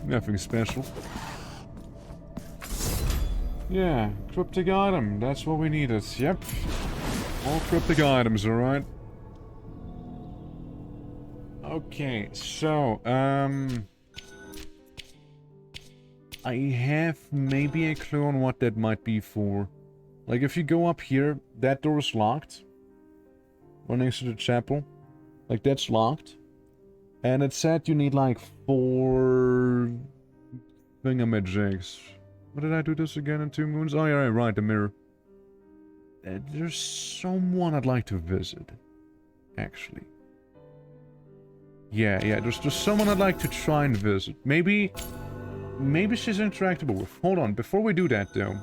Nothing special. Yeah, cryptic item, that's what we needed. Yep. All cryptic items, alright? Okay, so, I have maybe a clue on what that might be for. Like, if you go up here, that door is locked. Right next to the chapel. Like, that's locked. And it said you need, like, 4... thingamajigs. What did I do this again in 2 moons? Oh, yeah, right, the mirror. There's someone I'd like to visit. Actually. Yeah, there's someone I'd like to try and visit. Maybe she's interactable with. Hold on, before we do that, though.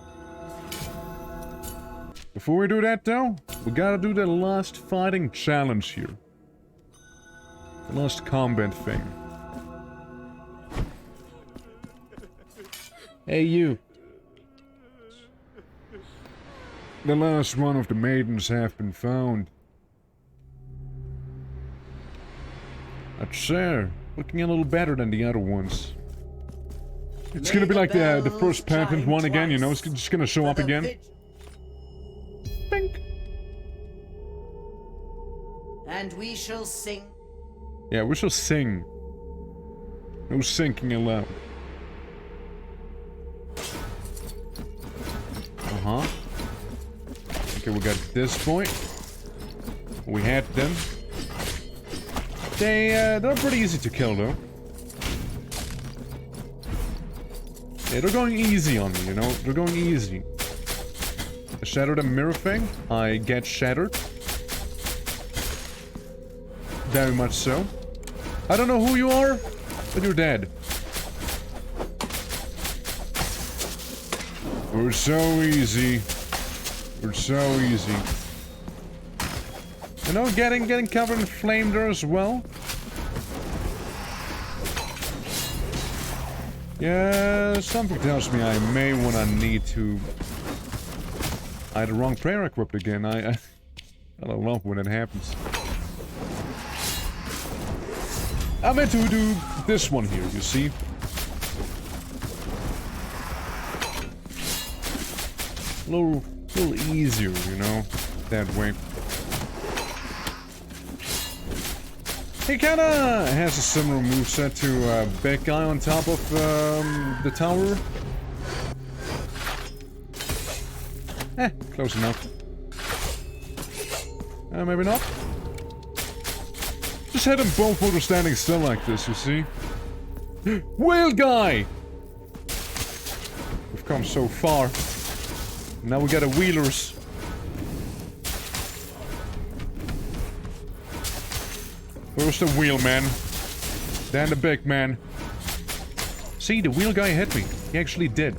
We gotta do the last fighting challenge here. The last combat thing. Hey, you. The last one of the maidens have been found. A chair, looking a little better than the other ones. It's gonna be like the first patent one again, you know? It's just gonna show up again. Bink. And we shall sing. Yeah, we shall sing. No sinking allowed. Uh-huh. Okay, we got this point. We had them. They're pretty easy to kill, though. Yeah, they're going easy on me, you know? They're going easy. I shattered a mirror thing. I get shattered. Very much so. I don't know who you are, but you're dead. We're so easy. We're so easy. You know, getting covered in flame there as well. Yeah, something tells me I may wanna need to... I had the wrong prayer equipped again. I don't love when it happens. I meant to do this one here, you see? A little easier, you know, that way. He kinda has a similar moveset to big guy on top of the tower. Close enough. Maybe not. Just had them both while they're standing still like this, you see? Whale guy! We've come so far. Now we got a wheelers. First the wheel man, then the big man. See, the wheel guy hit me. He actually did.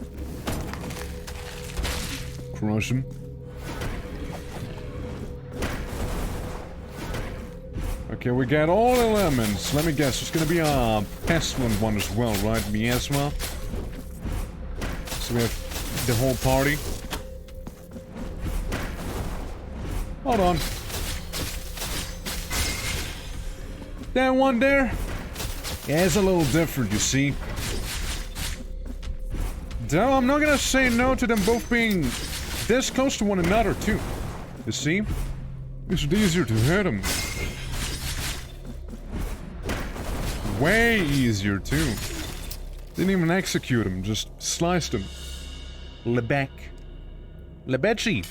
Crush him. Okay, we got all elements. Let me guess, there's gonna be a pestilent one as well, right? Miasma. So we have the whole party. Hold on. That one there? Yeah, it's a little different, you see. Though I'm not gonna say no to them both being this close to one another, too. You see? It's easier to hit them. Way easier, too. Didn't even execute him, just sliced him. Lebec. Lebecci.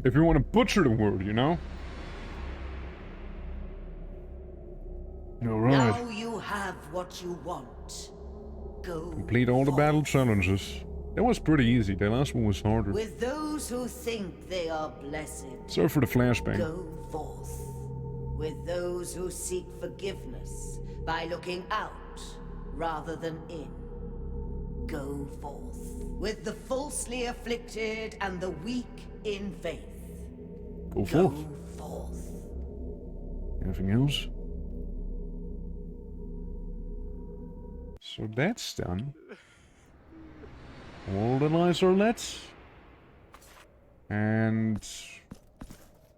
If you want to butcher the word, you know? Alright. Now you have what you want. Go. Complete all the battle challenges. That was pretty easy. That last one was harder. With those who think they are blessed. Sorry for the flashbang. Go forth. With those who seek forgiveness by looking out rather than in. Go forth. With the falsely afflicted and the weak in faith. Go forth. Go forth. Anything else? So that's done. All the lights are lit. And...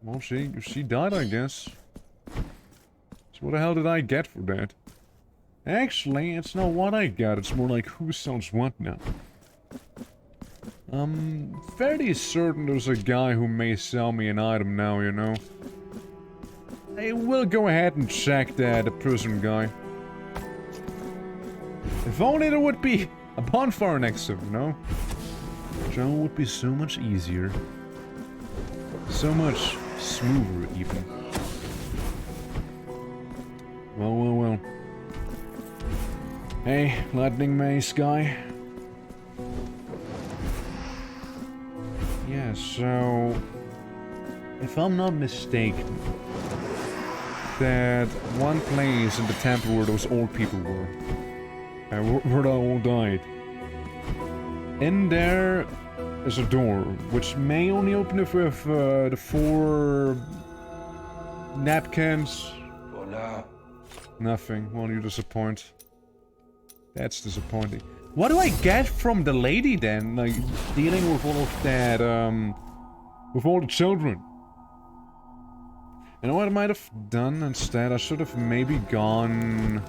well, she died, I guess. So what the hell did I get for that? Actually, it's not what I got, it's more like who sells what now. I'm fairly certain there's a guy who may sell me an item now, you know. I will go ahead and check that, the prison guy. If only there would be a bonfire next to him, you know? Joe would be so much easier. So much smoother, even. Well. Hey, lightning maze guy. Yeah, so... if I'm not mistaken, that one place in the temple where those old people were, where they all died, in there is a door, which may only open if with the 4 napkins. For now. Nothing. Well, you disappoint. That's disappointing. What do I get from the lady then? Like, dealing with all of that, with all the children. You know what I might have done instead? I should have maybe gone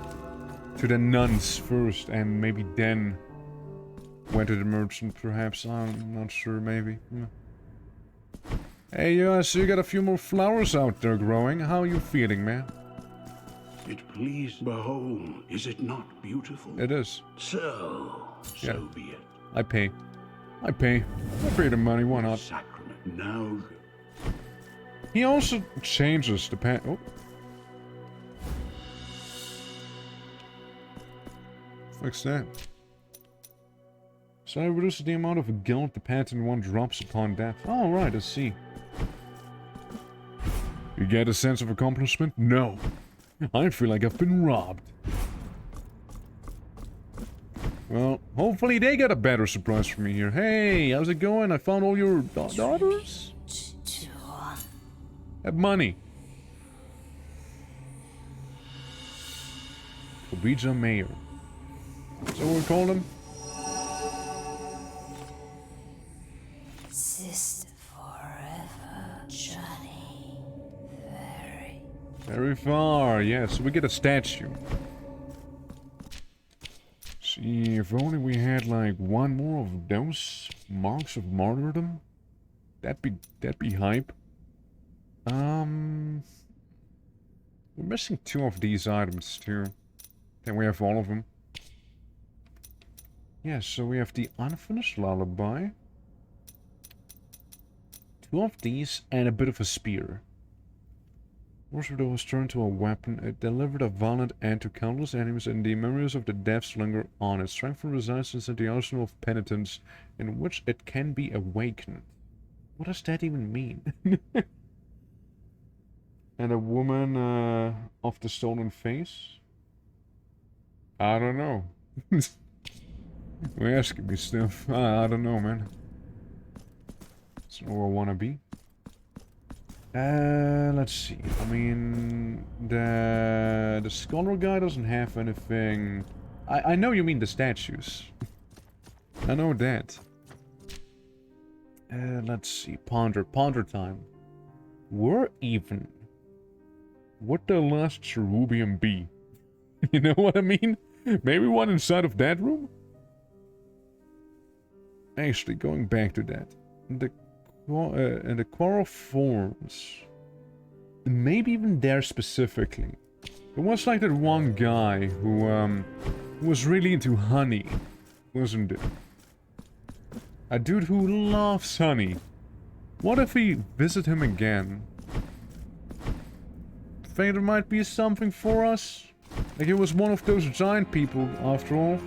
to the nuns first and maybe then went to the merchant, perhaps. I'm not sure, maybe. Yeah. Hey, I see you got a few more flowers out there growing. How are you feeling, man? It pleased. Behold, is it not beautiful? It is. So be it. I pay the money, why not? Sacrament. Now. He also changes the pan. Oh. What's that? So I reduce the amount of guilt the pattern one drops upon death. Oh, right, I see. You get a sense of accomplishment? No. I feel like I've been robbed. Well, hopefully they get a better surprise for me here. Hey, how's it going? I found all your daughters? That money. Ouija Mayor. So we call him? Sister forever, Johnny. Very far, yes. We get a statue. See, if only we had like one more of those marks of martyrdom, that'd be hype. We're missing 2 of these items too. Can we have all of them? Yeah, so we have the unfinished lullaby, 2 of these, and a bit of a spear. Force of was turned to a weapon. It delivered a violent end to countless enemies, and the memories of the deaths linger on it. Strength and resistance in the arsenal of penitence, in which it can be awakened. What does that even mean? And a woman of the stolen face? I don't know. You're asking me stuff. I don't know, man. That's not where I wanna be. Let's see. I mean, the scholar guy doesn't have anything. I know you mean the statues. I know that. Let's see. Ponder time. Where even would the last cherubium be? You know what I mean? Maybe one inside of that room? Actually, going back to that. The quarrel forms. Maybe even there specifically. It was like that one guy who was really into honey, wasn't it? A dude who loves honey. What if we visit him again? Think there might be something for us? Like it was one of those giant people, after all.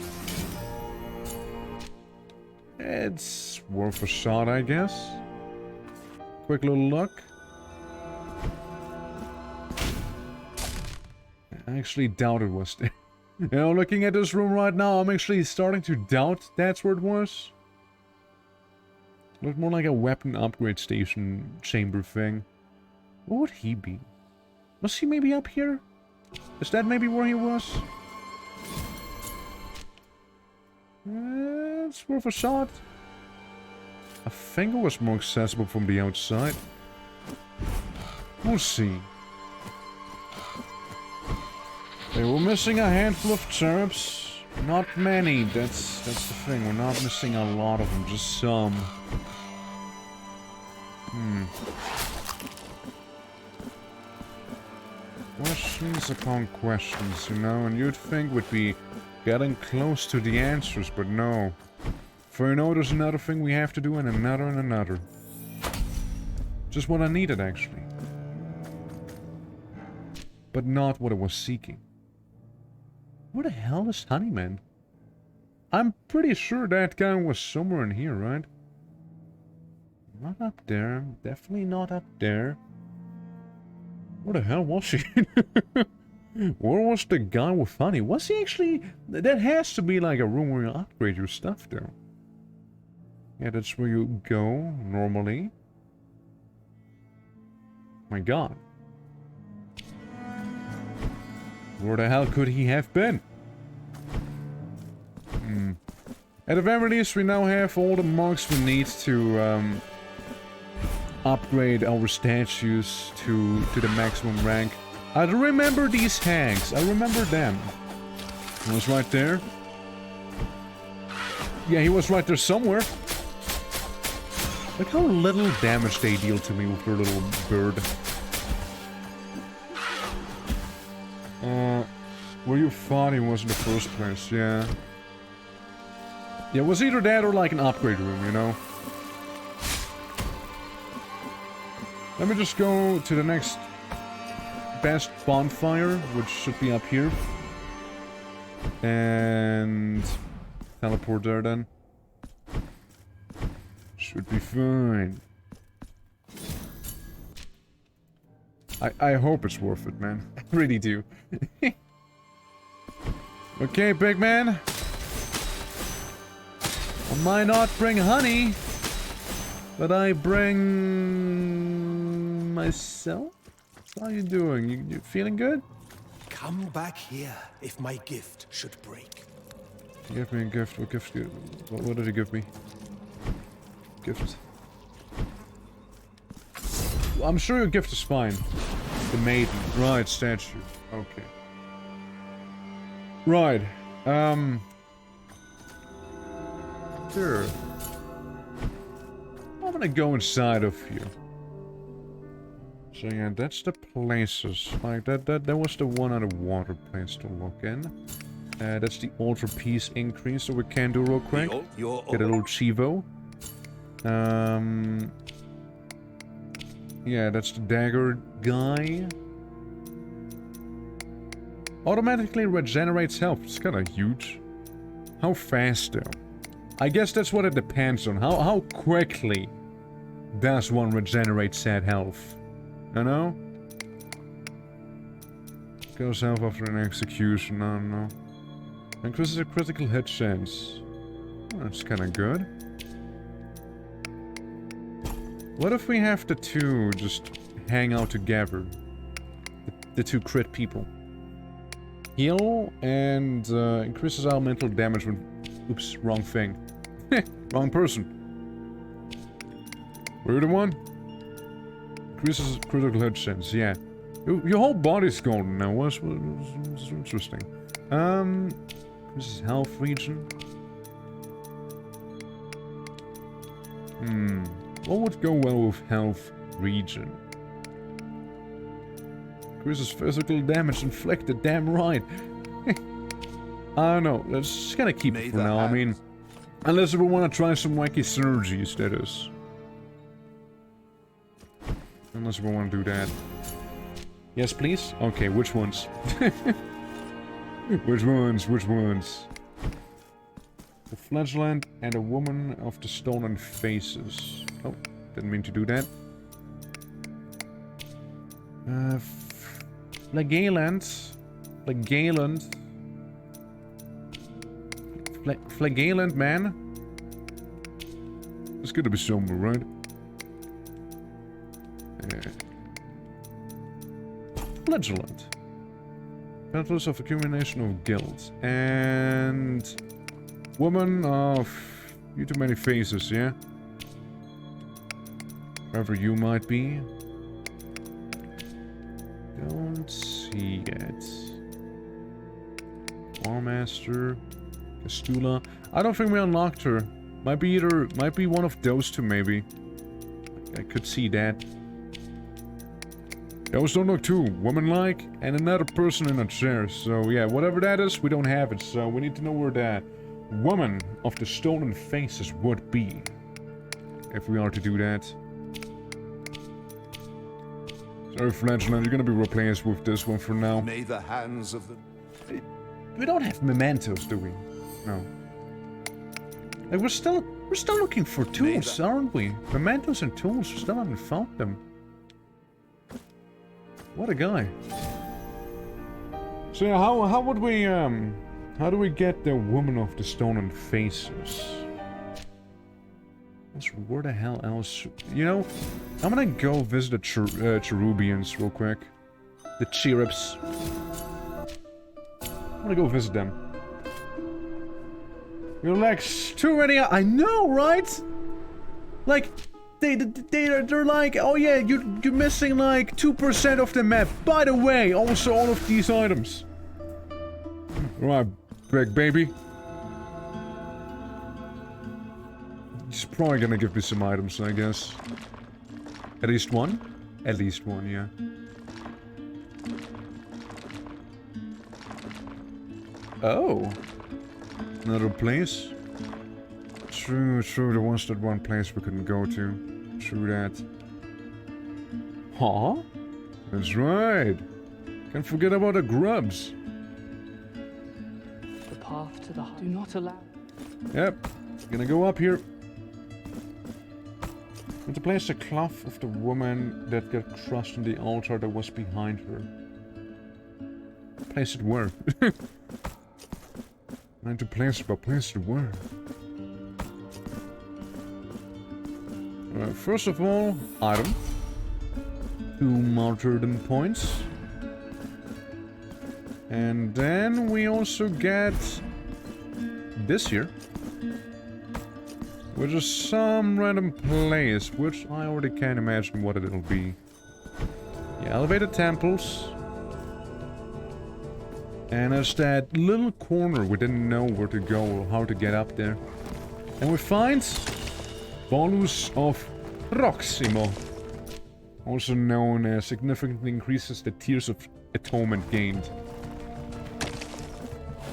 It's worth a shot, I guess. Quick little look. I actually doubt it was there. You know, looking at this room right now, I'm actually starting to doubt that's where it was. Looked more like a weapon upgrade station chamber thing. What would he be? Was he maybe up here? Is that maybe where he was? It's worth a shot. I think it was more accessible from the outside. We'll see. They were missing a handful of cherubs. Not many, that's the thing. We're not missing a lot of them, just some. Questions upon questions, you know, and you'd think we'd be getting close to the answers, but no. For you know, there's another thing we have to do, and another and another. Just what I needed, actually. But not what I was seeking. Where the hell is Honeyman? I'm pretty sure that guy was somewhere in here, right? Not up there. Definitely not up there. Where the hell was he? Where was the guy with honey? Was he actually... That has to be like a room where you upgrade your stuff, though. Yeah, that's where you go, normally. My god. Where the hell could he have been? At the very least, we now have all the marks we need to upgrade our statues to the maximum rank. I remember these hags. I remember them. He was right there. Yeah, he was right there somewhere. Look how little damage they deal to me with their little bird. Where you thought he was in the first place, yeah. Yeah, it was either that or like an upgrade room, you know? Let me just go to the next best bonfire, which should be up here. And teleport there then. Should be fine. I hope it's worth it, man. I really do. Okay, big man. I might not bring honey, but I bring myself. How are you doing? You feeling good? Come back here if my gift should break. Give me a gift. What gift? What did he give me? Gift. Well, I'm sure your gift is fine. The maiden. Right, statue. Okay. Right. Sure. I'm gonna go inside of here. So yeah, that's the places. Like that was the one underwater place to look in. That's the altar piece increase that we can do real quick. Get a little Chivo. Yeah, that's the dagger guy. Automatically regenerates health. It's kind of huge. How fast though? I guess that's what it depends on. How quickly does one regenerate said health? You know? Goes health after an execution. I don't know. Increases a critical hit chance. That's kind of good. What if we have the two just hang out together? The two crit people. Heal and increases elemental damage when... Oops, wrong thing. Wrong person. We're the one? Increases critical hit chance, yeah. Your whole body's golden now. What's interesting? Increases health region. What would go well with health region? Increases physical damage inflicted, damn right. I don't know, let's just kinda keep it for now, I mean... Unless we wanna try some wacky synergies, that is. Unless we wanna do that. Yes, please? Okay, which ones? Which ones? The flagellant and a woman of the stolen faces. Oh, didn't mean to do that. Flagellant, man. It's gonna be somewhere, right? Flagellant. Petals of accumulation of guilt. And... Woman of... You too many faces, yeah? Wherever you might be. Don't see it. Warmaster. Castula. I don't think we unlocked her. Might be one of those two, maybe. I could see that. Those don't look too woman-like, and another person in a chair. So yeah, whatever that is, we don't have it. So we need to know where that woman of the stolen faces would be, if we are to do that. Sorry, Flagellant, you're gonna be replaced with this one for now. May the hands of the... We don't have mementos, do we? No. Like, we're still looking for tools, aren't we? Mementos and tools, we still haven't found them. What a guy. So yeah, how would we, how do we get the woman of the stolen faces? Where the hell else? You know, I'm gonna go visit the Cherubians real quick. The Cherubs. I'm gonna go visit them. You're like, too many... I know, right? Like, they're like, oh yeah, you're missing like 2% of the map. By the way, also all of these items. Right, big baby. He's probably gonna give me some items, I guess. At least one? At least one, yeah. Oh. Another place? True, there was that one place we couldn't go to. True that. Huh? That's right. Can't forget about the grubs. The path to the... Do not allow... Yep. Gonna go up here. And to place the cloth of the woman that got crushed on the altar that was behind her. Place it where? Not to place it, but place it where? First of all, item. 2 martyrdom points. And then we also get this here, which is some random place, which I already can't imagine what it'll be. Yeah, elevated temples. And there's that little corner we didn't know where to go or how to get up there. And we find Bolus of Proximo, also known as significantly increases the Tears of Atonement gained.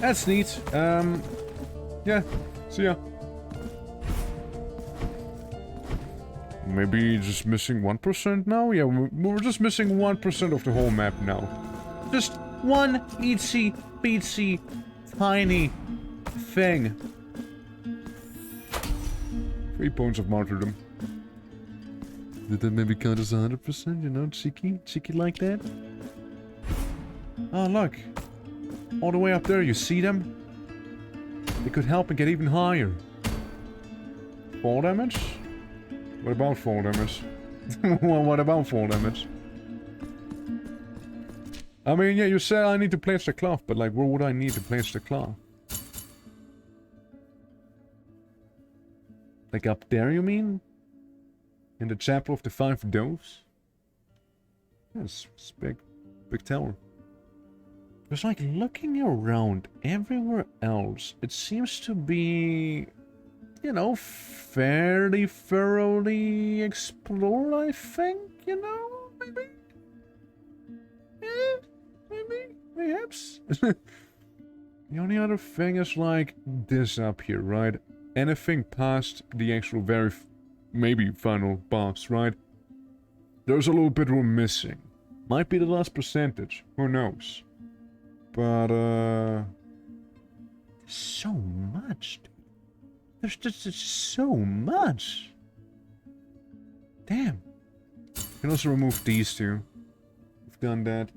That's neat. Yeah, see ya. Maybe just missing 1% now? Yeah, we're just missing 1% of the whole map now. Just one itsy bitsy tiny thing. 3 points of martyrdom. Did that maybe count as 100%? You know, cheeky? Cheeky like that? Oh, look. All the way up there, you see them? They could help and get even higher. Fall damage? What about fall damage? What about fall damage? I mean, yeah, you said I need to place the cloth, but like, where would I need to place the cloth? Like up there, you mean? In the Chapel of the 5 Doves? Yes, it's big tower. It's like looking around everywhere else, it seems to be, you know, fairly thoroughly explored, I think, you know, maybe? Yeah, maybe, perhaps. The only other thing is like this up here, right? Anything past the actual very, maybe final boss, right? There's a little bit we're missing. Might be the last percentage, who knows? But, so much, dude. There's just so much. Damn. You can also remove these two. We've done that.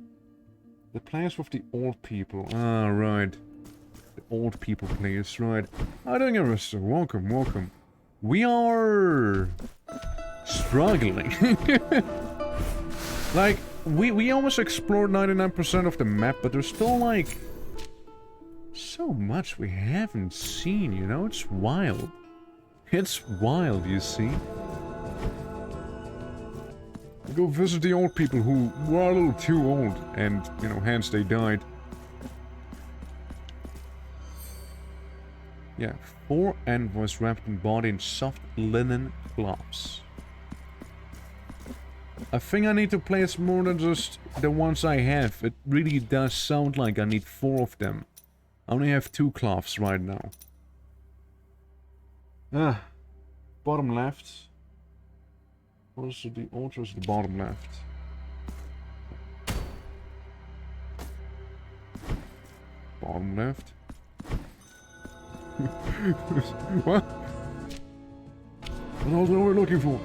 The place with the old people. Ah, right. The old people place, right. How are you doing, Arista? Welcome, welcome. We are struggling. Like, we almost explored 99% of the map, but there's still, like, so much we haven't seen, you know? It's wild. It's wild, you see? Go visit the old people who were a little too old, and, you know, hence they died. Yeah, 4 envoys wrapped in body in soft linen cloths. I think I need to place more than just the ones I have. It really does sound like I need 4 of them. I only have 2 cloths right now. Bottom left. Also the altar is the bottom left. Bottom left. What? What else are we looking for?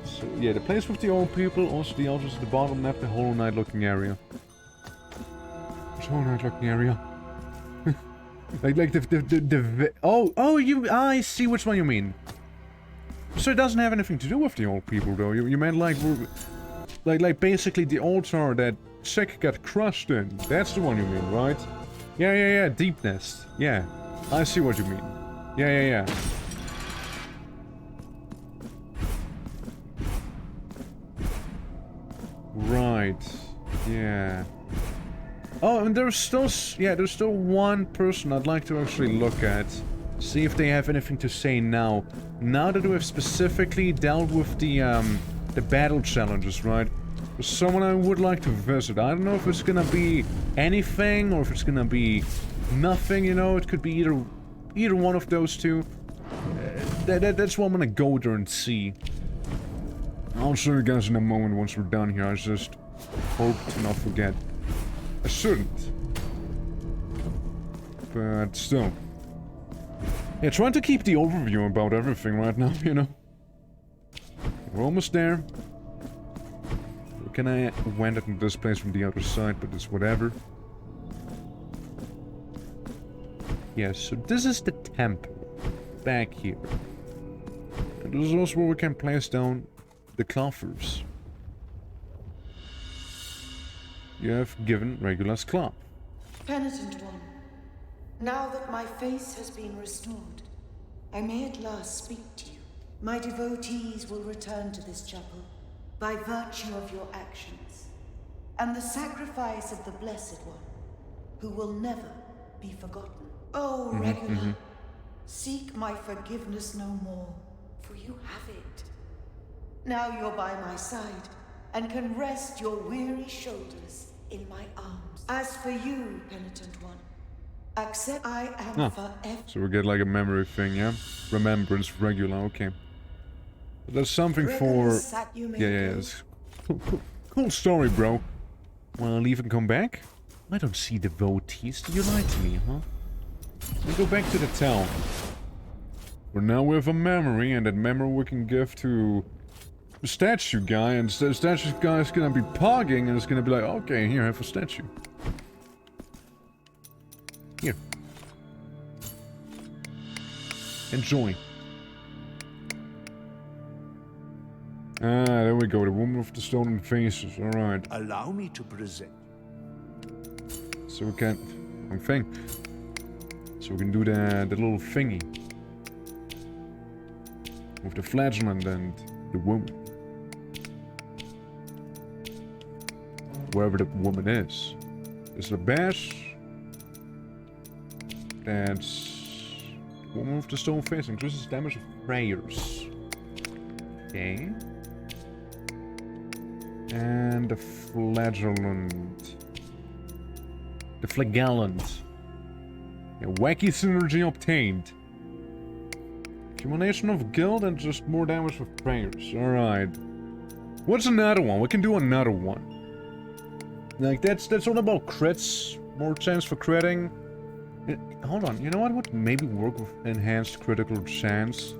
So, yeah, the place with the old people, also the altars at the bottom left, the Hollow Knight looking area. What's Hollow Knight looking area? like I see which one you mean. So it doesn't have anything to do with the old people, though. You meant like basically the altar that Sek got crushed in. That's the one you mean, right? Yeah, Deep Nest. Yeah, I see what you mean. Yeah. Right. Yeah. Oh, and there's still one person I'd like to actually look at. See if they have anything to say now. Now that we've specifically dealt with the battle challenges, right? There's someone I would like to visit. I don't know if it's gonna be anything or if it's gonna be nothing, you know? It could be either one of those two. That's what I'm gonna go there and see. I'll show you guys in a moment once we're done here. I just hope to not forget. I shouldn't. But still. Yeah, trying to keep the overview about everything right now, you know? We're almost there. Can I went into this place from the other side, but it's whatever. Yeah, so this is the temple. Back here. And this is also where we can place down the clappers. You have given Regulus clap. Penitent one, now that my face has been restored, I may at last speak to you. My devotees will return to this chapel by virtue of your actions, and the sacrifice of the Blessed One, who will never be forgotten. Oh, Regula, seek my forgiveness no more, for you have it. Now you're by my side, and can rest your weary shoulders in my arms. As for you, penitent one, accept I am forever. So we get like a memory thing, yeah? Remembrance, regular, okay. But there's something for... Yeah, it's cool story, bro. Wanna leave and come back? I don't see devotees. Did you lie to me, huh? We go back to the town. For now we have a memory, and that memory we can give to the statue guy, and the statue guy is gonna be pogging, and it's gonna be like, okay, here, have a statue. Here. Enjoy. Ah, there we go, the woman with the stolen faces, alright. Allow me to present. So we can... wrong thing. So we can do the little thingy. With the flagellant and the woman. Wherever the woman is. Is the bash. That's... the woman with the stone face increases damage of prayers. Okay. And the flagellant. The flagellant. A wacky synergy obtained. Accumulation of guild and just more damage with prayers. Alright. What's another one? We can do another one. Like, that's all about crits. More chance for critting. Hold on, you know what would maybe work with enhanced critical chance?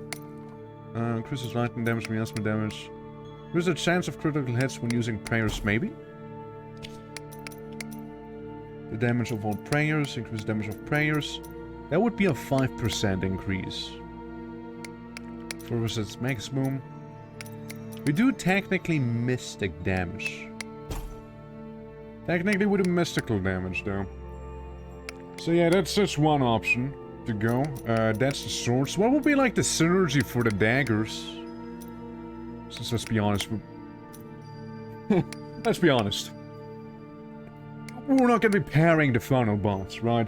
Increases lightning damage, miasma damage. There's a chance of critical hits when using prayers, maybe? The damage of all prayers, increased damage of prayers. That would be a 5% increase. For its maximum. We do technically mystic damage. Technically we do mystical damage though. So yeah, that's just one option to go. That's the swords. What would be like the synergy for the daggers? Since let's be honest, let's be honest. We're not gonna be pairing the funnel bolts, right?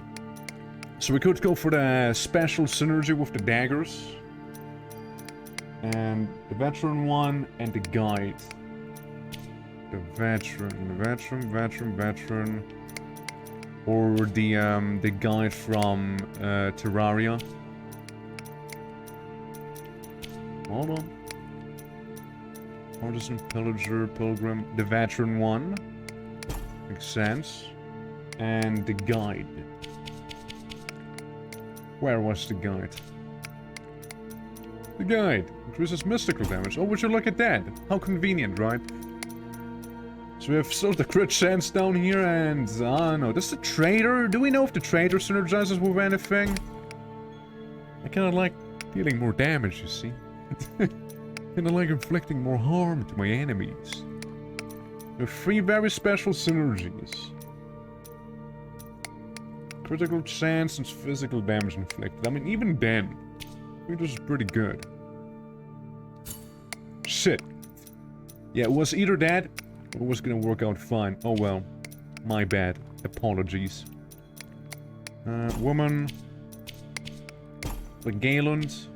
So we could go for the special synergy with the daggers. And the veteran one and the guide. The veteran. Or the guide from Terraria. Hold on. Partisan, pillager, pilgrim. The veteran one. Makes sense. And the guide. Where was the guide? The guide increases mystical damage. Oh, would you look at that? How convenient, right? So we have still the crit chance down here, and I don't know. Does the trader? Do we know if the trader synergizes with anything? I kind of like dealing more damage, you see. Kind of like inflicting more harm to my enemies. There are 3 very special synergies. Critical chance and physical damage inflicted. I mean, even then, I think this is pretty good. Shit. Yeah, it was either that, or it was gonna work out fine. Oh well. My bad. Apologies. Woman. Galand.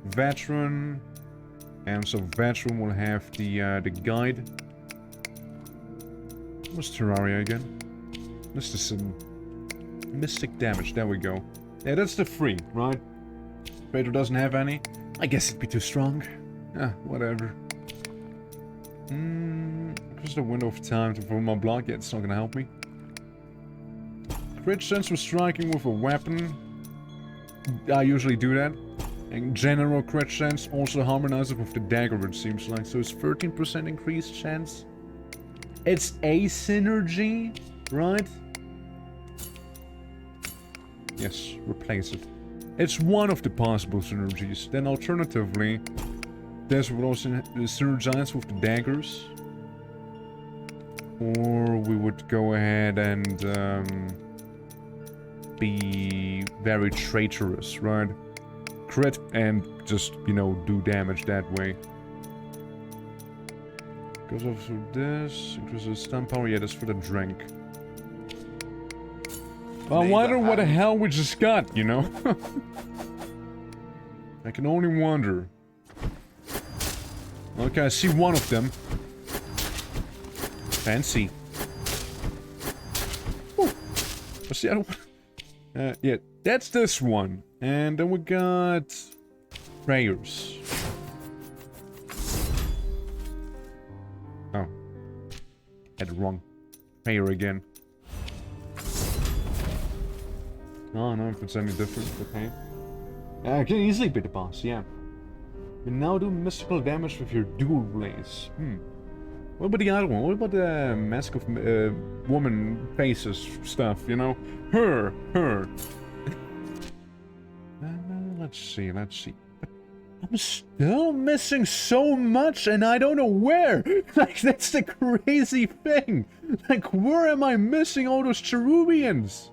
Veteran. And so veteran will have the guide. What's Terraria again? Mystic damage, there we go. Yeah, that's the 3, right? Trader doesn't have any. I guess it'd be too strong. Ah, whatever. Increase the window of time to form my block. Yeah, it's not gonna help me. Crit chance for striking with a weapon. I usually do that. And general crit chance also harmonizes with the dagger, it seems like. So it's 13% increased chance. It's a synergy, right? Yes, replace it. It's one of the possible synergies. Then alternatively, this would also synergize with the daggers. Or we would go ahead and be very traitorous, right? Crit and just, you know, do damage that way. Goes off through this. It was a stun power. Yeah, that's for the drink. I wonder what the hell we just got, you know? I can only wonder. Okay, I see one of them. Fancy. Ooh. What's the other one? Yeah, that's this one. And then we got prayers. Oh. Had it wrong. Prayer again. Oh, no, if it's any different, okay. I can easily beat the boss, yeah. You now do mystical damage with your dual blaze. What about the other one? What about the mask of woman faces stuff, you know? Her. Let's see. I'm still missing so much and I don't know where! Like, that's the crazy thing! Like, where am I missing all those cherubians?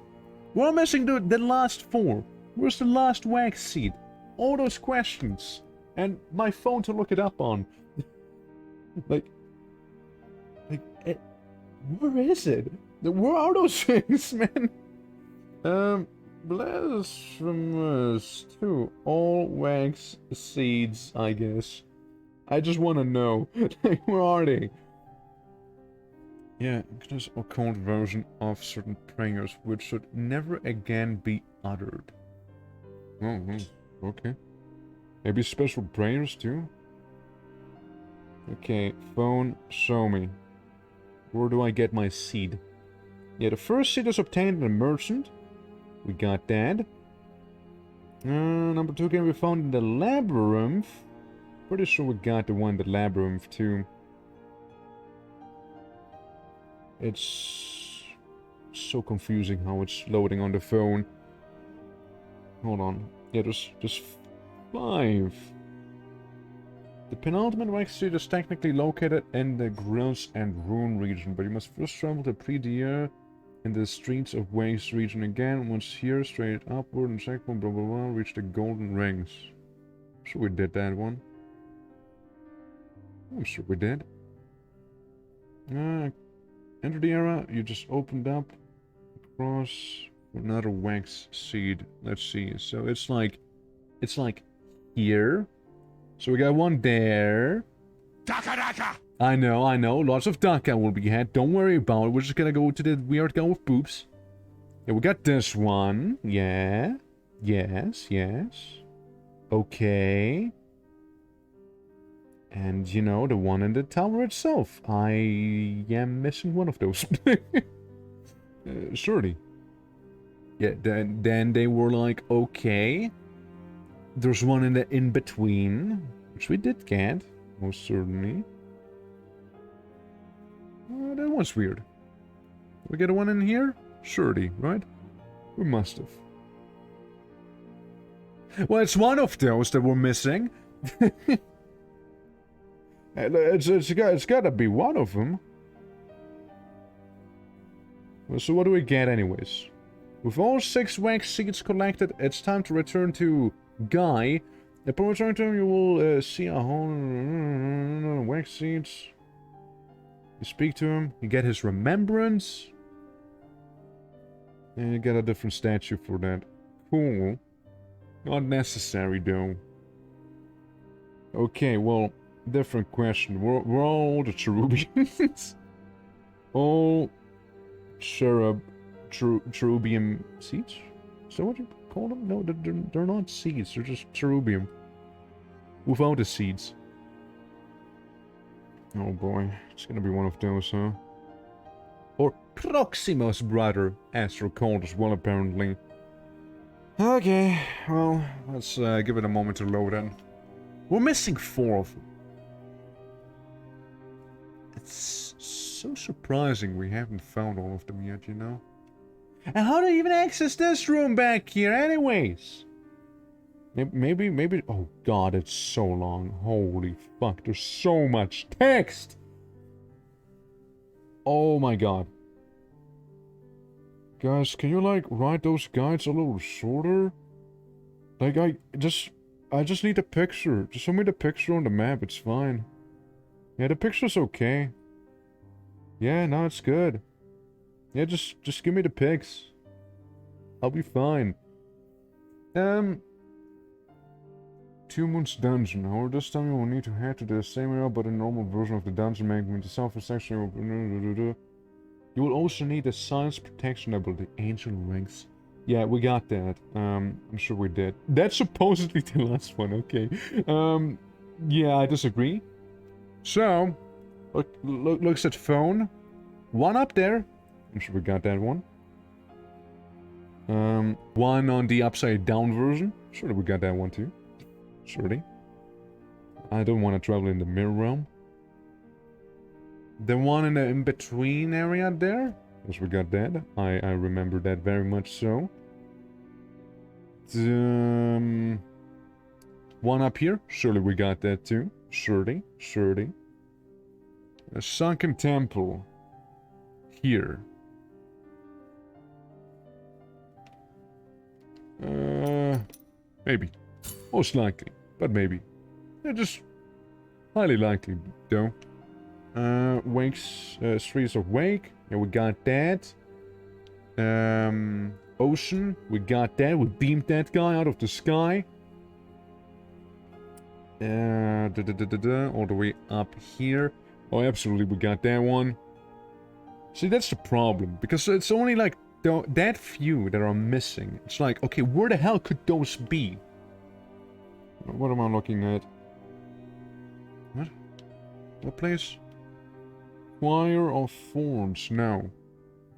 Where am I missing the last 4? Where's the last wax seed? All those questions. And my phone to look it up on. Like, where is it? Where are those things, man? Blasphemous too. All wax seeds, I guess. I just want to know. Like, where are they? Yeah, there's a occult version of certain prayers which should never again be uttered. Oh, okay. Maybe special prayers too? Okay, phone, show me. Where do I get my seed? Yeah, the first seed is obtained in a merchant. We got that. Number 2 can be found in the labyrinth. Pretty sure we got the one in the labyrinth too. It's so confusing how it's loading on the phone. Hold on. Yeah, there's 5. The penultimate wax seed is technically located in the Grills and Rune region, but you must first travel to Pridier in the streets of Waste region again. Once here, straight upward and checkpoint, blah blah blah, reach the golden rings. Sure we did that one. I'm sure we did. Enter the area, you just opened up. Across another wax seed. Let's see. So it's like here. So we got one there. Daka! I know. Lots of Daka will be had. Don't worry about it. We're just gonna go to the weird guy with boobs. Yeah, we got this one. Yeah. Yes. Okay. And, you know, the one in the tower itself. I am missing one of those. Surely. Yeah, then they were like, okay. There's one in the in-between, which we did get, most certainly. That was weird. We get one in here? Surely, right? We must have. Well, it's one of those that we're missing. It's gotta be one of them. So what do we get anyways? With all 6 wax seeds collected, it's time to return to Guy. Upon return to him, you will see a whole wax seeds. You speak to him, you get his remembrance. And you get a different statue for that. Cool. Not necessary though. Okay, well, different question. We're all the cherubians? All cherubium seeds? Is that what you call them? No, they're not seeds. They're just cherubium. Without the seeds. Oh boy. It's gonna be one of those, huh? Or Proximus brother, as they're called as well, apparently. Okay, well, let's give it a moment to load in. We're missing 4 of them. It's so surprising we haven't found all of them yet, you know? And how do you even access this room back here anyways? Maybe... Oh god, it's so long. Holy fuck, there's so much text! Oh my god. Guys, can you, like, write those guides a little shorter? Like, I just need a picture. Just show me the picture on the map, it's fine. Yeah, the picture's okay. Yeah, no, it's good. Yeah, just give me the pics. I'll be fine. 2 Moons Dungeon. However, this time you will need to head to the same area, but a normal version of the dungeon making the self section. You will also need a science protection ability, Ancient Rings. Yeah, we got that. I'm sure we did. That's supposedly the last one, okay. Yeah, I disagree. So, looks at phone. One up there. I'm sure we got that one. One on the upside down version. Surely we got that one too. Surely. I don't want to travel in the mirror realm. The one in the in-between area there. Yes, we got that. I remember that very much so. One up here. Surely we got that too. Surely. A sunken temple. Here. Maybe. Most likely. But maybe. Yeah, just highly likely, though. Wakes, Streets of Wake. Yeah, we got that. Ocean. We got that. We beamed that guy out of the sky. All the way up here. Oh, absolutely, we got that one. See, that's the problem. Because it's only like that few that are missing. It's like, okay, where the hell could those be? What am I looking at? What? What place? Choir of Thorns. No.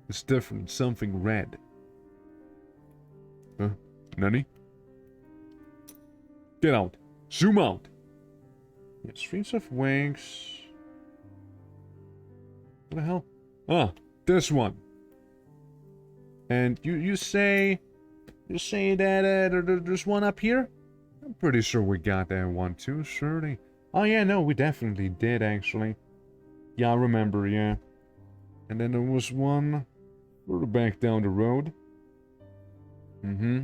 It's different. Something red. Huh? Nani? Get out. Zoom out. Yeah, Streets of Wings. What the hell? Ah, this one. And you say that there's one up here? I'm pretty sure we got that one too, surely. Oh yeah, no, we definitely did actually. Yeah, I remember, yeah. And then there was one further back down the road. Yeah,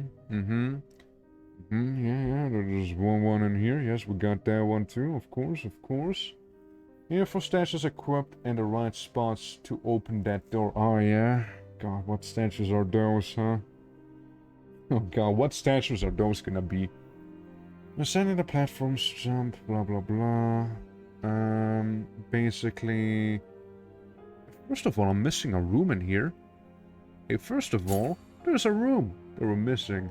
there's one in here. Yes, we got that one too, of course. Here for statues equipped and the right spots to open that door. Oh yeah. God, what statues are those, huh? Oh god, what statues are those gonna be? Ascending the platforms, jump, blah blah blah. Basically... First of all, I'm missing a room in here. Hey, first of all, there's a room that we're missing.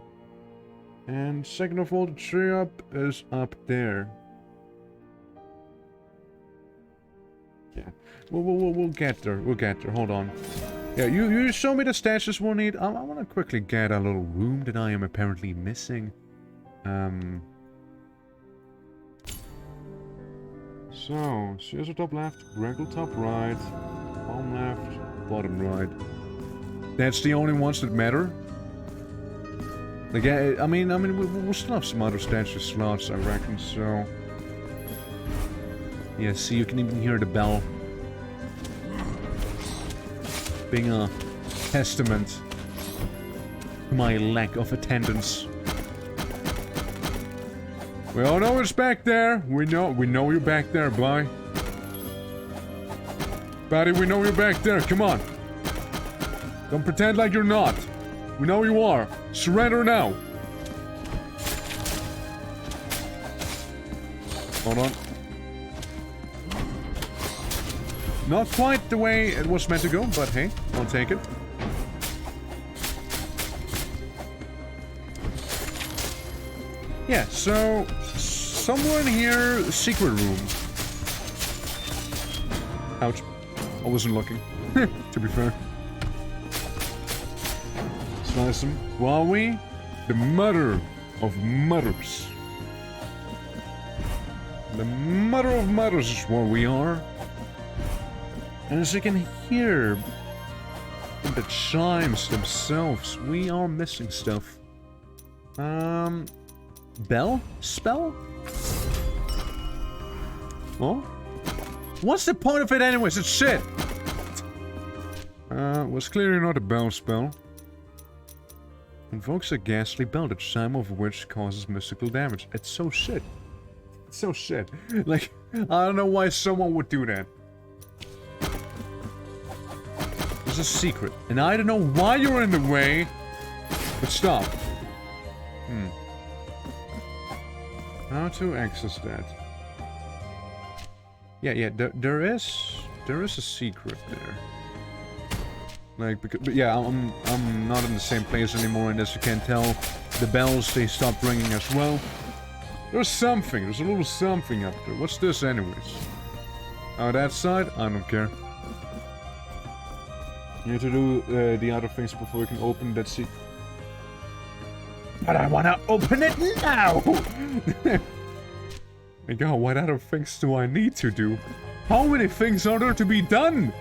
And second of all, the tree up is up there. Yeah, we'll get there. Hold on. Yeah, you show me the statues we'll need. I want to quickly get a little room that I am apparently missing. So, scissor top left, Greggle top right, palm left, bottom right. That's the only ones that matter. Like, I mean, we'll still have some other statue slots, I reckon. So, yeah. See, you can even hear the bell. Being a testament to my lack of attendance. We all know it's back there. We know you're back there, boy. Buddy, we know you're back there. Come on. Don't pretend like you're not. We know you are. Surrender now. Hold on. Not quite the way it was meant to go, but hey, I'll take it. Yeah, so somewhere in here, secret room. Ouch. I wasn't looking, to be fair. Slice him. Huawei, the mother of mothers. The mother of mothers is what we are. And as you can hear in the chimes themselves, we are missing stuff. Bell? Spell? Oh? What's the point of it anyways? It's shit! Was clearly not a bell spell. Invokes a ghastly bell, the chime of which causes mystical damage. It's so shit. It's so shit. Like, I don't know why someone would do that. There's a secret, and I don't know why you're in the way, but stop. How to access that? Yeah, there is a secret there. Like, because, but yeah, I'm not in the same place anymore, and as you can tell, the bells, they stopped ringing as well. There's something, there's a little something up there. What's this anyways? Oh, that side? I don't care. You need to do the other things before we can open that secret. But I wanna open it now! My god, what other things do I need to do? How many things are there to be done?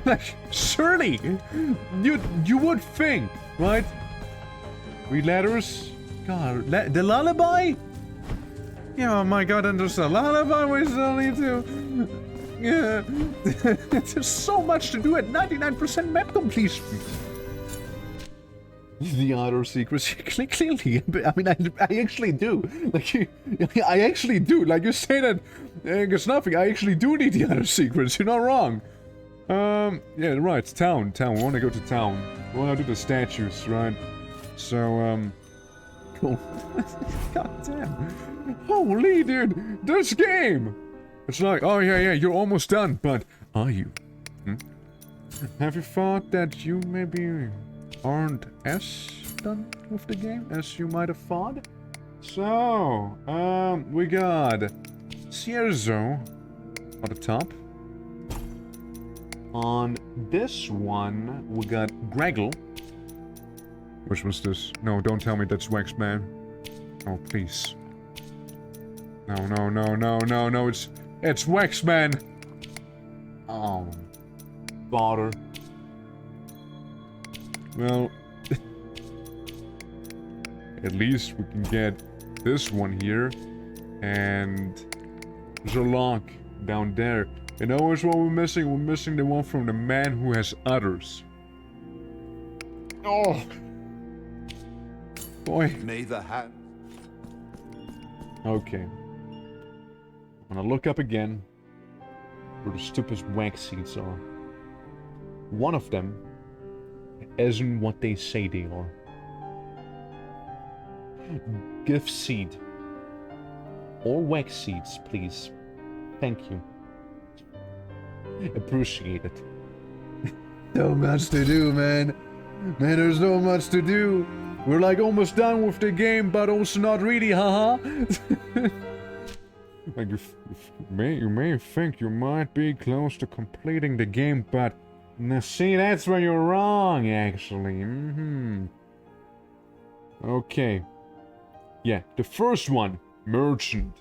Like, surely, you would think, right? Read letters? God, the lullaby? Yeah, oh my god, and there's a lullaby we still need to... Yeah. There's so much to do at 99% map completion. The other secrets, clearly, I mean, I actually do. Like, I actually do. Like, you say that it's nothing. I actually do need the other secrets. You're not wrong. Yeah, right. Town. We want to go to town. We want to do the statues, right? So, cool. God damn. Holy, dude. This game. It's like, oh, yeah, you're almost done. But are you? Have you thought that you maybe aren't as done with the game as you might have thought? So, we got Cierzo on the top. On this one, we got Greggle. Which was this? No, don't tell me that's Waxman. Oh, please. No, it's Waxman! Oh, bother. Well, at least we can get this one here, and there's a lock down there. You know what's what we're missing? We're missing the one from the man who has udders. Oh! Boy. May the hand... Okay. I'm gonna look up again where the stupid wax seeds are. One of them isn't what they say they are. Gift seed. Or wax seeds, please. Thank you. Appreciate it. So much to do, man. Man, there's so much to do. We're like almost done with the game, but also not really, haha. Like, you may think you might be close to completing the game, but now see, that's where you're wrong, actually. Okay. Yeah, the first one, Merchant.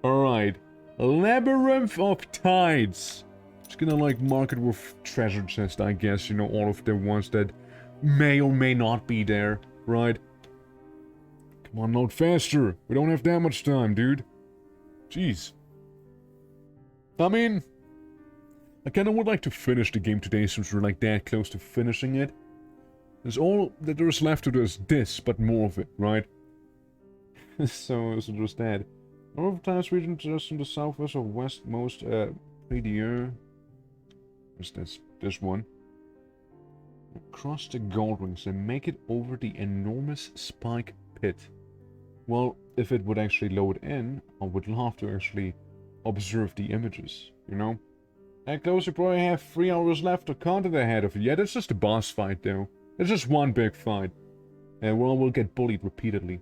Alright. Labyrinth of Tides. Just gonna, like, mark it with treasure chest, I guess. You know, all of the ones that may or may not be there, right? Come on, load faster. We don't have that much time, dude. Jeez. I mean, I kinda would like to finish the game today since we're like that close to finishing it. There's all that there's left to do is this, but more of it, right? so there's that. Number of times region just in the southwest or westmost PDR. That's this one. Across the gold rings and make it over the enormous spike pit. Well, if it would actually load in, I would love to actually observe the images, you know? At close, you probably have 3 hours left of content ahead of you. Yeah, that's just a boss fight, though. It's just one big fight. And we'll get bullied repeatedly.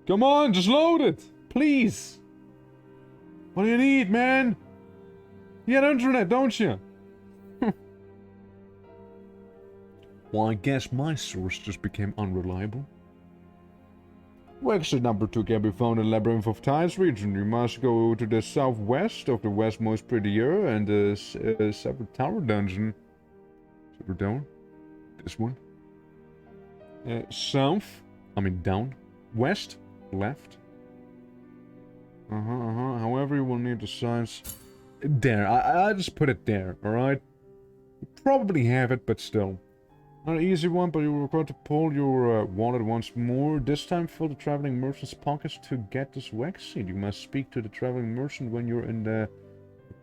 Come on, just load it! Please! What do you need, man? You got internet, don't you? Well, I guess my source just became unreliable. Exit number 2 can be found in Labyrinth of Tides region. You must go to the southwest of the westmost prettier and the Severed Tower dungeon. Severed Tower? This one? South. I mean down. West. Left. However you will need the signs. There. I just put it there, alright? You probably have it, but still. Not an easy one, but you will require to pull your wallet once more. This time fill the traveling merchant's pockets to get this wax seed. You must speak to the traveling merchant when you're in the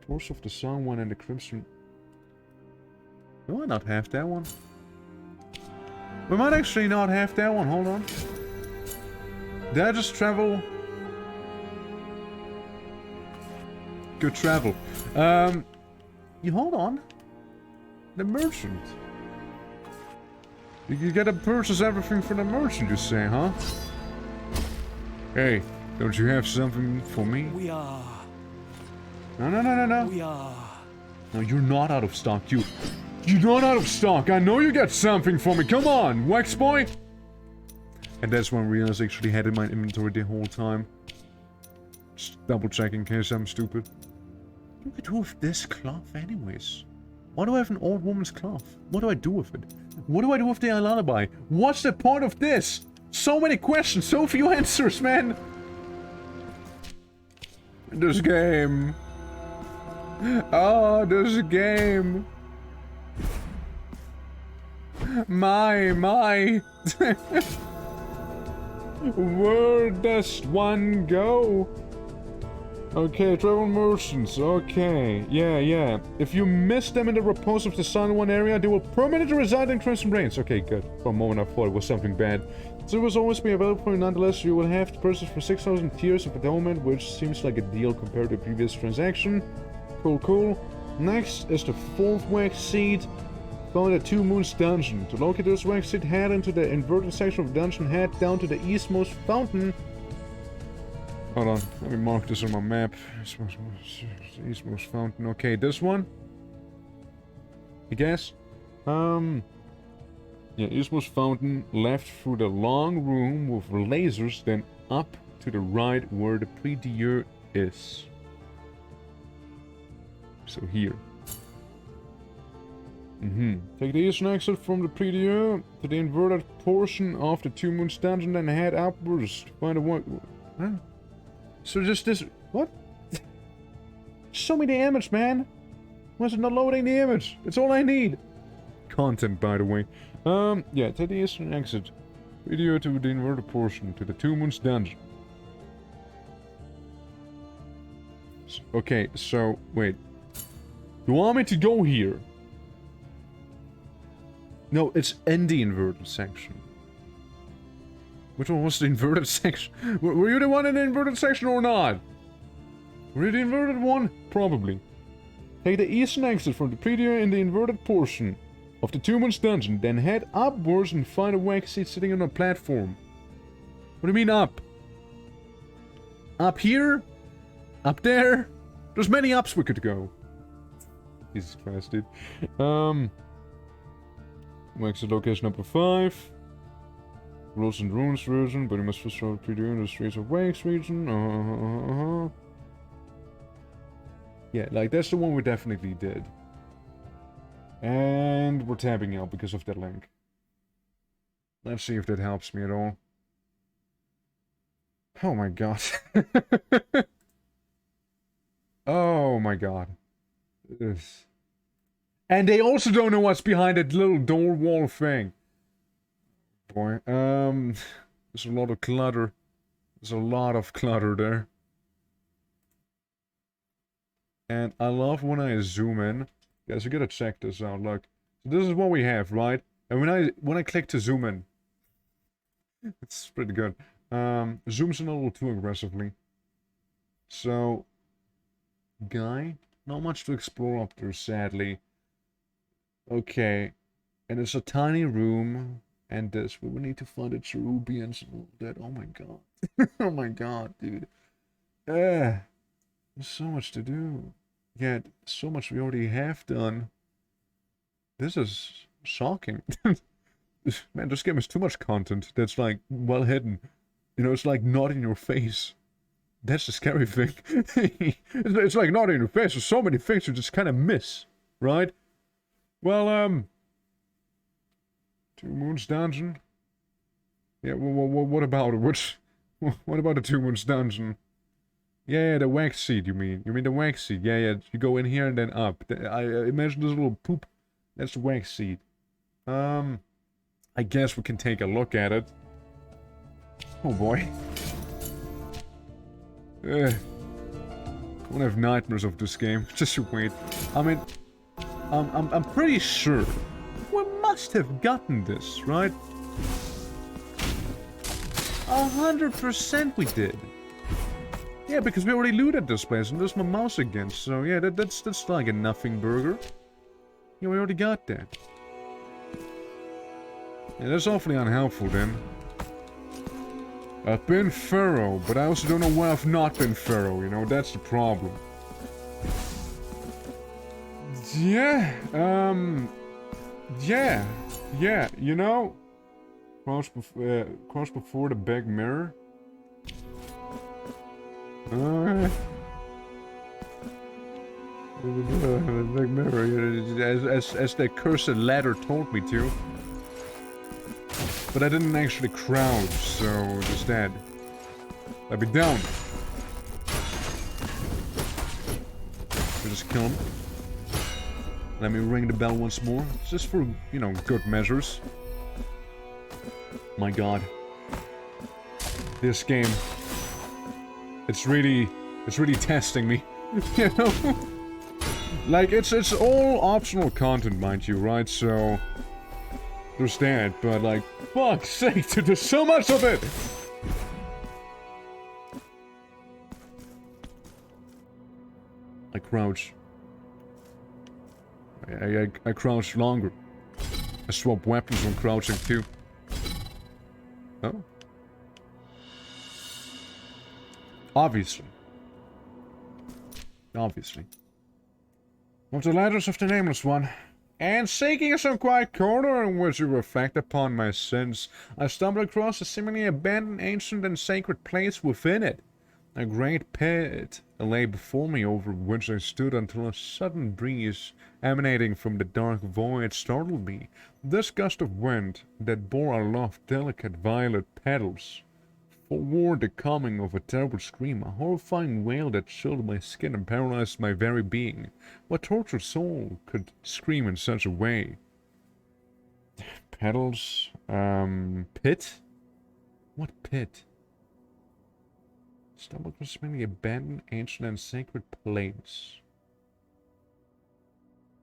course of the Sun one and the Crimson. Do I not have that one? We might actually not have that one. Hold on. Did I just travel? Good travel. You hold on. The merchant. You gotta purchase everything for the merchant, you say, huh? Hey, don't you have something for me? We are. No. We are. No, you're not out of stock. You're not out of stock. I know you got something for me. Come on, wax boy. And that's when I realized I actually had in my inventory the whole time. Just double check in case I'm stupid. What do I do with this cloth anyways? Why do I have an old woman's cloth? What do I do with it? What do I do with the lullaby? What's the point of this? So many questions, so few answers, man! This game. Oh, this game. My. Where does one go? Okay, travel merchants, okay, yeah. If you miss them in the repose of the Sun One area, they will permanently reside in Crimson Reigns. Okay, good. For a moment I thought it was something bad. So it will always be available for you nonetheless. You will have to purchase for 6,000 tiers of endowment, which seems like a deal compared to the previous transaction. Cool. Next is the fourth wax seed. Found at Two Moons Dungeon. To locate this wax seed, head into the inverted section of the dungeon, head down to the eastmost fountain. Hold on, let me mark this on my map. Eastmost fountain. Okay, this one? I guess? Yeah, eastmost fountain, left through the long room with lasers, then up to the right where the prie-dieu is. So here. Take the eastern exit from the prie-dieu to the inverted portion of the Two Moons Dungeon, then head upwards to find a one. Huh? So just this. What? Show me the image, man. Why is it not loading the image? That's all I need. Content, by the way. Yeah, take the eastern exit. Video to the inverted portion to the Two Moons Dungeon. Okay, so wait. You want me to go here? No, it's in the inverted section. Which one was the inverted section? Were you the one in the inverted section or not? Were you the inverted one? Probably. Take the eastern exit from the prie-dieu in the inverted portion of the Two Moons Dungeon, then head upwards and find a wax seat sitting on a platform. What do you mean up? Up here? Up there? There's many ups we could go. Jesus Christ, dude. Wax at location number 5. Rules and Runes version, but you must first travel prie-dieu in the streets of Wax region. Yeah, like that's the one we definitely did. And we're tabbing out because of that link. Let's see if that helps me at all. Oh my god. Oh my god. Ugh. And they also don't know what's behind that little door wall thing. Boy, there's a lot of clutter. There's a lot of clutter there. And I love when I zoom in. Guys, you gotta check this out, look. So this is what we have, right? And when I click to zoom in, it's pretty good. Zooms in a little too aggressively. So, guy, not much to explore up there, sadly. Okay, and it's a tiny room, and this, we will need to find the cherubians and all that. Oh my god. Oh my god, dude. There's so much to do. Yet, so much we already have done. This is shocking. Man, this game has too much content that's like, well hidden. You know, it's like not in your face. That's the scary thing. It's like not in your face. There's so many things you just kind of miss, right? Well, Two Moons Dungeon. Yeah, what about it? What about the 2-months dungeon? Yeah, the wax seed, you mean? You mean the wax seed? Yeah, you go in here and then up. I imagine this little poop. That's the wax seed. I guess we can take a look at it. Oh boy. I won't have nightmares of this game. Just you wait. I mean, I'm pretty sure we must have gotten this, right? 100% we did. Yeah, because we already looted this place, and there's my mouse again. So yeah, that's like a nothing burger. Yeah, we already got that. Yeah, that's awfully unhelpful then. I've been Pharaoh, but I also don't know why I've not been Pharaoh, you know, that's the problem. Yeah, yeah, you know, cross before the big mirror. The big mirror, as the cursed ladder told me to. But I didn't actually crouch, so just that. Let me down. I'll just kill him. Let me ring the bell once more, just for, you know, good measures. My god. This game. It's really testing me. You know? Like, it's all optional content, mind you, right? So, there's that, but like, fuck's sake, there's so much of it! I crouch. I crouch longer. I swap weapons when crouching too. Oh. Obviously. Obviously. Of the letters of the Nameless One. And seeking some quiet corner in which to reflect upon my sins, I stumbled across a seemingly abandoned, ancient, and sacred place within it. A great pit lay before me, over which I stood until a sudden breeze emanating from the dark void startled me. This gust of wind that bore aloft delicate violet petals forewarned the coming of a terrible scream, a horrifying wail that chilled my skin and paralyzed my very being. What tortured soul could scream in such a way? Petals? Pit? What pit? Stumbled across many abandoned, ancient, and sacred place.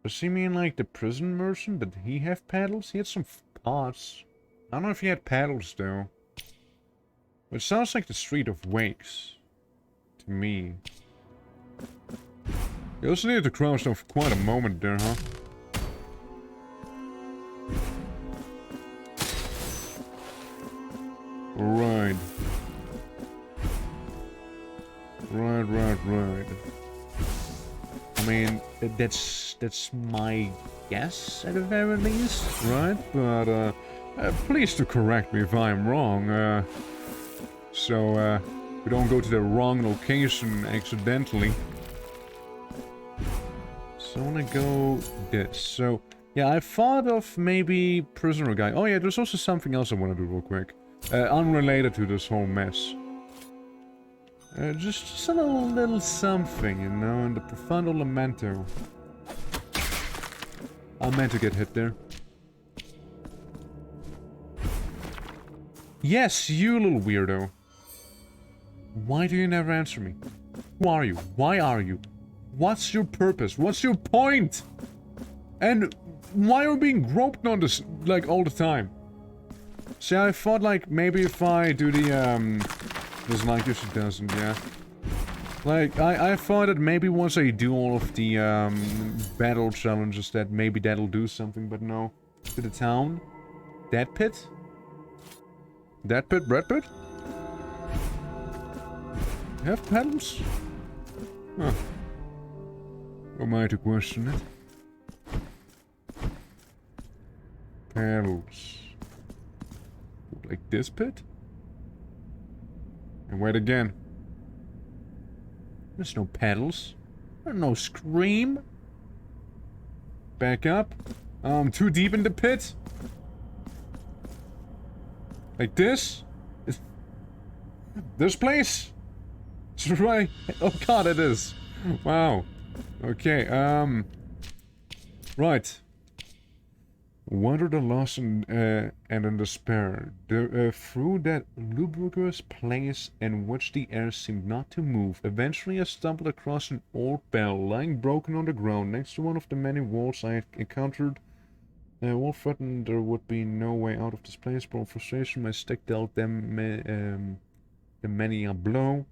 Does he mean like the prison merchant? Did he have paddles? He had some pots. I don't know if he had paddles though. It sounds like the Street of Wakes. To me. You also needed to crouch down for quite a moment there, huh? Right. Right. I mean, that's my guess at the very least, right? But, please do correct me if I'm wrong, so, we don't go to the wrong location accidentally. So I wanna go this. So, yeah, I thought of maybe prisoner guy. Oh yeah, there's also something else I wanna do real quick. Unrelated to this whole mess. Just a little something, you know, in the Profundo Lamento. I meant to get hit there. Yes, you little weirdo. Why do you never answer me? Who are you? Why are you? What's your purpose? What's your point? And why are we being groped on this, like, all the time? See, I thought, like, maybe if I do the, doesn't like this, it doesn't, yeah. Like, I thought that maybe once I do all of the, battle challenges that maybe that'll do something, but no. To the town? That pit? That pit? Red pit? Have pedals? Huh. Who am I to question it? Pedals. Like this pit? And wait again. There's no pedals. There's no scream. Back up. Too deep in the pit. Like this? This place? It's right. Oh god, it is. Wow. Okay, right. Wandered a lost and in despair. Through that lugubrious place in which the air seemed not to move, eventually I stumbled across an old bell lying broken on the ground next to one of the many walls I had encountered. Wolf threatened there would be no way out of this place, but in frustration my stick dealt them the many a blow.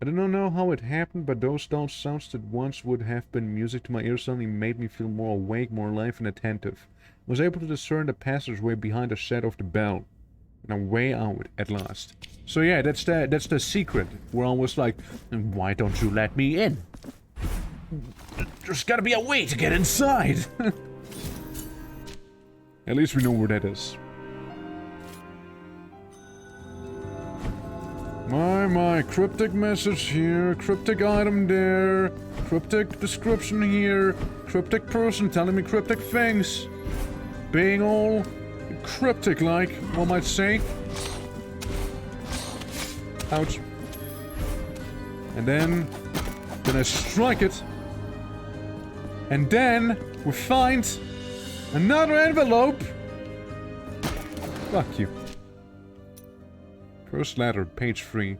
I do not know how it happened, but those dull sounds that once would have been music to my ears suddenly made me feel more awake, more alive and attentive. I was able to discern the passageway behind the shadow of the bell. And a way out at last. So yeah, that's the secret, where I was like, why don't you let me in? There's gotta be a way to get inside! At least we know where that is. My, cryptic message here, cryptic item there, cryptic description here, cryptic person telling me cryptic things. Being all cryptic-like, one might say. Ouch. And then I strike it. And then we find another envelope. Fuck you. First letter, page 3.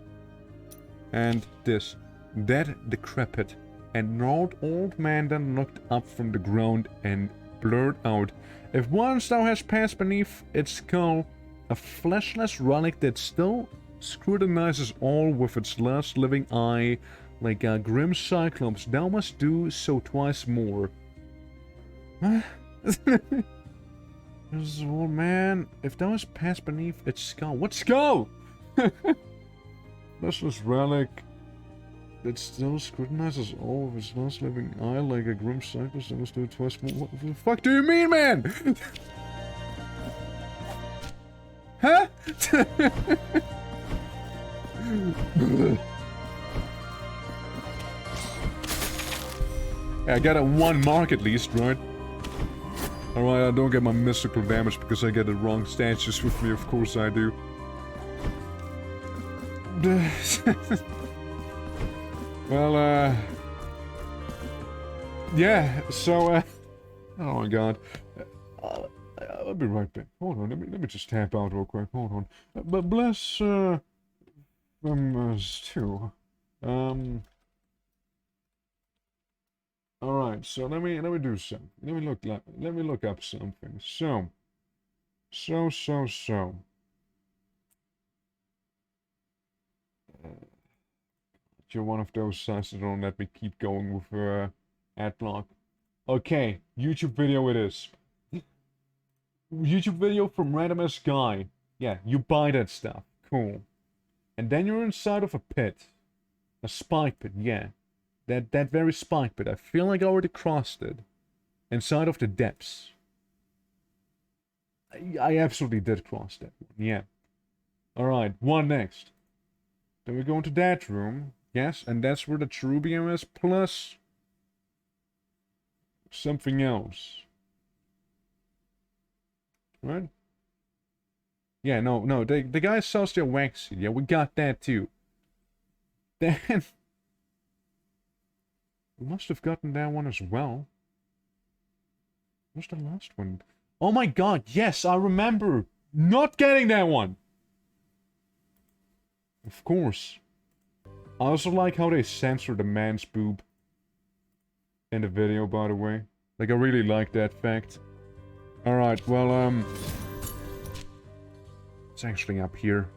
And this. That decrepit and gnarled old man then looked up from the ground and blurred out, if once thou hast passed beneath its skull, a fleshless relic that still scrutinizes all with its last living eye, like a grim cyclops, thou must do so twice more. This old man, if thou hast passed beneath its skull. What skull? Fleshless relic that still scrutinizes all of its last living eye like a grim cyclops, that must do twice more. What the fuck do you mean, man? Huh? I got a 1 mark at least, right? Alright, I don't get my mystical damage because I get the wrong statues with me, of course I do. Well, yeah, so, oh my god. I'll be right back. Hold on, let me just tap out real quick, hold on. But bless, too. Alright, so let me do something. Let me look up something. So. You're one of those sites that don't let me keep going with ad block. Okay, YouTube video it is. YouTube video from randomest guy. Yeah, you buy that stuff. Cool. And then you're inside of a pit. A spike pit, yeah. That very spike pit. I feel like I already crossed it. Inside of the depths. I absolutely did cross that one, yeah. Alright, one next. Then we go into that room. Yes, and that's where the cherubium is, plus something else. Right? Yeah, no, the guy sells their wax seed. Yeah, we got that too. Then we must have gotten that one as well. What's the last one? Oh my god, yes, I remember not getting that one. Of course. I also like how they censor the man's boob in the video, by the way. Like, I really like that fact. Alright, well, it's actually up here.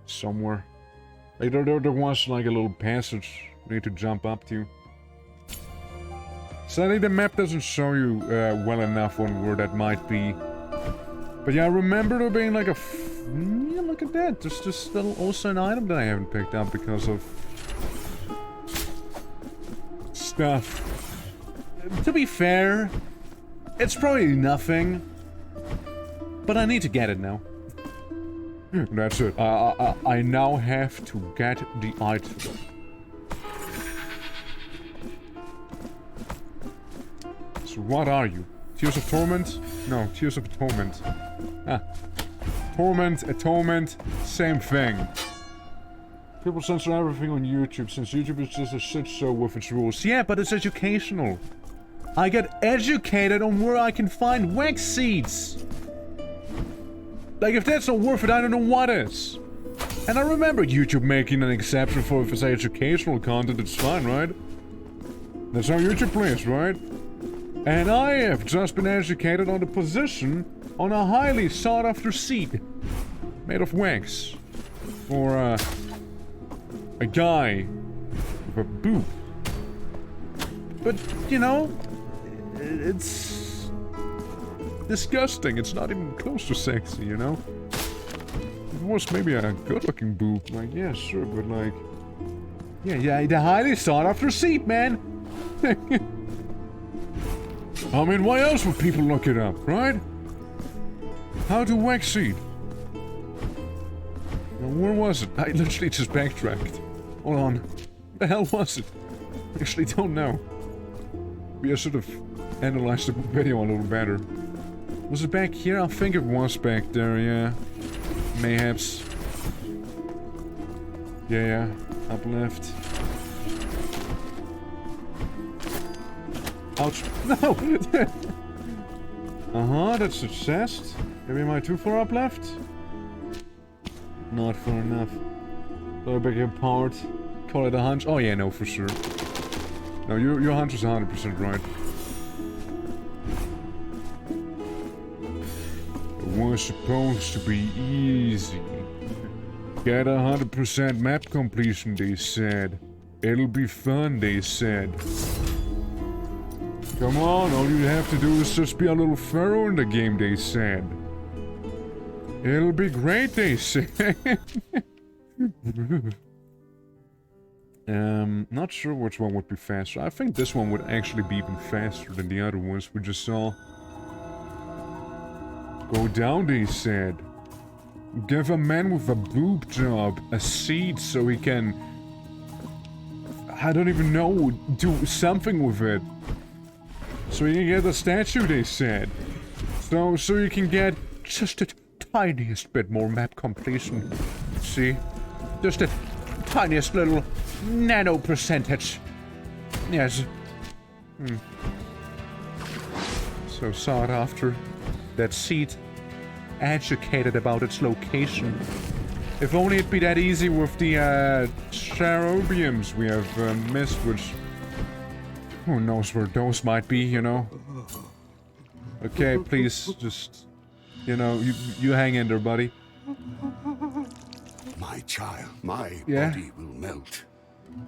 Somewhere. Like, there was, like, a little passage we need to jump up to. Sadly, the map doesn't show you well enough on where that might be. But yeah, I remember there being, like, a... yeah, look at that. There's just also an item that I haven't picked up because of... stuff. To be fair, it's probably nothing. But I need to get it now. That's it. I now have to get the item. So what are you? Tears of Torment? No, Tears of Atonement. Ah. Torment, atonement, same thing. People censor everything on YouTube since YouTube is just a shit show with its rules. Yeah, but it's educational. I get educated on where I can find wax seeds. Like, if that's not worth it, I don't know what is. And I remember YouTube making an exception for if it's educational content, it's fine, right? That's how YouTube plays, right? And I have just been educated on the position on a highly sought-after seed made of wax for a guy with a boob. But, you know, it's disgusting. It's not even close to sexy, you know? If it was maybe a good-looking boob, like, yeah, sure, but like... Yeah, the highly sought-after seed, man! I mean, why else would people look it up, right? How to wax seed. Now, where was it? I literally just backtracked. Hold on. Where the hell was it? I actually don't know. We should have analyzed the video a little better. Was it back here? I think it was back there, yeah. Mayhaps. Yeah. Up left. Ouch. No! That's the chest. Maybe am I too far up left? Not far enough. So I beg your pardon. Call it a hunch? Oh yeah, no, for sure. No, your hunch is 100% right. It was supposed to be easy. Get 100% map completion, they said. It'll be fun, they said. Come on, all you have to do is just be a little thorough in the game, they said. It'll be great, they said. Not sure which one would be faster. I think this one would actually be even faster than the other ones we just saw. Go down, they said. Give a man with a boob job a seed so he can... I don't even know, do something with it. So you can get a statue, they said. So you can get just the tiniest bit more map completion. See? Just the tiniest little nano percentage. Yes. So sought after. That seed. Educated about its location. If only it'd be that easy with the cherubiums we have missed, which... Who knows where those might be, you know? Okay, please, just... You know, you hang in there, buddy. My child, my body will melt.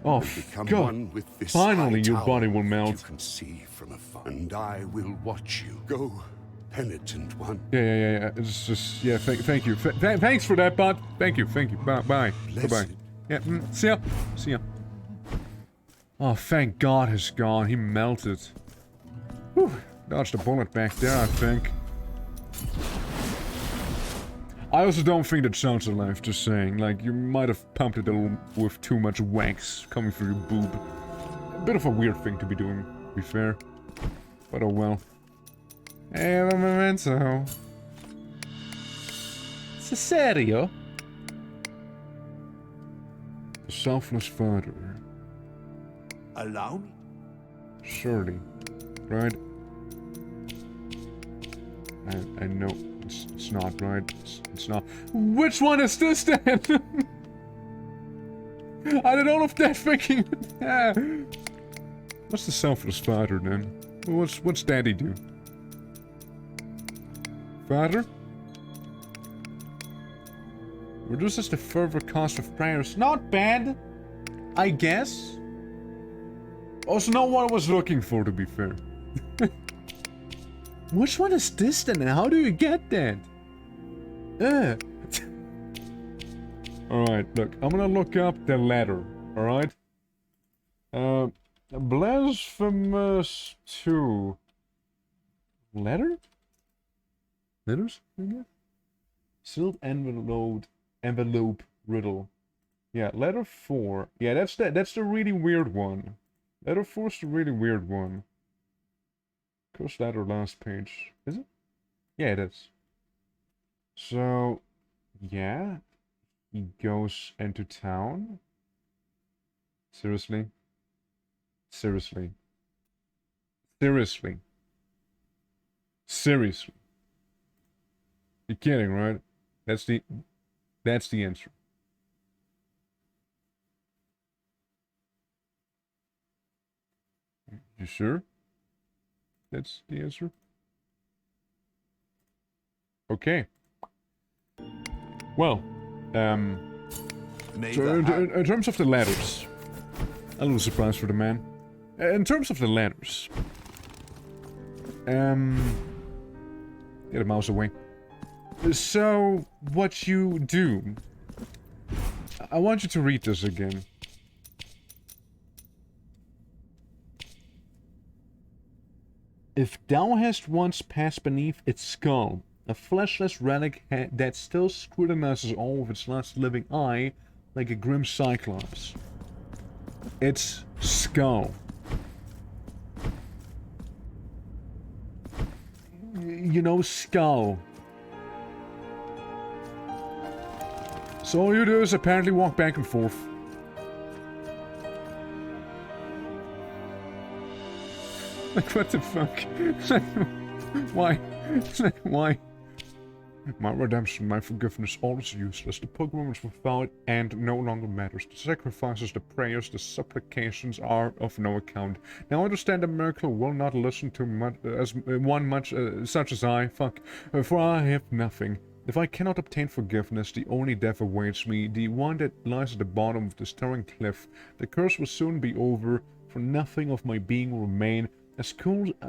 Oh, God. Finally, your body will melt. You can see from afar, and I will watch you. Go, penitent one. Yeah. It's just... Yeah, thank you. Thanks for that, bud. Thank you. Bye. Bye-bye. Yeah, see ya. Oh, thank God he's gone. He melted. Whew. Dodged a bullet back there, I think. I also don't think that sounds alive, just saying. Like, you might have pumped it a little with too much wax coming through your boob. A bit of a weird thing to be doing, to be fair. But oh well. Hey, a memento. It's serio? The selfless father. Allow me? Surely. Right? I know it's not, right? It's not. Which one is this then? I did all of that thinking. What's the selfless father then? What's daddy do? Father? Reduces the further cost of prayers. Not bad, I guess. Also not what I was looking for, to be fair. Which one is this then, and how do you get that? Alright, look, I'm gonna look up the letter, alright? Blasphemous 2. Letter? Letters? Sealed envelope riddle. Yeah, letter 4. Yeah, that's the really weird one. Letter 4 is the really weird one. First letter, last page. Is it? Yeah, it is. So, Yeah? He goes into town? Seriously? Seriously? Seriously? Seriously? You're kidding, right? That's the answer. You sure? That's the answer? Okay. Well, so in terms of the ladders, a little surprise for the man. In terms of the ladders, get a mouse away. So, what you do, I want you to read this again. If thou hast once passed beneath its skull, a fleshless relic that still scrutinizes all of its last living eye like a grim cyclops. Its skull. You know, skull. So all you do is apparently walk back and forth. Like, what the fuck? Why? Why? My redemption, my forgiveness, all is useless. The pilgrimage without end no longer matters. The sacrifices, the prayers, the supplications are of no account. Now understand the miracle will not listen to much such as I, for I have nothing. If I cannot obtain forgiveness, the only death awaits me, the one that lies at the bottom of the stirring cliff. The curse will soon be over, for nothing of my being will remain. A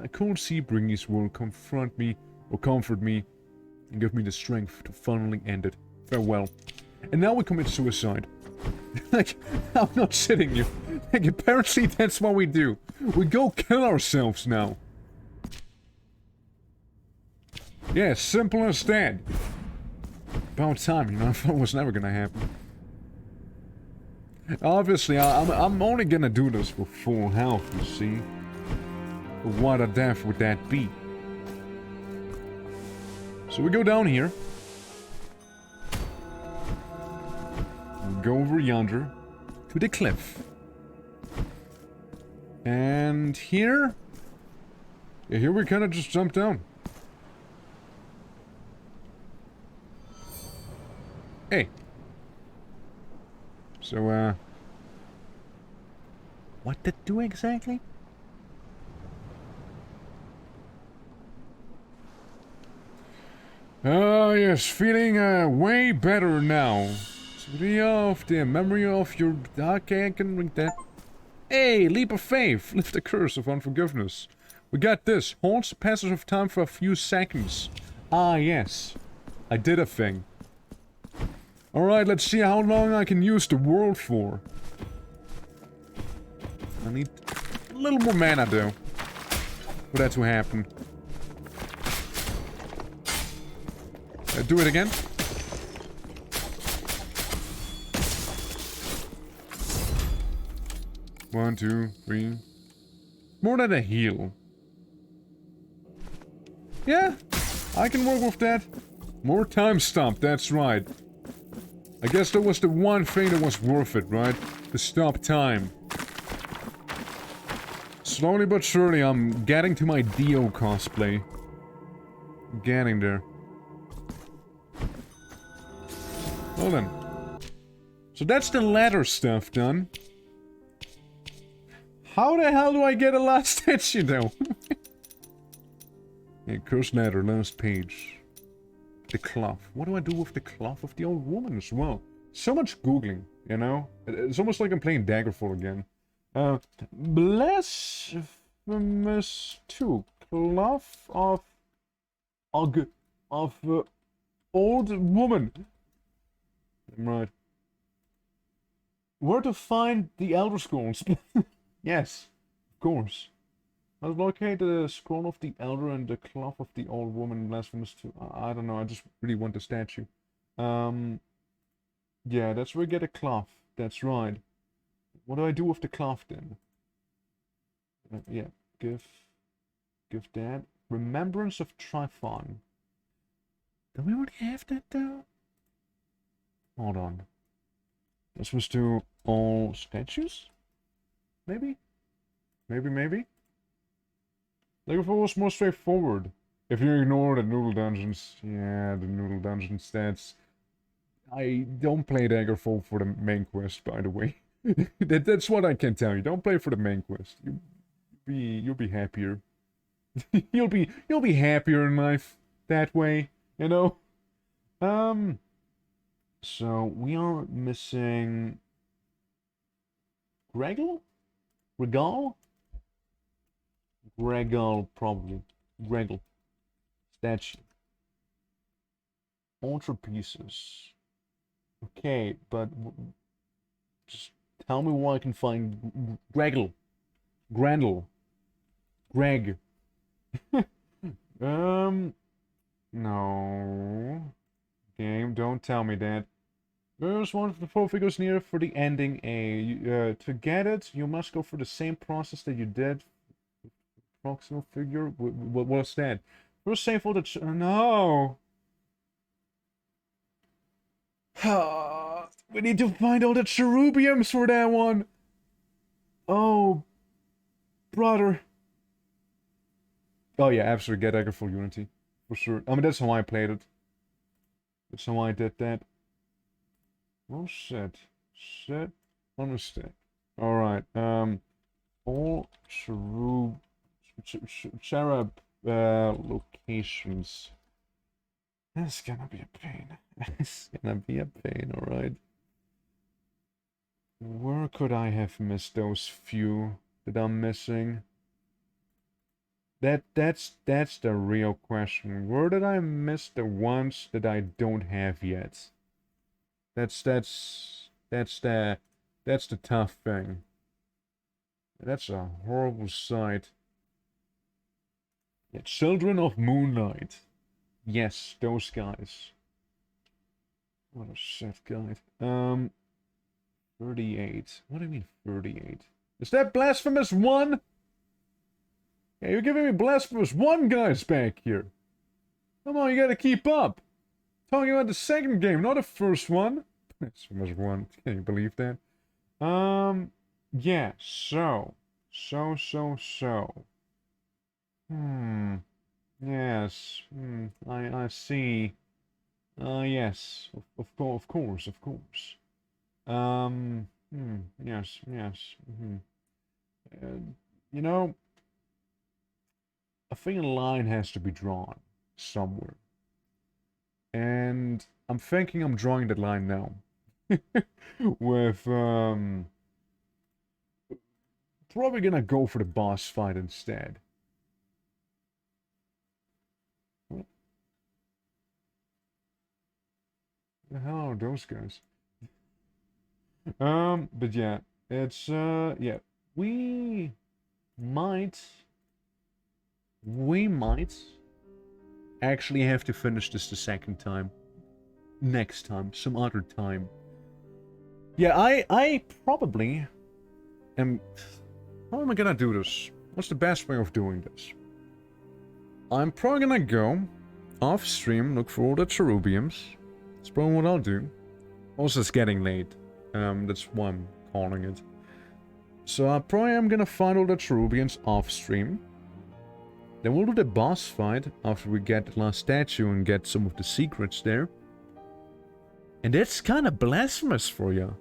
cool sea breeze will comfort me, and give me the strength to finally end it. Farewell. And now we commit suicide. Like, I'm not shitting you. Like, apparently that's what we do. We go kill ourselves now. Yeah, simple as that. About time, you know, I thought it was never gonna happen. Obviously, I'm only gonna do this for full health, you see. But what a death would that be? So we go down here. We go over yonder to the cliff. And here... yeah, here we kind of just jump down. Hey. So, what to do exactly? Oh, yes, feeling, way better now. Free of the memory of your... okay, I can read that. Hey, leap of faith, lift the curse of unforgiveness. We got this. Hold the passage of time for a few seconds. Ah, yes. I did a thing. Alright, let's see how long I can use the world for. I need a little more mana, though, for that to happen. Do it again. One, two, three. More than a heal. Yeah, I can work with that. More time stomp, that's right. I guess that was the one thing that was worth it, right? To stop time. Slowly but surely, I'm getting to my Dio cosplay. Getting there. Well then. So that's the ladder stuff done. How the hell do I get a last statue though? Yeah, cursed ladder, last page. The cloth. What do I do with the cloth of the old woman as well? So much googling, you know? It's almost like I'm playing Daggerfall again. Blasphemous 2. Cloth of... old woman. Right. Where to find the Elder Scrolls? Yes, of course. I'll locate the scroll of the Elder and the cloth of the old woman in Blasphemous 2. I don't know, I just really want the statue. Yeah, that's where we get a cloth. That's right. What do I do with the cloth then? Yeah, give that. Remembrance of Tryphon. Do we already have that though? Hold on. This was to all statues? Maybe? Maybe? Daggerfall was more straightforward. If you ignore the noodle dungeons. Yeah, the noodle dungeon stats. I don't play Daggerfall for the main quest, by the way. That's what I can tell you. Don't play for the main quest. You'll be happier. you'll be happier in life that way, you know? So we are missing Gregel? Gregel, probably. Gregel. Statue. Ultra pieces. Okay, but just tell me where I can find Gregel. Grendel. Greg. No. Game, don't tell me that. There's one of the 4 figures near for the ending A. To get it, you must go through the same process that you did. Proximal figure? What's that? First save all the... No! We need to find all the cherubiums for that one! Oh, brother. Oh yeah, absolutely, get Dagger for Unity. For sure. I mean, that's how I played it. That's how I did that. Oh shit. Shit on a stick. Alright, all cherub locations. That's gonna be a pain. It's gonna be a pain, alright. Where could I have missed those few that I'm missing? That's the real question. Where did I miss the ones that I don't have yet? That's the tough thing. That's a horrible sight. Yeah, Children of Moonlight. Yes, those guys. What a shit guide. 38. What do you mean 38? Is that Blasphemous 1? Yeah, you're giving me Blasphemous 1 guys back here. Come on, you gotta keep up. Talking about the second game, not the first one. Blasphemous 1. Can you believe that? Yeah, so. Yes. I see. Yes. Of course. Yes. You know, I think a line has to be drawn somewhere. And I'm thinking I'm drawing that line now. With, probably gonna go for the boss fight instead. What the hell are those guys? But yeah, it's, yeah, we might actually have to finish this the second time. Next time, some other time. Yeah, I probably am... How am I gonna do this? What's the best way of doing this? I'm probably gonna go off stream, look for all the cherubiums. That's probably what I'll do. Also, it's getting late. That's why I'm calling it. So I probably am gonna find all the cherubians off stream. Then we'll do the boss fight after we get the last statue and get some of the secrets there. And that's kind of blasphemous for you.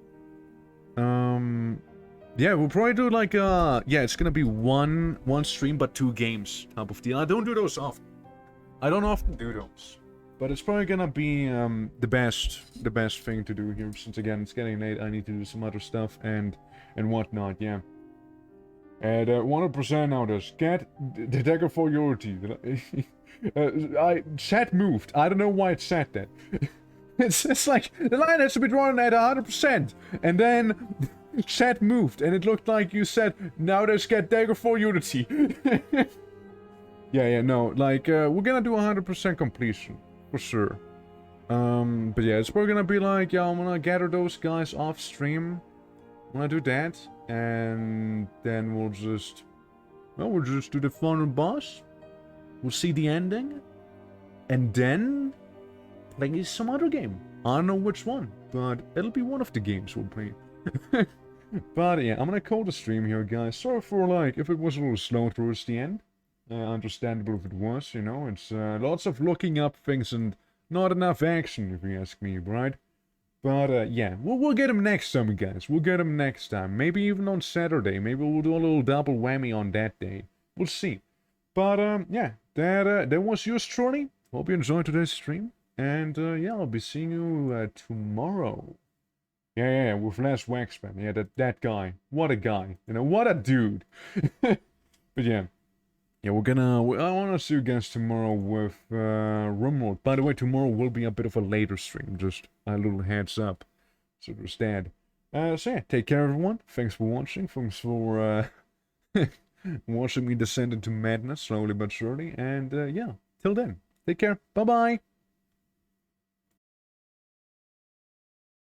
Yeah, we'll probably do like yeah, it's gonna be one stream but 2 games type of deal. I don't do those often. I don't often do those. But it's probably gonna be the best thing to do here, since again it's getting late. I need to do some other stuff and whatnot, yeah. And 100% now this. Get the dagger for Unity. Chat moved. I don't know why it said that. It's like the line has to be drawn at 100%, and then chat moved, and it looked like you said, "Now let's get dagger for Unity." yeah, no, like we're gonna do 100% completion for sure. But yeah, it's probably gonna be like, yeah, I'm gonna gather those guys off stream. I'm gonna do that, and then we'll just do the final boss. We'll see the ending, and then play some other game. I don't know which one. but it'll be one of the games we'll play. But yeah, I'm gonna call the stream here, guys. Sorry for, like, if it was a little slow towards the end. Understandable if it was, you know. It's lots of looking up things and not enough action, if you ask me, right? But yeah, we'll get him next time, guys. We'll get him next time. Maybe even on Saturday. Maybe we'll do a little double whammy on that day. We'll see. But yeah, that was yours truly. Hope you enjoyed today's stream. And yeah, I'll be seeing you tomorrow. Yeah, with Les Waxman. Yeah, that guy. What a guy. You know, what a dude. But yeah. Yeah, I want to see you guys tomorrow with Rumlord. By the way, tomorrow will be a bit of a later stream. Just a little heads up. So there's that. So yeah, take care everyone. Thanks for watching. Thanks for watching me descend into madness slowly but surely. And yeah, till then, take care. Bye-bye.